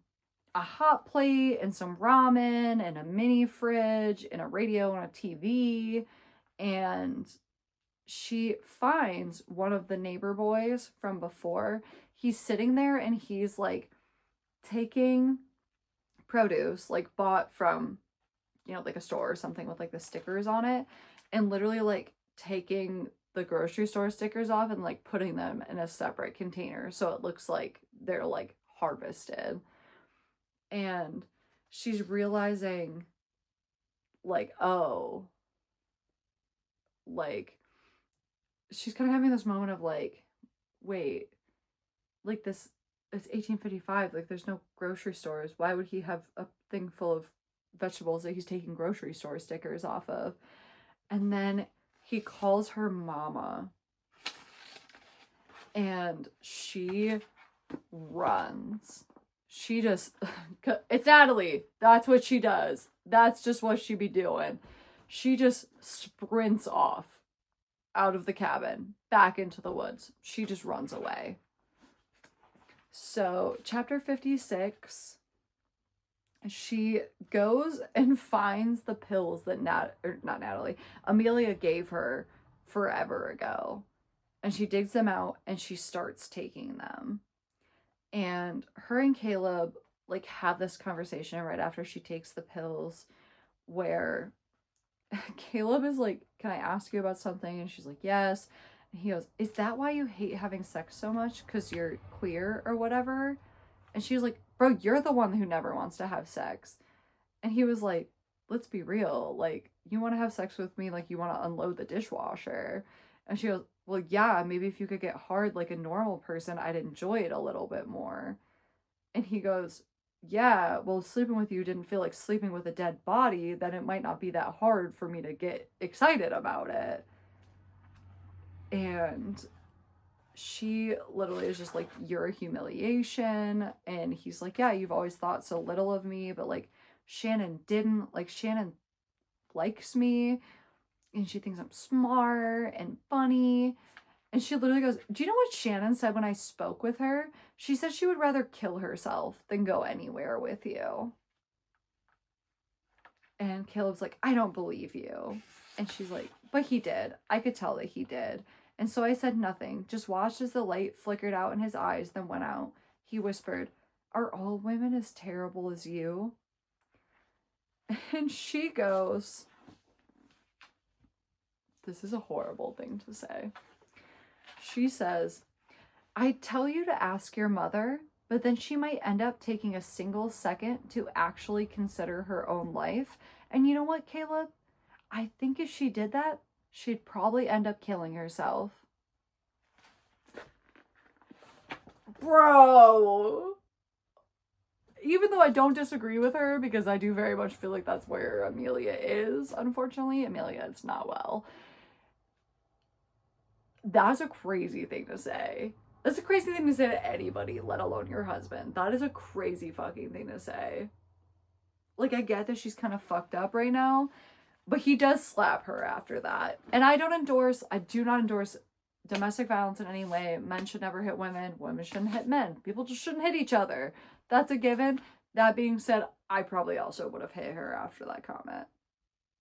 a hot plate and some ramen and a mini fridge and a radio and a TV. And she finds one of the neighbor boys from before. He's sitting there and he's like taking produce, like bought from, you know, like a store or something with like the stickers on it, and literally like taking the grocery store stickers off and like putting them in a separate container so it looks like they're like harvested. And she's realizing like, oh, like she's kind of having this moment of like, wait, like this, it's 1855, like there's no grocery stores. Why would he have a thing full of vegetables that he's taking grocery store stickers off of? And then he calls her mama and she runs. She just, it's Natalie. That's what she does. That's just what she be doing. She just sprints off out of the cabin, back into the woods. She just runs away. So, chapter 56, she goes and finds the pills that Amelia gave her forever ago. And she digs them out and she starts taking them. And her and Caleb like have this conversation right after she takes the pills where Caleb is like, can I ask you about something? And she's like, yes. And he goes, is that why you hate having sex so much? Because you're queer or whatever? And she's like, bro, you're the one who never wants to have sex. And he was like, let's be real. Like, you want to have sex with me, like you want to unload the dishwasher. And she goes, well, yeah, maybe if you could get hard like a normal person, I'd enjoy it a little bit more. And he goes, yeah, well, sleeping with you didn't feel like sleeping with a dead body, then it might not be that hard for me to get excited about it. And she literally is just like, you're a humiliation. And he's like, yeah, you've always thought so little of me, but like Shannon didn't. Like, Shannon likes me and she thinks I'm smart and funny. And she literally goes, do you know what Shannon said when I spoke with her? She said she would rather kill herself than go anywhere with you. And Caleb's like, I don't believe you. And she's like, but he did. I could tell that he did. And so I said nothing, just watched as the light flickered out in his eyes, then went out. He whispered, are all women as terrible as you? And she goes, this is a horrible thing to say. She says, I'd tell you to ask your mother, but then she might end up taking a single second to actually consider her own life. And you know what, Caleb? I think if she did that, she'd probably end up killing herself. Bro! Even though I don't disagree with her, because I do very much feel like that's where Amelia is, unfortunately. Amelia is not well. That's a crazy thing to say. That's a crazy thing to say to anybody, let alone your husband. That is a crazy fucking thing to say. Like, I get that she's kind of fucked up right now, but he does slap her after that. And I do not endorse domestic violence in any way. Men should never hit women. Women shouldn't hit men. People just shouldn't hit each other. That's a given. That being said, I probably also would have hit her after that comment.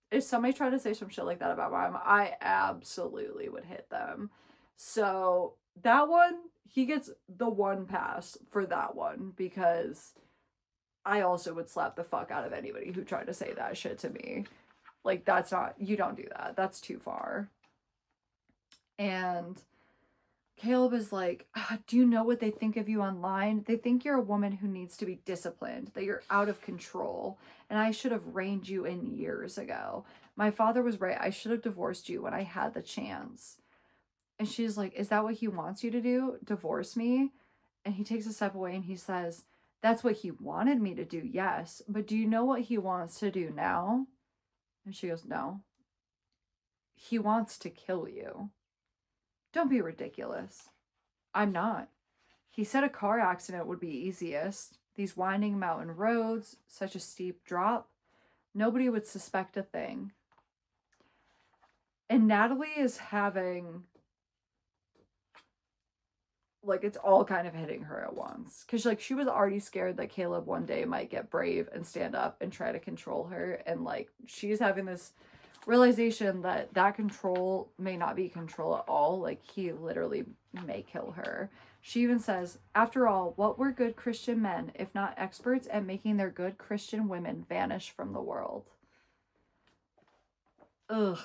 If somebody tried to say some shit like that about my mom, I absolutely would hit them. So that one, he gets the one pass for that one, because I also would slap the fuck out of anybody who tried to say that shit to me. Like, that's not, you don't do that. That's too far. And Caleb is like, do you know what they think of you online? They think you're a woman who needs to be disciplined, that you're out of control, and I should have reined you in years ago. My father was right. I should have divorced you when I had the chance. And she's like, is that what he wants you to do? Divorce me? And he takes a step away and he says, that's what he wanted me to do, yes. But do you know what he wants to do now? And she goes, no. He wants to kill you. Don't be ridiculous. I'm not. He said a car accident would be easiest. These winding mountain roads, such a steep drop, nobody would suspect a thing. And Natalie is having, like, it's all kind of hitting her at once. Because, like, she was already scared that Caleb one day might get brave and stand up and try to control her. And, like, she's having this realization that that control may not be control at all. Like, he literally may kill her. She even says, after all, what were good Christian men if not experts at making their good Christian women vanish from the world? Ugh.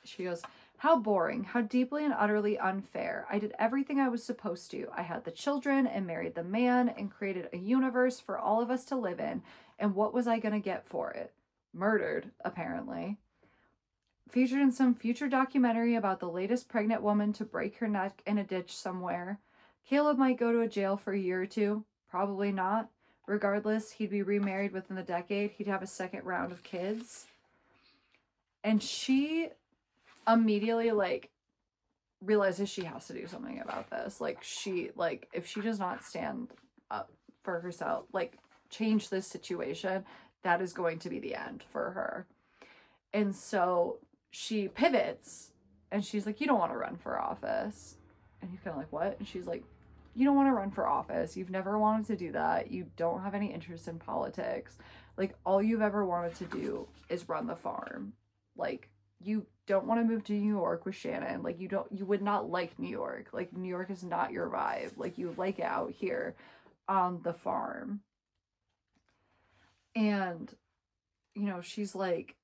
She goes, how boring, how deeply and utterly unfair. I did everything I was supposed to. I had the children and married the man and created a universe for all of us to live in. And what was I going to get for it? Murdered, apparently. Featured in some future documentary about the latest pregnant woman to break her neck in a ditch somewhere. Caleb might go to a jail for a year or two. Probably not. Regardless, he'd be remarried within the decade. He'd have a second round of kids. And she immediately, like, realizes she has to do something about this. Like, if she does not stand up for herself, like, change this situation, that is going to be the end for her. And so she pivots and she's like, you don't want to run for office. And he's kind of like, what? And she's like, you don't want to run for office. You've never wanted to do that. You don't have any interest in politics. Like, all you've ever wanted to do is run the farm. Like, you don't want to move to New York with Shannon. Like, you would not like New York. Like, New York is not your vibe. Like, you like it out here on the farm. And, you know, she's like,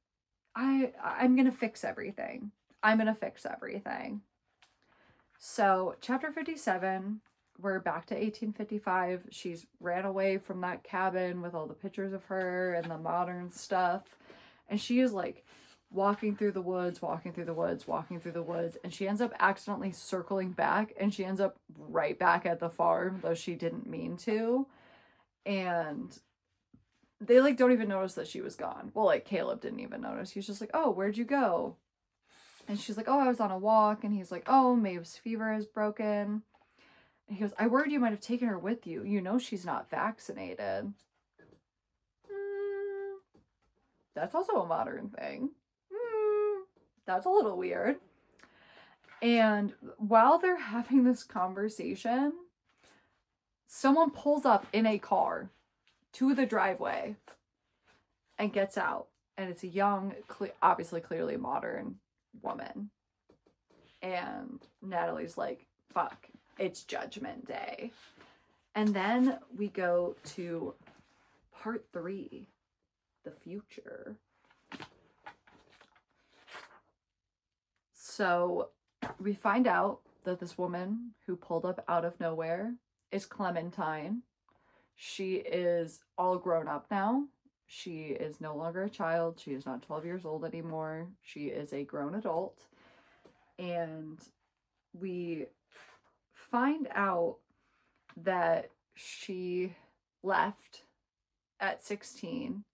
I'm going to fix everything. I'm going to fix everything. So, chapter 57, we're back to 1855. She's ran away from that cabin with all the pictures of her and the modern stuff. And she is, like, walking through the woods, and she ends up accidentally circling back, and she ends up right back at the farm, though she didn't mean to. And they like don't even notice that she was gone. Well, like Caleb didn't even notice. He's just like, oh, where'd you go? And she's like, oh, I was on a walk. And he's like, oh, Maeve's fever is broken. And he goes, I worried you might have taken her with you. You know she's not vaccinated. That's also a modern thing. That's a little weird. And while they're having this conversation, someone pulls up in a car to the driveway and gets out. And it's a young, obviously clearly modern woman. And Natalie's like, fuck, it's Judgment Day. And then we go to part 3, the future. So we find out that this woman who pulled up out of nowhere is Clementine. She is all grown up now. She is no longer a child. She is not 12 years old anymore. She is a grown adult. And we find out that she left at 16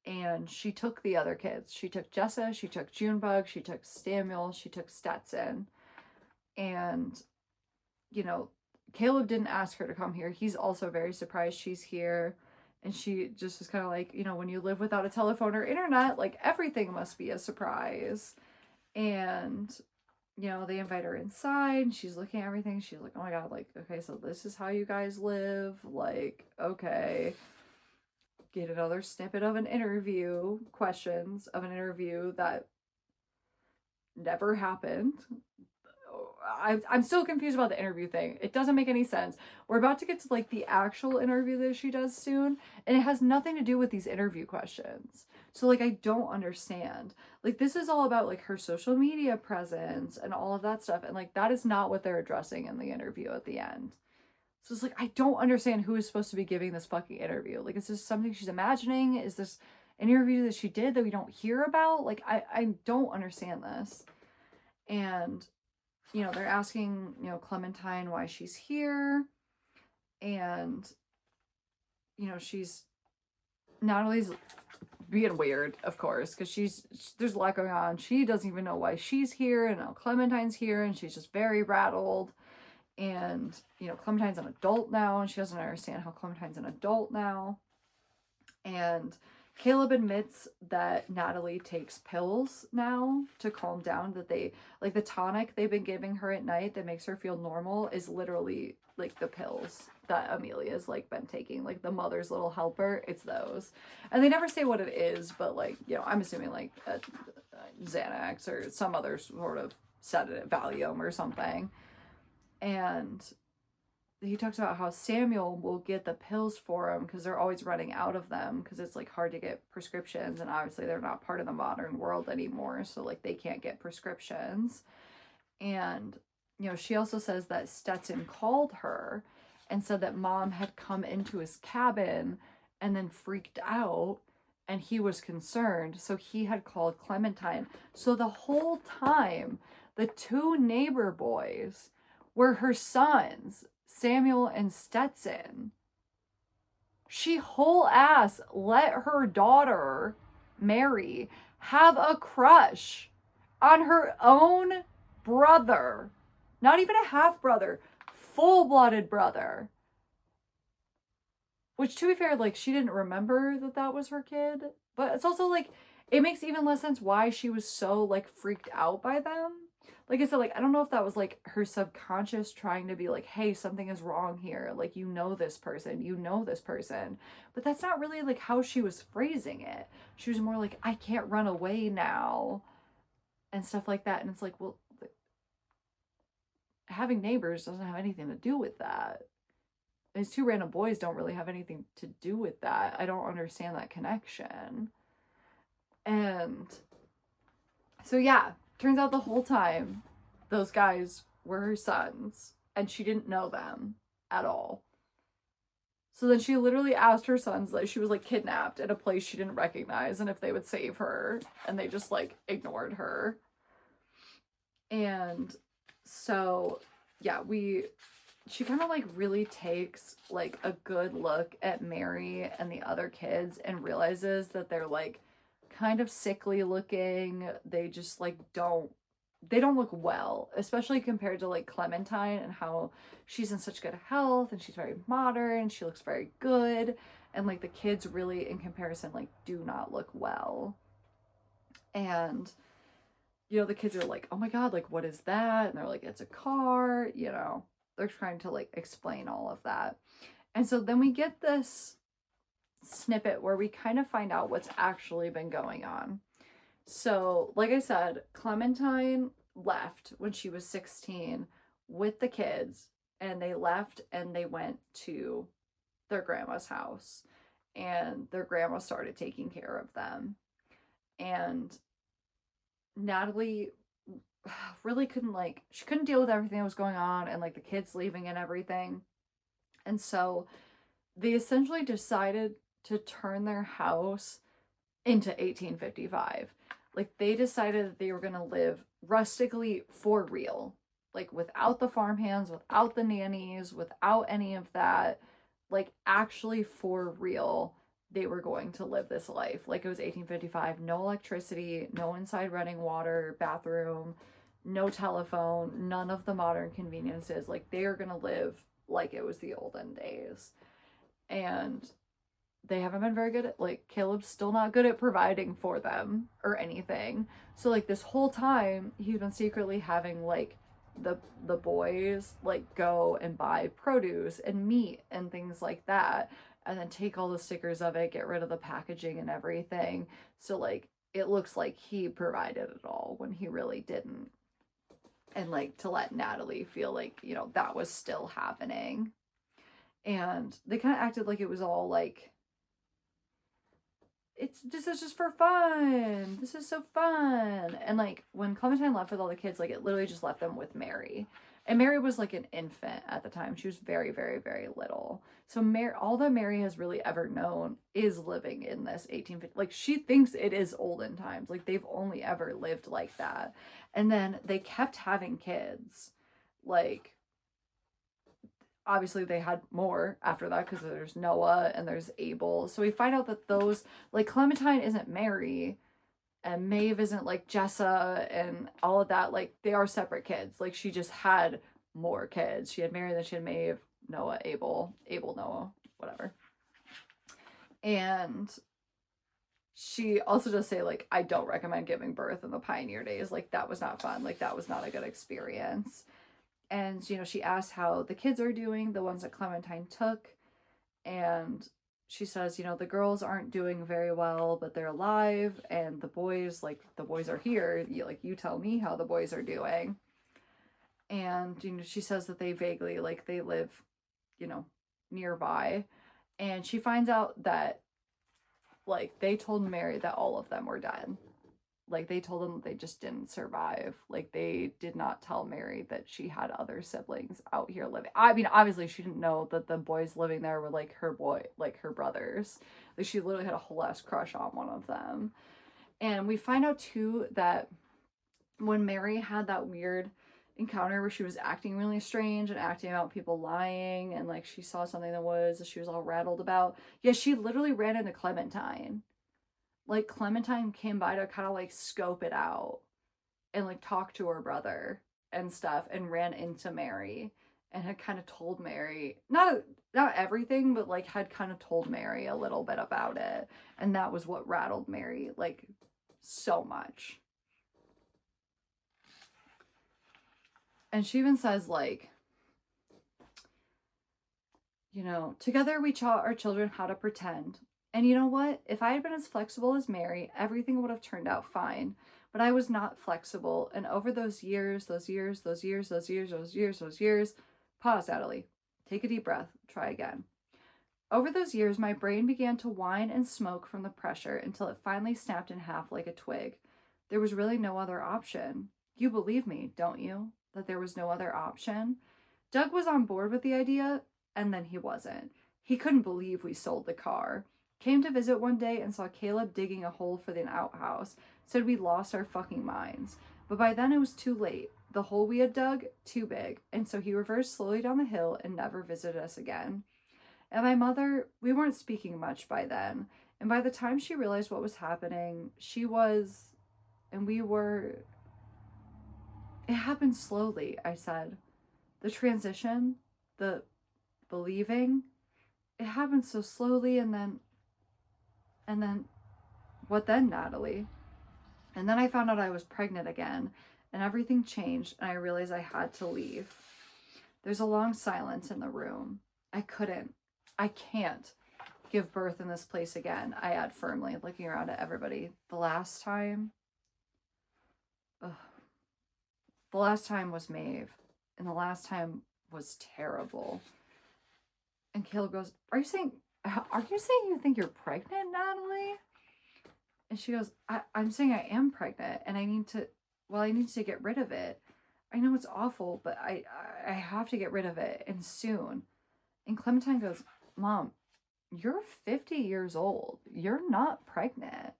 and she took the other kids. She took Jessa, she took Junebug, she took Samuel, she took Stetson. And, you know, Caleb didn't ask her to come here. He's also very surprised she's here. And she just is kind of like, you know, when you live without a telephone or internet, like everything must be a surprise. And, you know, they invite her inside and she's looking at everything. She's like, oh my God, like, okay, so this is how you guys live. Like, okay. Get another snippet of an interview, questions of an interview that never happened. I'm still confused about the interview thing. It doesn't make any sense. We're about to get to like the actual interview that she does soon, and it has nothing to do with these interview questions. So like I don't understand. Like this is all about like her social media presence and all of that stuff, and like that is not what they're addressing in the interview at the end. So it's like I don't understand who is supposed to be giving this fucking interview. Like is this something she's imagining? Is this an interview that she did that we don't hear about? Like I don't understand this. And you know, they're asking, you know, Clementine why she's here. And, you know, Natalie's being weird, of course, because there's a lot going on. She doesn't even know why she's here. And now Clementine's here and she's just very rattled. And, you know, Clementine's an adult now and she doesn't understand how Clementine's an adult now. And Caleb admits that Natalie takes pills now to calm down, that they, like the tonic they've been giving her at night that makes her feel normal is literally like the pills that Amelia's like been taking, like the mother's little helper, it's those. And they never say what it is, but like, you know, I'm assuming like a Xanax or some other sort of sedative, Valium or something. And he talks about how Samuel will get the pills for him because they're always running out of them because it's like hard to get prescriptions, and obviously they're not part of the modern world anymore, so like they can't get prescriptions. And you know, she also says that Stetson called her and said that mom had come into his cabin and then freaked out and he was concerned, so he had called Clementine. So the whole time the 2 neighbor boys were her sons, Samuel and Stetson. She whole ass let her daughter, Mary, have a crush on her own brother. Not even a half brother, full-blooded brother. Which, to be fair, like, she didn't remember that that was her kid. But it's also, like, it makes even less sense why she was so, like, freaked out by them. Like I said, like, I don't know if that was, like, her subconscious trying to be like, hey, something is wrong here. Like, you know this person. You know this person. But that's not really, like, how she was phrasing it. She was more like, I can't run away now. And stuff like that. And it's like, well, having neighbors doesn't have anything to do with that. These 2 random boys don't really have anything to do with that. I don't understand that connection. And so, yeah. Turns out the whole time, those guys were her sons, and she didn't know them at all. So then she literally asked her sons, like, she was, like, kidnapped in a place she didn't recognize, and if they would save her, and they just, like, ignored her. And so, yeah, we she kind of like really takes like a good look at Mary and the other kids and realizes that they're like kind of sickly looking. They just like they don't look well, especially compared to like Clementine and how she's in such good health and she's very modern, she looks very good, and like the kids really in comparison like do not look well. And you know, the kids are like, oh my god, like what is that? And they're like, it's a car, you know. They're trying to like explain all of that. And so then we get this snippet where we kind of find out what's actually been going on. So, like I said, Clementine left when she was 16 with the kids, and they left and they went to their grandma's house, and their grandma started taking care of them. And Natalie really couldn't like, she couldn't deal with everything that was going on and like the kids leaving and everything. And so they essentially decided to turn their house into 1855. Like they decided that they were going to live rustically for real, like without the farmhands, without the nannies, without any of that, like actually for real. They were going to live this life like it was 1855. No electricity, no inside running water, bathroom, no telephone, none of the modern conveniences. Like they are going to live like it was the olden days. And they haven't been very good at, like, Caleb's still not good at providing for them or anything. So like this whole time he's been secretly having like the boys like go and buy produce and meat and things like that, and then take all the stickers of it, get rid of the packaging and everything. So like it looks like he provided it all when he really didn't. And like to let Natalie feel like, you know, that was still happening. And they kind of acted like it was all like, this is just for fun. This is so fun. And like when Clementine left with all the kids, like it literally just left them with Mary. And Mary was like an infant at the time. She was very, very, very little. So Mary, all that Mary has really ever known is living in this 1850. Like she thinks it is olden times. Like they've only ever lived like that. And then they kept having kids. Like obviously they had more after that because there's Noah and there's Abel. So we find out that those, like Clementine isn't Mary and Maeve isn't like Jessa and all of that. Like they are separate kids. Like she just had more kids. She had Mary, then she had Maeve, Noah, Abel, Noah, whatever. And she also does say like, I don't recommend giving birth in the pioneer days. Like that was not fun. Like that was not a good experience. And, you know, she asked how the kids are doing, the ones that Clementine took. And she says, you know, the girls aren't doing very well, but they're alive. And the boys, like, the boys are here. You tell me how the boys are doing. And, you know, she says that they vaguely, like, they live, you know, nearby. And she finds out that, like, they told Mary that all of them were dead. Like they told them that they just didn't survive. Like they did not tell Mary that she had other siblings out here living. I mean, obviously she didn't know that the boys living there were like her brothers. Like she literally had a whole ass crush on one of them. And we find out too that when Mary had that weird encounter where she was acting really strange and acting about people lying and like she saw something that she was all rattled about. Yeah, she literally ran into Clementine. Like Clementine came by to kind of like scope it out and like talk to her brother and stuff, and ran into Mary and had kind of told Mary not everything, but like had kind of told Mary a little bit about it. And that was what rattled Mary like so much. And she even says like, you know, together we taught our children how to pretend. And you know what? If I had been as flexible as Mary, everything would have turned out fine. But I was not flexible. And over those years, pause, Natalie. Take a deep breath. Try again. Over those years, my brain began to whine and smoke from the pressure until it finally snapped in half like a twig. There was really no other option. You believe me, don't you? That there was no other option? Doug was on board with the idea, and then he wasn't. He couldn't believe we sold the car. Came to visit one day and saw Caleb digging a hole for the outhouse. Said we lost our fucking minds. But by then it was too late. the hole we had dug too big, and so he reversed slowly down the hill and never visited us again. And my mother, we weren't speaking much by then, and by the time she realized what was happening, she was, and we were, it happened slowly, I said. The transition, the believing, it happened so slowly, and then, what then, Natalie? And then I found out I was pregnant again, and everything changed, and I realized I had to leave. There's a long silence in the room. I can't give birth in this place again, I add firmly, looking around at everybody. The last time was Maeve, and the last time was terrible. And Caleb goes, are you saying you think you're pregnant, Natalie? And she goes, I'm saying I am pregnant, and I need to get rid of it. I know it's awful, but I have to get rid of it, and soon. And Clementine goes, Mom, you're 50 years old. You're not pregnant.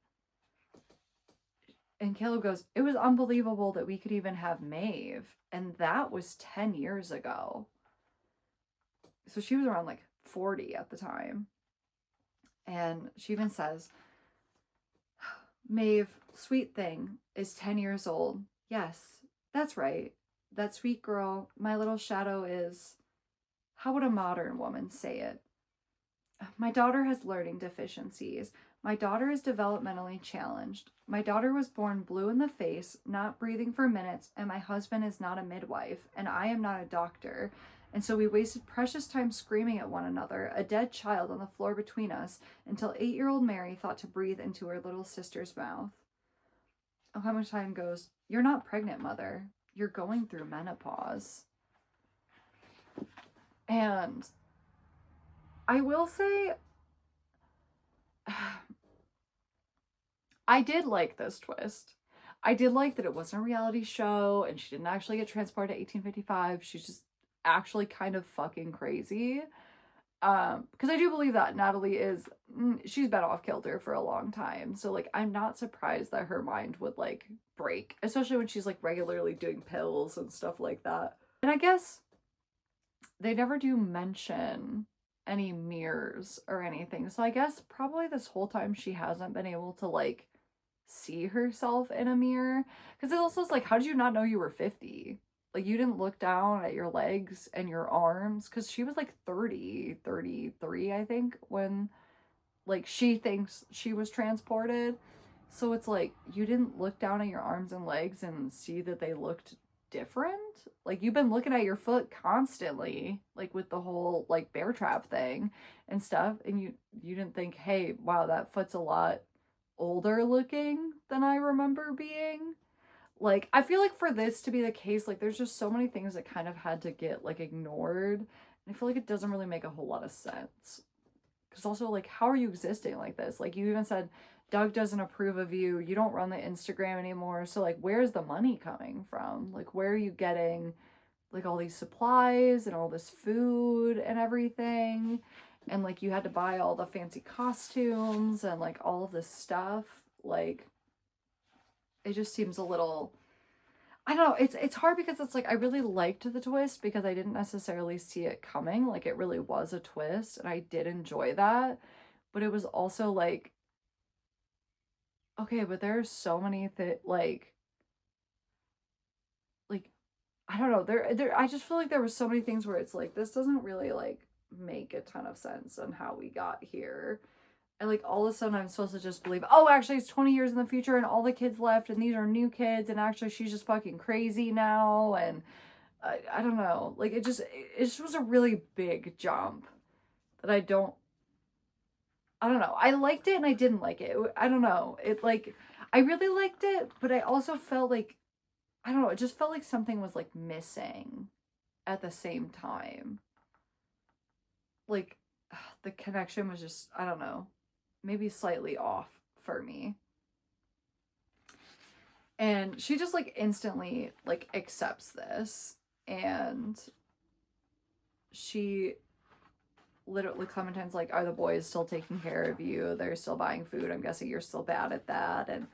And Caleb goes, it was unbelievable that we could even have Maeve, and that was 10 years ago. So she was around like 40 at the time. And she even says, Maeve, sweet thing, is 10 years old. Yes, that's right. That sweet girl, my little shadow is, how would a modern woman say it? My daughter has learning deficiencies. My daughter is developmentally challenged. My daughter was born blue in the face, not breathing for minutes, and my husband is not a midwife, and I am not a doctor. And so we wasted precious time screaming at one another, a dead child on the floor between us, until 8-year-old Mary thought to breathe into her little sister's mouth. Oh, how much time goes, you're not pregnant, Mother. You're going through menopause. And I will say, I did like this twist. I did like that it wasn't a reality show, and she didn't actually get transported to 1855. She's just actually kind of fucking crazy. Because I do believe that Natalie she's been off kilter for a long time. So, like, I'm not surprised that her mind would, like, break. Especially when she's, like, regularly doing pills and stuff like that. And I guess they never do mention any mirrors or anything. So I guess probably this whole time she hasn't been able to, like, see herself in a mirror. Because it also is like, how did you not know you were 50? Like, you didn't look down at your legs and your arms, because she was like 30, 33, I think, when, like, she thinks she was transported. So it's like, you didn't look down at your arms and legs and see that they looked different. Like, you've been looking at your foot constantly, like with the whole, like, bear trap thing and stuff, and you didn't think, hey, wow, that foot's a lot older looking than I remember being. Like, I feel like for this to be the case, like, there's just so many things that kind of had to get, like, ignored. And I feel like it doesn't really make a whole lot of sense. Because also, like, how are you existing like this? Like, you even said Doug doesn't approve of you. You don't run the Instagram anymore. So, like, where's the money coming from? Like, where are you getting, like, all these supplies and all this food and everything? And, like, you had to buy all the fancy costumes and, like, all of this stuff. Like, it just seems a little, I don't know, it's hard because it's like, I really liked the twist because I didn't necessarily see it coming. Like, it really was a twist, and I did enjoy that. But it was also like, okay, but there's so many like, I don't know, there I just feel like there were so many things where it's like, this doesn't really, like, make a ton of sense on how we got here. And, like, all of a sudden I'm supposed to just believe, oh, actually it's 20 years in the future and all the kids left and these are new kids, and actually she's just fucking crazy now. And I don't know. Like, it just was a really big jump that I don't know. I liked it and I didn't like it. I don't know. It, like, I really liked it, but I also felt like, I don't know, it just felt like something was, like, missing at the same time. Like, the connection was just, I don't know, maybe slightly off for me. And she just, like, instantly, like, accepts this. And she literally, Clementine's like, are the boys still taking care of you? They're still buying food. I'm guessing you're still bad at that. And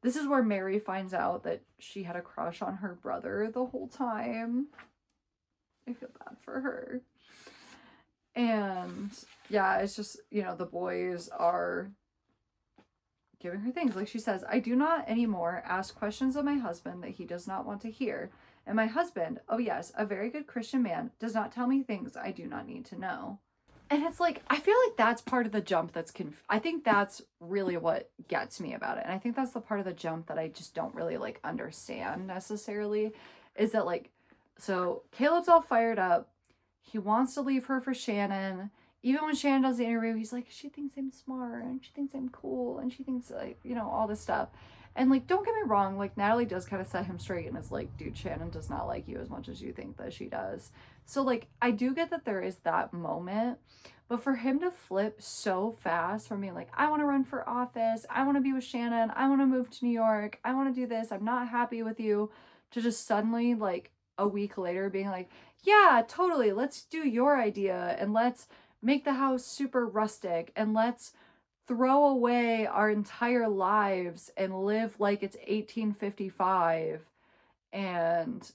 This is where Mary finds out that she had a crush on her brother the whole time. I feel bad for her. And yeah, it's just, you know, the boys are giving her things. Like she says, I do not anymore ask questions of my husband that he does not want to hear. And my husband, oh yes, a very good Christian man, does not tell me things I do not need to know. And it's like, I feel like that's part of the jump that's I think that's really what gets me about it. And I think that's the part of the jump that I just don't really like understand necessarily, is that like, so Caleb's all fired up. He wants to leave her for Shannon. Even when Shannon does the interview, he's like, she thinks I'm smart and she thinks I'm cool and she thinks like, you know, all this stuff. And like, don't get me wrong, like Natalie does kind of set him straight and is like, dude, Shannon does not like you as much as you think that she does. So like, I do get that there is that moment, but for him to flip so fast from being like, I want to run for office, I want to be with Shannon, I want to move to New York, I want to do this, I'm not happy with you, to just suddenly like a week later being like, yeah, totally, let's do your idea and let's make the house super rustic and let's throw away our entire lives and live like it's 1855. And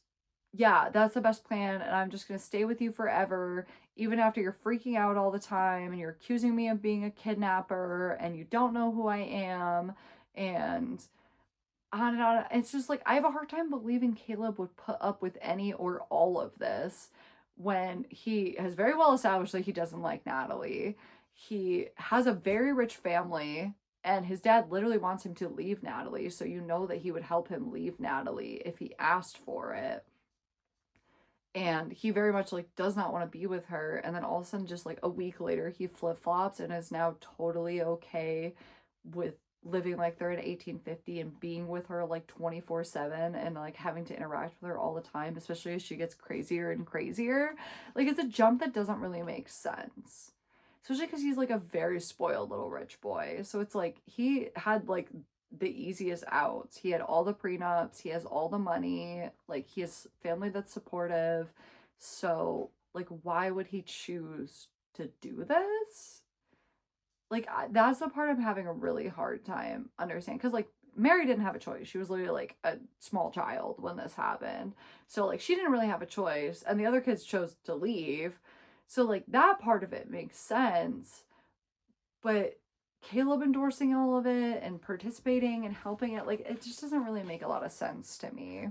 yeah, that's the best plan. And I'm just going to stay with you forever, even after you're freaking out all the time and you're accusing me of being a kidnapper and you don't know who I am. And on and on. It's just like, I have a hard time believing Caleb would put up with any or all of this when he has very well established that he doesn't like Natalie. He has a very rich family, and his dad literally wants him to leave Natalie, so you know that he would help him leave Natalie if he asked for it. And he very much like does not want to be with her, and then all of a sudden, just like a week later, he flip-flops and is now totally okay with living like they're in 1850 and being with her like 24/7 and like having to interact with her all the time, especially as she gets crazier and crazier. Like, it's a jump that doesn't really make sense, especially because he's like a very spoiled little rich boy. So it's like he had like the easiest outs. He had all the prenups, he has all the money, like he has family that's supportive. So like, why would he choose to do this? Like, that's the part I'm having a really hard time understanding, because like Mary didn't have a choice. She was literally like a small child when this happened, so like she didn't really have a choice, and the other kids chose to leave. So like that part of it makes sense, but Caleb endorsing all of it and participating and helping it, like, it just doesn't really make a lot of sense to me.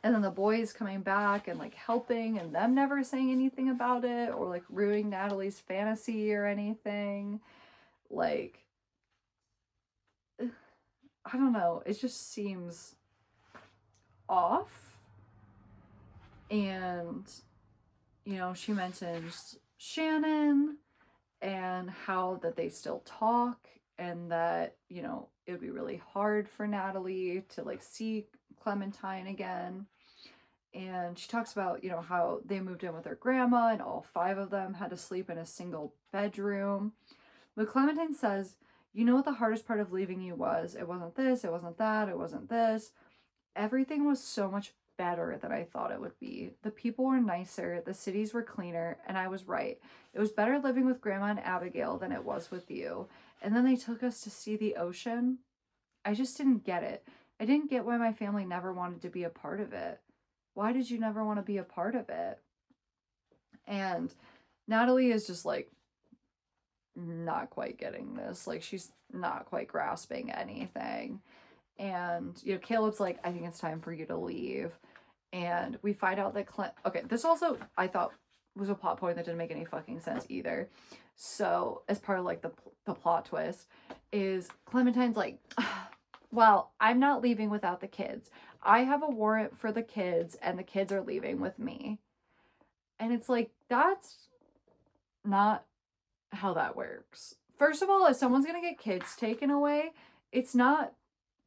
And then the boys coming back and like helping and them never saying anything about it or like ruining Natalie's fantasy or anything. Like, I don't know. It just seems off. And, you know, she mentions Shannon and how that they still talk and that, you know, it would be really hard for Natalie to like see Clementine again. And she talks about, you know, how they moved in with their grandma and all 5 of them had to sleep in a single bedroom. But Clementine says, you know what the hardest part of leaving you was? It wasn't this, it wasn't that, it wasn't this. Everything was so much better than I thought it would be. The people were nicer, the cities were cleaner, and I was right. It was better living with Grandma and Abigail than it was with you. And then they took us to see the ocean. I just didn't get it. I didn't get why my family never wanted to be a part of it. Why did you never want to be a part of it? And Natalie is just like not quite getting this. Like, she's not quite grasping anything. And, you know, Caleb's like, I think it's time for you to leave. And we find out that okay, this also I thought was a plot point that didn't make any fucking sense either. So as part of like the plot twist is Clementine's like, well, I'm not leaving without the kids. I have a warrant for the kids and the kids are leaving with me. And it's like, that's not how that works. First of all, if someone's gonna get kids taken away, it's not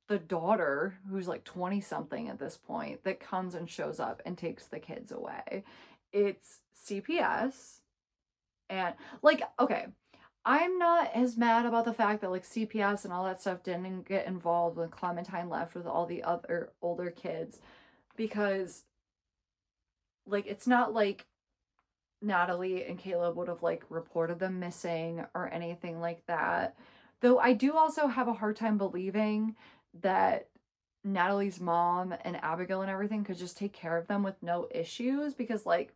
the daughter, who's like 20 something at this point, that comes and shows up and takes the kids away. It's CPS. And like, okay, I'm not as mad about the fact that like CPS and all that stuff didn't get involved when Clementine left with all the other older kids, because like, it's not like Natalie and Caleb would have like reported them missing or anything like that. Though I do also have a hard time believing that Natalie's mom and Abigail and everything could just take care of them with no issues, because like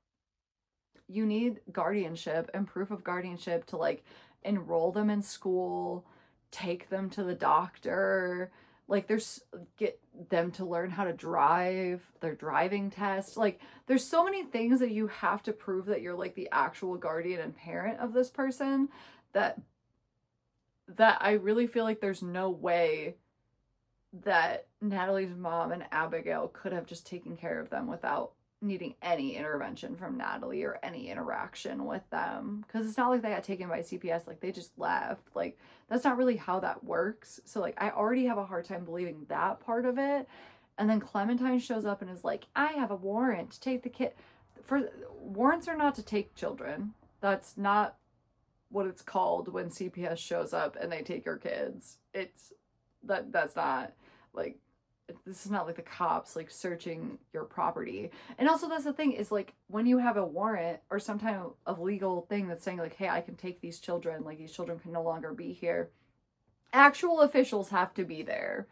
you need guardianship and proof of guardianship to like enroll them in school, take them to the doctor, like there's get them to learn how to drive, their driving test. Like there's so many things that you have to prove that you're like the actual guardian and parent of this person, that I really feel like there's no way that Natalie's mom and Abigail could have just taken care of them without needing any intervention from Natalie or any interaction with them. Because it's not like they got taken by CPS, like they just left. Like that's not really how that works. So like I already have a hard time believing that part of it. And then Clementine shows up and is like, I have a warrant to take the kid. For warrants are not to take children. That's not what it's called when CPS shows up and they take your kids. It's that's not like, this is not like the cops like searching your property. And also that's the thing, is like when you have a warrant or some kind of legal thing that's saying like, hey, I can take these children, like these children can no longer be here, actual officials have to be there.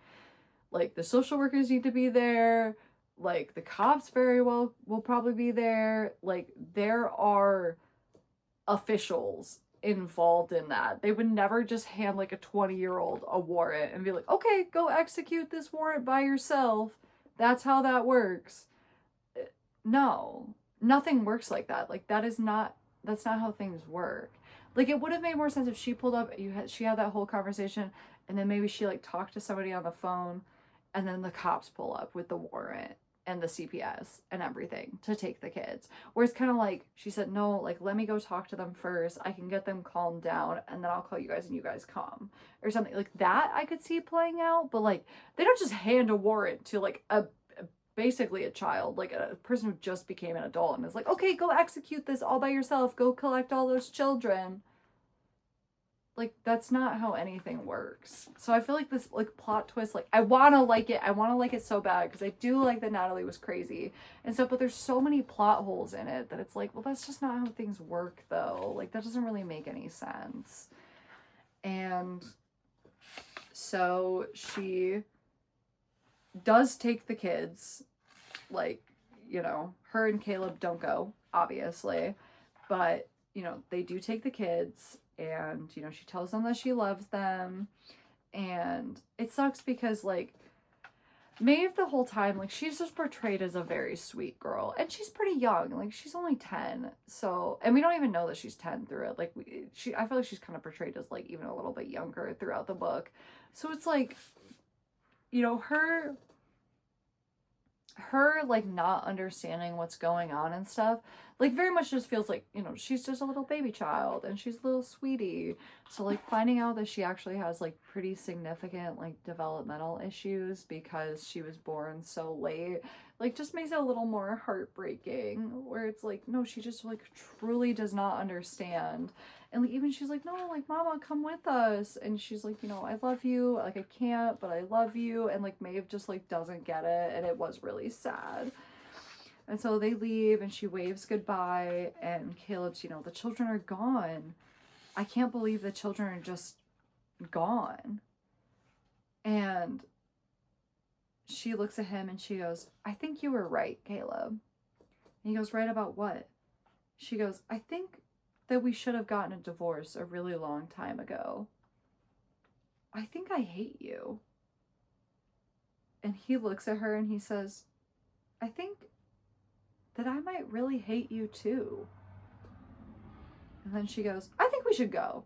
Like the social workers need to be there, like the cops very well will probably be there. Like there are officials involved in that. They would never just hand like a 20-year-old a warrant and be like, okay, go execute this warrant by yourself. That's how that works. No, nothing works like that. Like that's not how things work. Like it would have made more sense if she pulled up, she had that whole conversation, and then maybe she like talked to somebody on the phone, and then the cops pull up with the warrant and the CPS and everything to take the kids. Where it's kind of like, she said, no, like, let me go talk to them first. I can get them calmed down, and then I'll call you guys and you guys come. Or something like that I could see playing out. But like, they don't just hand a warrant to like basically a child, like a person who just became an adult, and is like, okay, go execute this all by yourself. Go collect all those children. Like, that's not how anything works. So I feel like this, like, plot twist, like, I want to like it. I want to like it so bad, because I do like that Natalie was crazy and stuff, but there's so many plot holes in it that it's like, well, that's just not how things work, though. Like, that doesn't really make any sense. And so she does take the kids. Like, you know, her and Caleb don't go, obviously. But, you know, they do take the kids. And, you know, she tells them that she loves them. And it sucks because, like, Maeve the whole time, like, she's just portrayed as a very sweet girl. And she's pretty young. Like, she's only 10. So, and we don't even know that she's 10 through it. Like, I feel like she's kind of portrayed as, like, even a little bit younger throughout the book. So it's like, you know, her like not understanding what's going on and stuff, like very much just feels like, you know, she's just a little baby child and she's a little sweetie. So like finding out that she actually has like pretty significant like developmental issues because she was born so late, like just makes it a little more heartbreaking, where it's like, no, she just like truly does not understand. And like even she's like, no, like, mama, come with us. And she's like, you know, I love you, like I can't, but I love you. And like Maeve just like doesn't get it, and it was really sad. And so they leave and she waves goodbye, and Caleb's, you know, the children are gone. I can't believe the children are just gone. And she looks at him and she goes, I think you were right, Caleb. And he goes, right about what? She goes, I think that we should have gotten a divorce a really long time ago. I think I hate you. And he looks at her and he says, I think that I might really hate you too. And then she goes, I think we should go.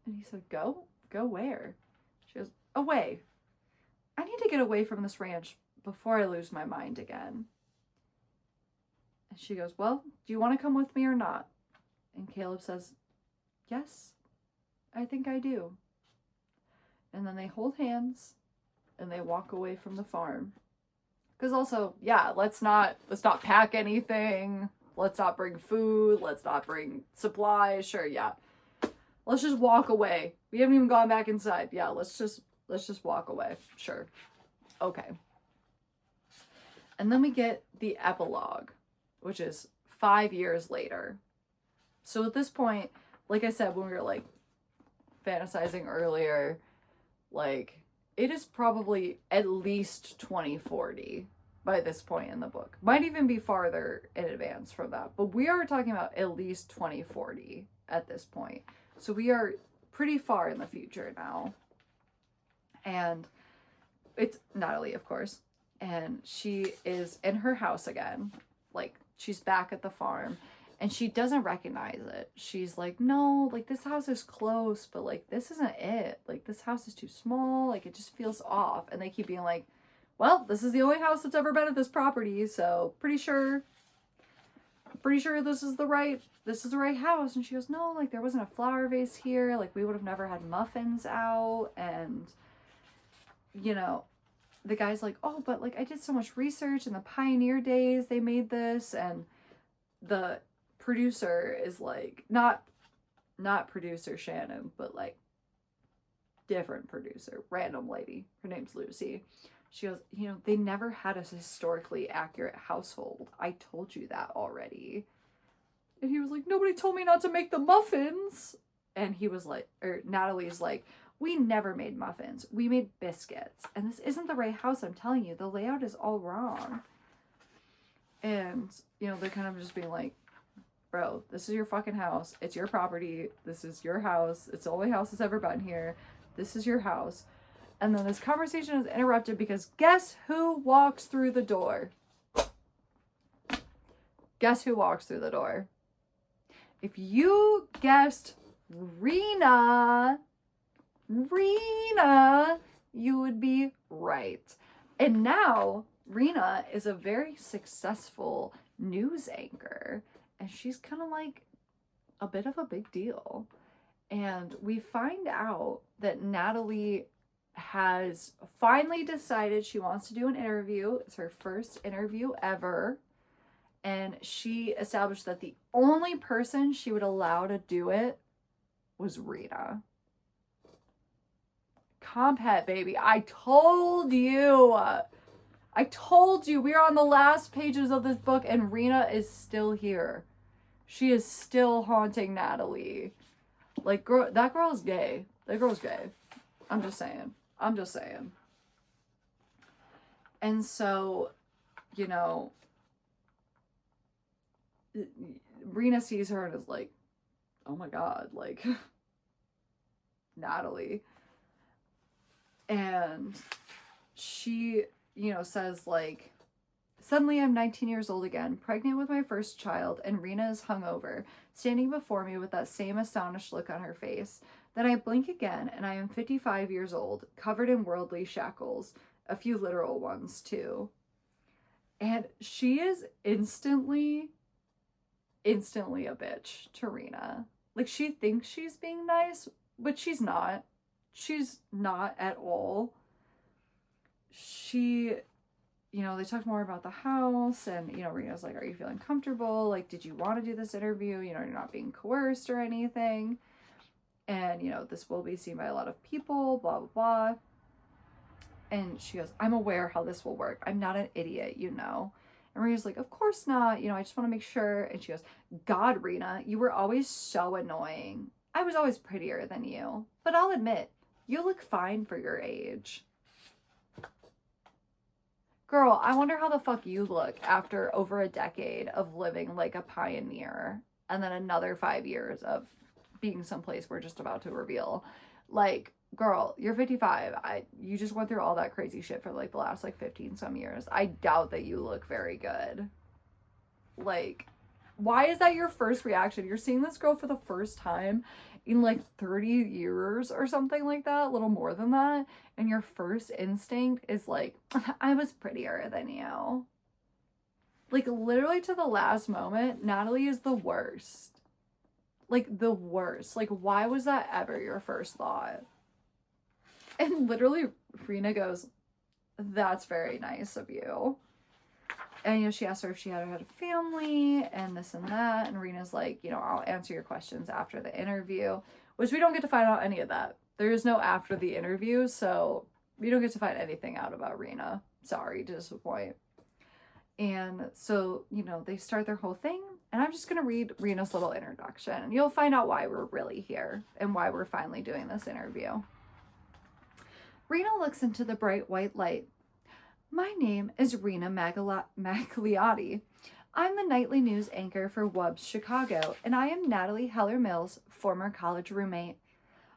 And he said, go? Go where? She goes, away. I need to get away from this ranch before I lose my mind again. And she goes, well, do you want to come with me or not? And Caleb says, yes, I think I do. And then they hold hands and they walk away from the farm. Because also, yeah, let's not pack anything. Let's not bring food. Let's not bring supplies. Sure, yeah. Let's just walk away. We haven't even gone back inside. Yeah, let's just walk away. Sure. Okay. And then we get the epilogue, which is 5 years later. So at this point, like I said, when we were like fantasizing earlier, like it is probably at least 2040 by this point in the book. Might even be farther in advance from that, but we are talking about at least 2040 at this point. So we are pretty far in the future now. And it's Natalie, of course, and she is in her house again. Like, she's back at the farm, and she doesn't recognize it. She's like, no, like, this house is close, but, like, this isn't it. Like, this house is too small. Like, it just feels off. And they keep being like, well, this is the only house that's ever been at this property, so pretty sure this is the right house. And she goes, no, like, there wasn't a flower vase here. Like, we would have never had muffins out. And, you know, the guy's like, oh, but, like, I did so much research in the pioneer days they made this. And the producer is like, not producer Shannon, but, like, different producer, random lady. Her name's Lucy. She goes, you know, they never had a historically accurate household. I told you that already. And he was like, nobody told me not to make the muffins. And he was like, or Natalie's like, we never made muffins. We made biscuits. And this isn't the right house, I'm telling you. The layout is all wrong. And, you know, they're kind of just being like, bro, this is your fucking house. It's your property. This is your house. It's the only house that's ever been here. This is your house. And then this conversation is interrupted because guess who walks through the door? Guess who walks through the door? If you guessed Rena, you would be right. And now Rena is a very successful news anchor, and she's kind of like a bit of a big deal. And we find out that Natalie has finally decided she wants to do an interview. It's her first interview ever. And she established that the only person she would allow to do it was Rena. Compet, baby. I told you. We are on the last pages of this book and Rena is still here. She is still haunting Natalie. Like, girl, that girl's gay. That girl's gay. I'm just saying. And so, you know, Rena sees her and is like, oh my God, like, Natalie. And she, you know, says, like, suddenly I'm 19 years old again, pregnant with my first child, and Rena is hungover, standing before me with that same astonished look on her face. Then I blink again, and I am 55 years old, covered in worldly shackles, a few literal ones, too. And she is instantly a bitch to Rena. Like, she thinks she's being nice, but she's not. She's not at all. She, you know, they talk more about the house, and, you know, Rena's like, are you feeling comfortable? Like, did you want to do this interview? You know, you're not being coerced or anything. And, you know, this will be seen by a lot of people, blah, blah, blah. And she goes, I'm aware how this will work. I'm not an idiot, you know. And Rena's like, of course not. You know, I just want to make sure. And she goes, God, Rena, you were always so annoying. I was always prettier than you. But I'll admit, you look fine for your age. Girl, I wonder how the fuck you look after over a decade of living like a pioneer. And then another 5 years of being someplace we're just about to reveal. Like, girl, you're 55. You just went through all that crazy shit for like the last like 15 some years. I doubt that you look very good. Like, why is that your first reaction? You're seeing this girl for the first time in like 30 years or something like that, a little more than that. And your first instinct is like, I was prettier than you. Like, literally to the last moment, Natalie is the worst. Like, the worst. Like, why was that ever your first thought? And literally, Rena goes, that's very nice of you. And, you know, she asked her if she had a family and this and that. And Rena's like, you know, I'll answer your questions after the interview. Which we don't get to find out any of that. There is no after the interview, so we don't get to find anything out about Rena. Sorry to disappoint. And so, you know, they start their whole thing. And I'm just going to read Rena's little introduction. And you'll find out why we're really here and why we're finally doing this interview. Rena looks into the bright white light. My name is Rena Magliotti. I'm the nightly news anchor for WUBS Chicago, and I am Natalie Heller-Mills' former college roommate.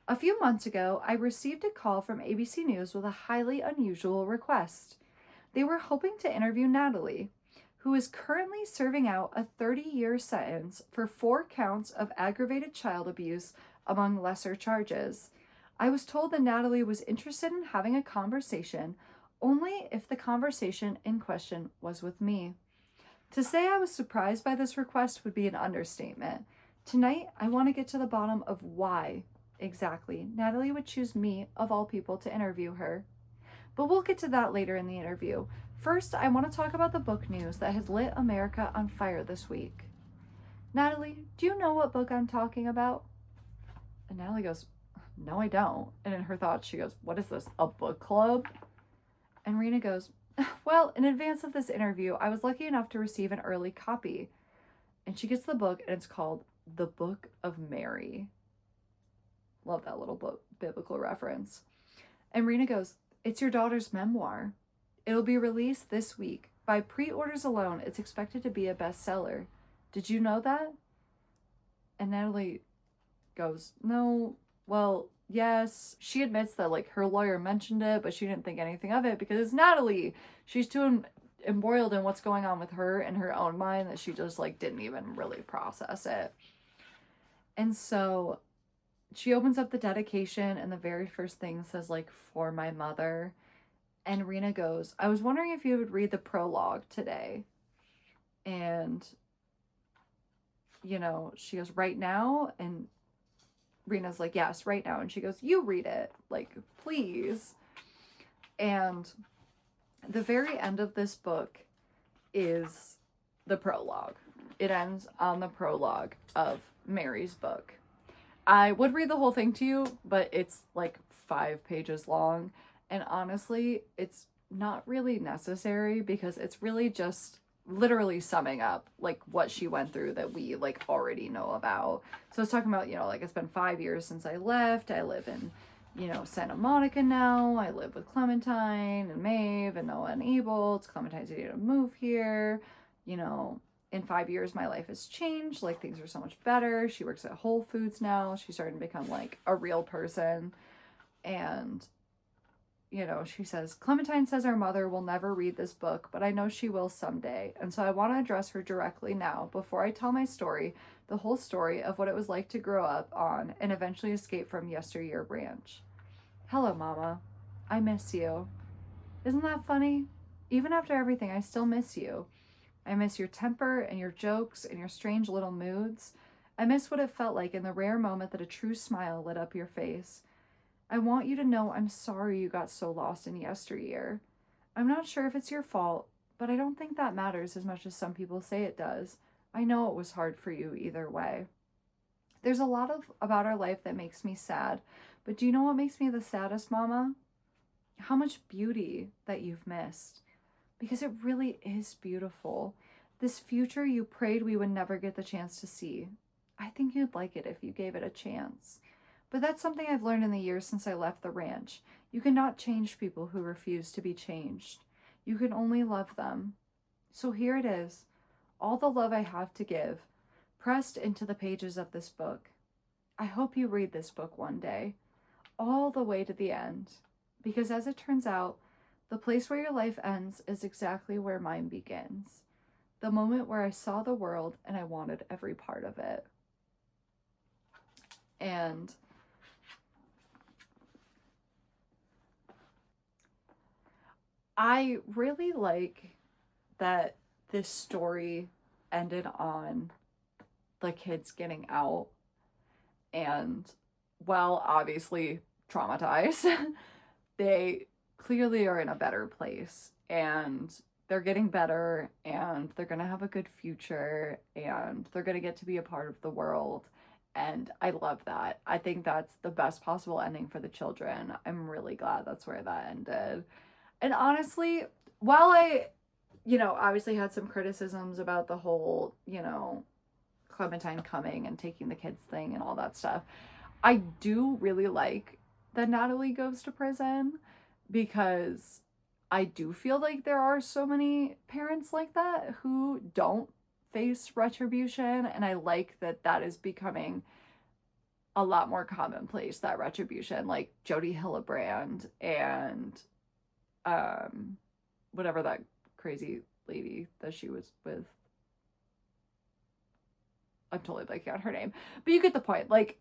A few months ago, I received a call from ABC News with a highly unusual request. They were hoping to interview Natalie, who is currently serving out a 30-year sentence for 4 counts of aggravated child abuse, among lesser charges. I was told that Natalie was interested in having a conversation only if the conversation in question was with me. To say I was surprised by this request would be an understatement. Tonight, I want to get to the bottom of why, exactly, Natalie would choose me, of all people, to interview her. But we'll get to that later in the interview. First, I want to talk about the book news that has lit America on fire this week. Natalie, do you know what book I'm talking about? And Natalie goes, no, I don't. And in her thoughts, she goes, what is this, a book club? And Rena goes, well, in advance of this interview, I was lucky enough to receive an early copy. And she gets the book, and it's called The Book of Mary. Love that little book, biblical reference. And Rena goes, it's your daughter's memoir. It'll be released this week. By pre-orders alone, it's expected to be a bestseller. Did you know that? And Natalie goes, no, well, yes. She admits that, like, her lawyer mentioned it, but she didn't think anything of it because it's Natalie. She's too embroiled in what's going on with her in her own mind that she just, like, didn't even really process it. And so she opens up the dedication, and the very first thing says, like, for my mother. And Rena goes, I was wondering if you would read the prologue today. And, you know, she goes, right now? And Rena's like, yes, right now. And she goes, you read it, like, please. And the very end of this book is the prologue. It ends on the prologue of Mary's book. I would read the whole thing to you, but it's like 5 pages long. And honestly, it's not really necessary because it's really just literally summing up like what she went through that we like already know about. So it's talking about, you know, like it's been 5 years since I left. I live in, you know, Santa Monica now. I live with Clementine and Maeve and Noah and Abel. It's Clementine's idea to move here. You know, in 5 years, my life has changed. Like things are so much better. She works at Whole Foods now. She's starting to become like a real person. And you know, she says, Clementine says our mother will never read this book, but I know she will someday. And so I want to address her directly now before I tell my story, the whole story of what it was like to grow up on and eventually escape from Yesteryear Ranch. Hello, Mama. I miss you. Isn't that funny? Even after everything, I still miss you. I miss your temper and your jokes and your strange little moods. I miss what it felt like in the rare moment that a true smile lit up your face. I want you to know I'm sorry you got so lost in yesteryear. I'm not sure if it's your fault, but I don't think that matters as much as some people say it does. I know it was hard for you either way. There's a lot about our life that makes me sad, but do you know what makes me the saddest, Mama? How much beauty that you've missed. Because it really is beautiful. This future you prayed we would never get the chance to see. I think you'd like it if you gave it a chance. But that's something I've learned in the years since I left the ranch. You cannot change people who refuse to be changed. You can only love them. So here it is, all the love I have to give, pressed into the pages of this book. I hope you read this book one day, all the way to the end, because as it turns out, the place where your life ends is exactly where mine begins. The moment where I saw the world and I wanted every part of it. And I really like that this story ended on the kids getting out and, while obviously traumatized, they clearly are in a better place and they're getting better and they're going to have a good future and they're going to get to be a part of the world. And I love that. I think that's the best possible ending for the children. I'm really glad that's where that ended. And honestly, while I, you know, obviously had some criticisms about the whole, you know, Clementine coming and taking the kids thing and all that stuff, I do really like that Natalie goes to prison because I do feel like there are so many parents like that who don't face retribution, and I like that that is becoming a lot more commonplace, that retribution, like Jodi Hillebrand and whatever that crazy lady that she was with. I'm totally blanking on her name, but you get the point. Like,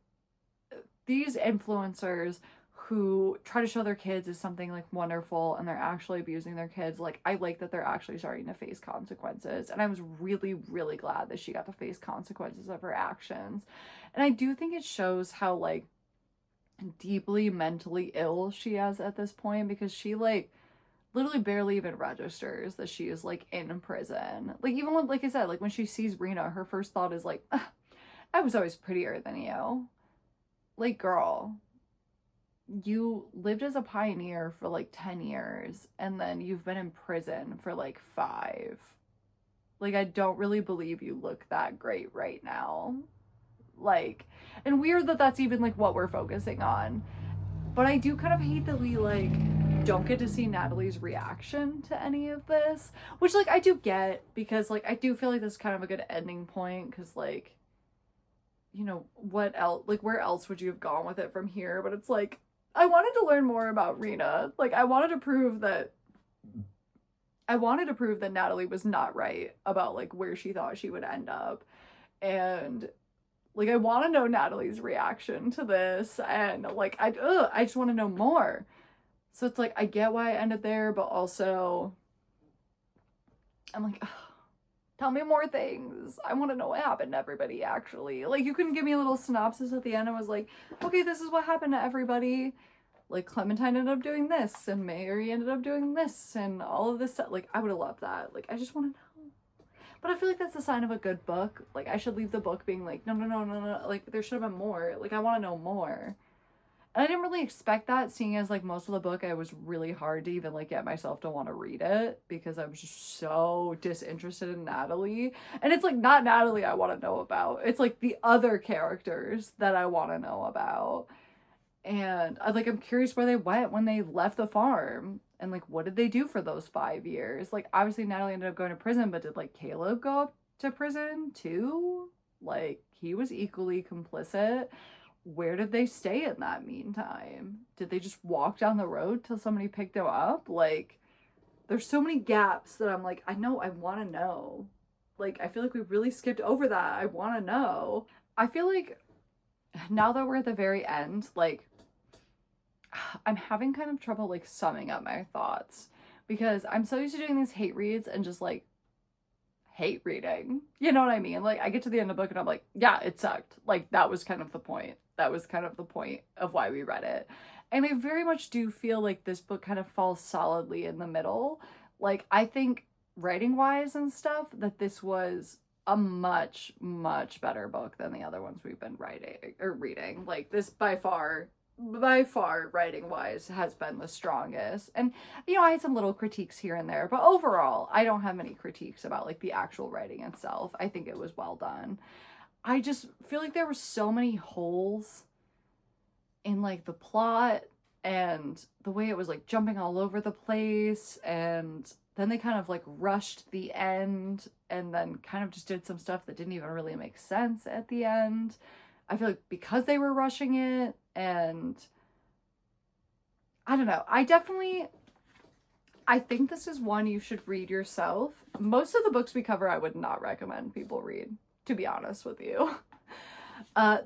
these influencers who try to show their kids as something like wonderful and they're actually abusing their kids, like, I like that they're actually starting to face consequences, and I was really, really glad that she got to face consequences of her actions. And I do think it shows how like deeply mentally ill she is at this point, because she like literally barely even registers that she is like in prison. Like, even when, like I said, like when she sees Rena, her first thought is like, I was always prettier than you. Like, girl, you lived as a pioneer for like 10 years and then you've been in prison for like 5. Like, I don't really believe you look that great right now. Like, and weird that that's even like what we're focusing on. But I do kind of hate that we like don't get to see Natalie's reaction to any of this, which like I do get, because like I do feel like this is kind of a good ending point, because like, you know, what else, like where else would you have gone with it from here? But it's like, I wanted to learn more about Rena. Like, I wanted to prove that Natalie was not right about like where she thought she would end up. And like, I want to know Natalie's reaction to this, and like I just want to know more. So it's like, I get why I ended there, but also I'm like, tell me more things. I want to know what happened to everybody, actually. Like, you couldn't give me a little synopsis at the end. I was like, okay, this is what happened to everybody. Like, Clementine ended up doing this, and Mary ended up doing this, and all of this stuff. Like, I would have loved that. Like, I just want to know. But I feel like that's a sign of a good book. Like, I should leave the book being like, no, no, no, no, no. Like, there should have been more. Like, I want to know more. And I didn't really expect that, seeing as like most of the book I was really hard to even like get myself to want to read it, because I was just so disinterested in Natalie. And it's like not Natalie I want to know about. It's like the other characters that I want to know about. And I'm curious where they went when they left the farm, and like what did they do for those 5 years? Like, obviously Natalie ended up going to prison, but did like Caleb go up to prison too? Like, he was equally complicit. Where did they stay in that meantime? Did they just walk down the road till somebody picked them up? Like, there's so many gaps that I'm like, I want to know. Like, I feel like we really skipped over that. I want to know. I feel like now that we're at the very end, like, I'm having kind of trouble like summing up my thoughts, because I'm so used to doing these hate reads and just like hate reading. You know what I mean? Like, I get to the end of the book and I'm like, yeah, it sucked. Like, that was kind of the point. That was kind of the point of why we read it. And I very much do feel like this book kind of falls solidly in the middle. Like, I think writing wise and stuff, that this was a much, much better book than the other ones we've been writing or reading. Like, this by far writing wise has been the strongest. And you know, I had some little critiques here and there, but overall I don't have many critiques about like the actual writing itself. I think it was well done. I just feel like there were so many holes in like the plot and the way it was like jumping all over the place, and then they kind of like rushed the end and then kind of just did some stuff that didn't even really make sense at the end. I feel like because they were rushing it, and I don't know. I think this is one you should read yourself. Most of the books we cover, I would not recommend people read, to be honest with you.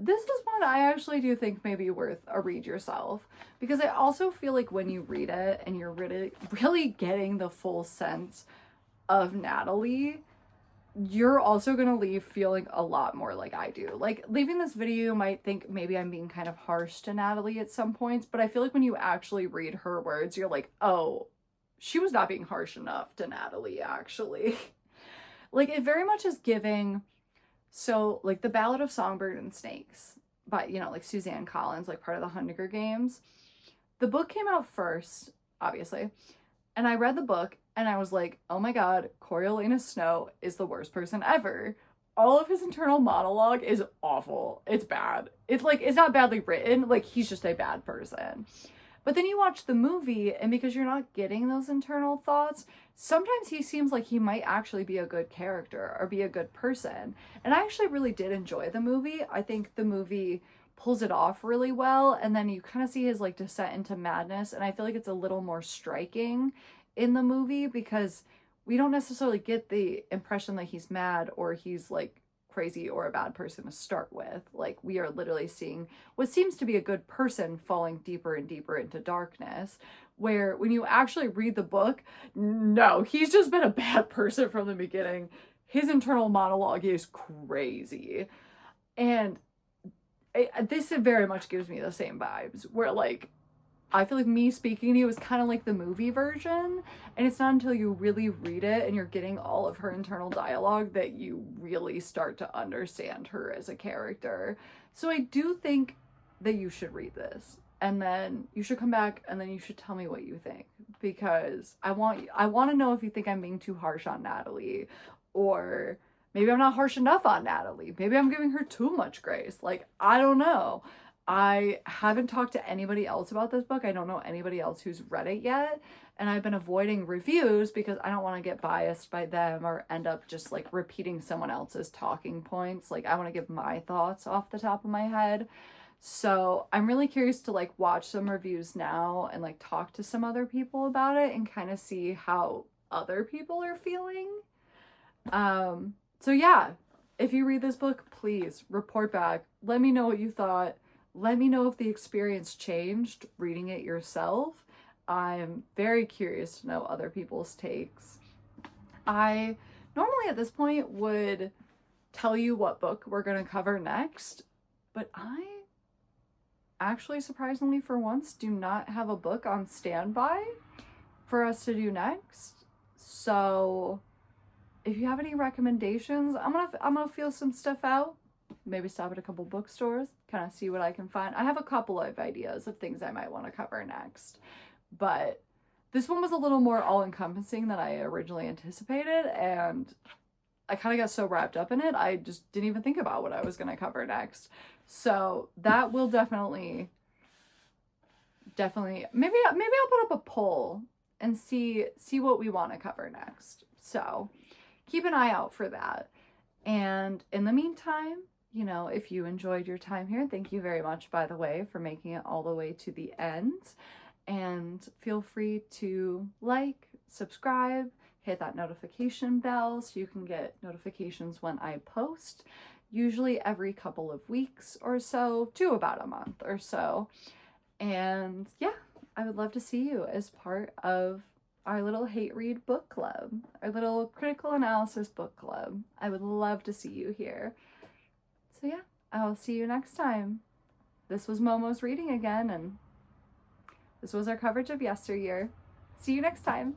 This is one I actually do think may be worth a read yourself, because I also feel like when you read it and you're really, really getting the full sense of Natalie, you're also going to leave feeling a lot more like I do. Like, leaving this video, you might think maybe I'm being kind of harsh to Natalie at some points, but I feel like when you actually read her words, you're like, oh, she was not being harsh enough to Natalie, actually. Like, it very much is giving, so, like, The Ballad of Songbird and Snakes by, you know, like, Suzanne Collins, like, part of the Hunger Games. The book came out first, obviously, and I read the book, and I was like, oh my god, Coriolanus Snow is the worst person ever. All of his internal monologue is awful. It's bad. It's like, it's not badly written, like, he's just a bad person. But then you watch the movie, and because you're not getting those internal thoughts, sometimes he seems like he might actually be a good character or be a good person. And I actually really did enjoy the movie. I think the movie pulls it off really well, and then you kind of see his like descent into madness, and I feel like it's a little more striking in the movie because we don't necessarily get the impression that he's mad or he's like crazy or a bad person to start with. Like, we are literally seeing what seems to be a good person falling deeper and deeper into darkness, where when you actually read the book, no, he's just been a bad person from the beginning. His internal monologue is crazy. And this very much gives me the same vibes, where like I feel like me speaking to you is kind of like the movie version, and it's not until you really read it and you're getting all of her internal dialogue that you really start to understand her as a character. So I do think that you should read this, and then you should come back and then you should tell me what you think, because I want to know if you think I'm being too harsh on Natalie, or maybe I'm not harsh enough on Natalie. Maybe I'm giving her too much grace. Like, I don't know. I haven't talked to anybody else about this book. I don't know anybody else who's read it yet. And I've been avoiding reviews because I don't want to get biased by them or end up just like repeating someone else's talking points. Like, I want to give my thoughts off the top of my head. So I'm really curious to like watch some reviews now and like talk to some other people about it and kind of see how other people are feeling. So yeah, if you read this book, please report back. Let me know what you thought. Let me know if the experience changed reading it yourself. I'm very curious to know other people's takes. I normally at this point would tell you what book we're going to cover next, but I actually, surprisingly for once, do not have a book on standby for us to do next. So if you have any recommendations, I'm gonna feel some stuff out. Maybe stop at a couple bookstores, kind of see what I can find. I have a couple of ideas of things I might want to cover next, but this one was a little more all-encompassing than I originally anticipated, and I kind of got so wrapped up in it, I just didn't even think about what I was going to cover next. So that will definitely, maybe I'll put up a poll and see what we want to cover next. So keep an eye out for that. And in the meantime, you know, if you enjoyed your time here, thank you very much, by the way, for making it all the way to the end. And feel free to like, subscribe, hit that notification bell so you can get notifications when I post, usually every couple of weeks or so to about a month or so. And yeah, I would love to see you as part of our little hate read book club, our little critical analysis book club. I would love to see you here. So yeah, I'll see you next time. This was Momo's reading again, and this was our coverage of Yesteryear. See you next time.